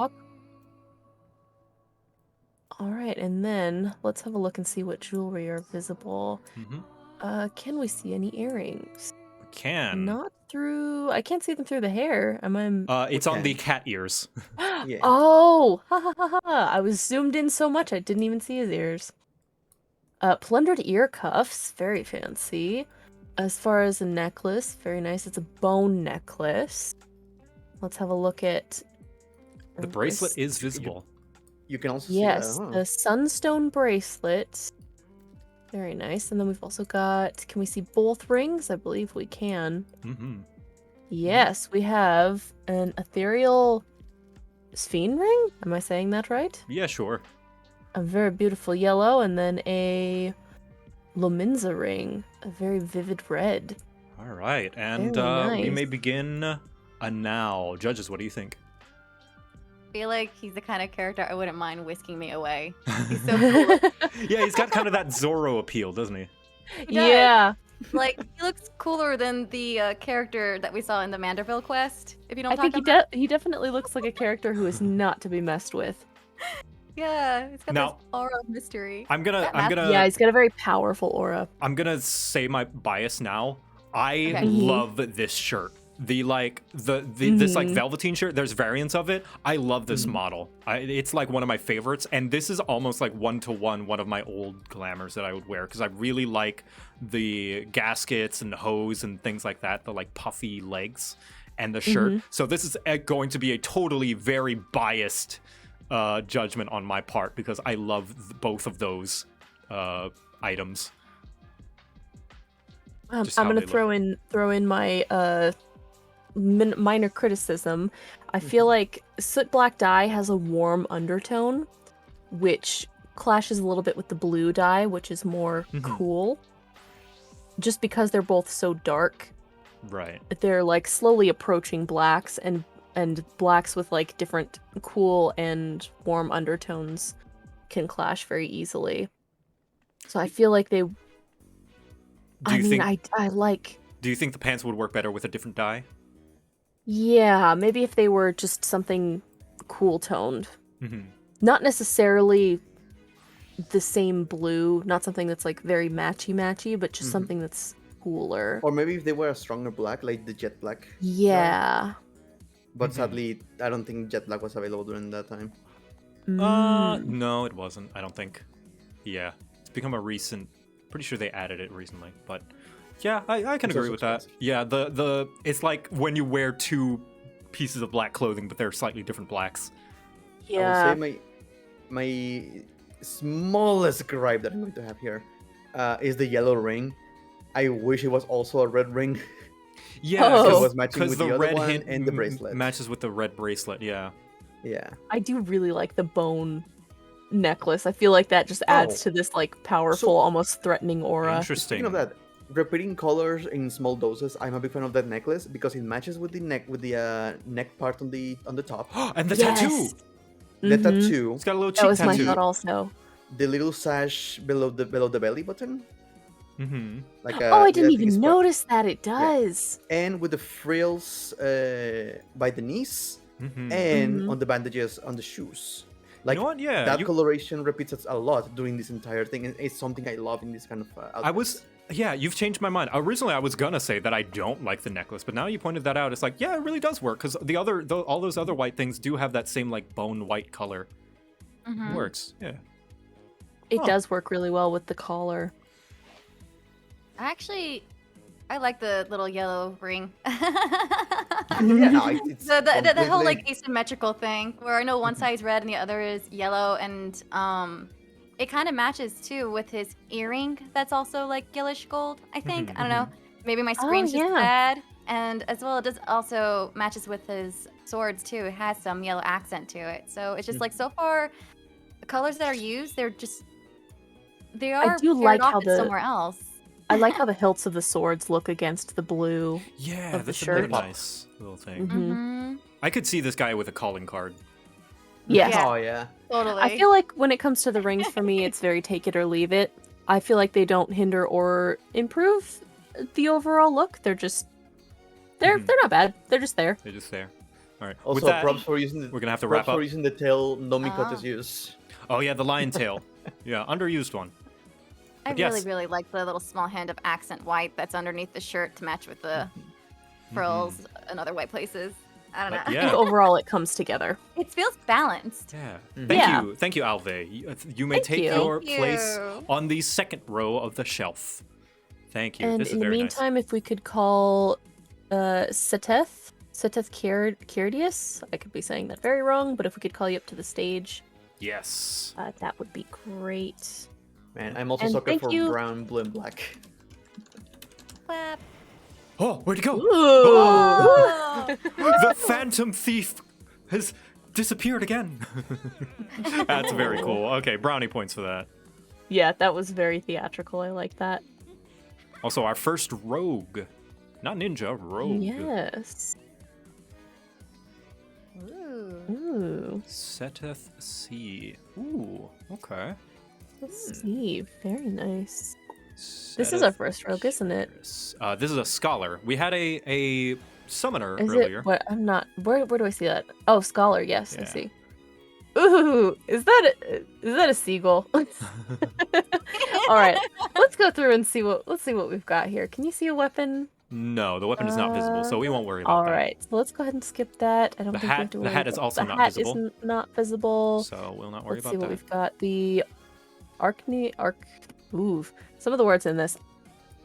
All right, and then let's have a look and see what jewelry are visible. Can we see any earrings?
We can.
Not through. I can't see them through the hair.
It's on the cat ears.
yeah.
Oh, ha ha ha ha! I was zoomed in so much I didn't even see his ears. Plundered ear cuffs, very fancy. As far as a necklace, very nice. It's a bone necklace. Let's have a look at
The bracelet is visible.
You can also
Yes,
see that.
the sunstone bracelet. Very nice. And then we've also got. Can we see both rings? I believe we can. Yes, we have an ethereal sphere ring. Am I saying that right?
Yeah, sure.
A very beautiful yellow, and then a Lominza ring, a very vivid red.
All right, and
Very
we may
nice.
begin now. Judges, what do you think?
I feel like he's the kind of character I wouldn't mind whisking me away. He's so cool.
Yeah, he's got kind of that Zorro appeal, doesn't he?
He does.
Yeah.
Like, he looks cooler than the character that we saw in the Manderville quest, if you know
I
what I'm
think
talking about.
he definitely looks like a character who is not to be messed with.
Yeah, he's got
Now-
this aura of mystery.
I'm gonna
Yeah, he's got a very powerful aura.
I'm gonna say my bias now. I
Okay.
love this shirt. The this like
Mhm.
velveteen shirt. There's variants of it. I love this model. It's like one of my favorites, and this is almost like one-to-one one of my old glamours that I would wear because I really like the gaskets and hose and things like that. The like puffy legs and the shirt. So this is going to be a totally very biased judgment on my part because I love both of those items. Just
I'm
how
gonna
they
throw in my minor criticism. I feel like soot black dye has a warm undertone, which clashes a little bit with the blue dye, which is more cool. Just because they're both so dark,
Right.
they're like slowly approaching blacks, and blacks with like different cool and warm undertones can clash very easily. So I feel like they.
Do you think
I like.
Do you think the pants would work better with a different dye?
Yeah, maybe if they were just something cool toned.
Mm-hmm.
Not necessarily the same blue, not something that's like very matchy, but just something that's cooler.
Or maybe if they were a stronger black, like the jet black.
Yeah.
But sadly, I don't think jet black was available during that time.
No, it wasn't. I don't think. Yeah, it's become a recent. Pretty sure they added it recently, but yeah, I can agree with that. Yeah, the it's like when you wear two pieces of black clothing, but they're slightly different blacks.
Yeah.
I would say my smallest gripe that I'm going to have here is the yellow ring. I wish it was also a red ring.
Yeah,
it was matching
because
with
the
the other
red
one
hint
and the bracelet.
matches with the red bracelet. Yeah.
Yeah.
I do really like the bone necklace. I feel like that just adds to this like powerful, almost threatening aura.
Interesting.
Speaking of that, repeating colors in small doses, I'm a big fan of that necklace because it matches with the neck part on the top.
And the tattoo.
The tattoo.
It's got a little cheek
That was
tattoo.
my thought also.
The little sash below the belly button. Like
I didn't even notice that. It does.
Yeah. And with the frills by the knees and on the bandages on the shoes. Like,
you know what? Yeah,
that coloration repeats a lot during this entire thing, and it's something I love in this kind of outfits.
Yeah, you've changed my mind. Originally, I was gonna say that I don't like the necklace, but now you pointed that out. It's like, yeah, it really does work because all those other white things do have that same like bone white color. It works. Yeah.
It does work really well with the collar.
Actually, I like the little yellow ring.
It's
the whole like asymmetrical thing, where I know one side's red and the other is yellow, and it kind of matches too with his earring that's also like yellowish gold. I think I don't know. Maybe my screen's just bad, and as well it does also matches with his swords too. It has some yellow accent to it, so it's just like so far the colors that are used, they are
I do
paired
like
off
how
with somewhere else.
I like how the hilts of the swords look against the blue of the
that's
shirt.
a nice little thing. I could see this guy with a calling card.
Yes.
Oh yeah.
Totally.
I feel like when it comes to the rings for me, it's very take it or leave it. I feel like they don't hinder or improve the overall look. They're just they're not bad. They're just there.
They're just there. All right.
Also,
with that,
props for using
we're gonna have to wrap up.
for using the tail Nomikota's use.
Oh yeah, the lion tail. Yeah, underused one.
I
But
really like the little small hint of accent white that's underneath the shirt to match with the frills and other white places. I don't know.
I think overall it comes together.
It feels balanced.
Yeah. Thank you, Alve. You may take your
Thank
place
you.
on the second row of the shelf. Thank you.
And
this is
in the
very
meantime, if we could call Seteth Caridius, I could be saying that very wrong, but if we could call you up to the stage,
nice. Yes.
that would be great.
Man, I'm also
And
sucker
thank
for
you.
brown, blue, and black.
Clap.
Oh, where'd he go?
Ooh.
The Phantom Thief has disappeared again. That's very cool. Okay, brownie points for that.
Yeah, that was very theatrical. I like that.
Also, our first rogue. Not ninja, rogue.
Yes. Ooh.
Seteth C. Ooh, okay.
Let's see. Very nice. This is our first rogue, isn't it?
This is a scholar. We had a summoner
Is
earlier.
it? What? I'm not. Where do I see that? Oh, scholar. Yes, I
Yeah.
see. Ooh, is that a seagull? All right, let's go through and see what we've got here. Can you see a weapon?
No, the weapon is not visible, so we won't worry about
All
that.
right, so let's go ahead and skip that. I don't
The
think we have
hat-
to
the
worry
hat is
about-
also
the
not
hat
visible.
Isn't not visible.
So we'll not worry
Let's
about
see what
that.
we've got. The Ooh, some of the words in this.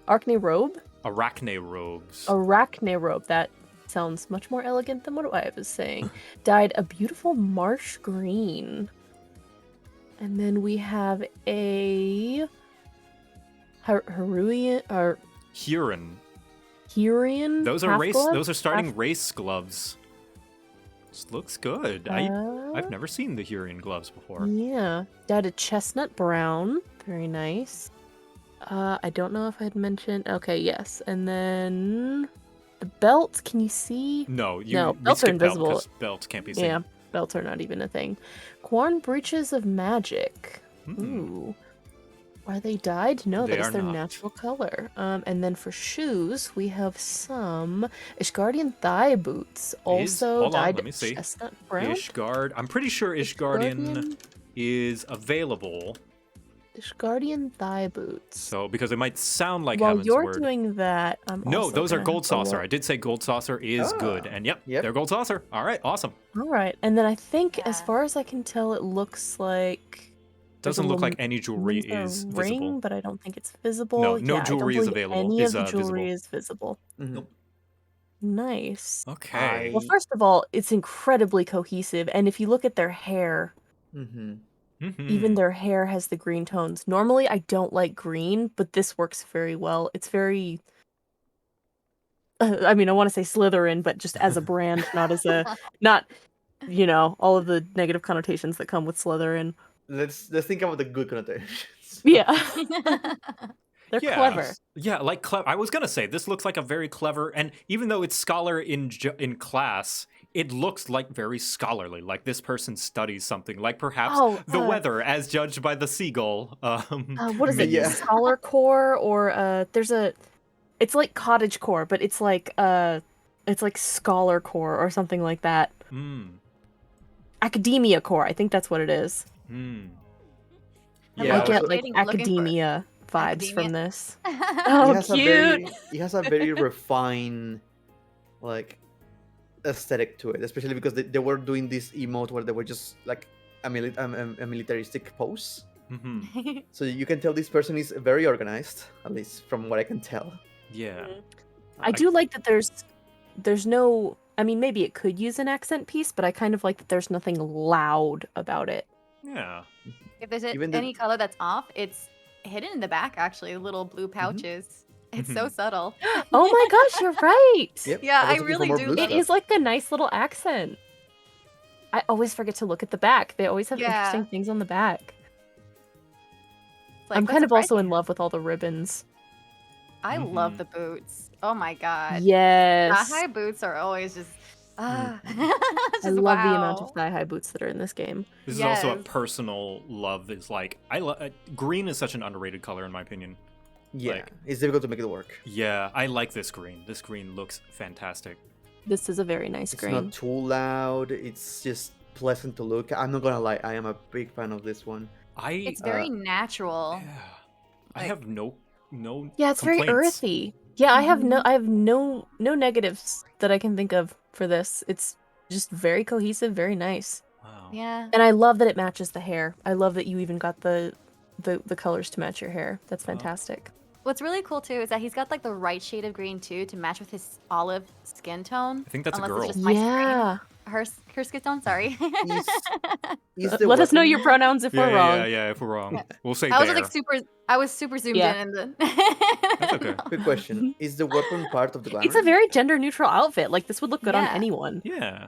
Arachne robe.
Arachne robes.
Arachne robe. That sounds much more elegant than what I was saying. Dyed a beautiful marsh green. And then we have a Heruian or
Huron.
Hurian.
Those are
half
race.
glove?
Those are starting
Half-
race gloves. This looks good. I've never seen the Hurian gloves before.
Yeah, dyed a chestnut brown. Very nice. I don't know if I had mentioned. Okay, yes, and then the belt. Can you see?
No,
no,
we
belts are
skip belt
invisible.
'cause belts can't be seen.
Yeah, belts are not even a thing. Quarn breeches of magic.
Hmm.
Ooh. Are they dyed? No,
They
that is
are
their
not.
natural color. And then for shoes, we have some Ishgardian thigh boots, also
hold on,
dyed
let me see.
chestnut brown.
Ishgard. I'm pretty sure Ishgardian
Ishgardian?
is available.
Guardian thigh boots.
So, because it might sound like
While
Heaven's
you're
Word.
doing that, I'm
No,
also
those are
gonna
Gold
have to
Saucer.
look.
I did say Gold Saucer is good. And yep, they're Gold Saucer. All right, awesome.
All right, and then I think, as
Yeah.
far as I can tell, it looks like there's a
Doesn't look
little
like any jewelry
Windsor
is
ring,
visible.
but I don't think it's visible.
No, no
Yeah, I don't
jewelry is
believe
available.
any
Is
of the jewelry
visible.
is visible.
Nope.
Nice.
Okay.
Well, first of all, it's incredibly cohesive, and if you look at their hair, even their hair has the green tones. Normally, I don't like green, but this works very well. It's very... I mean, I want to say Slytherin, but just as a brand, not as a... not, you know, all of the negative connotations that come with Slytherin.
Let's think about the good connotations.
Yeah. They're
Yeah,
clever.
Yeah, like clever. I was gonna say this looks like a very clever, and even though it's scholar in class, it looks like very scholarly. Like this person studies something, like perhaps the weather as judged by the seagull.
What is it?
minion.
Scholar core, or there's a... It's like cottage core, but it's like scholar core or something like that. Academia core, I think that's what it is.
Yeah,
I get
also-
like
Looking for
academia vibes
academia.
from this.
It
Oh,
has
cute!
It has a very refined, like, aesthetic to it, especially because they were doing this emote where they were just like a militaristic pose. So you can tell this person is very organized, at least from what I can tell.
Yeah.
I do like that there's no... I mean, maybe it could use an accent piece, but I kind of like that there's nothing loud about it.
Yeah.
If there's
Even the-
any color that's off, it's hidden in the back, actually, little blue pouches. It's so subtle.
Oh my gosh, you're right!
Yep,
Yeah,
I was
I
looking for
really
more
do.
blue
It
stuff.
is like a nice little accent. I always forget to look at the back. They always have
Yeah.
interesting things on the back.
It's like,
I'm
that's
kind of also
surprising.
in love with all the ribbons.
I love the boots. Oh my god.
Yes.
High boots are always just
I
just
love the amount of
wow.
thigh-high boots that are in this game.
This is also a
Yes.
personal love. Is like green is such an underrated color in my opinion.
Yeah,
Like,
it's difficult to make it work.
yeah, I like this green. This green looks fantastic.
This is a very nice
It's
green.
not too loud. It's just pleasant to look. I'm not gonna lie, I am a big fan of this one.
It's very natural.
I have no
Yeah, it's very
complaints.
earthy. Yeah, I have no negatives that I can think of for this. It's just very cohesive, very nice.
Wow.
Yeah.
And I love that it matches the hair. I love that you even got the colors to match your hair. That's fantastic.
What's really cool too is that he's got like the right shade of green too to match with his olive skin tone.
I think that's a
Unless
girl.
It's just my
Yeah.
screen. Her skin tone. Sorry.
Let us know your pronouns if we're wrong.
Yeah, if we're wrong. We'll say
I was
there.
like super. I was super zoomed
Yeah.
in. And
That's okay.
Good question. Is the weapon part of the glamour?
It's a very gender neutral outfit. Like this would look good on
Yeah.
anyone.
Yeah.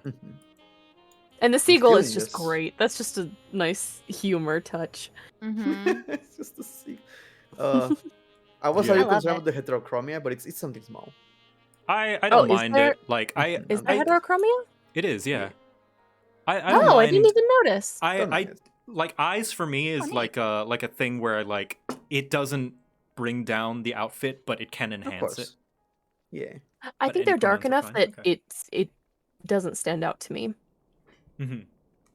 And the seagull is
feeling
just
this.
great. That's just a nice humor touch.
It's just a sea. I was
Yeah.
a
I
little
love
concerned with the heterochromia, but it's something small.
I
Oh,
don't
is
mind
there-
it. Like I
Is there heterochromia?
it is, yeah. I don't
Oh,
mind.
I didn't even notice.
I like eyes for me is like a thing where like it doesn't bring down the outfit, but it can enhance it.
course. Yeah.
I
But
think
any
they're dark
pronouns are
enough
fine.
that
Okay.
it doesn't stand out to me.
Mm-hmm.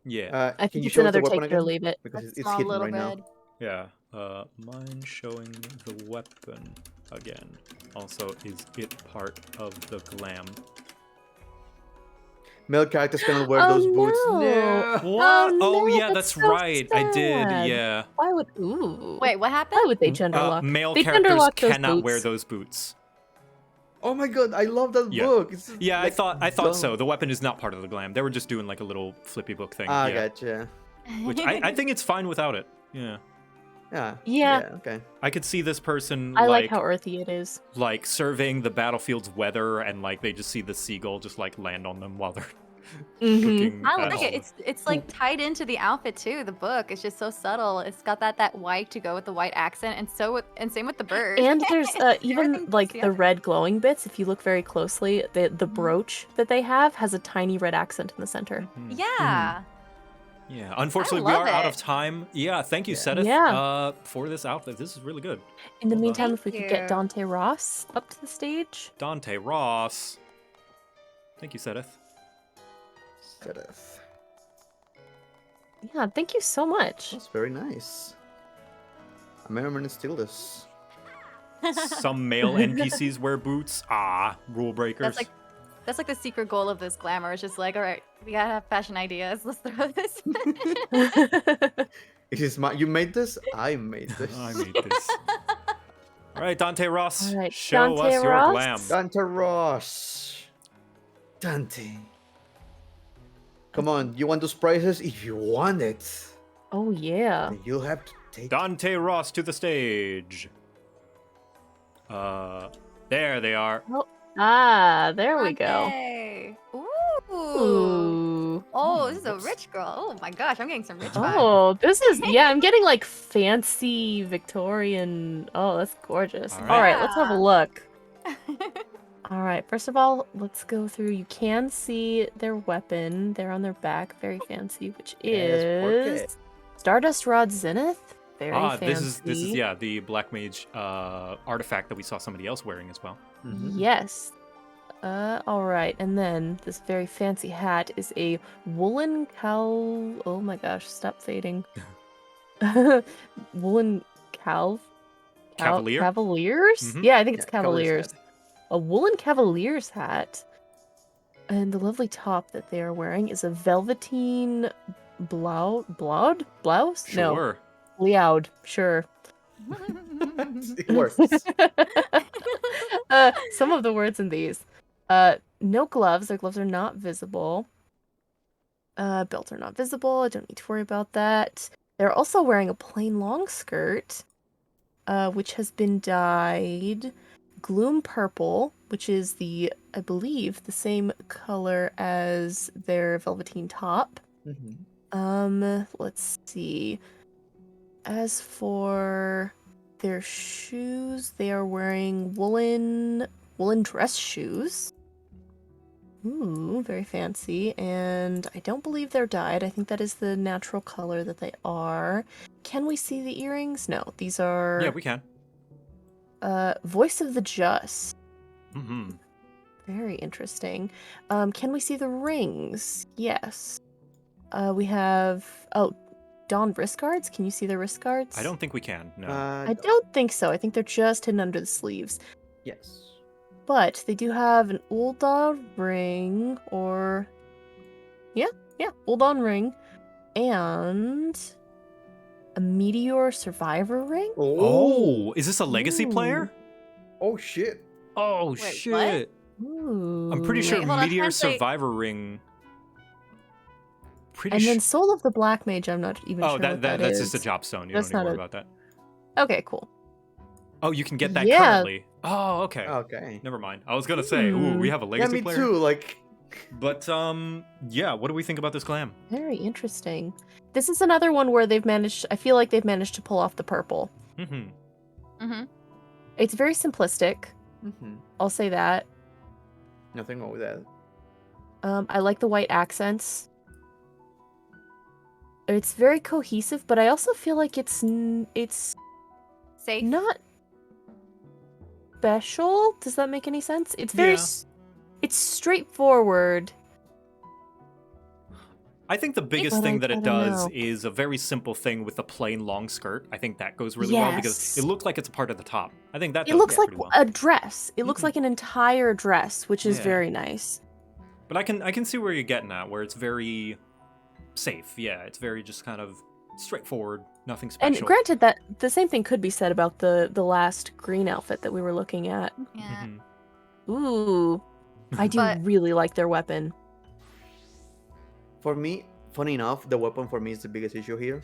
Yeah.
I
Can
think
you
it's
show us
another
the weapon
take it or
again?
leave it.
Because
That
it's
small
hidden
little
right now.
bed.
Yeah. Mine showing the weapon again. Also, is it part of the glam?
Male characters cannot wear
Oh,
those boots.
no.
What?
no,
yeah,
that's
that's
so
right. I did.
sad.
Yeah.
Why would ooh?
Wait, what happened?
Why would they genderlock?
Male
they
characters
genderlock those
cannot wear
boots.
those boots.
Oh my god, I love that
Yeah.
book. It's
Yeah,
like,
I thought
dumb.
so. The weapon is not part of the glam. They were just doing like a little flippy book thing.
Ah,
yeah.
gotcha.
Which I think it's fine without it. Yeah.
Yeah.
Yeah.
Okay.
I could see this person
I like how earthy it is.
like surveying the battlefield's weather and like they just see the seagull just like land on them while they're looking
I
at
like it. It's like tied into the outfit too. The book. It's just so subtle. It's got that white to go with the white accent, and same with the bird.
And there's even
Everything
like
goes
the
together.
red glowing bits. If you look very closely, the brooch that they have has a tiny red accent in the center.
Yeah.
Yeah, unfortunately, we
love
are out of
it.
time. Yeah, thank you, Sedith,
Yeah.
for this outfit. This is really good.
In the
Well done.
meantime, if we
Thank
could get
you.
Dante Ross up to the stage.
Dante Ross. Thank you, Sedith.
Yeah, thank you so much.
That's very nice. may or may not steal this.
Some male NPCs wear boots. Ah, rule breakers.
That's like the secret goal of this glamour. It's just like, all right, we gotta have fashion ideas. Let's throw this.
It is my. You made this. I made this.
I made this. All right, Dante Ross,
All right,
show
Dante
us your
Ross?
glam.
Dante Ross. Dante. Come on, you want those prizes? If you want it,
Oh yeah.
then you'll have to take.
Dante Ross to the stage. There they are.
Oh, there we go.
Dante. Ooh.
Ooh.
Oh, this is a rich girl. Oh my gosh, I'm getting some rich vibes.
Oh, this is I'm getting like fancy Victorian. Oh, that's gorgeous.
All
All
right.
right, let's have a look. All right, first of all, let's go through. You can see their weapon. They're on their back, very fancy, which
Yes,
is Stardust Rod Zenith. Very fancy.
This is the Black Mage artifact that we saw somebody else wearing as well.
Yes. All right, and then this very fancy hat is a woolen cowl. Oh my gosh, stop fading. Woolen
Cavalier?
Cavaliers?
Mhm.
Yeah, I think it's
Yeah, Cavalier's
Cavaliers. A woolen Cavalier's hat. And the lovely top that they are wearing is a velveteen blouse? No,
Sure.
Bleaud, sure.
It works.
Some of the words in these. No gloves. Their gloves are not visible. Belts are not visible. I don't need to worry about that. They're also wearing a plain long skirt, which has been dyed gloom purple, which is I believe, the same color as their velveteen top. Let's see. As for their shoes, they are wearing woolen dress shoes. Ooh, very fancy. And I don't believe they're dyed. I think that is the natural color that they are. Can we see the earrings? No, these are...
Yeah, we can.
Voice of the Just.
Mm-hmm.
Very interesting. Can we see the rings? Yes. We have... Oh, Dawn wrist guards? Can you see the wrist guards?
I don't think we can. No.
I don't think so. I think they're just hidden under the sleeves.
Yes.
But they do have an Ul'dah ring, or... Yeah, Ul'dah ring. And... a Meteor Survivor ring?
Oh, is this a legacy player?
Oh, shit.
Oh,
Wait,
shit.
Ooh.
I'm pretty sure
Wait, hold on,
Meteor
translate.
Survivor ring. Pretty
And
sure.
then Soul of the Black Mage, I'm not even sure what that
that's
is.
just a job stone. You
That's
don't need to
not
worry
a-
about that.
Okay, cool.
Oh, you can get that
Yeah.
currently. Oh, okay.
Okay.
Never mind. I was gonna say, ooh, we have a
Yeah,
legacy
me
player.
too. Like,
But yeah. What do we think about this glam?
Very interesting. This is another one where I feel like they've managed to pull off the purple.
Mm-hmm.
It's very simplistic. I'll say that.
nothing wrong with that.
I like the white accents. It's very cohesive, but I also feel like it's
Safe.
not special. Does that make any sense? It's very
Yeah.
it's straightforward.
I think the biggest
But
thing
I
that it
don't
does
know.
is a very simple thing with a plain long skirt. I think that goes really well because
Yes.
it looks like it's a part of the top. I think that
It
does
looks like
pretty well.
a dress. It looks like an entire dress, which is
Yeah.
very nice.
But I can see where you're getting at, where it's very safe. Yeah, it's very just kind of straightforward, nothing special.
And granted that the same thing could be said about the last green outfit that we were looking at.
Yeah.
Ooh. I do
But-
really like their weapon.
For me, funny enough, the weapon for me is the biggest issue here.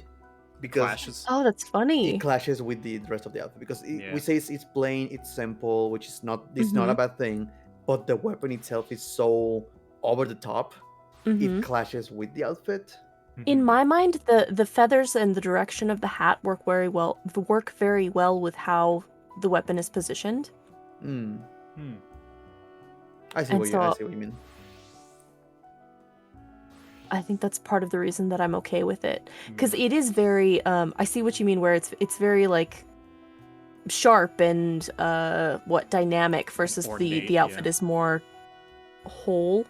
Because
Clashes.
Oh, that's funny.
it clashes with the rest of the outfit. Because
Yeah.
we say it's plain, it's simple, which is not not a bad thing. But the weapon itself is so over the top.
Mhm.
It clashes with the outfit.
In my mind, the feathers and the direction of the hat work very well with how the weapon is positioned.
Mm.
Hmm.
I see
And
what
so-
you mean.
I think that's part of the reason that I'm okay with it, because it is very. I see what you mean, where it's very like sharp and dynamic versus
Ornate,
the outfit
yeah.
is more whole.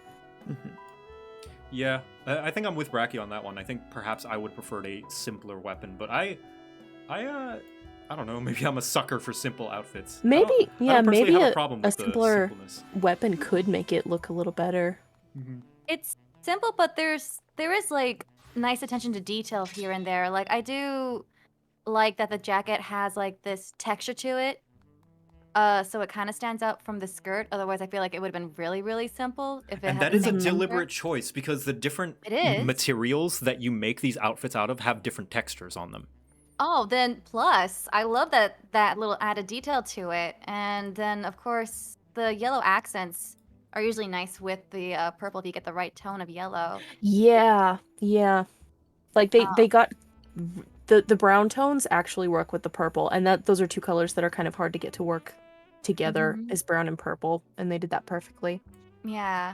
Yeah, I think I'm with Bracky on that one. I think perhaps I would prefer a simpler weapon, but I I don't know. Maybe I'm a sucker for simple outfits.
Maybe,
I
yeah,
don't personally
maybe
have a problem with the
simpler
simpleness.
weapon could make it look a little better.
It's simple, but there is like nice attention to detail here and there. Like I do like that the jacket has like this texture to it. So it kind of stands out from the skirt. Otherwise, I feel like it would have been really, really simple if it
And
had
that
the
is a
same texture.
deliberate choice because the different
It is.
materials that you make these outfits out of have different textures on them.
Oh, then plus, I love that little added detail to it. And then, of course, the yellow accents are usually nice with the purple if you get the right tone of yellow.
Yeah, yeah. Like they got the brown tones actually work with the purple, and those are two colors that are kind of hard to get to work together is brown and purple, and they did that perfectly.
Yeah.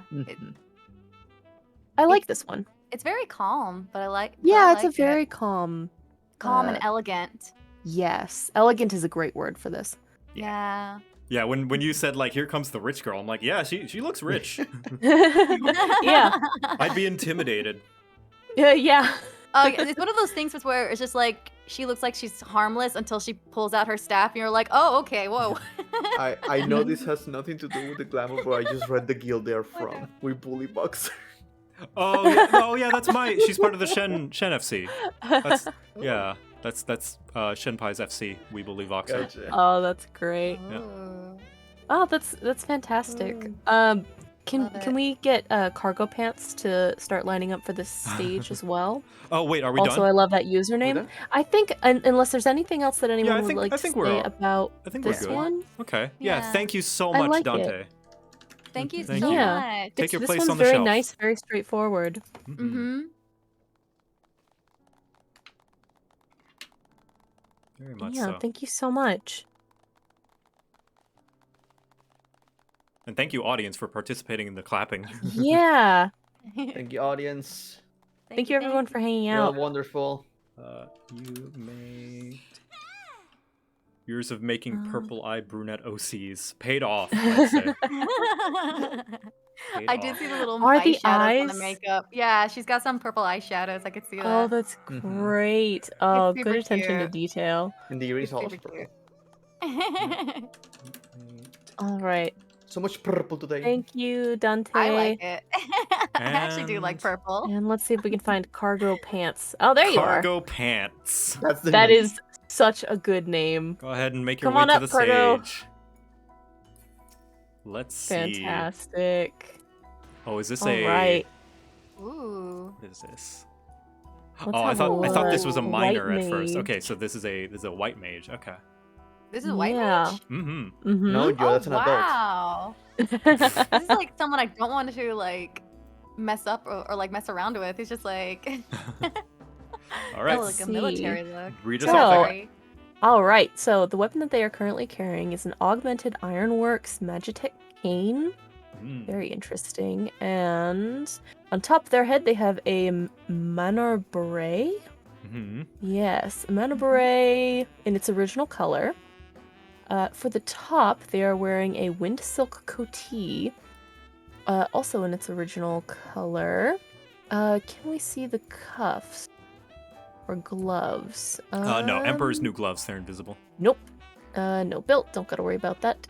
I like this one.
It's very calm, but I like.
Yeah,
I
it's a
like
very
it.
calm
Calm and elegant.
Yes, elegant is a great word for this.
Yeah.
Yeah, when you said like here comes the rich girl, I'm like, yeah, she looks rich.
Yeah.
I'd be intimidated.
Yeah.
It's one of those things where it's just like she looks like she's harmless until she pulls out her staff, and you're like, oh, okay, whoa.
I know this has nothing to do with the glamour, but I just read the guild they're from. We bully Boxer.
Oh yeah, that's she's part of the Shen FC. That's Shenpai's FC. We believe Voxer.
Gotcha.
Oh, that's great.
Yeah.
Oh, that's fantastic. Can we get cargo pants to start lining up for this stage as well?
Oh wait, are we
also,
done?
I love that username. I think unless there's anything else that anyone would like
I
to
think
say
we're
about
this
one.
Okay. Yeah.
Yeah.
Thank you so
I
much,
like
Dante.
it.
Thank you so
Thank you.
much.
Take your
This
place
one's
on the
very
shelf.
nice, very straightforward.
Mm-hmm.
Very much
Yeah,
so.
thank you so much.
And thank you, audience, for participating in the clapping.
Yeah.
Thank you, audience.
Thank you everyone for hanging
You're all
out.
wonderful.
You made years of making purple-eye brunette OCs paid off, I'd say.
I did see the little
Are the
eyeshadows on the
eyes?
makeup. Yeah, she's got some purple eyeshadows. I could see that.
Oh, that's great. Oh,
It's
good
super
attention to
cute.
detail.
And the earrings
It's
also
super
purple.
cute.
All right.
So much purple today.
Thank you, Dante.
I like it. I actually do like purple.
And let's see if we can find cargo pants. Oh, there you are.
Cargo pants.
That's the
That
name.
is such a good name.
Go ahead and make your
Come
way
on
to
up,
the
Cargo.
stage. Let's see.
Fantastic.
Oh, is this
All
a?
right.
Ooh.
What is this?
Let's
Oh, I
have a
thought this was a
look.
minor
White
at first.
mage.
Okay, so this is a white mage. Okay.
This is a white
Yeah.
mage?
Mm-hmm.
Mm-hmm.
No, Joe, that's an adult.
Wow. This is like someone I don't want to like mess up or like mess around with. He's just like
All right.
like a military look.
Read us
So-
off.
Sorry.
All right. So the weapon that they are currently carrying is an augmented Ironworks Magitech cane.
Mm.
Very interesting. And on top of their head, they have a manor beret.
Mm-hmm.
Yes, a manor beret in its original color. For the top, they are wearing a wind silk coatee, also in its original color. Can we see the cuffs or gloves?
No, Emperor's new gloves. They're invisible.
Nope. No built. Don't gotta worry about that.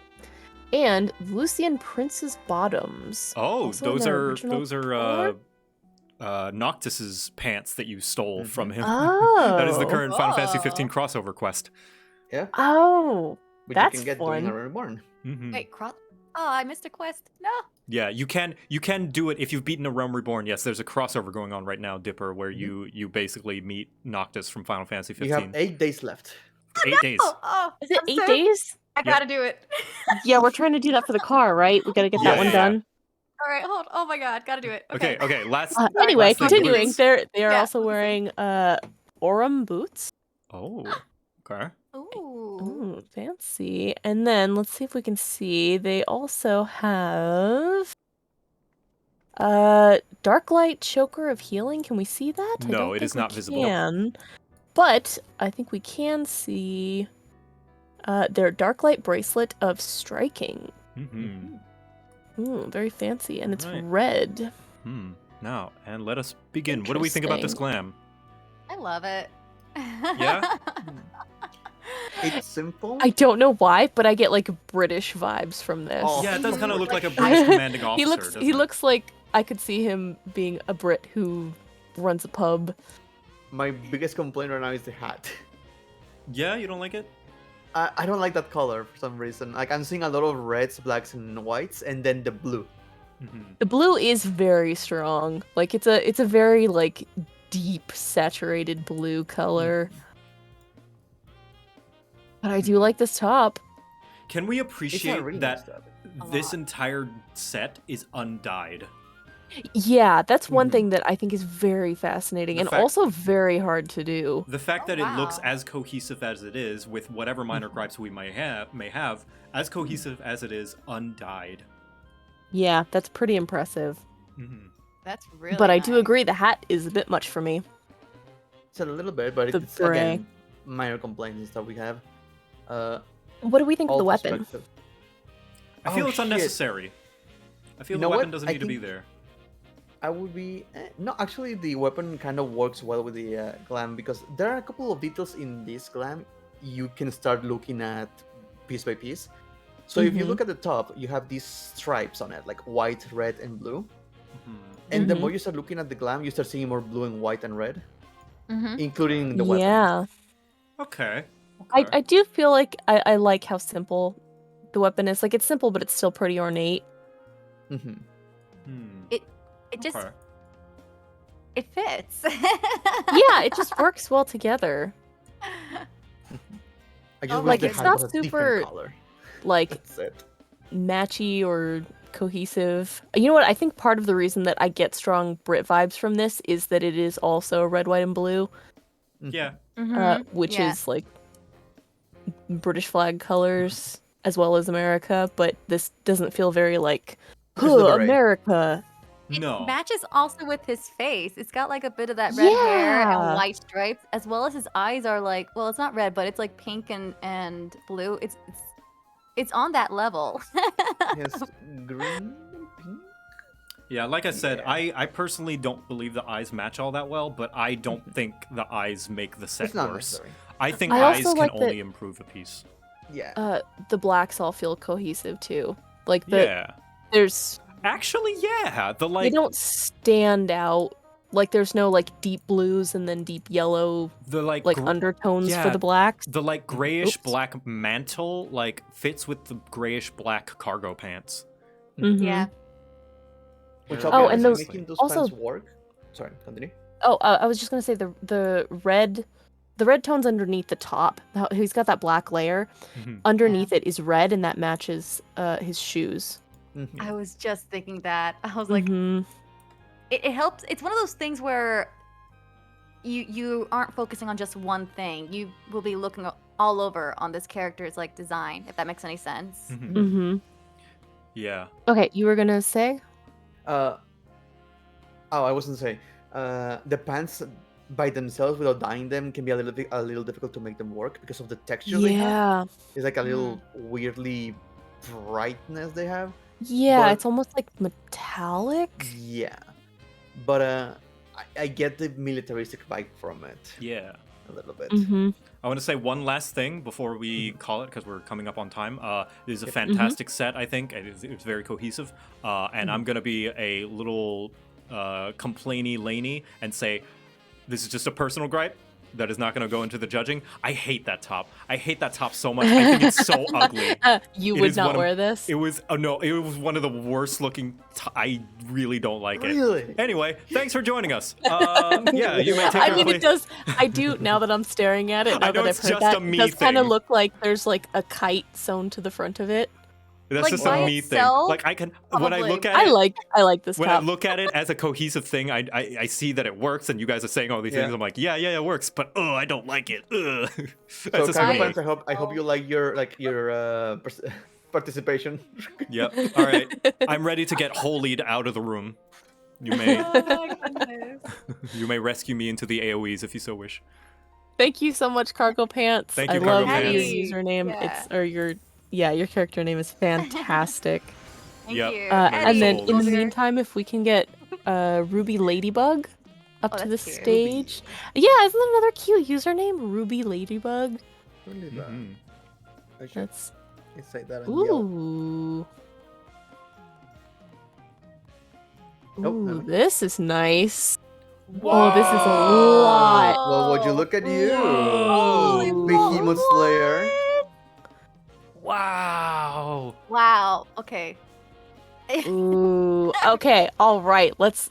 And Lucian Prince's bottoms.
Oh,
also in
those
their
are
original color?
Noctis's pants that you stole from him.
Oh.
That is the current Final Fantasy
Oh.
15 crossover quest.
Yeah.
Oh,
Which
that's
you can get
fun.
doing a reborn.
Mm-hmm.
Wait, cross. Oh, I missed a quest. No.
Yeah, you can do it if you've beaten a Realm Reborn. Yes, there's a crossover going on right now, Dipper, where you basically meet Noctis from Final Fantasy 15.
You have 8 days left.
8 days.
Oh,
Is it
I'm
8
so-
days?
I gotta do it.
Yeah, we're trying to do that for the car, right? We gotta get that
Yeah,
one
yeah.
done.
All right, hold. Oh my god, gotta do it.
Okay. Last.
Anyway,
last thing,
continuing,
please.
they are
Yeah,
also
let's see.
wearing Aurum boots.
Oh. Okay.
Ooh.
Ooh, fancy. And then let's see if we can see. They also have Darklight Choker of Healing. Can we see that? I
No,
don't
it
think
is
we
not visible.
can, but I think we can see their Darklight Bracelet of Striking.
Mm-hmm.
Ooh, very fancy, and it's
Right.
red.
Now, and let us begin. What do we think about this
Interesting.
glam?
I love it.
Yeah?
It's simple.
I don't know why, but I get like British vibes from this.
Oh.
Yeah, it does kind of look like a British commanding officer.
He looks like I could see him being a Brit who runs a pub.
My biggest complaint right now is the hat.
Yeah, you don't like it?
I don't like that color for some reason. Like I'm seeing a lot of reds, blacks, and whites, and then the blue.
The blue is very strong. Like it's a very like deep saturated blue color. But I do like this top.
Can we appreciate
really
that
nice top.
this entire set is undyed?
Yeah, that's one thing that I think is very fascinating and also very hard to do.
The fact that it looks as cohesive as it is, with whatever minor gripes we may have, as cohesive as it is, undyed.
Yeah, that's pretty impressive.
That's really
But I do agree the hat is a bit much for me.
It's a little bit, but
The
it's
gray.
again minor complaints and stuff we have.
What do we think of the
all
weapon?
perspective.
I feel
Oh,
it's
shit.
unnecessary. I feel
You
the
know
weapon
what?
doesn't
I
need to be
think-
there.
I would be no. Actually, the weapon kind of works well with the glam because there are a couple of details in this glam you can start looking at piece by piece. So if you look at the top, you have these stripes on it, like white, red, and blue. And the more you start looking at the glam, you start seeing more blue and white and red, including the weapon.
Yeah.
Okay.
I do feel like I like how simple the weapon is. Like it's simple, but it's still pretty ornate.
It just
Okay.
it fits.
Yeah, it just works well together.
I just
Like
wish the
it's
hat
not
was a different
super
color.
like
That's it.
matchy or cohesive. You know what? I think part of the reason that I get strong Brit vibes from this is that it is also red, white, and blue,
Yeah.
which
Yeah.
is like British flag colors as well as America. But this doesn't feel very like
Where's the beret?
America.
No.
Matches also with his face. It's got like a bit of that red hair and
Yeah.
white stripes, as well as his eyes are like, well, it's not red, but it's like pink and blue. It's on that level.
Yes, green, pink.
Yeah, like I said, I personally don't believe the eyes match all that well, but I don't think the eyes make the set
It's not
worse.
necessary.
I think
I
eyes
also
can
like that-
only improve a piece.
Yeah.
The blacks all feel cohesive too. Like the
Yeah.
there's
Actually, yeah. The
they
like
don't stand out. Like there's no like deep blues and then deep yellow
the like
undertones for
yeah,
the blacks.
The like grayish
Oops.
black mantle like fits with the grayish black cargo pants.
Yeah.
Which
Oh,
I'll be
and
honest,
those-
making those
also-
pants work. Sorry, continue.
Oh, I was just gonna say the red tones underneath the top. He's got that black layer. Underneath it is red, and that matches his shoes.
I was just thinking that. I was like,
Mhm.
it helps. It's one of those things where you aren't focusing on just one thing. You will be looking all over on this character's like design, if that makes any sense.
Mhm.
Yeah.
Okay, you were gonna say?
Oh, I wasn't saying. The pants by themselves, without dyeing them, can be a little difficult to make them work because of the texture they have.
Yeah.
It's like a little weirdly brightness they have.
Yeah,
But-
it's almost like metallic.
Yeah, but I get the militaristic vibe from it
Yeah.
a little bit.
Mm-hmm.
I want to say one last thing before we call it because we're coming up on time. It is a
Yep.
fantastic set, I think. It's very cohesive. And I'm going to be a little complainy laney and say this is just a personal gripe that is not going to go into the judging. I hate that top. I hate that top so much. I think it's so ugly.
You
It
would
is
not
one of-
wear this?
It was no, it was one of the worst looking. I really don't like it.
Really?
Anyway, thanks for joining us. Yeah, you may take
I
our
mean,
place.
it does. I do now that I'm staring at it. Now
I know
that
it's
I've heard
just
that,
a me
it does kind of
thing.
look like there's like a kite sewn to the front of it.
That's
Like,
just
by
a me thing.
itself,
Like I can when I
probably.
look at
I
it,
like this
when
top.
I look at it as a cohesive thing, I see that it works, and you guys are saying all these
Yeah.
things. I'm like, yeah, it works, but I don't like it. Ugh.
So,
That's just
Cargo
me.
Pants, I hope you like your participation.
Yep. All right. I'm ready to get holied out of the room. You may
Oh my goodness.
you may rescue me into the AOE's if you so wish.
Thank you so much, Cargo Pants.
Thank you,
I
Cargo
love
Pants.
your
Hey,
username.
yeah.
Your character name is fantastic.
Thank
Yep.
you.
And then
sold.
in the meantime, if we can get Ruby Ladybug up
Oh,
to the
that's cute.
stage. Yeah, isn't that another cute username? Ruby Ladybug.
Really that. I should
That's
say that. And yell.
ooh.
Nope,
Ooh,
never.
this is nice. Oh, this is a lot.
Well, would you look at you,
Holy
Behemoth Slayer?
Wow.
Wow. Okay.
Ooh. Okay. All right. Let's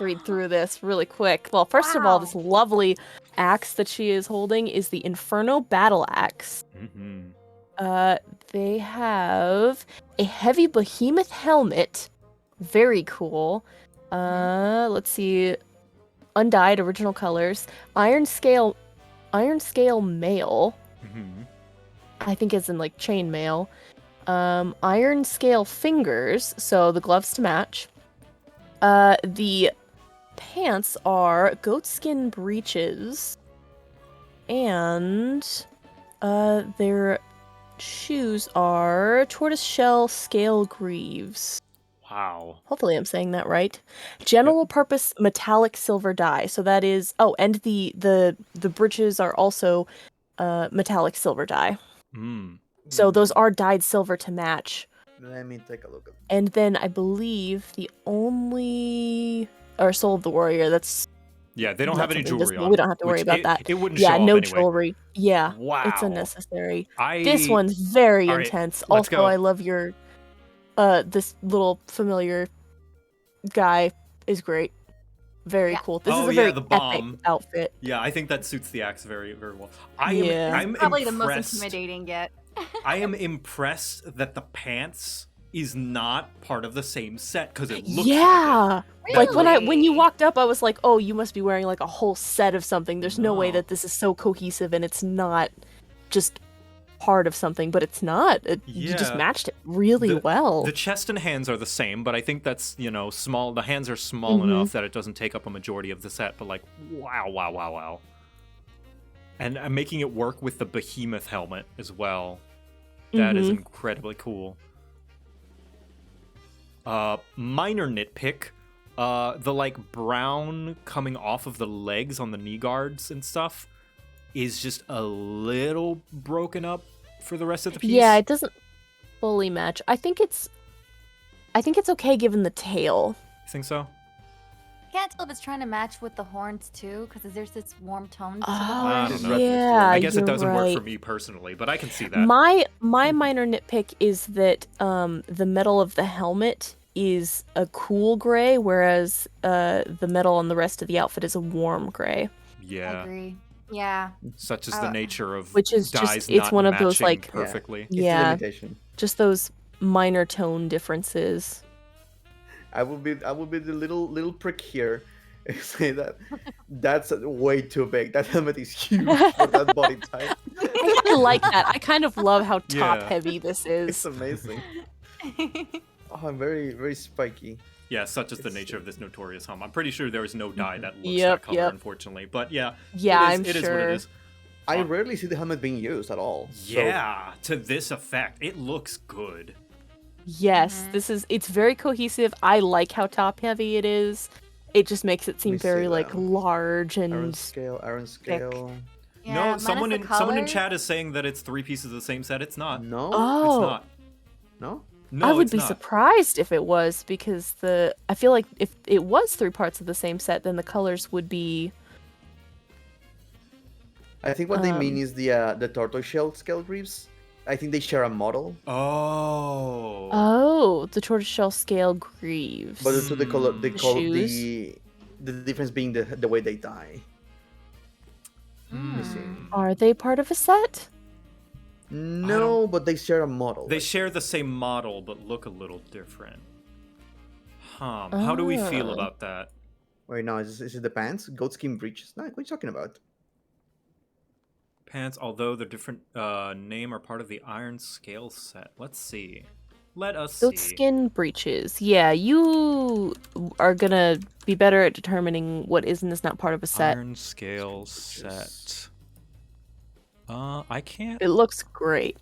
read through this really quick. Well, first of all, this lovely axe that she is holding is the Inferno Battle Axe. They have a heavy behemoth helmet. Very cool. Let's see. Undyed original colors. Iron scale mail. I think as in like chain mail. Iron scale fingers, so the gloves to match. The pants are goatskin breeches. And their shoes are tortoiseshell scale greaves.
Wow.
Hopefully I'm saying that right. General purpose metallic silver dye. So that is and the breeches are also metallic silver dye. So those are dyed silver to match.
Let me take a look at.
And then I believe the only Soul of the Warrior. That's
Yeah, they don't
not
have any
something
jewelry
this-
on.
We don't have to worry about that.
It wouldn't
yeah,
show up
no
anyway.
jewelry. Yeah,
Wow.
it's unnecessary.
I-
This one's very
All right,
intense.
let's
Also,
go.
I love your this little familiar guy is great. Very cool. This is a very
the
epic
bomb
outfit.
Yeah, I think that suits the axe very, very well.
Yeah.
I'm
Probably the most
impressed.
intimidating yet.
I am impressed that the pants is not part of the same set because it looks
Yeah.
like
Like when you walked up, I was like, oh, you must be wearing like a whole set of something. There's no way that this is so cohesive and it's not just part of something, but it's not. You just
Yeah.
matched it really well.
The chest and hands are the same, but I think that's, small. The hands are small enough that it doesn't take up a majority of the set, but like, wow. And I'm making it work with the behemoth helmet as well. That is incredibly cool. Minor nitpick. The like brown coming off of the legs on the knee guards and stuff is just a little broken up for the rest of the piece.
Yeah, it doesn't fully match. I think it's okay given the tail.
You think so?
Can't tell if it's trying to match with the horns too, because there's this warm tone to the
I
horns.
don't know.
Yeah,
I guess it
you're
doesn't work
right.
for me personally, but I can see that.
My minor nitpick is that the metal of the helmet is a cool gray, whereas the metal on the rest of the outfit is a warm gray.
Yeah.
Agree. Yeah.
Such is the nature of
Which is
dyes
just it's
not
one of those
matching
like
perfectly.
yeah, just those minor tone differences.
I will be the little prick here. And say that's way too big. That helmet is huge for that body type.
I like that. I kind of love how top
Yeah.
heavy this is.
It's amazing. Oh, I'm very spiky.
Yeah, such is the nature of this notorious helmet. I'm pretty sure there is no dye that looks
Yep,
that color,
yep.
unfortunately. But yeah,
Yeah,
it is what
sure.
it is.
I rarely see the helmet being used at all. so-
Yeah, to this effect, it looks good.
Yes, it's very cohesive. I like how top heavy it is. It just makes it seem
me
very
see
like
that.
large and
Iron scale.
No, someone in chat is saying that it's 3 pieces of the same set. It's not.
No,
Oh.
it's not.
No.
No,
I would
it's
be
not.
surprised if it was because I feel like if it was 3 parts of the same set, then the colors would be.
I think what they mean is the tortoiseshell scale greaves. I think they share a model,
Oh.
Oh, the tortoiseshell scale greaves.
but so the color, the
shoes?
difference being the way they die. Let me see.
Are they part of a set?
No, but they share a model.
They share the same model, but look a little different. How do we feel
Oh.
about that?
Wait, no, is it the pants? Goatskin breeches? No, what are you talking about?
Pants, although the different name are part of the Iron Scale set. Let's see. Let us see.
Goatskin breeches. Yeah, you are gonna be better at determining what is and is not part of a set.
Iron Scale set. I can't.
It looks great.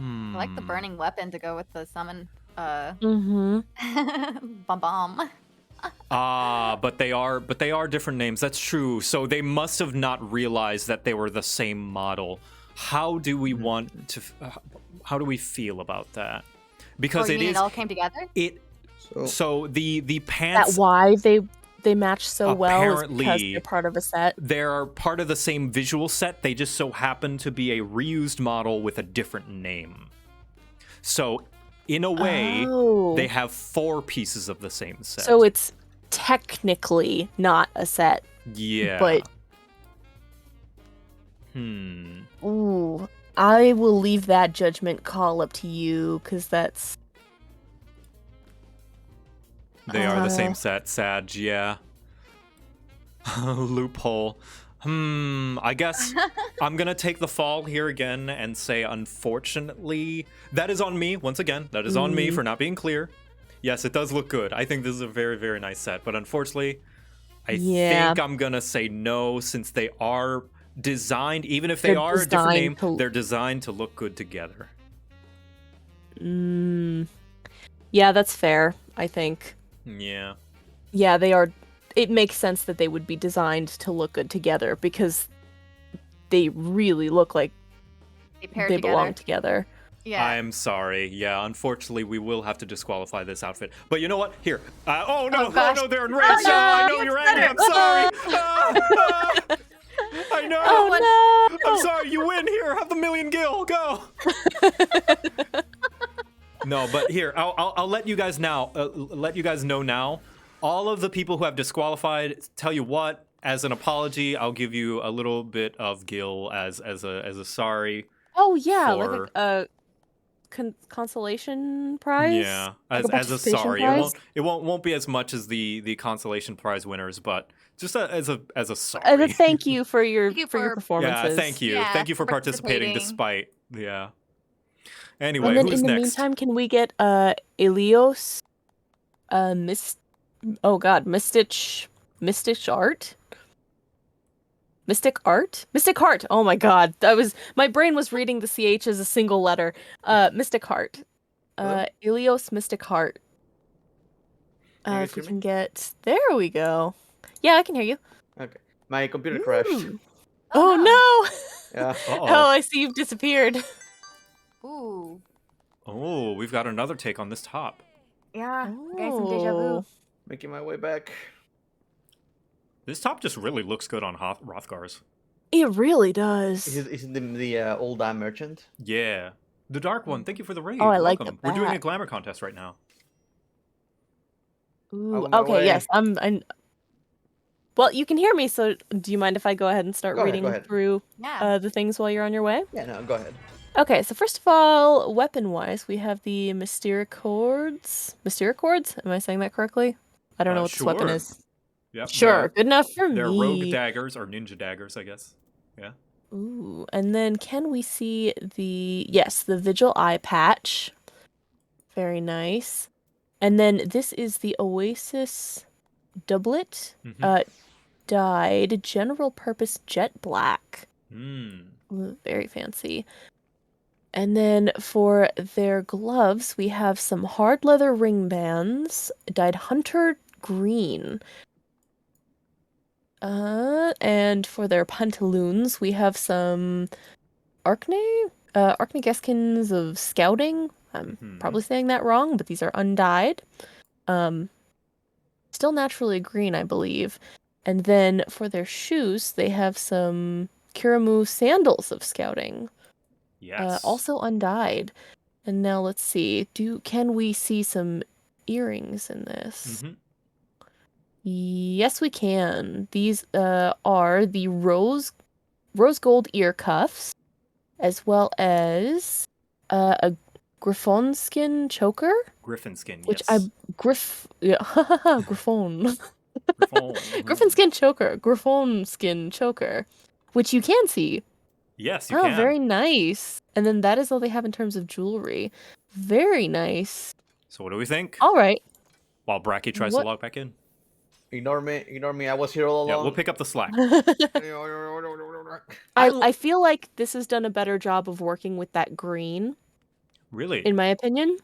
I like the burning weapon to go with the summon.
Mm-hmm.
Bomb.
but they are different names. That's true. So they must have not realized that they were the same model. How do we want to? How do we feel about that? Because
it all came together.
So the pants.
That why they match so well is
apparently,
because they're part of a set.
They're part of the same visual set. They just so happen to be a reused model with a different name. So, in a way, they have 4 pieces of the same set.
So it's technically not a set.
Yeah.
But ooh, I will leave that judgment call up to you because that's.
They are the same set, Sag, yeah. Loophole. I guess I'm gonna take the fall here again and say, unfortunately, that is on me, once again. That is on me for not being clear. Yes, it does look good. I think this is a very, very nice set, but unfortunately, I think I'm gonna say no, since they are designed, even if they are a different name, they're designed to look good together.
Yeah, that's fair, I think.
Yeah.
Yeah, they are. It makes sense that they would be designed to look good together because they really look like they belong together.
Yeah.
I'm sorry. Yeah, unfortunately, we will have to disqualify this outfit. But you know what? Here. Oh no, they're in race. I know you're angry. I'm sorry. I know.
Oh no.
I'm sorry. You win. Here, have the million gil. Go. No, but here, I'll let you guys know now. All of the people who have disqualified, tell you what, as an apology, I'll give you a little bit of gil as a sorry.
Oh yeah, like a consolation prize.
Yeah, as a sorry.
Prize?
It won't be as much as the consolation prize winners, but just as a sorry.
As a thank you for your performances.
Yeah, thank you.
Yeah,
thank you for participating despite. Yeah. Anyway,
and then
who's
in the
next?
meantime, can we get Elios, Mystic Art? Mystic Heart. Oh my god. My brain was reading the CH as a single letter. Mystic Heart. Elios Mystic Heart. If we can get there we go. Yeah, I can hear you.
Okay. My computer crashed.
Oh no!
Yeah.
Oh, I see you've disappeared.
Ooh.
Oh, we've got another take on this top.
Yeah, getting some deja vu.
Making my way back.
This top just really looks good on Hrothgar's.
It really does.
Is it the old merchant?
Yeah. The dark one. Thank you for the raid.
Oh, I like
Welcome.
the
We're doing a
back.
glamour contest right now.
Ooh, okay, yes. I'm Well, you can hear me, so do you mind if I go ahead and start reading through the things while you're on your way?
Yeah, no, go ahead.
Okay, so first of all, weapon-wise, we have the Mystericords. Mystericords? Am I saying that correctly? I don't know what this weapon is.
Yep,
sure, good enough for me.
They're rogue daggers, or ninja daggers, I guess. Yeah.
Ooh, and then can we see the Vigil Eye Patch. Very nice. And then this is the Oasis Doublet. Dyed General Purpose Jet Black. Ooh, very fancy. And then for their gloves, we have some hard leather ring bands dyed Hunter Green. And for their pantaloons, we have some Arkney Geskins of Scouting. I'm probably saying that wrong, but these are undyed. Still naturally green, I believe. And then for their shoes, they have some Kiramu Sandals of Scouting.
Yes.
Also undyed. And now let's see. Can we see some earrings in this? Yes, we can. These are the rose gold ear cuffs, as well as a griffon skin choker.
Griffin skin,
which
yes.
Griffon. Griffin skin choker. Griffon skin choker, which you can see.
Yes, you can.
Very nice. And then that is all they have in terms of jewelry. Very nice.
So what do we think?
All right.
While Bracky tries to log back in.
Ignore me. I was here all along.
Yeah, we'll pick up the slack.
I feel like this has done a better job of working with that green.
Really?
In my opinion.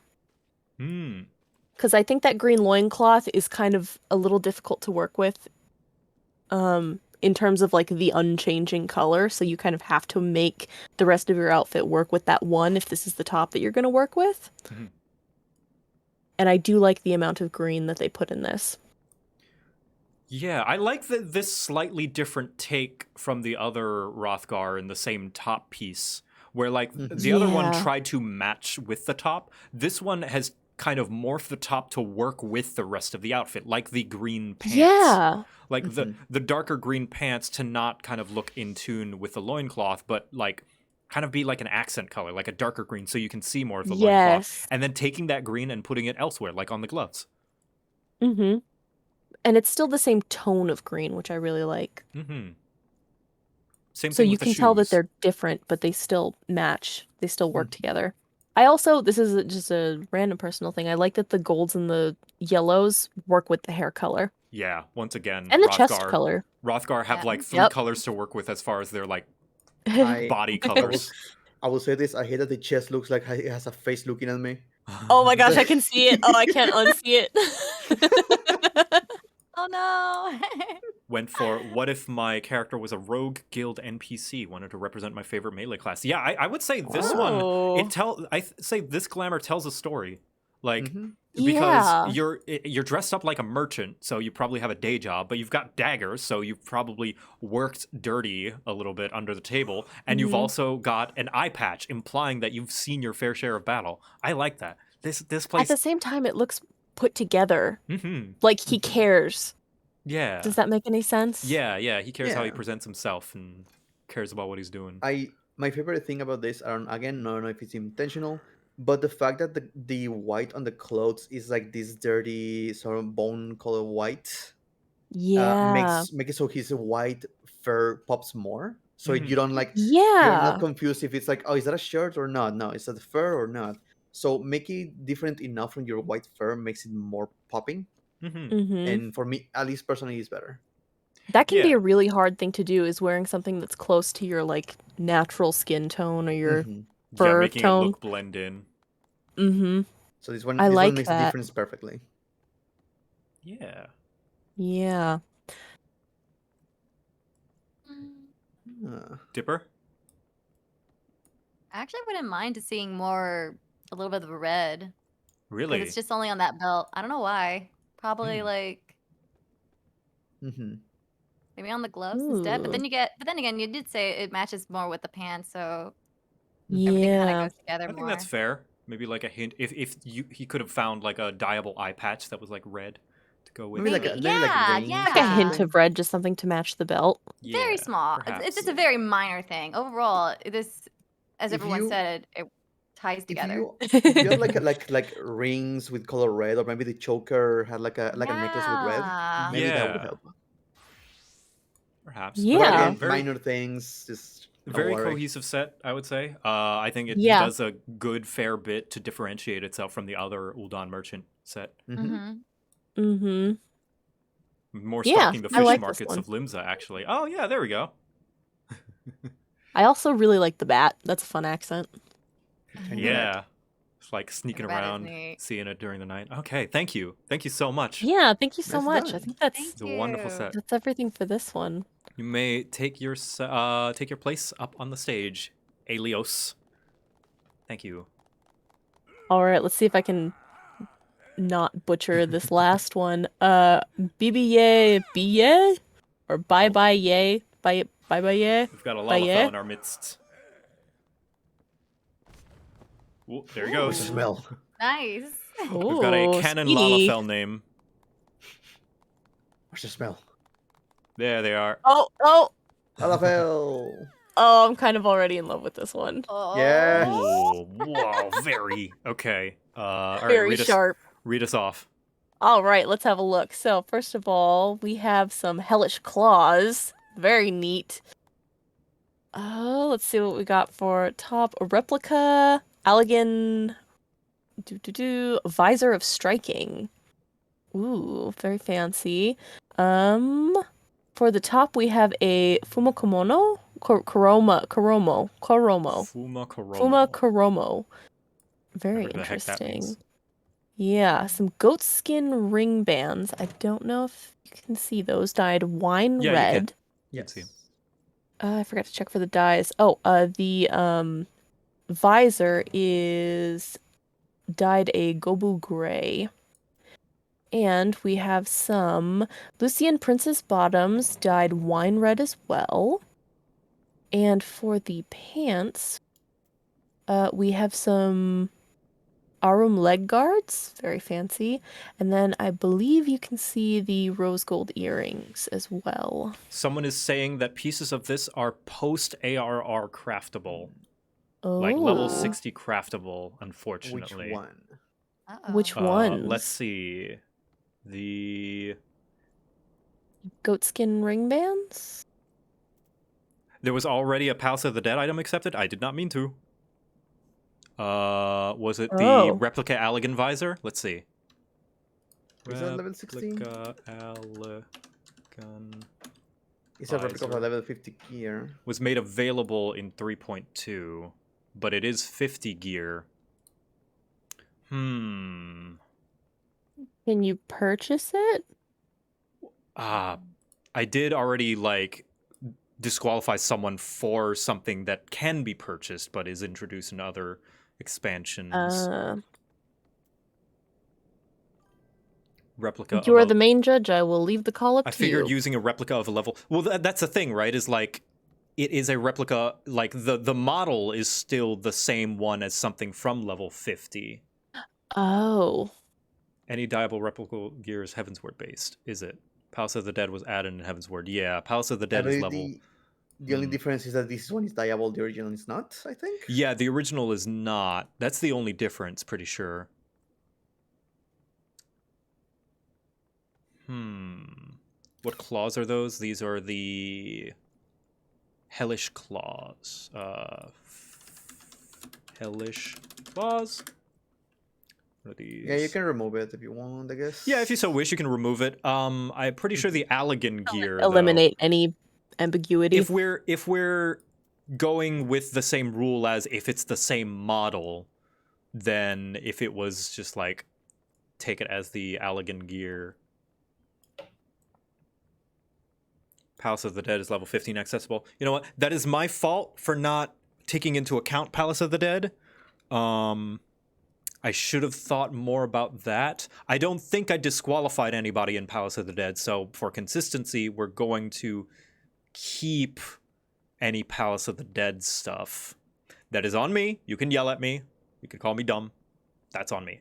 Because I think that green loincloth is kind of a little difficult to work with in terms of like the unchanging color. So you kind of have to make the rest of your outfit work with that one if this is the top that you're going to work with.
Mhm.
And I do like the amount of green that they put in this.
Yeah, I like this slightly different take from the other Rothgar in the same top piece, where like the other one
Yeah.
tried to match with the top. This one has kind of morphed the top to work with the rest of the outfit, like the green pants.
Yeah.
Like the darker green pants to not kind of look in tune with the loincloth, but like kind of be like an accent color, like a darker green, so you can see more of the loincloth.
Yes.
And then taking that green and putting it elsewhere, like on the gloves.
Mm-hmm. And it's still the same tone of green, which I really like.
Mm-hmm. Same
So
thing
you
with the
can tell that
shoes.
they're different, but they still match. They still work together. I also, this is just a random personal thing, I like that the golds and the yellows work with the hair color.
Yeah, once again,
And the chest color.
Rothgar have
Yeah.
like 3
Yep.
colors to work with as far as their like
I
body colors.
I will say this. I hate that the chest looks like it has a face looking at me.
Oh my gosh, I can see it. Oh, I can't unsee it.
Oh no.
Went for what if my character was a rogue guild NPC, wanted to represent my favorite melee class. Yeah, I would say this
Oh.
one, say this glamour tells a story. Like,
Yeah.
because you're dressed up like a merchant, so you probably have a day job, but you've got daggers, so you've probably worked dirty a little bit under the table, and you've also got an eye patch, implying that you've seen your fair share of battle. I like that. This
At
place.
the same time, it looks put together.
Mm-hmm.
Like he cares.
Yeah.
Does that make any sense?
Yeah. He cares how he
Yeah.
presents himself and cares about what he's doing.
My favorite thing about this, again, I don't know if it's intentional, but the fact that the white on the clothes is like this dirty sort of bone color white,
Yeah.
make it so his white fur pops more. So
Mhm.
you don't like
Yeah.
you're not confused if it's like, oh, is that a shirt or not? No, is that fur or not? So make it different enough from your white fur makes it more popping.
Mm-hmm.
And for me, at least personally, it's better.
That can be
Yeah.
a really hard thing to do, is wearing something that's close to your like natural skin tone or your
Yeah,
fur
making
tone.
it look blend in.
Mm-hmm.
So this one
I like
makes the
that.
difference perfectly.
Yeah.
Yeah.
Dipper?
I actually wouldn't mind seeing a little bit of a red.
Really?
Because it's just only on that belt. I don't know why. Probably like maybe on the gloves instead. But
Ooh.
then again, you did say it matches more with the pants, so everything kind
Yeah.
of goes together
I
more.
think that's fair. Maybe like a hint. If he could have found like a dyeable eye patch that was like red to go with.
Maybe
it.
like rings
yeah.
Like a hint of red, just something to match the belt.
Very
Yeah,
small.
perhaps.
It's just a very minor thing. Overall, this, as
If
everyone
you-
said, it ties together.
If you had like rings with color red, or maybe the choker had like a necklace with red,
Yeah.
maybe that would
Yeah.
help.
Perhaps.
Yeah.
But
Again,
again, very,
minor things, just don't
very
worry.
cohesive set, I would say. I think it
Yeah.
does a good fair bit to differentiate itself from the other Uldan merchant set.
Mm-hmm.
Mm-hmm.
More
Yeah,
stocking the
I
fish
like this
markets
one.
of Limsa, actually. Oh yeah, there we go.
I also really like the bat. That's a fun accent.
Yeah. It's like sneaking
The rat is
around,
neat.
seeing it during the night. Okay, thank you. Thank you so much.
Yeah, thank you so
Nicely
much. I
done.
think that's
Thank
It's a wonderful
you.
set.
that's everything for this one.
You may take your place up on the stage, Alios. Thank you.
All right, let's see if I can not butcher this last one. BBA BA or bye bye yay bye bye yay.
We've got a
Bye,
Lalafell
yeah?
in our midst. Ooh, there he
What's
goes.
the smell?
Nice.
We've got a
Ooh,
canon
speedy.
Lalafell name.
What's the smell?
There they are.
Oh.
Falafel.
Oh, I'm kind of already in love with this one.
Yeah.
Ooh, whoa, very. Okay. All right,
Very sharp.
Read us off.
All right, let's have a look. So, first of all, we have some hellish claws. Very neat. Let's see what we got for top. A replica, Allegan, visor of striking. Ooh, very fancy. For the top, we have a Fumakomono? Koromo.
Fuma Koromo.
Fuma Koromo. Very
Whatever the heck that
interesting.
means.
Yeah, some goat skin ring bands. I don't know if you can see those. Dyed wine
Yeah,
red.
you can.
Yes.
See 'em.
I forgot to check for the dyes. Oh, the visor is dyed a gobu gray. And we have some Lucian Princess bottoms dyed wine red as well. And for the pants, we have some Arum leg guards, very fancy. And then I believe you can see the rose gold earrings as well.
Someone is saying that pieces of this are post ARR craftable.
Oh.
Like level 60 craftable, unfortunately.
Which one?
Which ones?
Let's see. The
goatskin ring bands?
There was already a Palace of the Dead item accepted. I did not mean to. Was it the replica Allegan visor? Let's see.
Is that level 16?
Replica Allegan.
It's a replica of a level 50 gear.
Was made available in 3.2, but it is 50 gear.
Can you purchase it?
I did already disqualify someone for something that can be purchased but is introduced in other expansions. Replica.
You are the main judge. I will leave the call up to you.
I figured using a replica of a level. Well, that's the thing, right? Is like it is a replica. Like the model is still the same one as something from level 50.
Oh.
Any dyeable replica gear is Heavensward based. Is it? Palace of the Dead was added in Heavensward. Yeah, Palace of the Dead is level.
The only difference is that this one is dyeable, the original is not, I think.
Yeah, the original is not. That's the only difference, pretty sure. What claws are those? These are the Hellish Claws. Hellish Claws? What are these?
Yeah, you can remove it if you want, I guess.
Yeah, if you so wish, you can remove it. I'm pretty sure the Allegan gear,
eliminate any ambiguity.
If we're going with the same rule as if it's the same model, then if it was just like take it as the Allegan gear. Palace of the Dead is level 15 accessible. You know what? That is my fault for not taking into account Palace of the Dead. I should have thought more about that. I don't think I disqualified anybody in Palace of the Dead, so for consistency, we're going to keep any Palace of the Dead stuff. That is on me. You can yell at me. You can call me dumb. That's on me.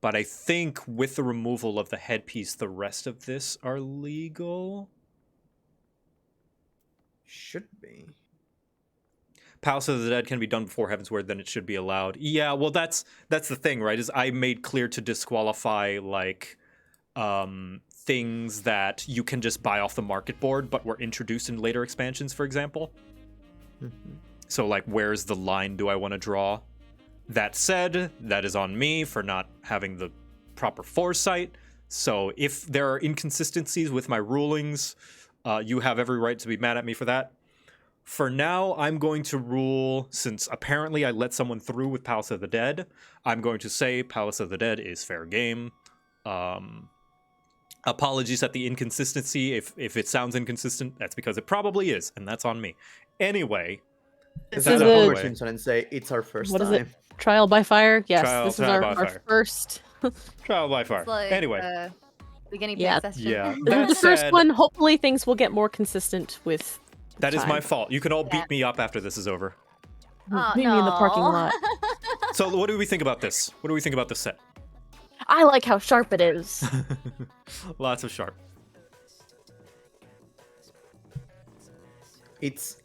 But I think with the removal of the headpiece, the rest of this are legal.
Should be.
Palace of the Dead can be done before Heavensward, then it should be allowed. Yeah, well, that's the thing, right? Is I made clear to disqualify things that you can just buy off the market board, but were introduced in later expansions, for example. So, where's the line do I want to draw? That said, that is on me for not having the proper foresight. So if there are inconsistencies with my rulings, you have every right to be mad at me for that. For now, I'm going to rule, since apparently I let someone through with Palace of the Dead, I'm going to say Palace of the Dead is fair game. Apologies at the inconsistency. If it sounds inconsistent, that's because it probably is, and that's on me. Anyway,
this is a Simpson and say it's our first time.
What is it? Trial by fire? Yes, this is
trial
our first.
Trial by fire. Anyway.
Beginning session.
Yeah.
This is the first one. Hopefully things will get more consistent with
That
time.
is my fault. You can all beat me up after this is over.
Meet me in the parking lot.
So what do we think about this? What do we think about this set?
I like how sharp it is.
Lots of sharp.
It's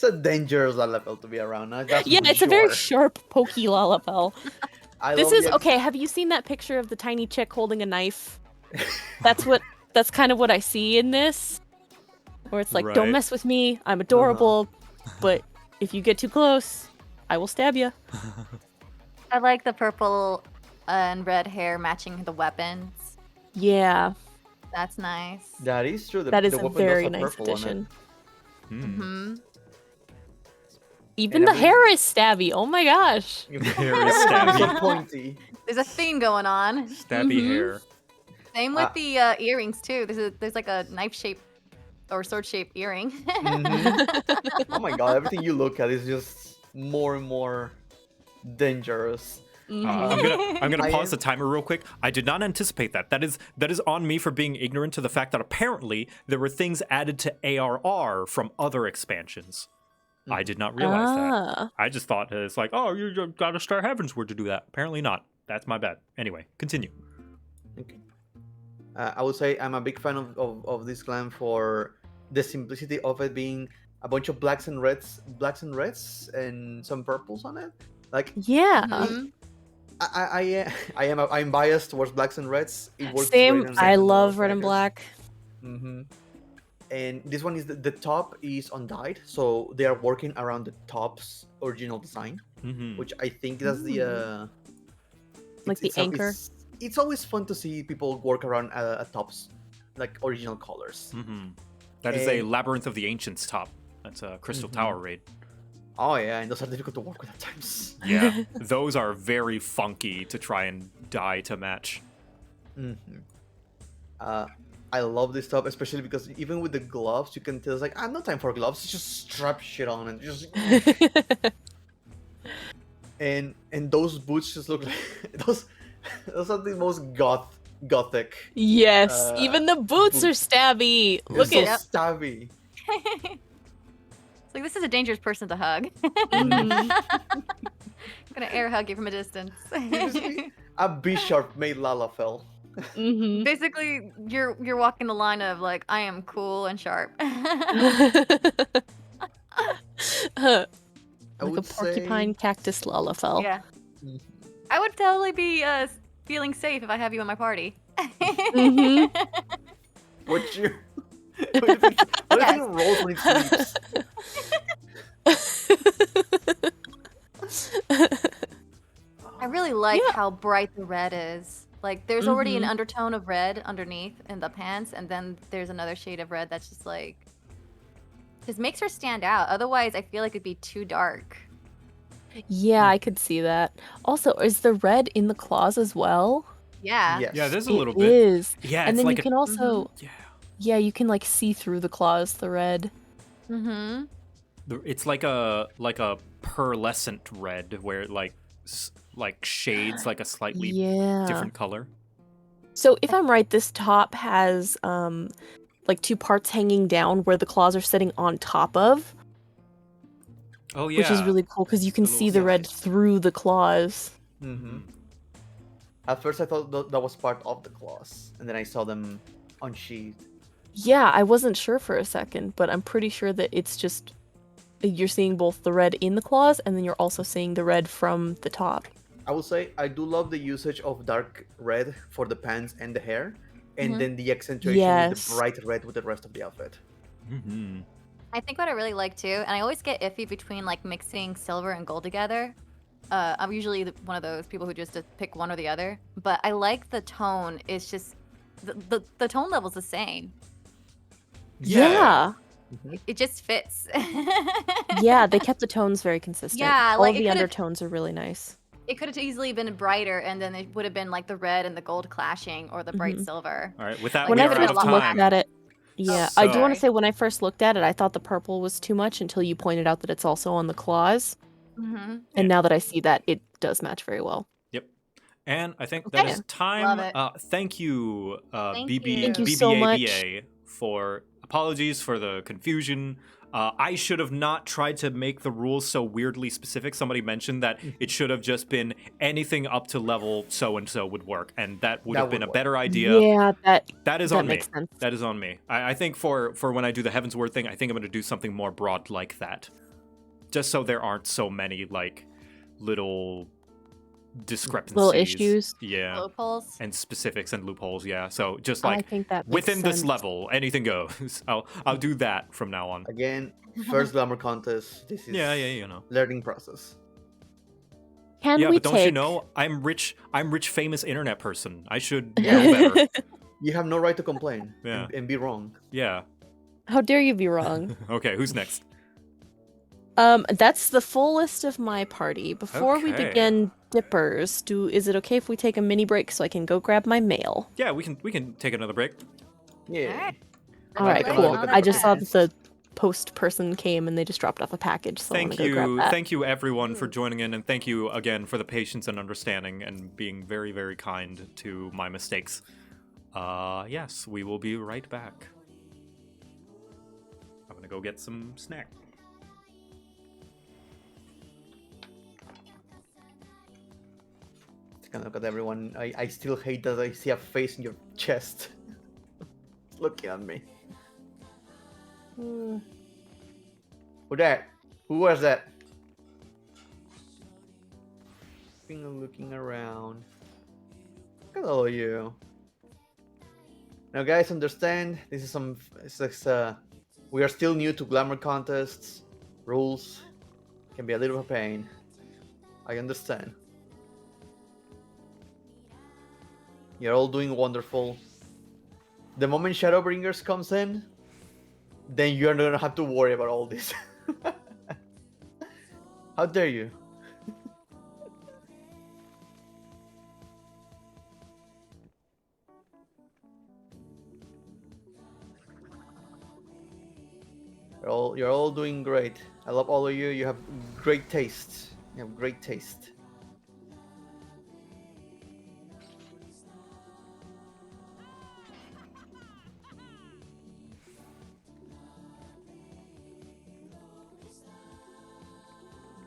a dangerous level to be around.
It's a very sharp, pokey Lalapel. This is okay. Have you seen that picture of the tiny chick holding a knife? That's kind of what I see in this. Where it's like, don't mess with me. I'm adorable, but if you get too close, I will stab you.
I like the purple and red hair matching the weapons.
Yeah.
That's nice.
That is true.
That is a very nice addition. Even the hair is stabby. Oh my gosh.
Hair is
So
stabby.
pointy.
There's a theme going on.
Stabby hair.
Same with the earrings too. There's like a knife shape or sword shaped earring.
Oh my god, everything you look at is just more and more dangerous.
I'm gonna
I
pause
am-
the timer real quick. I did not anticipate that. That is on me for being ignorant to the fact that apparently there were things added to ARR from other expansions. I did not realize that. I just thought it's like, oh, you gotta start Heavensward to do that. Apparently not. That's my bad. Anyway, continue.
I would say I'm a big fan of this clan for the simplicity of it being a bunch of blacks and reds, and some purples on it. Like
Yeah.
I'm biased towards blacks and reds. It works
Same.
great on
I
second
love
or
red and
second.
black.
And this one is the top is undyed, so they are working around the top's original design, which I think that's the
Like the anchor.
It's always fun to see people work around a top's like original colors.
That is a Labyrinth of the Ancients top. That's a Crystal Tower raid.
Oh yeah, and those are difficult to work with at times.
Yeah, those are very funky to try and dye to match.
I love this top, especially because even with the gloves, you can tell it's like, I have no time for gloves. Just strap shit on and just. and those boots just look like those are the most gothic.
Yes, even the boots are stabby.
They're
Look
so
at
stabby.
It's like, this is a dangerous person to hug. I'm gonna air hug you from a distance.
A B-sharp made Lalafell.
Basically, you're walking the line of like, I am cool and sharp.
Like a porcupine cactus Lalafell.
Yeah. I would totally be feeling safe if I have you in my party.
Would you? What if he rolls when he sleeps?
I really like how bright the red is. Like, there's already an undertone of red underneath in the pants, and then there's another shade of red that's just like, just makes her stand out. Otherwise, I feel like it'd be too dark.
Yeah, I could see that. Also, is the red in the claws as well?
Yeah.
Yeah, there's a little
It
bit.
is.
Yeah,
and
it's
then
like
you can also, yeah, you can like see through the claws, the red.
It's like a pearlescent red where it like shades like a slightly
Yeah.
different color.
So if I'm right, this top has like two parts hanging down where the claws are sitting on top of.
Oh yeah.
Which is really cool because you can see the red through the claws.
At first, I thought that was part of the claws, and then I saw them unsheathed.
Yeah, I wasn't sure for a second, but I'm pretty sure that it's just you're seeing both the red in the claws and then you're also seeing the red from the top.
I will say I do love the usage of dark red for the pants and the hair, and then the accentuation with the bright red with the rest of the outfit.
I think what I really like too, and I always get iffy between like mixing silver and gold together. I'm usually one of those people who just pick one or the other, but I like the tone. It's just the tone level's the same.
Yeah.
It just fits.
Yeah, they kept the tones very consistent.
Yeah,
all
like,
the
it could've-
undertones are really nice.
It could have easily been brighter, and then it would have been like the red and the gold clashing, or the bright silver.
All right, with that,
When
we
I
are out
first
of
looked
time.
at it, yeah, I do want
So-
to say when I first looked at it, I thought the purple was too much until you pointed out that it's also on the claws. And now that I see that, it does match very well.
Yep. And I think that
Okay.
is time.
Love it.
Thank you,
Thank
BB,
you. Thank you so much.
BBABA, for apologies for the confusion. I should have not tried to make the rules so weirdly specific. Somebody mentioned that it should have just been anything up to level so-and-so would work, and that would have been a better idea.
Yeah,
That is
that
on me.
makes sense.
That is on me. I think for when I do the Heavensward thing, I think I'm going to do something more broad like that. Just so there aren't so many, like, little discrepancies.
Little issues.
Yeah.
Loopholes.
And specifics and loopholes, yeah. So just
I
like
think that makes
within this
sense.
level, anything goes. I'll do that from now on.
Again, first Glamour contest. This is
Yeah, you know.
learning process.
Can
yeah,
we
but don't you
take-
know? I'm rich, famous internet person. I should know better.
You have no right to complain
Yeah.
and be wrong.
Yeah.
How dare you be wrong?
Okay, who's next?
That's the full list of my party. Before we
Okay.
begin dippers, is it okay if we take a mini break so I can go grab my mail?
Yeah, we can take another break.
Yeah.
All right,
Take another
cool.
look at the
I just saw that
participants.
the post person came and they just dropped off a package, so I want to go grab that.
Thank you everyone for joining in, and thank you again for the patience and understanding and being very, very kind to my mistakes. Yes, we will be right back. I'm gonna go get some snack.
Take a look at everyone. I still hate that I see a face in your chest. It's looking at me. Who that? Who was that? Looking around. Look at all of you. Now, guys, understand this is we are still new to Glamour contests. Rules can be a little of a pain. I understand. You're all doing wonderful. The moment Shadowbringers comes in, then you're not gonna have to worry about all this. How dare you? You're all doing great. I love all of you. You have great taste. You have great taste.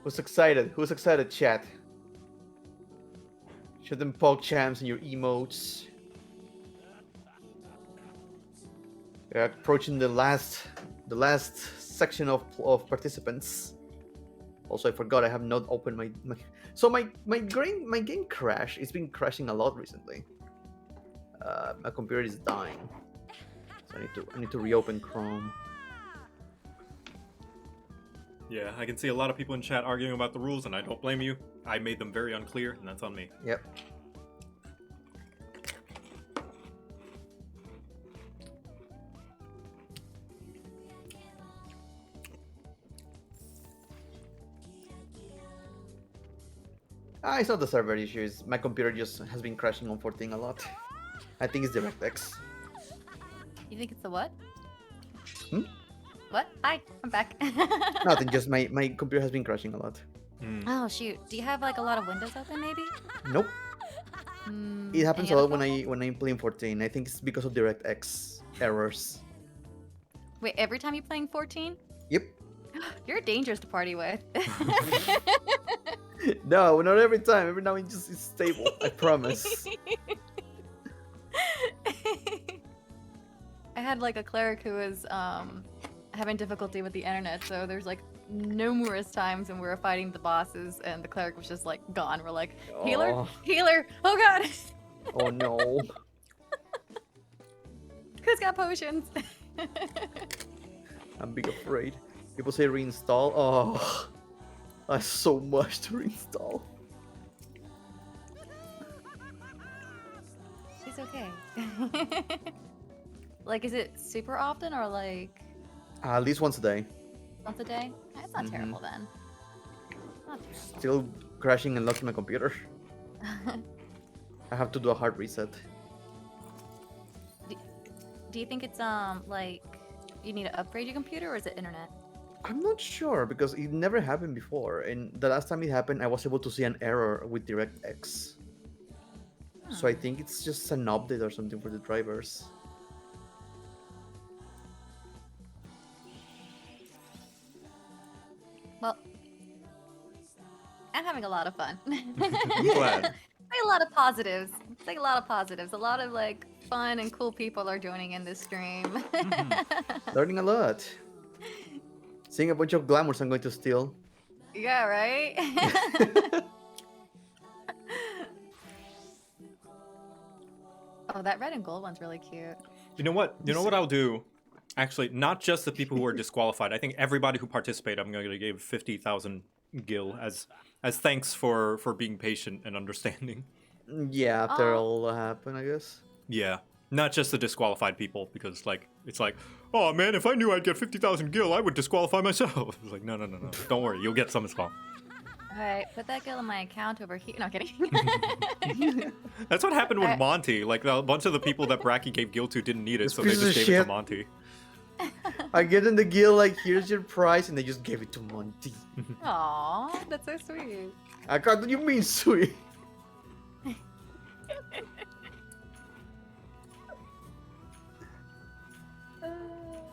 Who's excited? Who's excited, chat? Show them poke champs and your emotes. We're approaching the last section of participants. Also, I forgot I have not opened my so my game crash. It's been crashing a lot recently. My computer is dying, so I need to reopen Chrome.
Yeah, I can see a lot of people in chat arguing about the rules, and I don't blame you. I made them very unclear, and that's on me.
Yep. It's not the server issues. My computer just has been crashing on 14 a lot. I think it's DirectX.
You think it's the what?
Hmm?
What? Hi, I'm back.
Nothing, just my computer has been crashing a lot.
Oh shoot. Do you have like a lot of windows open maybe?
Nope. It happens
any
a
other
lot when I'm playing 14. I think it's because of DirectX errors.
Wait, every time you're playing 14?
Yep.
You're dangerous to party with.
No, not every time. Every now and just it's stable. I promise.
I had like a cleric who was having difficulty with the internet, so there's like numerous times when we were fighting the bosses and the cleric was just like gone. We're like, healer,
Oh.
healer, oh god.
Oh no.
Who's got potions?
I'm big afraid. People say reinstall. Oh, that's so much to reinstall.
It's okay. Like, is it super often or like
At least once a day.
once a day? That's not terrible then. Not terrible.
Still crashing and locking my computer. I have to do a hard reset.
Do you think it's like you need to upgrade your computer or is it internet?
I'm not sure because it never happened before, and the last time it happened, I was able to see an error with DirectX. So I think it's just an update or something for the drivers.
Well, I'm having a lot of fun.
Glad.
Like a lot of positives. It's like a lot of positives. A lot of like fun and cool people are joining in this stream.
Learning a lot. Seeing a bunch of glamours I'm going to steal.
Yeah, right? Oh, that red and gold one's really cute.
You know what? You know what I'll do? Actually, not just the people who are disqualified. I think everybody who participated, I'm going to give 50,000 gil as thanks for being patient and understanding.
Yeah, after all that happened, I guess.
Yeah. Not just the disqualified people, because like it's like, oh man, if I knew I'd get 50,000 gil, I would disqualify myself. It's like, no. Don't worry, you'll get some as well.
Alright, put that gil in my account over here. No, I'm kidding.
That's what happened with Monty. Like a bunch of the people that Bracky gave gil to didn't need it, so they
piece
just
of
gave it to
shit.
Monty.
I get in the guild like, here's your prize, and they just gave it to Monty.
Aw, that's so sweet.
I can't. What do you mean sweet?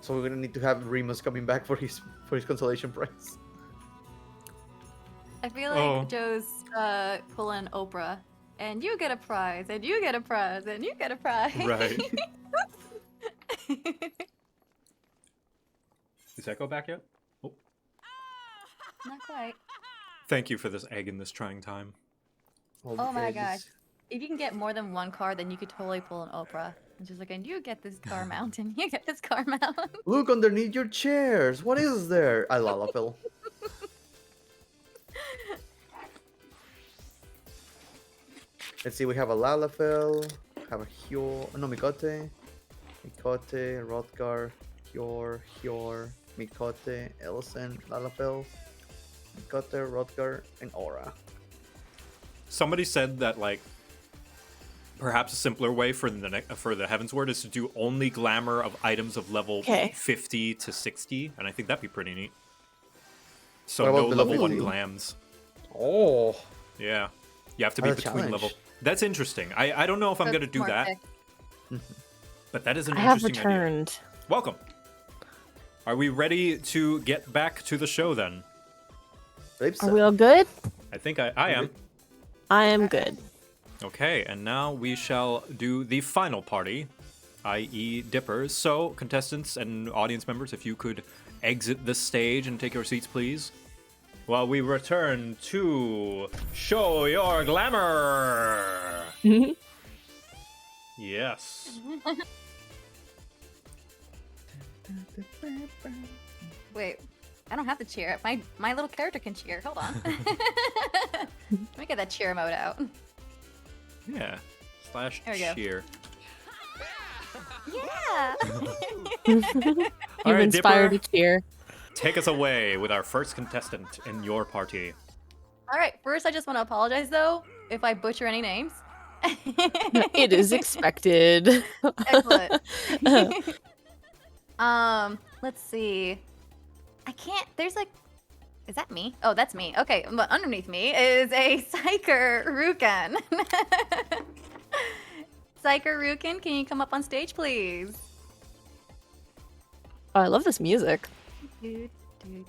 So we're gonna need to have Remus coming back for his consolation prize.
I feel like Joe's pulling Oprah. And you get a prize, and you get a prize, and you get a prize.
Right. Is Echo back yet? Oh.
Not quite.
Thank you for this egg in this trying time.
Oh my gosh. If you can get more than one card, then you could totally pull an Oprah. And just like, and you get this car mount, and you get this car mount.
Look underneath your chairs. What is there? I Lalafell. Let's see, we have a Lalafell, have a Mikote, Rodgar, Hjor, Mikote, Elsen, Lalafell, Mikote, Rodgar, and Aura.
Somebody said that like perhaps a simpler way for the Heaven's Word is to do only glamour of items of level 50 to 60, and I think that'd be pretty neat. So no level 1 glams.
Oh.
Yeah. You have to be between level. That's interesting. I don't know if I'm going to do that. But that is an interesting idea. I have returned. Welcome. Are we ready to get back to the show then?
Are we all good?
I think I am.
I am good.
Okay, and now we shall do the final party, i.e. Dippers. So, contestants and audience members, if you could exit the stage and take your seats, please. While we return to Show Your Glamour! Yes.
Wait, I don't have to cheer. My little character can cheer. Hold on. Let me get that cheer mode out.
Yeah. /cheer.
Yeah.
You've inspired
Dipper,
a cheer.
Take us away with our first contestant in your party.
All right. First, I just want to apologize though if I butcher any names.
It is expected.
Excellent. Let's see. I can't. There's like. Is that me? Oh, that's me. Okay, but underneath me is a Psyker Ruken. Psyker Ruken, can you come up on stage, please?
Oh, I love this music.
Dude.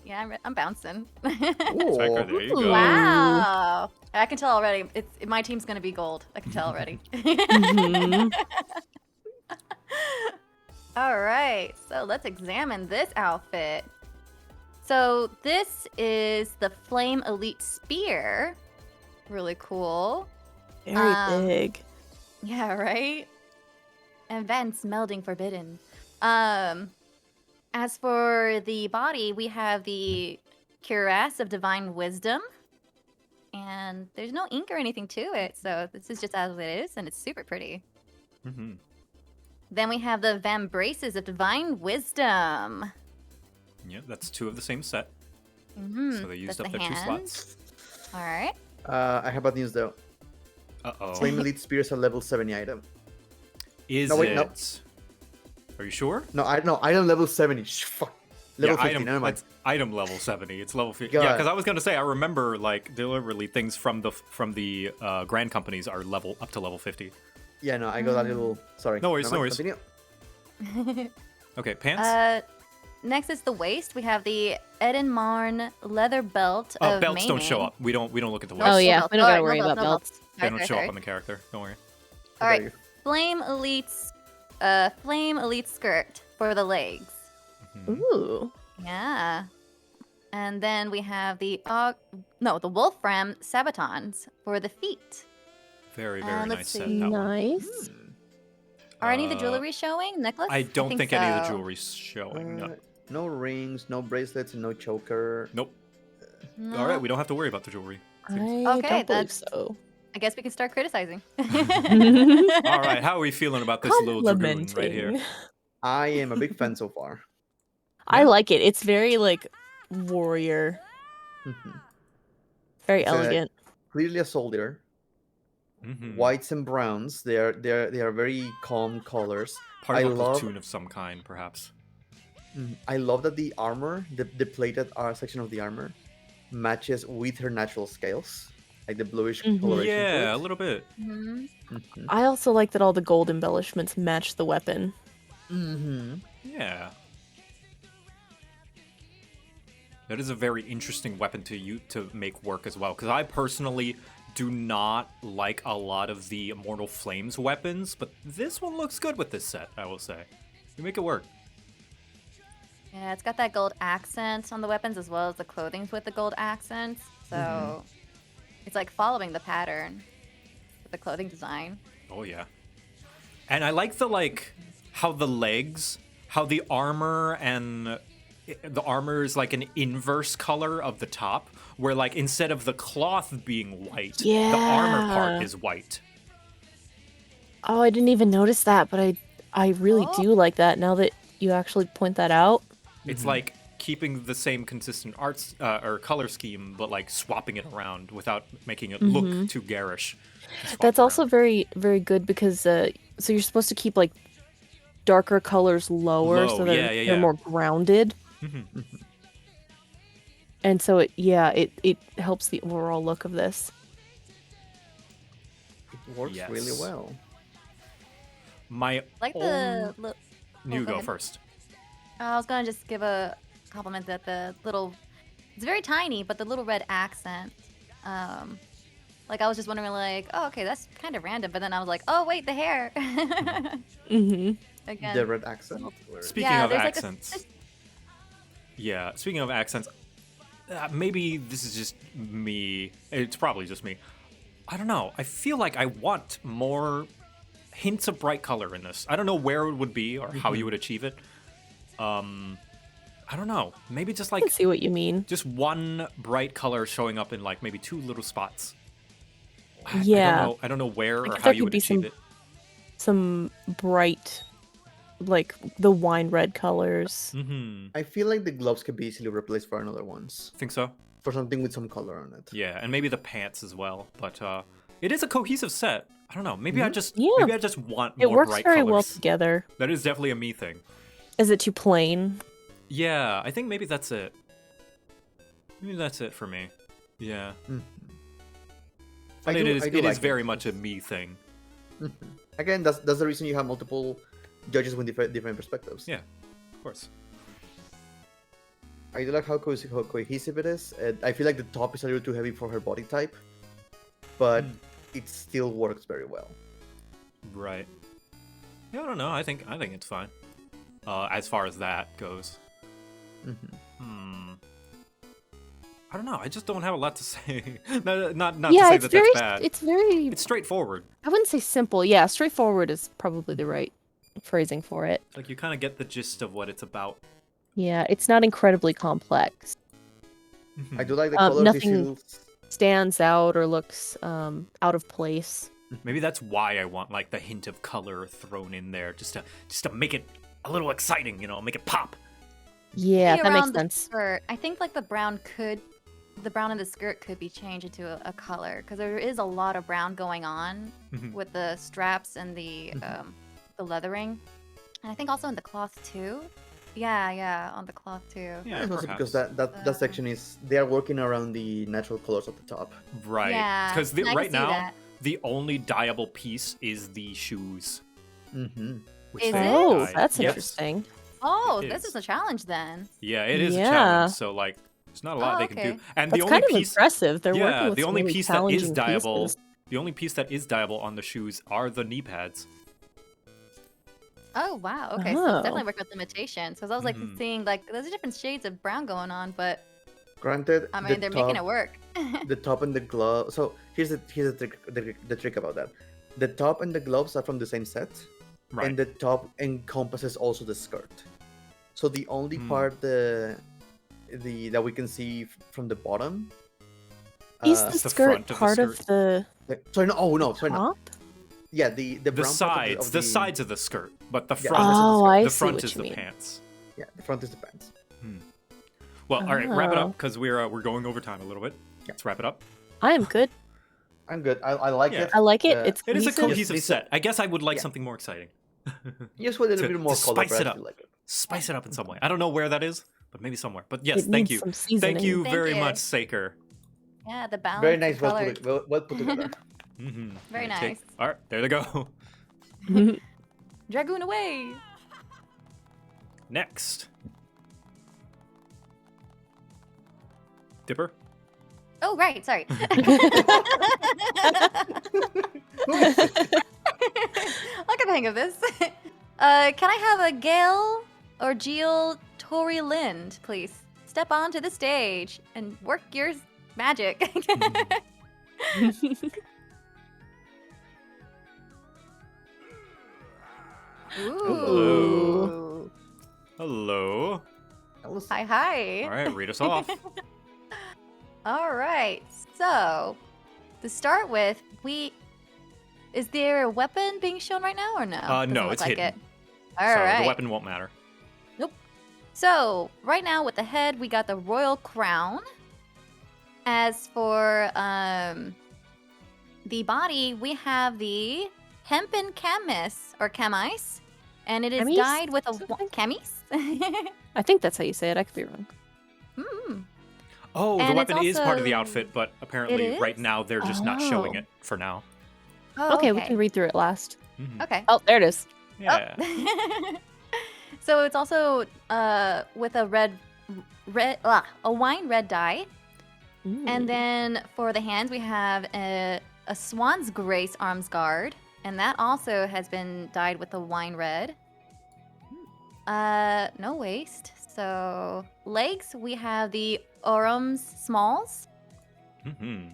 Yeah, I'm bouncing.
Psyker, there you go.
Wow. I can tell already. My team's gonna be gold. I can tell already. All right, so let's examine this outfit. So this is the Flame Elite Spear. Really cool.
Very big.
Yeah, right? Events melding forbidden. As for the body, we have the Cuirass of Divine Wisdom. And there's no ink or anything to it, so this is just as it is, and it's super pretty.
Mm-hmm.
Then we have the Vambraces of Divine Wisdom.
Yeah, that's 2 of the same set.
Mm-hmm.
So they used
That's
up their 2 slots.
All right.
I have bad news though.
Uh-oh.
Flame Elite Spear is a level 70 item.
Is
no, wait,
it?
No.
Are you sure?
No, item level 70. Fuck. Level 50,
item,
never mind.
it's item level 70. It's level 50.
God.
Yeah, because I was gonna say I remember like deliberately things from the grand companies are up to level 50.
Yeah, no, I got a little. Sorry.
No worries,
Never
no
mind,
worries.
continue.
Okay, pants.
Next is the waist. We have the Eden Marn leather belt of
Belts don't show
maiming.
up. We don't look at the waist.
Oh yeah, we don't gotta
Alright,
worry
no
about
belts,
belts.
They don't
Sorry,
show
sorry.
up on the character. Don't worry.
All right, Flame Elite skirt for the legs.
Ooh.
Yeah. And then we have the Wolfram Sabatons for the feet.
Very
let's
nice set.
see.
That one.
Nice.
Are any of the jewelry showing? Necklace?
I don't think any of the
so.
jewelry's showing. No.
No rings, no bracelets, and no choker.
Nope.
No.
All right, we don't have to worry about the jewelry.
I
Okay,
don't believe
that's-
so.
I guess we can start criticizing.
All right, how are we feeling about this little dragoon right here?
I am a big fan so far.
I like it. It's very like warrior. Very
It's
elegant.
Clearly a soldier. Whites and browns. They are very calm colors.
Part of a platoon of some kind, perhaps.
I love that the armor, the plated section of the armor, matches with her natural scales, like the bluish coloration.
Yeah, a little bit.
I also like that all the gold embellishments match the weapon.
Yeah. That is a very interesting weapon to make work as well, because I personally do not like a lot of the Immortal Flames weapons, but this one looks good with this set, I will say. You make it work.
Yeah, it's got that gold accent on the weapons as well as the clothing with the gold accents. So it's like following the pattern with the clothing design.
Oh yeah. And I like how the legs, how the armor and the armor is like an inverse color of the top, where like instead of the cloth being white, the armor part is white.
Oh, I didn't even notice that, but I really do like that now that you actually point that out.
It's like keeping the same consistent arts or color scheme, but like swapping it around without making it look too garish.
That's also very, very good because so you're supposed to keep like darker colors lower so that they're more grounded. And so it helps the overall look of this.
It works really well.
You go first.
I was gonna just give a compliment that it's very tiny, but the little red accent, like I was just wondering like, oh, okay, that's kind of random, but then I was like, oh wait, the hair. Again,
the red accent.
Speaking of accents. Speaking of accents, maybe this is just me. It's probably just me. I don't know. I feel like I want more hints of bright color in this. I don't know where it would be or how you would achieve it. I don't know. Maybe just like
I can see what you mean.
Just one bright color showing up in like maybe two little spots.
Yeah.
I don't know where or how you would achieve it.
Some bright, like the wine red colors.
I feel like the gloves could be easily replaced for another ones.
Think so?
For something with some color on it.
Yeah, and maybe the pants as well. But it is a cohesive set. I don't know. Maybe I just want more bright colors.
It works very well together.
That is definitely a me thing.
Is it too plain?
Yeah, I think maybe that's it. Maybe that's it for me. Yeah. But it is very much a me thing.
Again, that's the reason you have multiple judges with different perspectives.
Yeah, of course.
I do like how cohesive it is. I feel like the top is a little too heavy for her body type, but it still works very well.
Right. Yeah, I don't know. I think it's fine. As far as that goes. I don't know. I just don't have a lot to say. not to say that that's bad. It's straightforward.
I wouldn't say simple. Yeah, straightforward is probably the right phrasing for it.
Like you kind of get the gist of what it's about.
Yeah, it's not incredibly complex.
I do like the color
nothing stands out or looks out of place.
Maybe that's why I want like the hint of color thrown in there, just to make it a little exciting, make it pop.
Yeah, that makes sense.
I think like the brown in the skirt could be changed into a color because there is a lot of brown going on with the straps and the leathering, and I think also in the cloth too. Yeah, on the cloth too.
Yeah,
also because that section is they are working around the natural colors at the top.
Right.
Yeah,
because right now the only dyeable piece is the shoes.
Is it?
That's interesting.
Oh, this is a challenge then.
Yeah, it is a challenge. So like, there's not a lot they can do. And
that's
the only
kind of
piece,
impressive. They're working with
the only
really
piece that is
challenging
dyeable,
pieces.
the only piece that is dyeable on the shoes are the knee pads.
Oh wow. Okay, so it's definitely work with limitations because I was like seeing like there's different shades of brown going on, but
granted,
I mean they're making it work.
The top and the glove. So here's the trick about that. The top and the gloves are from the same set, and the top encompasses also the skirt. So the only part that we can see from the bottom
Is the
the
skirt
front of the
part of
skirt.
the
Sorry, no. Oh no, sorry, no.
top?
Yeah, the brown part of
The sides of the skirt, but the
Yeah,
front.
the sides of the
Oh,
skirt.
I
The
see
front
what
is
you
the
mean.
pants.
Yeah, the front is the pants.
Well, all right, wrap it
Oh.
up because we're going over time a little bit. Let's wrap it up.
I am good.
I'm good. I like
Yeah.
it.
I like it. It's
It is a
cohesive.
cohesive
Just
set. I guess I would like
yeah.
something more exciting.
Just with a little
to,
bit more
to
color,
spice
but
it
I
up.
still like it.
Spice it up in some way. I don't know where that is, but maybe somewhere. But yes,
It
thank
needs
you.
some
Thank
seasoning.
you
Thank
very
you.
much, Saker.
Yeah, the balance.
Very
of
nice,
colors.
well put together.
Mm-hmm.
Very nice.
All right, there they go.
Dragoon away.
Next. Dipper?
Oh, right. Sorry. I'll get the hang of this. Can I have a Gale or Geel Tori Lind, please? Step onto the stage and work your magic.
Hello. Hello.
Hi, hi.
All right, read us off.
All right. So, to start with, is there a weapon being shown right now or no? Doesn't
No,
look
it's
like
hidden.
it. All
so
right.
the weapon won't matter.
Nope. So, right now with the head, we got the royal crown. As for the body, we have the hempen camis or camis, and it is
Camis?
dyed with a camis.
I think that's how you say it. I could be wrong.
Oh, the
And it's
weapon is part of the
also-
outfit, but apparently
It
right
is?
now they're just not showing
Oh.
it for now.
Oh,
Okay, we can read through it last.
Okay.
Oh, there it is.
Yeah.
So it's also with a a wine red dye. And then for the hands, we have a swan's grace arms guard, and that also has been dyed with a wine red. No waist. So legs, we have the Orums smalls,
Mm-hmm.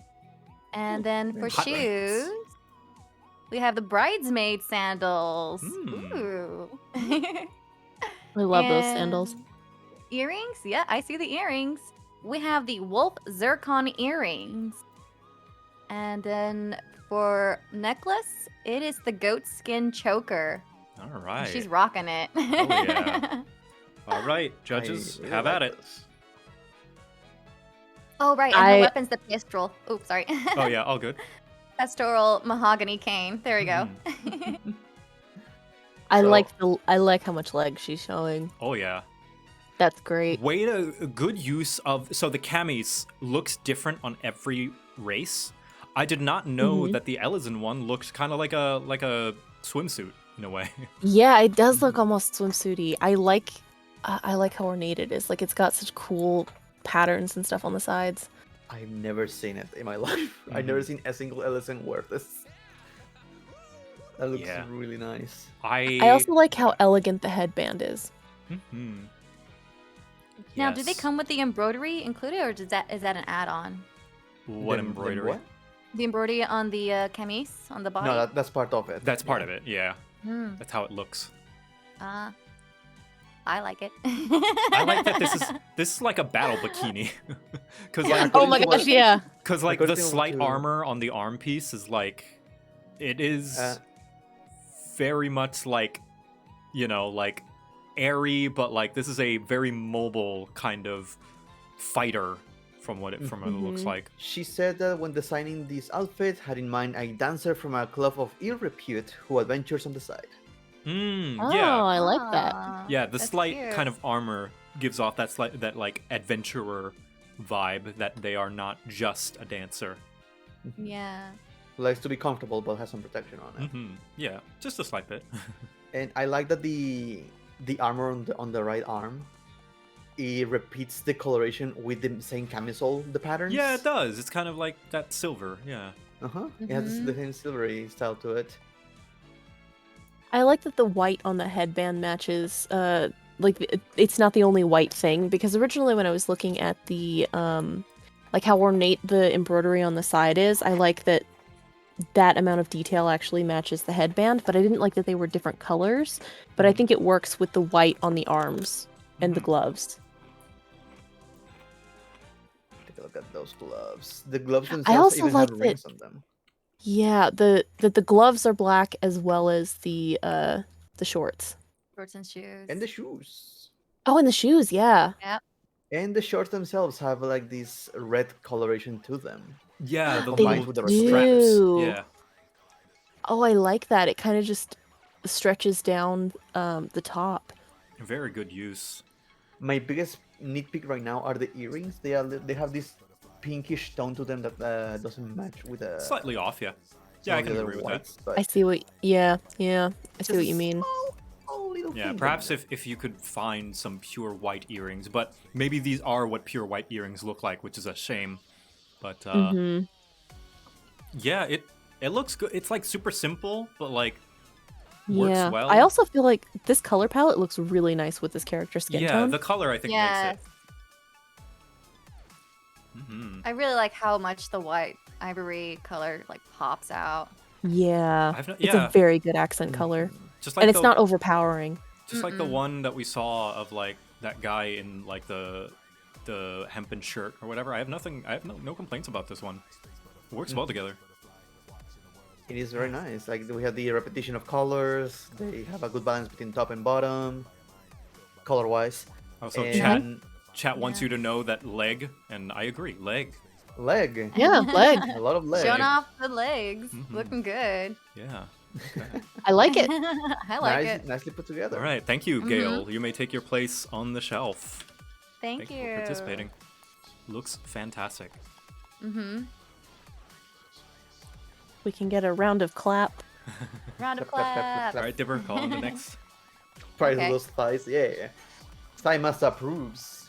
and then for
Hot
shoes,
legs.
we have the bridesmaid sandals.
Mm.
Ooh.
I love those sandals.
And earrings? Yeah, I see the earrings. We have the wolf zircon earrings. And then for necklace, it is the goat skin choker.
All right.
She's rocking it.
Oh, yeah. All right, judges,
I really
have
like
at it.
this.
Oh, right. And the weapon's the pistol. Oops, sorry.
Oh, yeah, all good.
Pastoral mahogany cane. There we go.
I
So-
like how much leg she's showing.
Oh, yeah.
That's great.
Way to a good use of. So the camis looks different on every race. I did not know that the Elysian one looked kind of like a swimsuit in a way.
Yeah, it does look almost swimsuity. I like how ornate it is. Like it's got such cool patterns and stuff on the sides.
I've never seen it in my life. I've never seen a single Ellison wear this. That looks
Yeah.
really nice.
I also like how elegant the headband is.
Mhm.
Now, do they
Yes.
come with the embroidery included, or is that an add-on?
What
Then
embroidery?
what?
The embroidery on the camis on the body.
No, that's part of it.
That's part of it. Yeah.
Hmm.
That's how it looks.
I like it.
I like that this is like a battle bikini. Cuz
Yeah,
like
Oh my gosh, yeah.
cuz like
According
the
to-
slight armor on the arm piece is like it is very much like like airy, but like this is a very mobile kind of fighter from what it looks like.
She said that when designing this outfit, had in mind a dancer from a club of ill repute who adventures on the side.
Oh,
Yeah.
I like that.
Yeah, the
That's
slight
cute.
kind of armor gives off that like adventurer vibe that they are not just a dancer.
Yeah.
Who likes to be comfortable but has some protection on it.
Yeah, just a slight bit.
And I like that the armor on the right arm, it repeats the coloration with the same camisole, the patterns.
Yeah, it does. It's kind of like that silver. Yeah.
It has the same silvery style to it.
I like that the white on the headband matches it's not the only white thing, because originally when I was looking at the like how ornate the embroidery on the side is, I like that amount of detail actually matches the headband, but I didn't like that they were different colors. But I think it works with the white on the arms and the gloves.
Take a look at those gloves. The gloves
I
themselves
also
even
like
have
that.
rings on them.
Yeah, the gloves are black as well as the shorts.
Shorts and shoes.
And the shoes.
Oh, and the shoes, yeah.
Yep.
And the shorts themselves have like this red coloration to them.
Yeah,
that
the
combines
little
with the
straps.
do.
Yeah.
Oh, I like that. It kind of just stretches down the top.
Very good use.
My biggest nitpick right now are the earrings. They have this pinkish tone to them that doesn't match with the
Slightly off, yeah.
some
Yeah, I
of the
can
other
agree with
whites,
that.
but
I see what. Yeah. I see what you mean.
little
Yeah,
thing
perhaps
there.
if you could find some pure white earrings, but maybe these are what pure white earrings look like, which is a shame. But yeah, it looks good. It's like super simple, but like works
Yeah.
well.
I also feel like this color palette looks really nice with this character skin
yeah,
tone.
the color I think
Yes.
makes it.
I really like how much the white ivory color like pops out.
Yeah.
I've no-
It's
yeah.
a very good accent color.
Just like
And it's
the-
not overpowering.
Just like the one that we saw of like that guy in like the hempen shirt or whatever. I have no complaints about this one. It works well together.
It is very nice. Like we have the repetition of colors. They have a good balance between top and bottom, color-wise.
Also,
And-
chat wants you to know that leg, and I agree, leg.
Leg.
Yeah, leg.
A lot of leg.
Showing off the legs, looking good.
Yeah.
I like it.
I like it.
Nicely put together.
All right, thank you, Gail. You may take your place on the shelf.
Thank
you
you.
for participating. Looks fantastic.
We can get a round of clap.
Round of
Clap, clap, clap,
clap.
clap.
All right, Dipper, call on the next.
Price
Okay.
those thighs, yeah. Thigh master approves.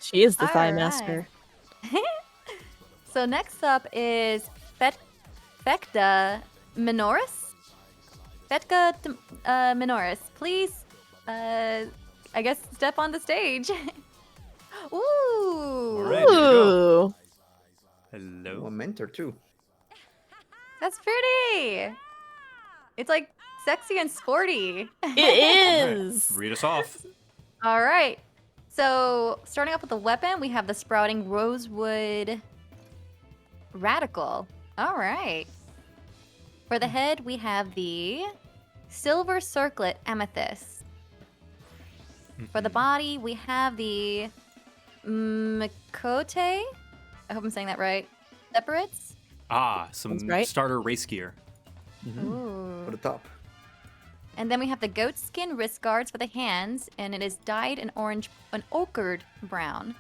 She is the thigh
Alright.
master.
So next up is Fecta Minoris. Fecta Minoris, please, I guess step on the stage. Ooh.
All right, here we go.
Ooh.
Hello.
A mentor too.
That's pretty. It's like sexy and sporty.
It is.
Read us off.
All right. So starting off with the weapon, we have the sprouting rosewood radical. All right. For the head, we have the silver circlet amethyst. For the body, we have the Mikote. I hope I'm saying that right. Separates.
Ah, some
That's right.
starter race gear.
Ooh.
For the top.
And then we have the goat skin wrist guards for the hands, and it is dyed an ochred brown.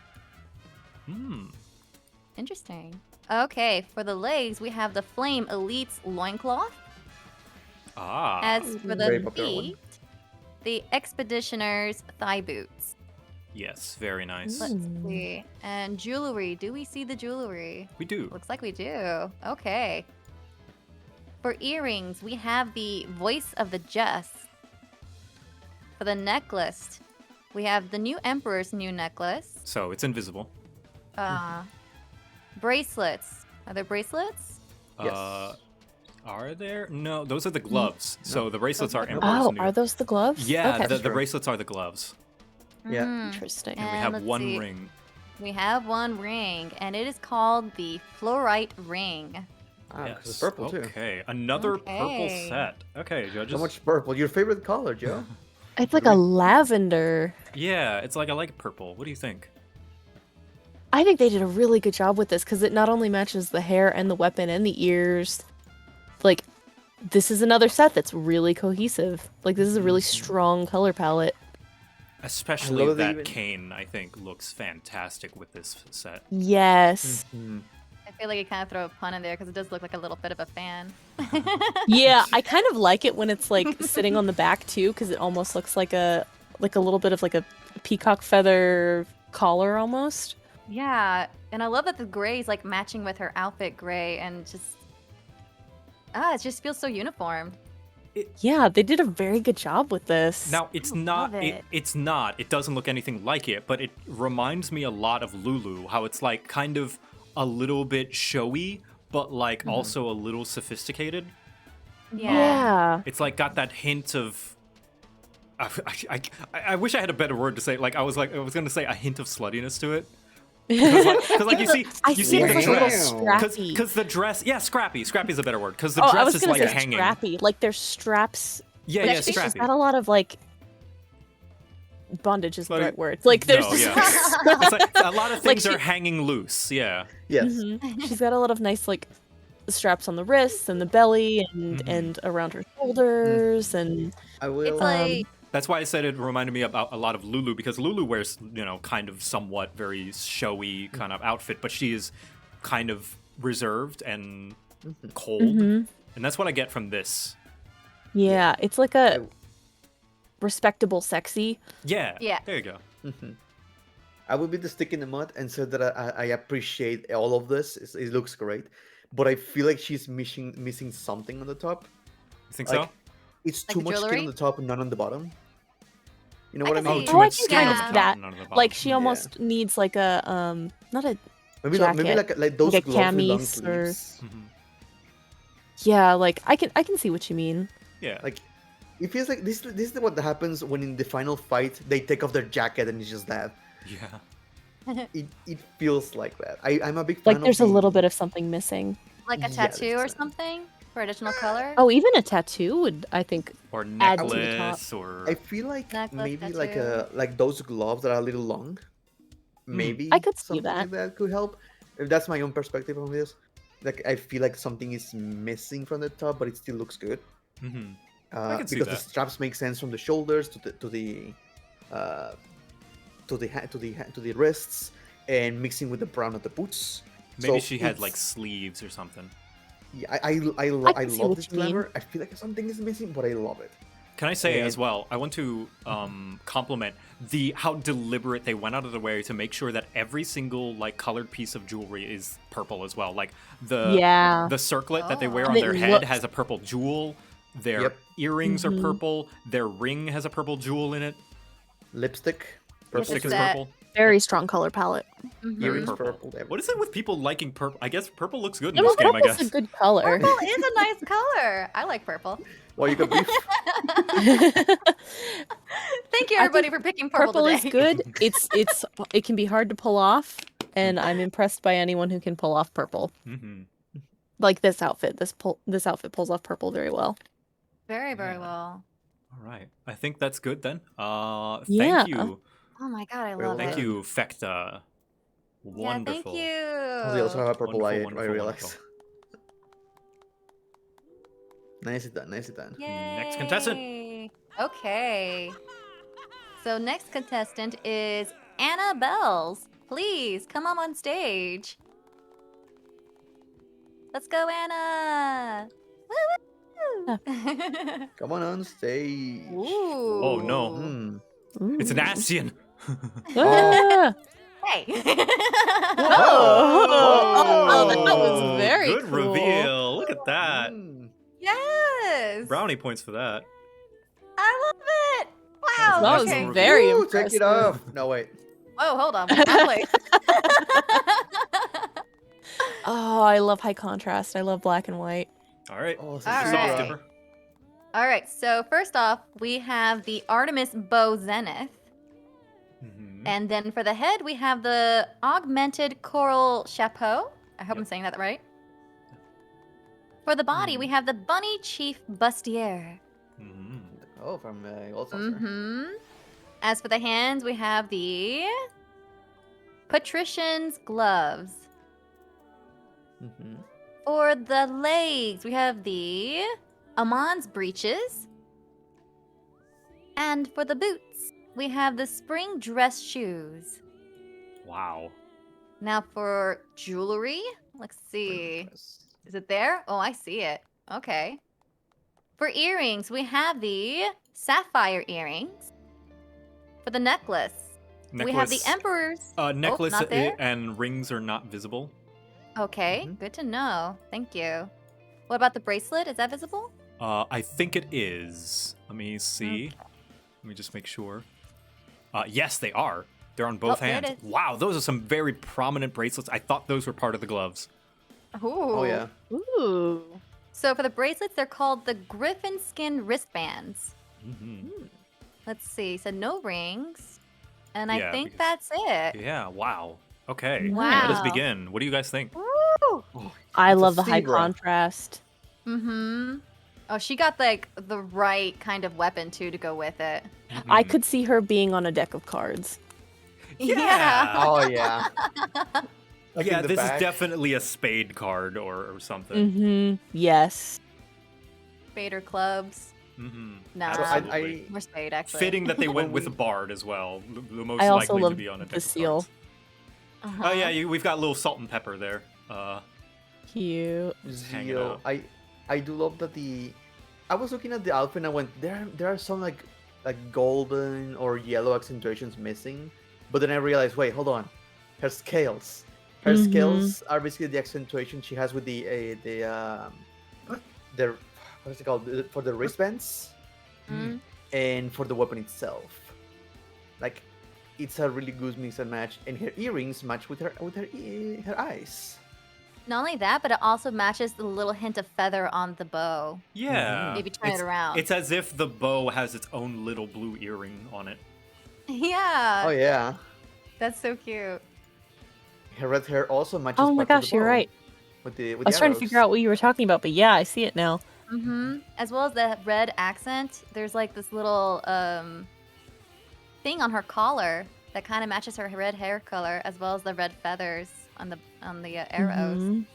Interesting. Okay, for the legs, we have the Flame Elite's loincloth.
Ah.
As for
Very
the
popular one.
feet, the Expeditioner's thigh boots.
Yes, very nice.
Let's see. And jewelry. Do we see the jewelry?
We do.
Looks like we do. Okay. For earrings, we have the Voice of the Just. For the necklace, we have the new Emperor's new necklace.
So it's invisible.
Bracelets. Are there bracelets?
Yes.
Are there? No, those are the gloves. So the bracelets are Emperor's
Oh,
new.
are those the gloves?
Yeah,
Okay.
the bracelets are the gloves.
Yeah.
Interesting.
And we
And
have
let's
one
see.
ring.
We have one ring, and it is called the Fluorite Ring.
Ah, 'cause
Yes.
it's purple too.
Okay, another purple
Okay.
set. Okay, judges.
So much purple. Your favorite color, Joe?
It's like a lavender.
Yeah, it's like I like purple. What do you think?
I think they did a really good job with this because it not only matches the hair and the weapon and the ears. Like, this is another set that's really cohesive. Like, this is a really strong color palette.
Especially
love that
that
even-
cane, I think, looks fantastic with this set.
Yes.
I feel like you kind of throw a pun in there because it does look like a little bit of a fan.
Yeah, I kind of like it when it's like sitting on the back too, because it almost looks like a little bit of like a peacock feather collar almost.
Yeah, and I love that the gray is like matching with her outfit gray and just it just feels so uniform.
Yeah, they did a very good job with this.
Now, it's not.
love
It,
it.
it's not. It doesn't look anything like it, but it reminds me a lot of Lulu. How it's like kind of a little bit showy, but like also a little sophisticated.
Yeah.
It's like got that hint of. I wish I had a better word to say. Like I was going to say a hint of sluttiness to it, Because like you see
I
the
see it's like a little
dress.
scrappy.
Because the dress, yeah, scrappy. Scrappy's a better word. Because the
Oh, I
dress
was
is
gonna
like
say
hanging.
scrappy. Like there's straps.
Yeah,
like,
yeah,
she's
strappy.
got a lot of like bondage is the
Like-
right word. Like there's
No,
just
yeah. It's like a lot of
Like
things
she-
are hanging loose. Yeah.
Yes.
She's got a lot of nice like straps on the wrists and the belly and around her shoulders and
I will.
It's like
That's why I said it reminded me about a lot of Lulu, because Lulu wears, kind of somewhat very showy kind of outfit, but she is kind of reserved and cold.
Mhm.
And that's what I get from this.
yeah, it's like a respectable sexy.
Yeah.
Yeah.
There you go.
I will be the stick in the mud and say that I appreciate all of this. It looks great, but I feel like she's missing something on the top.
You think
Like,
so?
It's
Like
too
the
much skin
jewelry?
on the top and none on the bottom. You know what I
can
mean?
see-
too
Oh, I
much
can
skin
kind
on
of
the
see
top
that.
and none on the
Like
bottom.
she almost needs like a not a
Maybe
jacket,
like those
like a
gloves with long
camise or
sleeves.
yeah. Like I can see what you mean.
Yeah.
Like it feels like this is what happens when in the final fight they take off their jacket and it's just that.
Yeah.
It feels like that. I'm a big fan
Like there's a
of
little bit of something missing.
like a
Yeah,
tattoo or
that's-
something for additional color.
Oh, even a tattoo would I think
Or
add to the top.
necklace, or
I feel like
Necklace,
maybe like
tattoo.
like those gloves that are a little long. Maybe
I could see
something
that.
like that could help. If that's my own perspective on this. Like I feel like something is missing from the top, but it still looks good.
Mhm. I can see
Because the
that.
straps make sense from the shoulders to the wrists, and mixing with the brown of the boots.
Maybe
So
she had
it's-
like sleeves or something.
Yeah, I
can see
love
what
this
you mean.
glamour. I feel like something is missing, but I love it.
Can I say as
And-
well? I want to compliment how deliberate they went out of the way to make sure that every single like colored piece of jewelry is purple as well. Like
Yeah.
the circlet that they wear
Oh.
on
And
their
it
head
looks-
has a purple jewel. Their
Yep.
earrings are
Mhm.
purple. Their ring has a purple jewel in it.
Lipstick,
Lipstick
It's
is
that-
purple.
Very strong color palette.
earrings
purple.
purple.
What is it with people liking purple? I guess purple looks good in
I
this
mean,
game. I
purple's
guess.
a good color.
Purple is a nice color. I like purple.
Well, you got beef.
Thank you
I
everybody
think
for picking purple,
Purple is
today.
good. It can be hard to pull off, and I'm impressed by anyone who can pull off purple.
Mm-hmm.
Like this outfit. This outfit pulls off purple very well.
Very, very well.
All right. I think that's good then.
Yeah.
Thank you.
Oh my god, I
Well,
love
Thank
it.
you, Fekta. Wonderful.
Yeah,
Oh, they also have a purple
Wonderful,
eye. I
wonderful,
realized. Nicely done. Nicely done.
thank you.
Next contestant.
Yay. Okay. So next contestant is Anna Bells. Please come on stage. Let's go, Anna. Woo, woo.
Come on stage.
Ooh.
Oh no.
Hmm.
It's an Asian.
Ah!
Hey.
Oh, that was very
good
cool.
reveal. Look at that.
Hmm.
Yes.
Brownie points for that.
I love it. Wow.
That was
okay.
very
Ooh,
impressive.
take it off. No wait.
Whoa, hold on. I'll wait.
Oh, I love high contrast. I love black and white.
All right.
Oh, this
All
is
Soft
right.
dry.
dipper.
All right. So first off, we have the Artemis Bow Zenith.
Mhm.
And then for the head, we have the augmented coral chapeau. I hope I'm saying that right. For the body, we have the bunny chief bustier.
Mhm.
Oh, from Old Saucer.
Mm-hmm. As for the hands, we have the patrician's gloves.
Mm-hmm.
For the legs, we have the Amon's breeches. And for the boots, we have the spring dress shoes.
Wow.
Now for jewelry, let's see. Is it there? Oh, I see it. Okay. For earrings, we have the sapphire earrings. For the necklace, we have the emperor's.
Necklace
not there?
and rings are not visible.
Okay, good to know. Thank you. What about the bracelet? Is that visible?
I think it is. Let me see. Let me just make sure. Yes, they are. They're on both
Oh, there it
hands.
is.
Wow, those are some very prominent bracelets. I thought those were part of the gloves.
Ooh.
Oh yeah.
Ooh.
So for the bracelets, they're called the griffin skin wristbands.
Mhm.
Let's see. So no rings. And
Yeah,
I think
because-
that's it.
Yeah, wow. Okay,
Wow.
let us begin. What do you guys think?
Woo!
I
It's a
love the high
zebra.
contrast.
Mm-hmm. Oh, she got like the right kind of weapon too to go with it.
I could see her being on a deck of cards.
Yeah.
Oh yeah. Like
Yeah,
in the
this
back.
is definitely a spade card or something.
Mm-hmm. Yes.
Spade or clubs.
Mm-hmm.
Nah,
Absolutely.
more spade actually.
Fitting that they went
When
with a
we-
bard as well. The most
I also
likely to
love
be on a deck
the
of
seal.
cards.
Uh-huh.
Oh yeah, we've got a little salt and pepper there.
Cute.
hanging
Zio.
out.
I do love that I was looking at the outfit and I went, there are some like golden or yellow accentuations missing. But then I realized, wait, hold on. Her scales. Her
Mhm.
scales are basically the accentuation she has with the what is it called? For the wristbands
Mm.
and for the weapon itself. Like it's a really good mix and match, and her earrings match with her her eyes.
Not only that, but it also matches the little hint of feather on the bow.
Yeah.
Maybe turn it around.
It's as if the bow has its own little blue earring on it.
Yeah.
Oh yeah.
That's so cute.
Her red hair also matches.
Oh my
part of
gosh,
the
you're
bow
right.
With the
I was trying to figure out what you were talking about, but yeah, I see it now.
Mm-hmm. As well as the red accent, there's like this little thing on her collar that kind of matches her red hair color, as well as the red feathers on the arrows.
Mhm.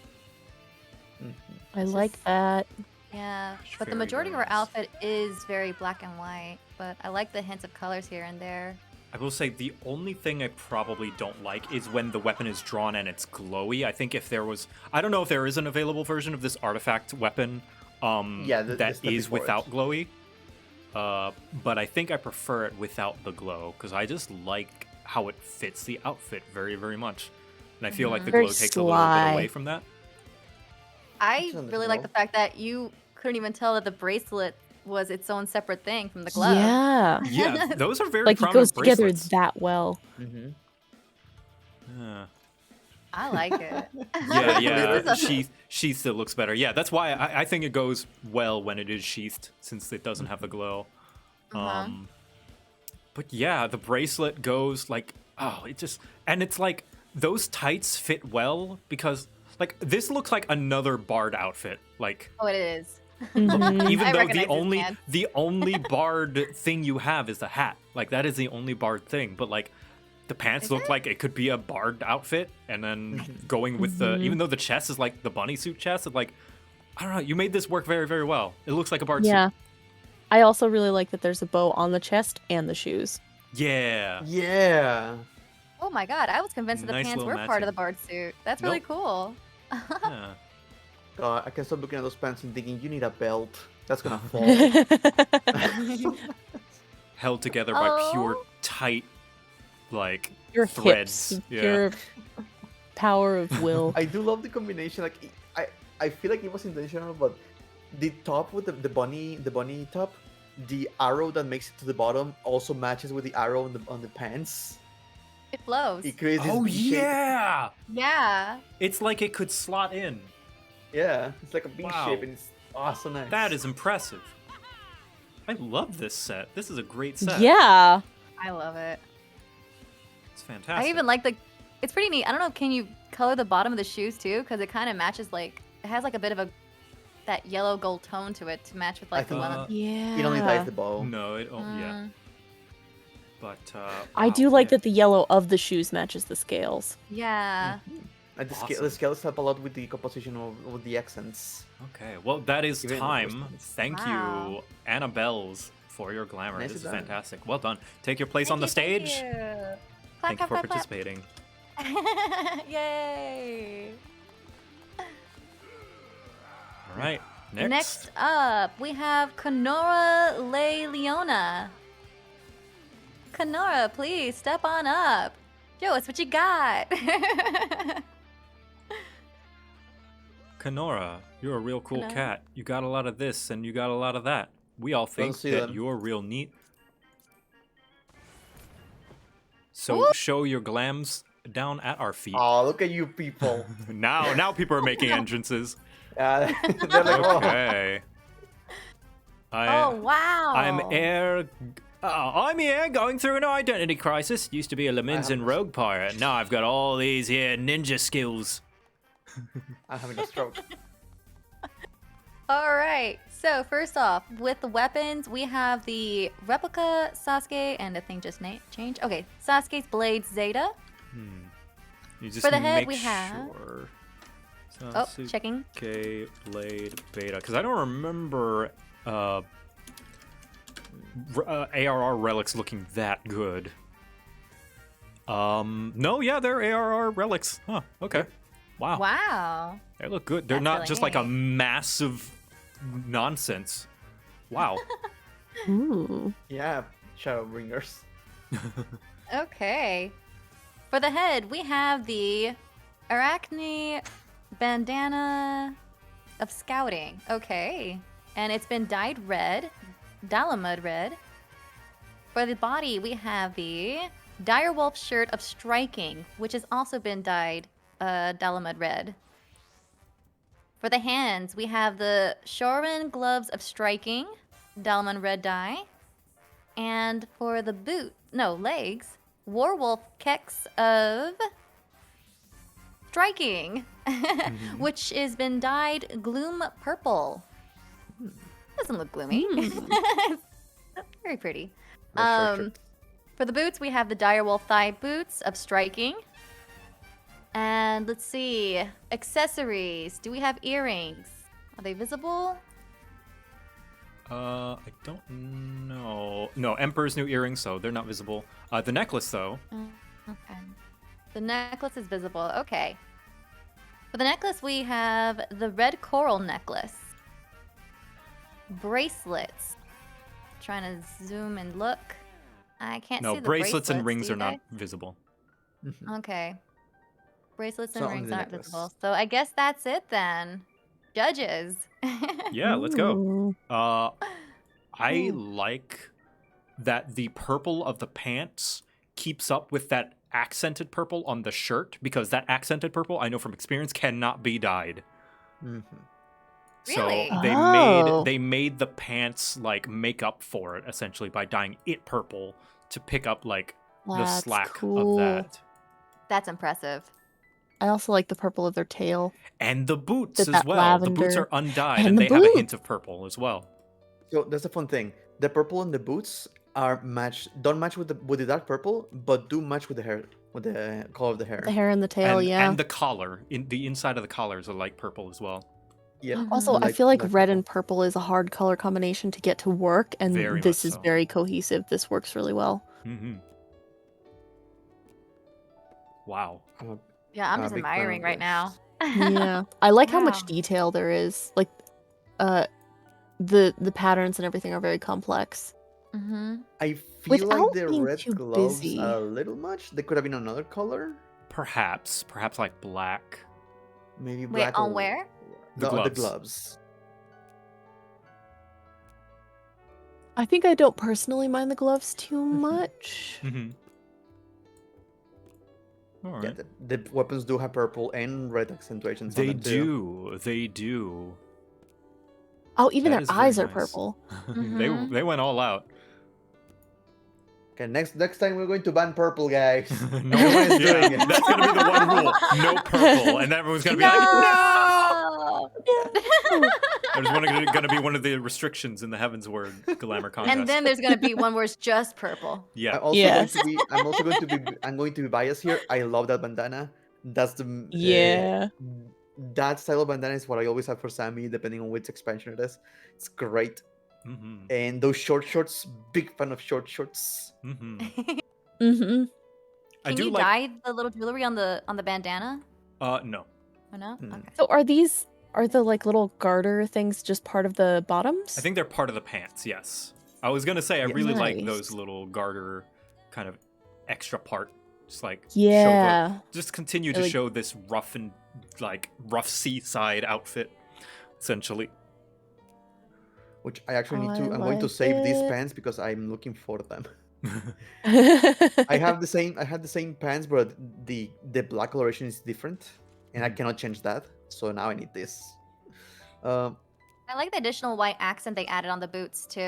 Mhm.
I
It's
like
just-
that.
Yeah, but the
Very,
majority of
very
her
nice.
outfit is very black and white, but I like the hints of colors here and there.
I will say the only thing I probably don't like is when the weapon is drawn and it's glowy. I think if there was, I don't know if there is an available version of this artifact weapon
Yeah, the
that
step
is
before it.
without glowy. But I think I prefer it without the glow because I just like how it fits the outfit very, very much. And I feel like the
Very
glow takes a little bit
sly.
away from that.
I
That's
really like the
understandable.
fact that you couldn't even tell that the bracelet was its own separate thing from the glove.
Yeah.
Yeah, those are very
Like it
prominent
goes together
bracelets.
that well.
Mhm.
Yeah.
I like it.
Yeah,
This is a-
sheathed it looks better. Yeah, that's why I think it goes well when it is sheathed, since it doesn't have the glow.
Uh-huh.
But yeah, the bracelet goes like, and it's like those tights fit well because like this looks like another bard outfit. Like
Oh, it is.
Mhm.
even
I
though
recognize his
the
pants.
only bard thing you have is the hat. Like that is the only bard thing, but like the pants
Is
look
it?
like it could be a bard outfit, and then going with the even though the chest is like the bunny suit chest, it's like I don't know, you made this work very, very well. It looks like a bard
Yeah.
suit.
I also really like that there's a bow on the chest and the shoes.
Yeah.
Yeah.
Oh my god, I was convinced that the
Nice
pants
little
were part of the
matching.
bard suit. That's really
Nope.
cool.
Yeah.
I can stop looking at those pants and thinking, you need a belt. That's gonna fall.
Held together by pure
Oh.
tight like
Your
threads.
hips,
Yeah.
pure power of will.
I do love the combination. Like I feel like it was intentional, but the top with the bunny top, the arrow that makes it to the bottom also matches with the arrow on the pants.
It flows.
It creates this
Oh
V shape.
yeah.
Yeah.
It's like it could slot in.
Yeah, it's like a V
Wow.
shape and it's awesome. Nice.
That is impressive. I love this set. This is a great set.
Yeah.
I love it.
It's fantastic.
I even like it's pretty neat. I don't know, can you color the bottom of the shoes too? Because it kind of matches like, it has like a bit of that yellow gold tone to it to match with
I
like the
think-
one.
Yeah.
It only ties the bow.
No, it oh yeah.
Mm,
But
I
wow,
do like
yeah.
that the yellow of the shoes matches the scales.
Yeah.
And the
Awesome.
scales help a lot with the composition of the accents.
Okay, well that is
Even
time.
Christmas.
Thank you,
Wow.
Annabelle's, for your glamour.
Nicely
This is
done.
fantastic. Well done. Take your place on the
Thank
stage.
you. Clap,
Thank you
clap,
for
clap, clap.
participating.
Yay.
All right,
Next up, we have Kenora Le Leona. Kenora, please step on up. Joe, it's what you got.
Kenora, you're a real cool
Kenora.
cat. You got a lot of this and you got a lot of that. We all think
see
that
them.
you're real neat. So show your glams down at our feet.
Oh, look at you people.
Now people are making entrances.
They're like, oh.
Okay.
Oh, wow.
I'm Air
I'm here, going through an identity crisis. Used to be a Laminzan rogue pirate. Now I've got all these here ninja skills.
I'm having a stroke.
All right. So first off, with the weapons, we have the replica Sasuke, and the thing just changed. Okay, Sasuke's Blade Zeta.
You just
For the head,
make
we have.
sure.
Oh, checking.
Okay, Blade Beta. Because I don't remember ARR relics looking that good. No, yeah, they're ARR relics. Huh, okay. Wow.
Wow.
They look good. They're
That's
not
really
just like a
neat.
massive nonsense. Wow.
Ooh.
Yeah, Shadowbringers.
Okay. For the head, we have the Arachne Bandana of Scouting. Okay. And it's been dyed red, Dalamud red. For the body, we have the Direwolf Shirt of Striking, which has also been dyed Dalamud red. For the hands, we have the Shorin Gloves of Striking, Dalamud red dye. And for the legs, Warwolf Keks of Striking, which has been dyed Gloom Purple. Doesn't look gloomy. Very pretty. For the boots, we have the Direwolf Thigh Boots of Striking. And let's see, accessories. Do we have earrings? Are they visible?
I don't know. No, Emperor's new earrings, so they're not visible. The necklace, though.
Okay. The necklace is visible. Okay. For the necklace, we have the red coral necklace. Bracelets. Trying to zoom and look. I can't see the
bracelets and rings
Do
are
you
not
guys?
visible.
Okay. Bracelets and
So
rings
the
aren't
necklace.
visible. So I guess that's it then. Judges.
Yeah, let's go.
Ooh.
I like that the purple of the pants keeps up with that accented purple on the shirt, because that accented purple, I know from experience, cannot be dyed.
Really?
So
Oh.
they made the pants like make up for it essentially by dyeing it purple to pick up like the
That's
slack
cool.
of that.
That's impressive.
I also like the purple of their tail.
And the boots
With
as
that
well. The boots
lavender.
are undyed
And
and
the
they have a hint
boots.
of purple as well.
So that's the fun thing. The purple on the boots don't match with the dark purple, but do match with the hair, with the color of the hair.
The hair and the tail, yeah.
And the collar, in the inside of the collar is a light purple as well.
Yeah.
Also, I feel like red and purple is a hard color combination to get to work, and
Very
this
much
is
so.
very cohesive. This works really well.
Mm-hmm. Wow.
Yeah, I'm
I'm a
just
big fan
admiring
of
right now.
Yeah, I like how
Wow.
much detail there is. Like, the patterns and everything are very complex.
Mm-hmm.
I feel like
Without
the
being
red
too
gloves
busy.
a little much. They could have been another color.
Perhaps like black.
Maybe
Wait,
black.
on
or-
where?
The
The
gloves.
gloves.
I think I don't personally mind the gloves too much.
Mm-hmm. All
Yeah,
right.
the weapons do have purple and red accentuations. on
They
them too.
do. They do.
Oh, even
That
their
is very
eyes are
nice.
purple.
Mhm.
They went all out.
Okay, next time we're going to ban purple, guys.
No,
Everyone is doing
yeah,
it.
that's gonna be the one rule. No purple, and everyone's gonna be like, no.
No!
There's gonna be one of the restrictions in the Heavens Word Glamour contest.
And then there's gonna be one where it's just purple.
yeah,
I'm also going to be biased here. I love that bandana. That's the
Yeah.
that style of bandana is what I always have for Sammy, depending on which expansion it is. It's great.
Mm-hmm.
And those short shorts, big fan of short shorts.
Mm-hmm.
Mm-hmm.
I
Can
do
you
like.
dye the little jewelry on the bandana?
No.
Or no?
Mm.
Okay.
So are the like little garter things just part of the bottoms?
I think they're part of the pants. Yes. I was gonna say I really like
Nice.
those little garter, kind of extra part. Just like
Yeah.
just continue
I
to
like-
show this rough and like rough seaside outfit, essentially.
Which I actually need to.
I
I'm going to
like
save these
it.
pants because I'm looking for them. I have the same pants, but the black coloration is different, and I cannot change that. So now I need this.
I like the additional white accent they added on the boots too.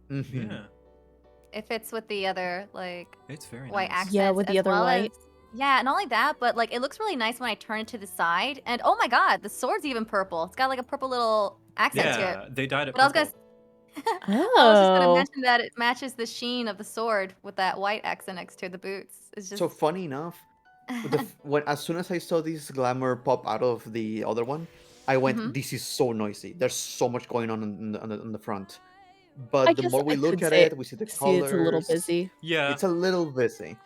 Mhm.
Yeah.
It fits with the other like
It's very
white
nice.
accents.
Yeah, with the
as
other
well
white.
as- yeah, not only that, but like it looks really nice when I turn it to the side. And oh my god, the sword's even purple. It's got like a purple little accent to it.
Yeah, they dyed it
But I was
purple.
I was just gonna
Oh.
mention that it matches the sheen of the sword with that white accent next to the boots. It's just
So funny enough, when as soon as I saw this glamour pop out of the other one, I went,
Mhm.
"This is so noisy. There's so much going on the front."
I
But the
guess
more we
I
look
could
at
say
it, we see the
see it's a little
colors.
busy.
Yeah.
It's a little busy.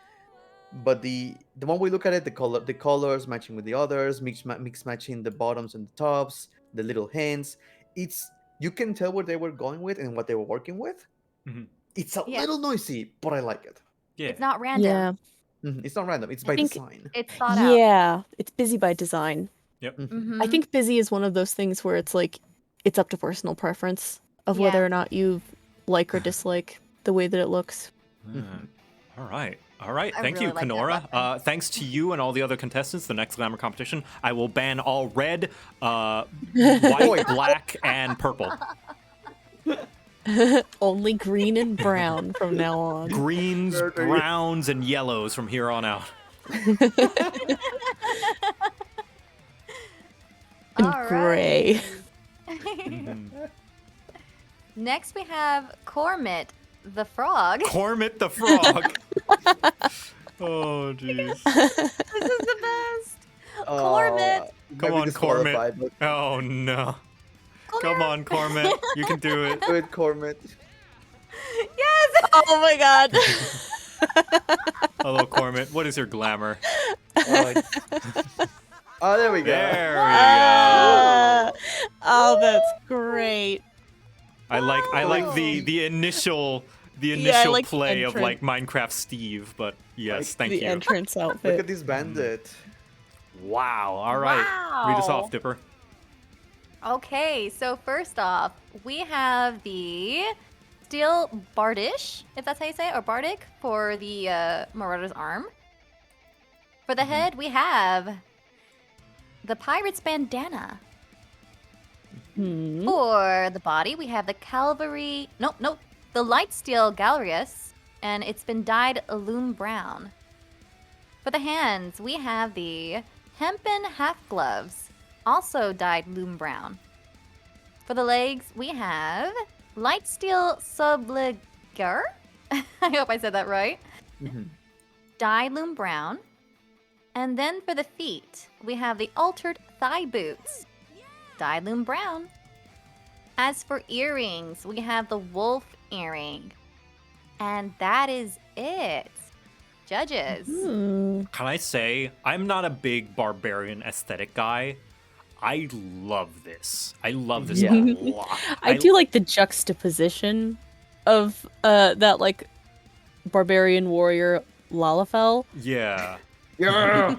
But the more we look at it, the colors matching with the others, mix matching the bottoms and the tops, the little hands. It's you can tell where they were going with and what they were working with.
Mhm.
It's a
Yeah.
little noisy, but I like it.
Yeah.
it's not random.
Yeah.
It's not random. It's
I
by
think
design.
It's thought out.
yeah, it's busy by design.
Yep.
Mhm.
I think busy is one of those things where it's like it's up to personal preference of whether
Yeah.
or not you like or dislike the way that it looks.
All right. All right.
I
Thank
really
you,
like that
Kenora. Thanks to you and all the other contestants. The next Glamour competition, I will ban all red, white, black, and purple.
Only green and brown from now on.
Greens, browns, and yellows from here on out.
And
All
gray.
Next we have Cormit the frog.
Cormit the frog. Oh, jeez.
This is the best. Cormit.
Come on, Cormit. Oh, no. Come on, Cormit. You can do it.
Do it, Cormit.
Yes.
Oh my god.
Hello, Cormit. What is your glamour?
Oh, there we go.
There we go.
Oh, that's great.
I like the initial
Yeah, I like the
play of like
entrance.
Minecraft Steve, but yes, thank
The
you.
entrance
Look
outfit.
at this bandit.
Wow. All right. Read us
Wow.
off, Dipper.
Okay, so first off, we have the Steel Bardish, if that's how you say it, or Bardic for the Marauder's arm. For the head, we have the Pirate's Bandana. For the body, we have the Cavalry. Nope. The Light Steel Galerius, and it's been dyed Loom Brown. For the hands, we have the Hempen Half Gloves, also dyed Loom Brown. For the legs, we have Light Steel Subligar. I hope I said that right. Dyed Loom Brown. And then for the feet, we have the Altered Thigh Boots, dyed Loom Brown. As for earrings, we have the Wolf Earring. And that is it. Judges.
Can I say, I'm not a big barbarian aesthetic guy. I love this. I love this a lot.
I do like the juxtaposition of that like barbarian warrior Lalafell.
Yeah.
Yeah.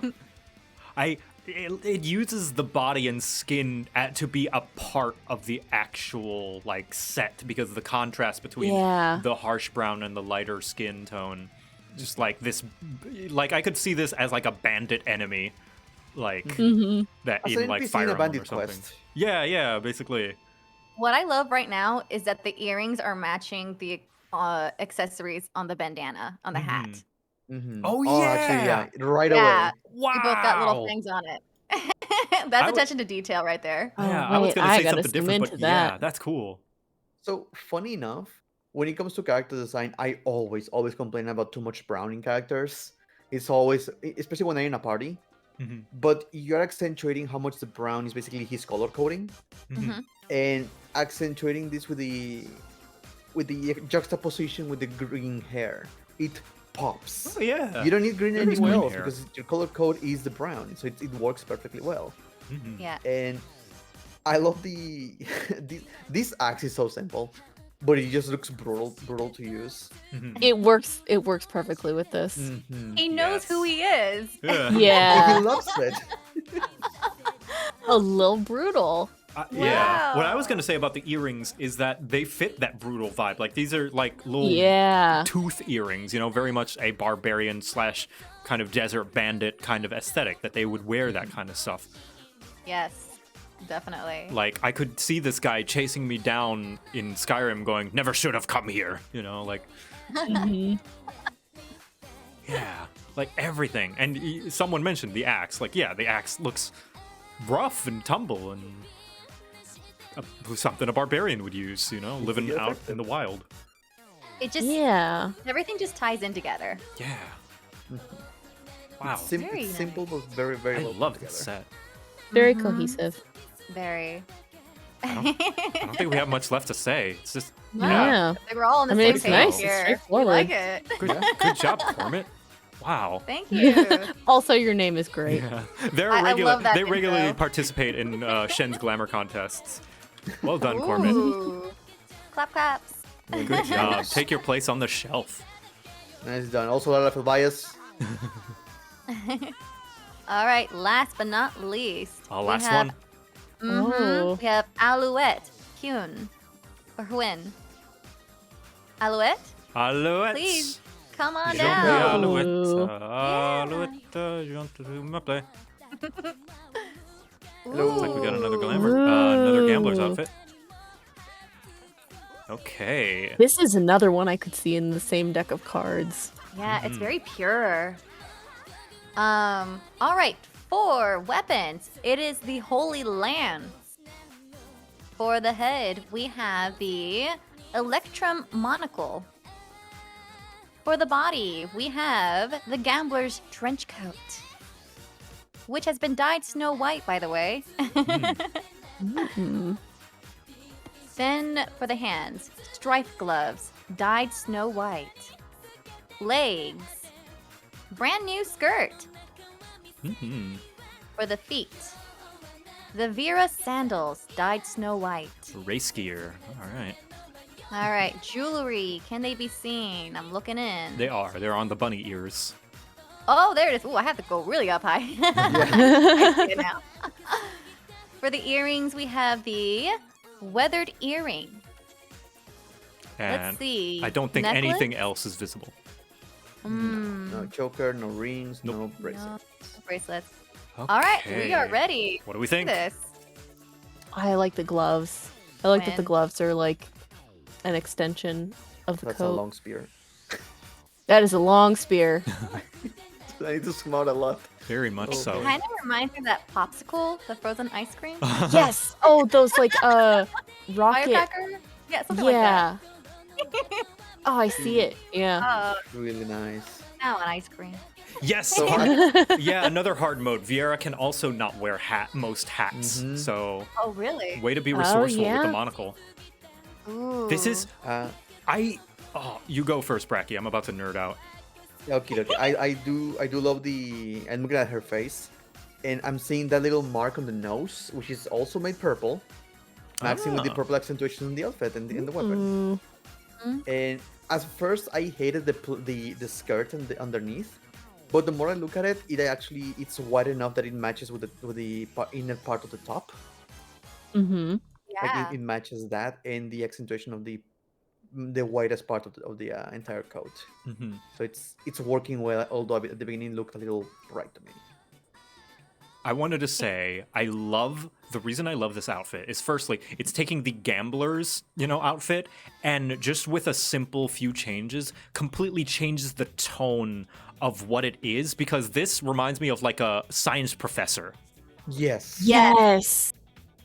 It uses the body and skin to be a part of the actual like set because of the contrast between
Yeah.
the harsh brown and the lighter skin tone. Just like this, like I could see this as like a bandit enemy, like that
As
in
an
like
NPC
Fire
in a
Emblem or
bandit
something.
quest.
Yeah, basically.
What I love right now is that the earrings are matching the accessories on the bandana, on the hat.
Oh,
actually, yeah, right
Yeah,
away.
Wow.
they both got little things on it. That's
would-
attention to detail right there.
Yeah, I was
wait,
gonna
I
say
gotta
something
zoom
different, but
into
yeah,
that.
that's cool.
So funny enough, when it comes to character design, I always complain about too much brown in characters. It's always, especially when they're in a party. But you're accentuating how much the brown is basically his color coding, and accentuating this with the juxtaposition with the green hair. It pops.
Oh, yeah.
You don't need green
There is
anywhere
green
else
hair.
because your color code is the brown, so it works perfectly well.
Yeah.
And I love the this axe is so simple, but it just looks brutal to use.
It works perfectly with this.
He knows who he is.
Yeah.
He loves it.
A little brutal.
Yeah. What I was gonna say about the earrings is that they fit that brutal vibe. Like these are like little
Yeah.
tooth earrings, you know, very much a barbarian / kind of desert bandit kind of aesthetic that they would wear that kind of stuff.
Yes. Definitely.
Like, I could see this guy chasing me down in Skyrim going, never should have come here, you know, like... Yeah, like everything. And someone mentioned the axe. Like, yeah, the axe looks rough and tumble and something a barbarian would use, you know, living out in the wild.
It just everything just ties in together.
Yeah. Wow.
It's simple, but very, very well
love
put
this
together.
set.
Very cohesive.
Very.
I don't think we have much left to say. It's just
Yeah.
They were all on the same
it's
page
nice.
here.
It's
We
straightforward.
like it.
Good job, Cormit. Wow.
Thank you.
Also, your name is great.
Yeah.
I love that
they regularly
intro.
participate in Shen's Glamour contests. Well done, Cormit.
Ooh. Clap claps.
Good job. Take your place on the shelf.
Nice done. Also, a lot of bias.
All right, last but not least.
Last one.
Oh.
We have Alouette, Hyun, or Hwin. Alouette?
Alouette.
Please, come on
Jean
down.
Alouette. Alouette, you want to do my play? Looks like we got another another gambler's outfit. Okay.
This is another one I could see in the same deck of cards.
Yeah, it's very pure. All right, for weapons, it is the Holy Lance. For the head, we have the Electrum Monocle. For the body, we have the Gambler's Trench Coat, which has been dyed snow white, by the way. Then for the hands, Strife Gloves, dyed snow white. Legs, brand new skirt. For the feet, the Vera Sandals, dyed snow white.
Race gear. All right.
All right, jewelry, can they be seen? I'm looking in.
They are. They're on the bunny ears.
Oh, there it is. Ooh, I have to go really up high. I see it now. For the earrings, we have the weathered earring.
And
Let's see.
I don't think
Necklace?
anything else is visible.
No choker, no rings, no bracelets.
No bracelets. All right, we are
Okay.
ready.
What do we
for
think?
This.
I like the gloves. I like that the
When?
gloves are like an extension of the
That's
coat.
a long spear.
That is a long spear.
I need to zoom out a lot.
Very much so.
Kind of reminds me of that popsicle, the frozen ice cream.
Yes. Oh, those like rocket.
Firecracker? Yeah, something like that.
Oh, I see it. Yeah.
Really nice.
Now an ice cream.
Yes.
So
Yeah, another hard mode. Vieira can also not wear most hats. So
Oh, really?
way to be resourceful with
yeah.
the monocle.
Ooh.
This is you go first, Bracky. I'm about to nerd out.
Okay. I do love the. I'm looking at her face, and I'm seeing that little mark on the nose, which is also made purple, matching with the purple accentuation in the outfit and in the weapon. And at first, I hated the skirt and the underneath, but the more I look at it, it's wide enough that it matches with the inner part of the top.
Mm-hmm.
Yeah.
Like it matches that and the accentuation of the widest part of the entire coat. So it's working well, although at the beginning it looked a little bright to me.
I wanted to say the reason I love this outfit is firstly, it's taking the gambler's, outfit and just with a simple few changes, completely changes the tone of what it is, because this reminds me of like a science professor.
Yes.
Yes.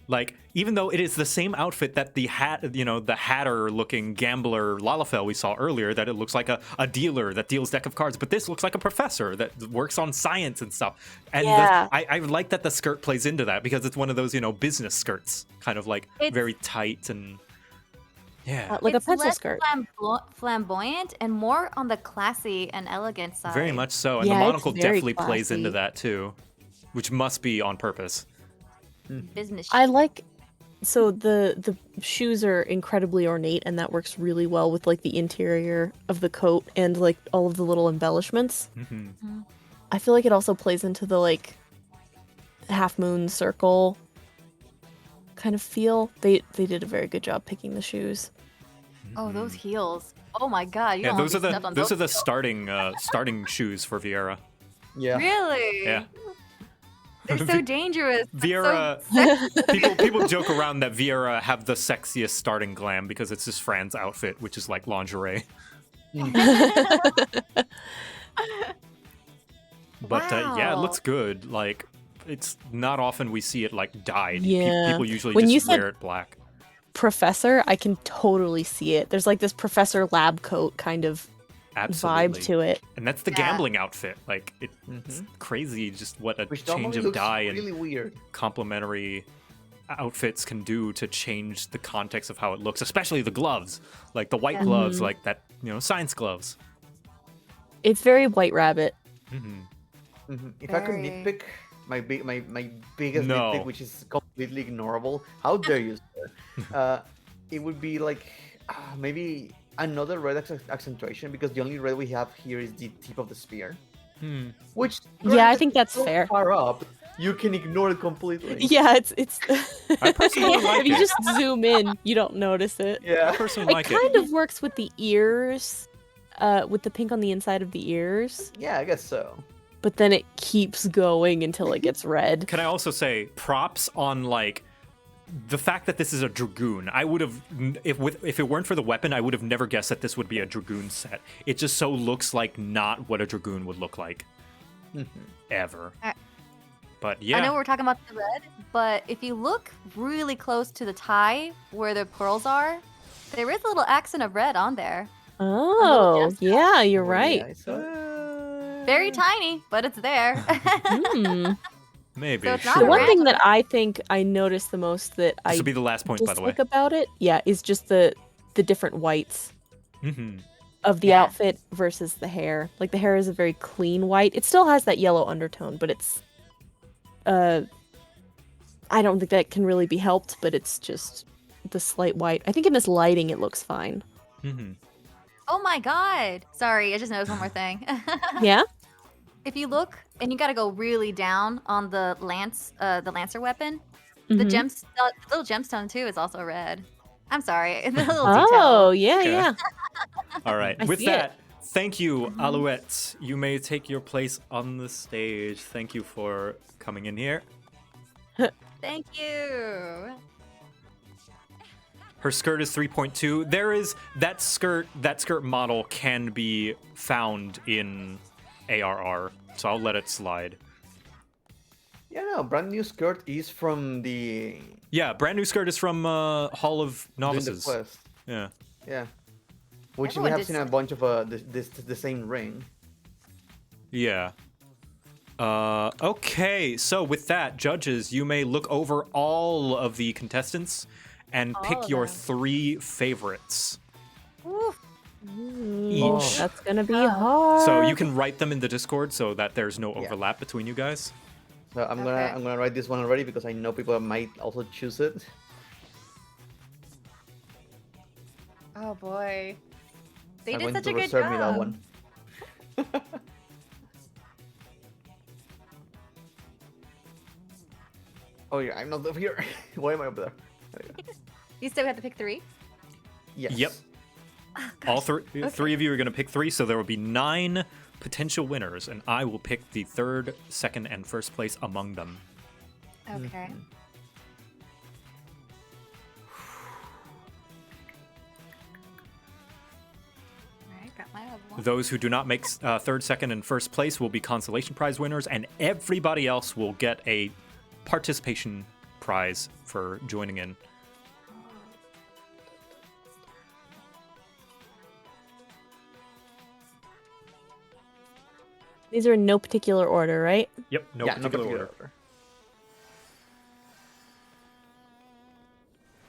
Like, even though it is the same outfit that the hatter-looking gambler Lalafell we saw earlier, that it looks like a dealer that deals deck of cards, but this looks like a professor that works on science and stuff. And I like that the skirt plays into that, because it's one of those, business skirts, kind of like very tight and
like
it's
a pencil
less
skirt.
flamboyant and more on the classy and elegant side.
very much so. And
Yeah,
the
it's
monocle
very
definitely plays into
classy.
that too, which must be on purpose.
Business.
I like. So the shoes are incredibly ornate, and that works really well with like the interior of the coat and like all of the little embellishments. I feel like it also plays into the like half moon circle kind of feel. They did a very good job picking the shoes.
Oh, those heels. Oh my god. You
Yeah,
don't
those are
want to be stepped on
the
those heels.
starting shoes for Vieira.
Yeah.
Really?
Yeah.
They're so dangerous.
Vieira,
So sexy.
people joke around that Vieira have the sexiest starting glam because it's just Fran's outfit, which is like lingerie. But yeah, it looks good. Like, it's not often we see it like dyed.
Yeah.
People usually
When you
just
said
wear it black.
Professor, I can totally see it. There's like this Professor lab coat kind of
Absolutely.
vibe to it.
And that's the gambling outfit. Like, it's crazy just what a
Which
change
normally
of
looks
dye
really
and
weird.
complementary outfits can do to change the context of how it looks, especially the gloves. Like the white gloves, like that, science gloves.
It's very White Rabbit.
If I could nitpick, my biggest nitpick, which is completely ignorable, how dare you, sir? It would be like maybe another red accentuation, because the only red we have here is the tip of the spear. Which
Yeah, I think that's
so
fair.
far up, you can ignore it completely.
Yeah, it's.
I personally like
if you
it.
just zoom in, you don't notice it.
Yeah,
I personally like
it kind of works with the ears, with the pink on the inside of the ears.
Yeah, I guess so.
But then it keeps going until it gets red.
Can I also say props on like the fact that this is a dragoon? I would have, if it weren't for the weapon, I would have never guessed that this would be a dragoon set. It just so looks like not what a dragoon would look like, ever. But yeah,
I know we're talking about the red, but if you look really close to the tie where the pearls are, there is a little accent of red on there.
Oh, yeah, you're right.
Very tiny, but it's there.
Maybe.
So it's not
The
a
one
red.
thing that I think I noticed the most that
This
I
will be the last point, by the way.
dislike about it, is just the different whites
Mm-hmm.
of the outfit versus the hair. Like the hair is a very clean white. It still has that yellow undertone, but it's I don't think that can really be helped, but it's just the slight white. I think in this lighting it looks fine.
Mm-hmm.
Oh my god. Sorry, I just noticed one more thing.
Yeah?
If you look, and you gotta go really down on the lancer weapon, the
Mhm.
little gemstone too is also red. I'm sorry, the little
Oh,
detail.
yeah,
Okay.
yeah.
All right.
I
With
see
that,
it.
thank you, Alouette. You may take your place on the stage. Thank you for coming in here.
Thank you.
Her skirt is 3.2. There is that skirt model can be found in ARR, so I'll let it slide.
Yeah, no, brand new skirt is from the
Yeah, brand new skirt is from Hall of
doing the
Novices.
quest.
Yeah.
Yeah, which
Everyone
we have
did
seen a
so-
bunch of the same ring.
Yeah. Okay, so with that, judges, you may look over all of the contestants and
All
pick
of
your
them.
3 favorites.
Ooh.
Each.
That's gonna be hard.
So you can write them in the Discord so that there's no overlap between you guys.
So I'm
Okay.
gonna write this one already because I know people might also choose it.
Oh boy. They
I'm
did
going
such
to
a good
reserve
job.
me that one. Oh yeah, I'm not up here. Why am I up there? There you go.
You still have to pick 3?
Yes.
Yep. All three of you are going to pick 3, so there will be 9 potential winners, and I will pick the 3rd, 2nd, and 1st place among them.
Okay. Alright, got my other one.
Those who do not make 3rd, 2nd, and 1st place will be consolation prize winners, and everybody else will get a participation prize for joining in.
These are in no particular order, right?
Yep, no
Yeah,
particular order.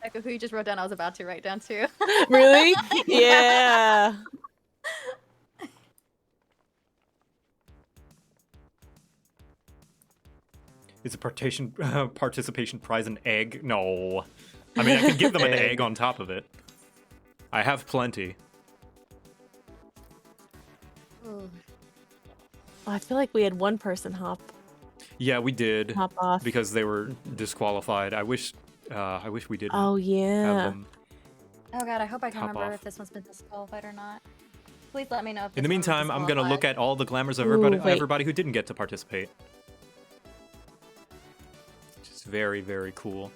Echo, who you just wrote down, I was about to write down too.
Really? Yeah.
Is a participation prize an egg? No. I mean, I could give them an egg on top of it. I have plenty.
Ooh.
Oh, I feel like we had one person hop
Yeah, we did.
hop off.
Because they were disqualified. I wish we did.
Oh,
Have
yeah.
them.
Oh god, I hope I can
Hop
remember
off.
if this one's been disqualified or not. Please let me know if
In the
this one was
meantime, I'm gonna look
disqualified.
at all the glamours of
Ooh, wait.
everybody who didn't get to participate. very, very cool.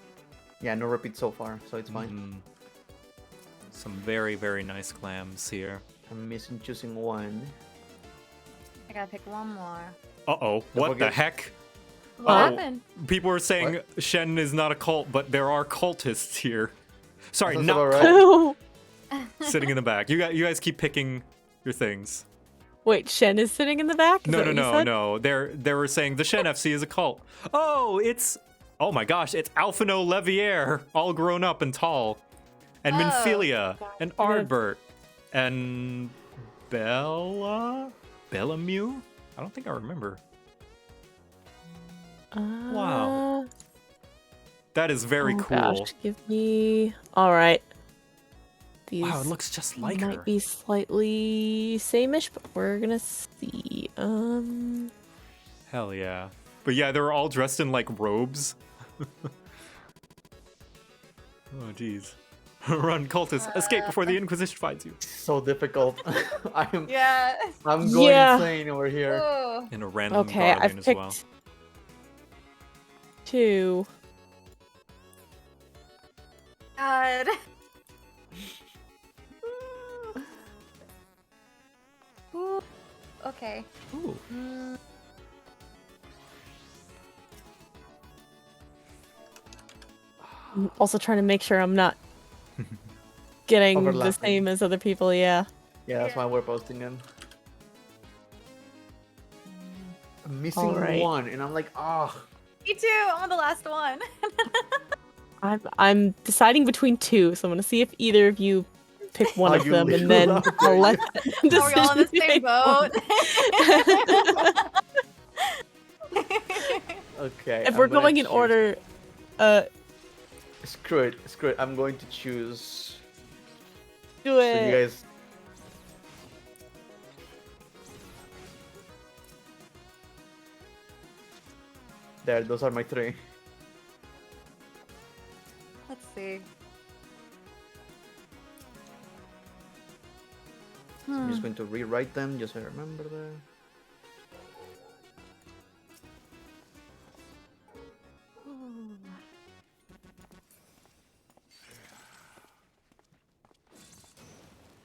Yeah, no repeat so far, so it's fine.
Mhm. Some very, very nice glams here.
I'm missing choosing one.
I gotta pick one more.
Uh-oh, what the heck?
What happened?
People are saying Shen is not a cult, but there are cultists here. Sorry,
Sounds
not
about
cult. Sitting in the back. You guys keep picking your things.
Wait, Shen is sitting in the back? Is
No,
that
no,
what you
no,
said?
no. They were saying the Shen FC is a cult. Oh, oh my gosh, it's Alphino Levier, all grown up and tall. And Minfilia, and Ardbert, and Bellamew? I don't think I remember. Wow. That is very cool.
Gosh, give me... Alright. These
Wow, it looks just like
might
her.
be slightly same-ish, but we're gonna see.
Hell yeah. But yeah, they were all dressed in like robes. Oh jeez. Run, cultists! Escape before the Inquisition finds you.
So difficult. I'm going insane over here.
Ooh.
In a random
Okay,
guardian
I've
as
picked
well.
2.
God. Ooh. Okay.
Ooh.
I'm also trying to make sure I'm not getting the
Overlapping.
same as other people, yeah.
Yeah, that's why we're posting them. I'm missing
Alright.
one, and I'm like, ah.
Me too. I'm on the last one.
I'm deciding between 2, so I'm gonna see if either of you pick one of
you
them, and
leave
then
out
I'll let
Are we all in the same boat?
Okay.
If
I'm
we're
gonna
going in
choose-
order,
Screw it, screw it. I'm going to choose.
do
So
it.
you guys. There, those are my 3.
Let's see.
I'm just going to rewrite them, just so I remember that.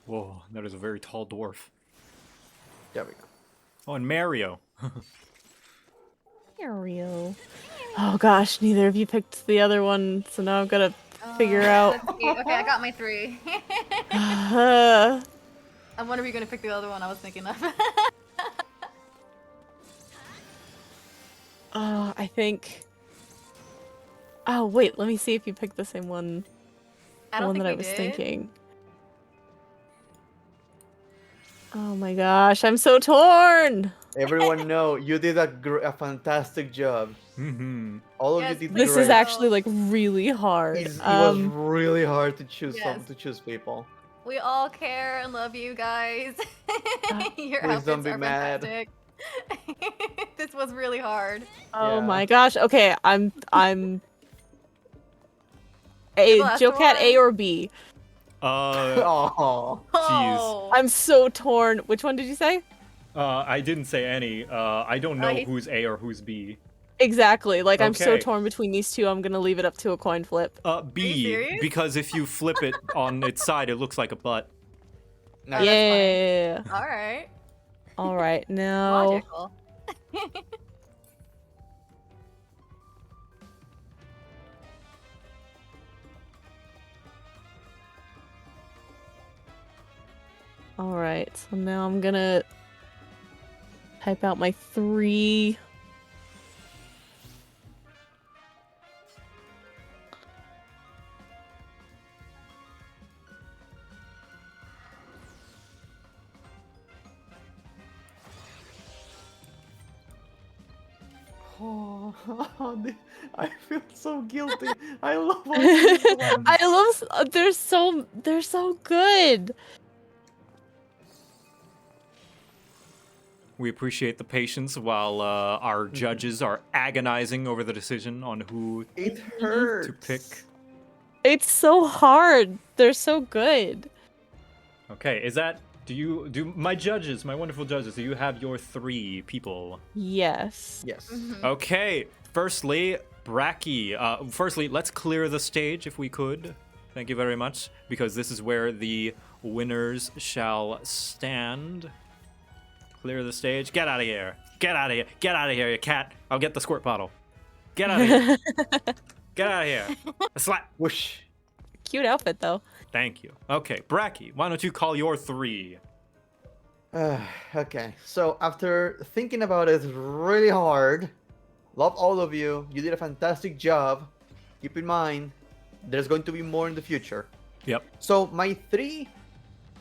Whoa, that is a very tall dwarf.
There we go.
Oh, and Mario.
Mario. Oh gosh, neither of you picked the other one, so now I've got to figure out.
Let's see. Okay, I got my 3.
Uh,
I wonder if you're gonna pick the other one I was thinking of.
I think. Oh wait, let me see if you picked the same one.
I
The
don't
one
think
that I
we
was
did.
thinking. Oh my gosh, I'm so torn.
Everyone know you did a fantastic job.
Mm-hmm.
All of
Yes,
you did
This
great.
is actually like really hard.
It was
Um,
really hard to choose
Yes.
to choose people.
We all care and love you guys. Your
Please
outfits
don't be
are
mad.
fantastic. This was really hard.
oh
Yeah.
my gosh. Okay, I'm
The last
JoCat A
one.
or B.
Oh,
Oh.
I'm so torn. Which one did you say?
I didn't say any. I don't know
Right.
who's A or who's B.
Exactly. Like I'm so
Okay.
torn between these two. I'm gonna leave it up to a coin flip.
B,
serious?
because if you flip it on its side, it looks like a butt.
nice.
Yeah.
All right.
All right. Now.
Logical.
All right. So now I'm gonna type out my 3.
Oh, I feel so guilty. I love all these ones.
I love. They're so good.
We appreciate the patience while our judges are agonizing over the decision on who
It hurts.
to pick.
It's so hard. They're so good.
Okay, is that... Do my judges, my wonderful judges, do you have your 3 people?
Yes.
Yes.
Okay, firstly, Bracky, firstly, let's clear the stage if we could. Thank you very much, because this is where the winners shall stand. Clear the stage. Get out of here. Get out of here. Get out of here, you cat. I'll get the squirt bottle. Get out of here. Get out of here. A slap.
Whoosh.
Cute outfit, though.
Thank you. Okay, Bracky, why don't you call your 3?
Okay, so after thinking about it really hard, love all of you. You did a fantastic job. Keep in mind, there's going to be more in the future.
Yep.
So my 3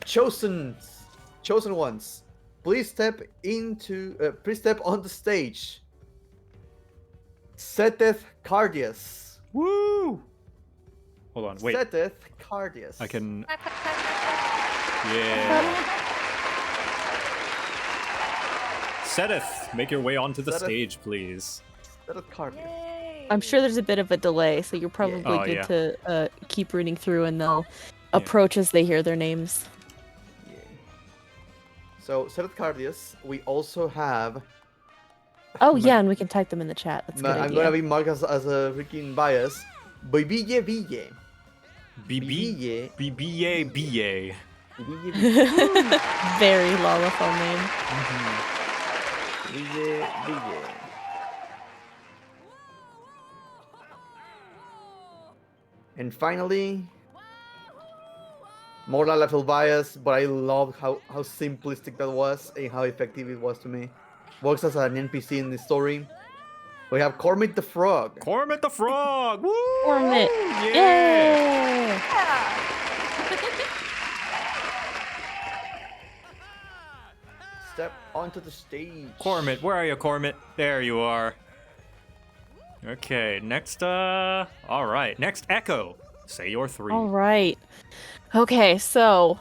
chosen ones, please step on the stage. Seteth Cardius.
Woo! Hold on, wait.
Seteth Cardius.
I can. Yeah. Seteth, make your way onto the
Seteth.
stage, please.
Seteth Cardius.
I'm sure there's a bit of a delay, so you're probably
Oh,
good
yeah.
to keep reading through, and they'll approach as they hear their names.
Yeah. So Seteth Cardius. We also have.
Oh yeah, and we can type them in the chat. That's a good
I'm
idea.
gonna be marked as a freaking bias. Bibille Ville.
BB. BBA.
Very Lollafell name.
Ville. And finally, more level bias, but I love how simplistic that was and how effective it was to me. Works as an NPC in the story. We have Cormit the Frog.
Cormit the Frog! Woo!
Cormit!
Yeah!
Step onto the stage.
Cormit, where are you, Cormit? There you are. Okay, next, alright. Next, Echo. Say your 3.
All right. Okay, so,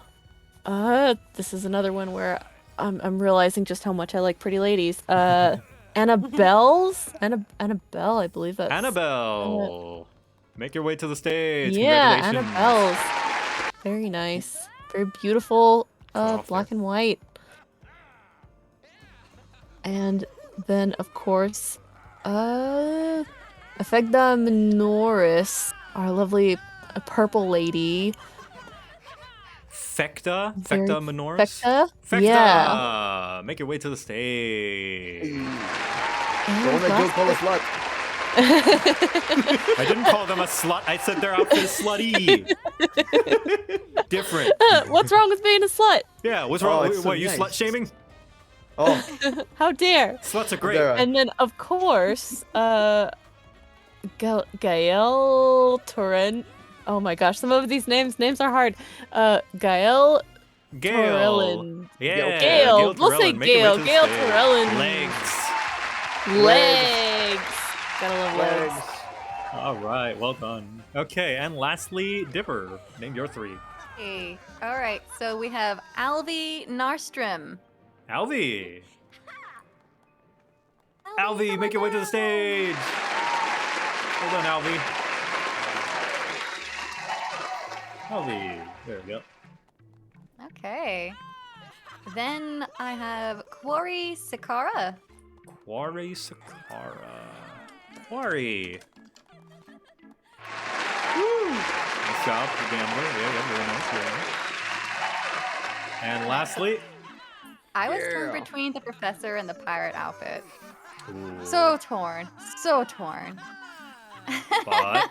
this is another one where I'm realizing just how much I like pretty ladies. Annabelle, I believe that's.
Annabelle! Make your way to the stage.
Yeah,
Congratulations.
Annabelle's. Very nice. Very beautiful, black and white. And then, of course, Effegda Minoris, our lovely purple lady.
Fecta
Very-
Minoris?
Fecta?
Fecta!
Yeah.
Make your way to the stage.
The one that Joe called a slut.
I didn't call them a slut. I said their outfit is slutty. Different.
What's wrong with being a slut?
Yeah, what's wrong?
it's so
What, you
nice.
slut shaming?
Oh,
How dare!
Sluts are great.
There.
And then, of course, Gael Torrent. Oh my gosh, some of these names are hard. Gael
Gale.
Torellin.
Yeah.
Gale. We'll say
Torellin. Make your way
Gale.
to the
Gale
stage.
Torellin.
Legs.
Legs. Gotta love legs.
All right, well done. Okay, and lastly, Dipper. Name your 3.
Hey. All right, so we have Alvi Narstrom.
Alvi. Alvi, make your way to the stage. Hold on, Alvi. Alvi. There we go.
Okay. Then I have Quarry Sakara.
Quarry Sakara. Quarry. Woo! Nice job, the gambler. Yeah, very nice. And lastly,
I was torn between the professor and the pirate outfit. So torn. So torn.
but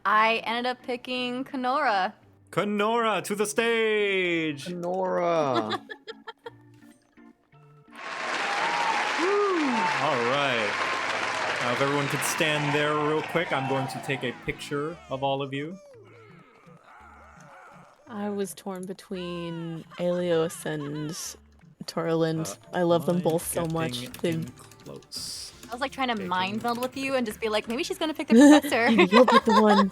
I ended up picking Kenora.
Kenora to the stage.
Nora.
All right. Now, if everyone could stand there real quick, I'm going to take a picture of all of you.
I was torn between Aelios and Torrelland. I love them both so much. They
Close.
I was like trying to mind meld with you and just be like, maybe she's gonna pick the professor.
You'll pick the one.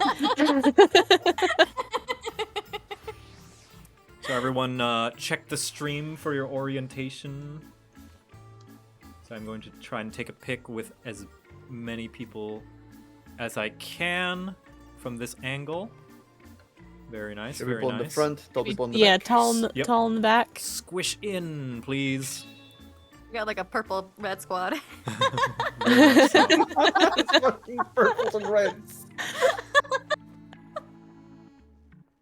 So everyone, check the stream for your orientation. So I'm going to try and take a pic with as many people as I can from this angle. Very nice.
Should
very
people in the
nice.
front, tall people in the
Yeah,
back.
tall in the,
Yep.
tall in the back.
Squish in, please.
We got like a purple red squad.
It's fucking purples and reds.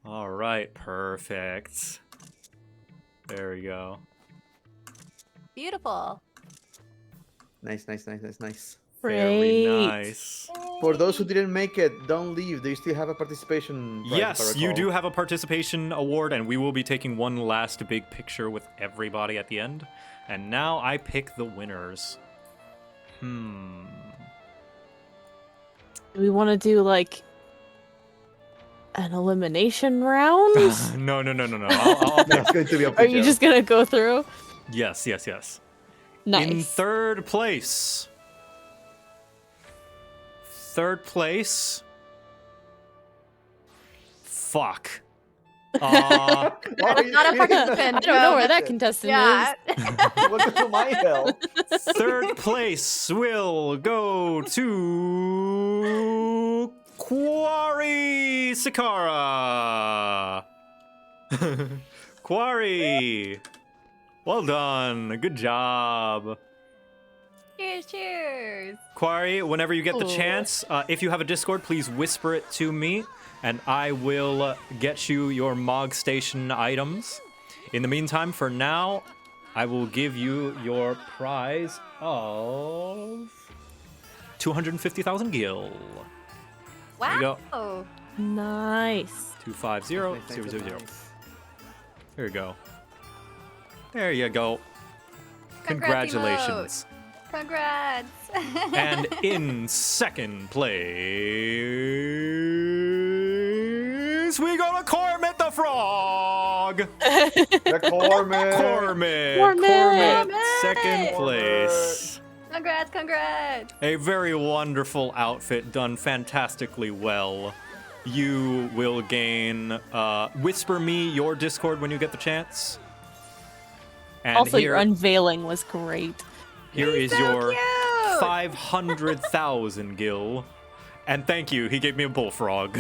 All right, perfect. There we go.
Beautiful.
Nice.
Very nice.
For those who didn't make it, don't leave. They still have a participation prize, if I
Yes, you
recall.
do have a participation award, and we will be taking one last big picture with everybody at the end. And now I pick the winners.
Do we want to do like an elimination round?
No. I'll pick.
It's going to be up to
Are you
Joe.
just gonna go through?
Yes.
Nice.
In third place. Fuck.
Not a participant.
I don't know where that contestant
Yeah.
Welcome to my hell.
Third place will go to Quarry Sakara. Quarry. Well done. Good job.
Cheers.
Quarry, whenever you get the
Cool.
chance, if you have a Discord, please whisper it to me, and I will get you your Mog Station items. In the meantime, for now, I will give you your prize of 250,000 gil.
Wow.
you
Nice.
250000. There you go. There you go.
Congrats,
Congratulations.
Congrats.
And in second place, we got a Cormit the Frog.
The Cormit.
Cormit. Second place.
Congrats.
A very wonderful outfit done fantastically well. You will gain, whisper me your Discord when you get the chance. And
Also,
here,
your unveiling was great.
here is
so
your
cute.
500,000 gil. And thank you, he gave me a bullfrog.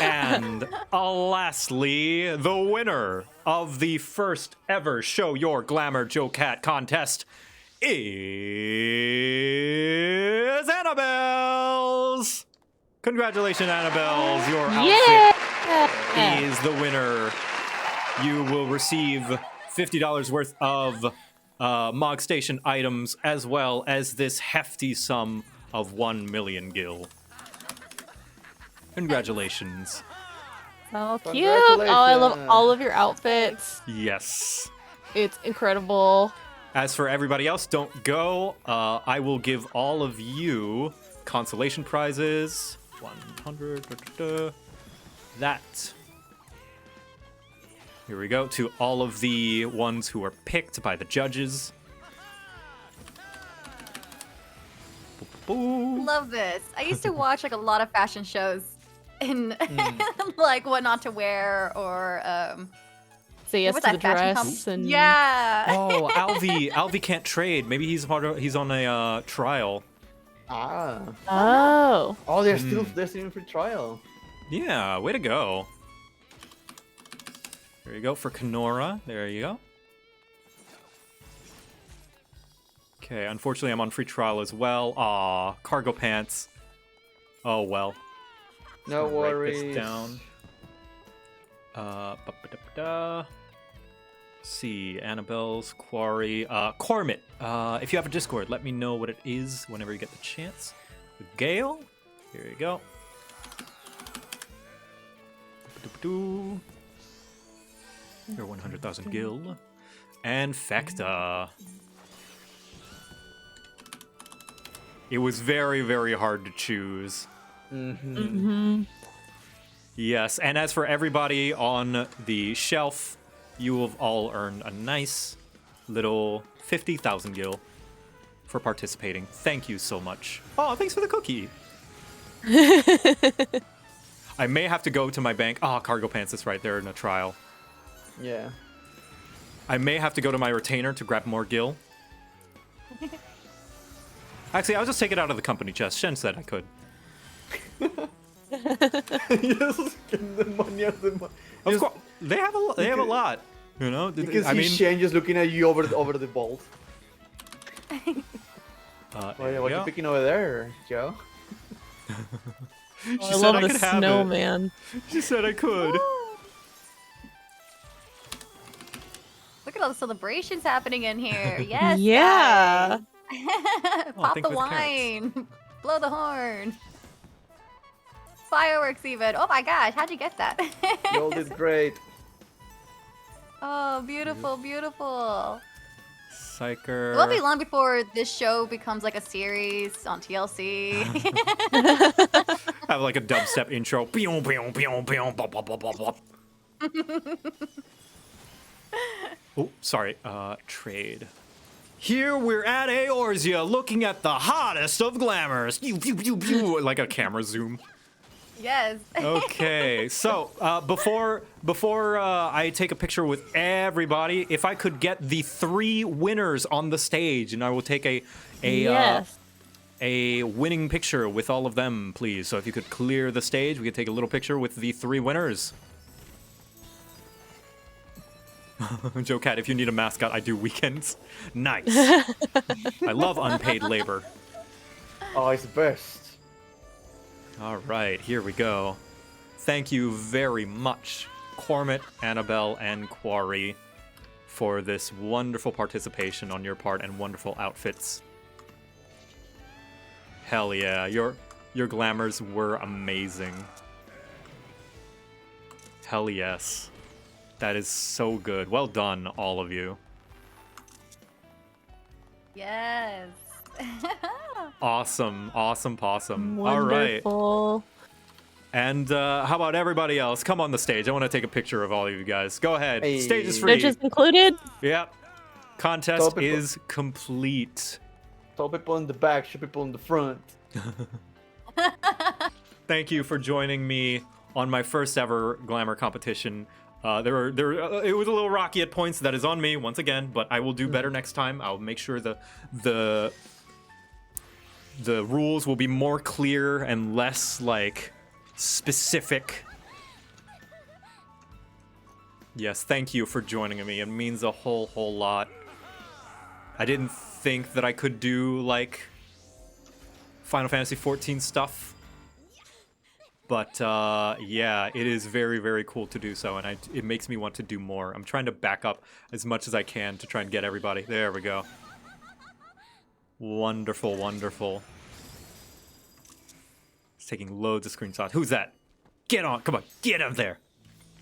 And lastly, the winner of the first ever Show Your Glamour JoCat contest is Annabelle's. Congratulations, Annabelle's. Your outfit is the winner. You will receive $50 worth of Mog Station items, as well as this hefty sum of 1 million gil. Congratulations.
So cute. Oh, I love all of your outfits.
Yes.
It's incredible.
As for everybody else, don't go. I will give all of you consolation prizes. 100. That. Here we go. To all of the ones who are picked by the judges.
Love this. I used to watch like a lot of fashion shows in like what not to wear or
Say yes
what
to
was
the
that fashion
dress and
yeah.
Oh, Alvi can't trade. Maybe he's on a trial.
Oh,
they're still in free trial.
Yeah, way to go. There you go for Kenora. There you go. Okay, unfortunately I'm on free trial as well. Aw, cargo pants. Oh well.
No
Write
worries.
this down. See, Annabelle's Quarry. Cormit. If you have a Discord, let me know what it is whenever you get the chance. Gale. Here you go. Your 100,000 gil. And Fecta. It was very, very hard to choose. Yes, and as for everybody on the shelf, you have all earned a nice little 50,000 gil for participating. Thank you so much. Oh, thanks for the cookie. I may have to go to my bank. Oh, cargo pants, that's right, they're in a trial.
Yeah.
I may have to go to my retainer to grab more gil. Actually, I'll just take it out of the company chest. Shen said I could.
Just get the money out of the money.
Of course, they have a lot. You know,
You can see Shane just looking at you over the vault. What are you picking over there, Joe?
I love the snowman.
She said I could.
Look at all the celebrations happening in here. Yes.
Yeah.
Pop the wine. Blow the horn. Fireworks even. Oh my gosh, how'd you get that?
You all did great.
Oh, beautiful, beautiful.
Psyker.
It won't be long before this show becomes like a series on TLC.
Have like a dubstep intro. Pew, pew, pew, pew, bop, bop, bop, bop, bop. Oh, sorry. Trade. Here we're at Eorzea, looking at the hottest of glamours. Pew, pew, pew, pew. Like a camera zoom.
Yes.
Okay, so before I take a picture with everybody, if I could get the 3 winners on the stage, and I will take a winning picture with all of them, please. So if you could clear the stage, we could take a little picture with the 3 winners. JoCat, if you need a mascot, I do weekends. Nice. I love unpaid labor.
Oh, it's the best.
All right, here we go. Thank you very much, Cormit, Annabelle, and Quarry, for this wonderful participation on your part and wonderful outfits. Hell yeah, your glamours were amazing. Hell yes. That is so good. Well done, all of you.
Yes.
Awesome, awesome possum.
Wonderful.
All right. And how about everybody else? Come on the stage. I want to take a picture of all of you guys. Go ahead.
Hey.
Stage is free.
Judges included?
Yep. Contest is complete.
Tall people in the back, short people in the front.
Thank you for joining me on my first ever Glamour competition. It was a little rocky at points. That is on me once again, but I will do better next time. I'll make sure the rules will be more clear and less like specific. Yes, thank you for joining me. It means a whole lot. I didn't think that I could do like Final Fantasy XIV stuff. But yeah, it is very, very cool to do so, and it makes me want to do more. I'm trying to back up as much as I can to try and get everybody. There we go. Wonderful, wonderful. It's taking loads of screenshots. Who's that? Get on, come on, get up there.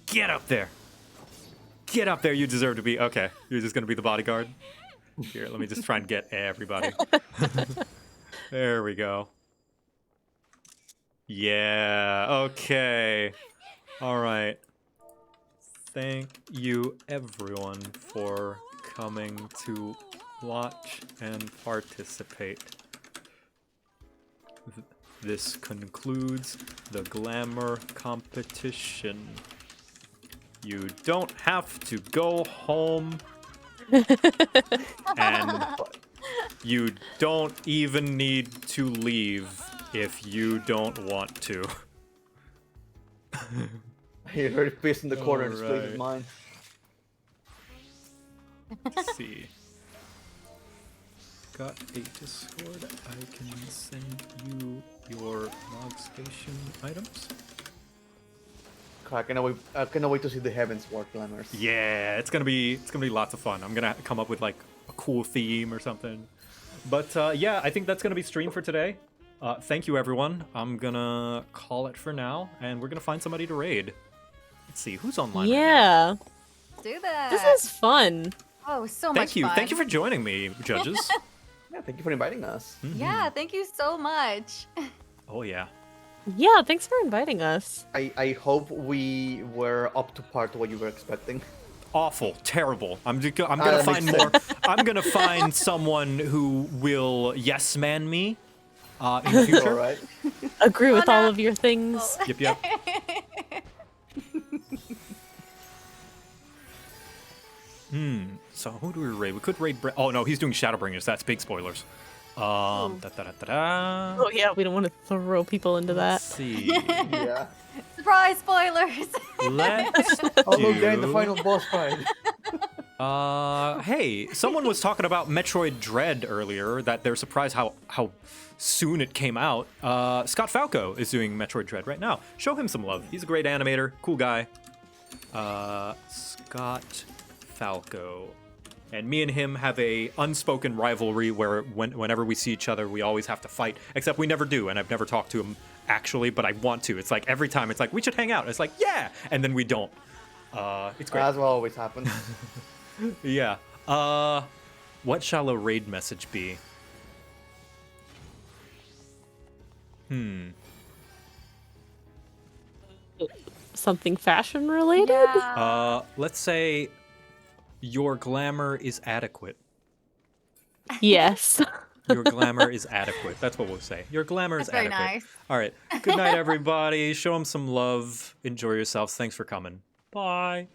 Get up there. Get up there, you deserve to be, okay. You're just gonna be the bodyguard? Here, let me just try and get everybody. There we go. Yeah, okay. All right. Thank you, everyone, for coming to watch and participate. This concludes the Glamour competition. You don't have to go home. And you don't even need to leave if you don't want to.
You're very pissed in the corner.
All
This place is
right.
mine.
Let's see. Got a Discord. I can send you your log station items.
I cannot wait to see the Heavens Ward Glamours.
Yeah, it's gonna be lots of fun. I'm gonna come up with like a cool theme or something. But yeah, I think that's gonna be stream for today. Thank you, everyone. I'm gonna call it for now, and we're gonna find somebody to raid. Let's see who's online.
Yeah.
Let's do that.
This is fun.
Oh, so
Thank
much
you.
fun.
Thank you for joining me, judges.
Yeah, thank you for inviting us.
Yeah, thank you so much.
Oh yeah.
Yeah, thanks for inviting us.
I hope we were up to par to what you were expecting.
Awful, terrible. I'm gonna find more. I'm gonna find someone who will yes man me in the future.
All right.
Agree with all of your things.
Yep. So who do we raid? We could raid. Oh no, he's doing Shadowbringers. That's big spoilers.
Oh yeah, we don't want to throw people into that.
Let's see.
Yeah.
Surprise spoilers.
Let's
Oh, look, they're in the final boss fight.
Hey, someone was talking about Metroid Dread earlier, that they're surprised how soon it came out. Scott Falco is doing Metroid Dread right now. Show him some love. He's a great animator, cool guy. Scott Falco. And me and him have a unspoken rivalry where whenever we see each other, we always have to fight. Except we never do, and I've never talked to him actually, but I want to. It's like every time it's like, we should hang out. And it's like, yeah! And then we don't. It's great.
That's what always happens.
Yeah. What shall a raid message be?
Something fashion related?
Let's say your glamour is adequate.
Yes.
Your glamour is adequate. That's what we'll say. Your glamour is
That's very
adequate.
nice.
All right. Good night, everybody. Show them some love. Enjoy yourselves. Thanks for coming. Bye.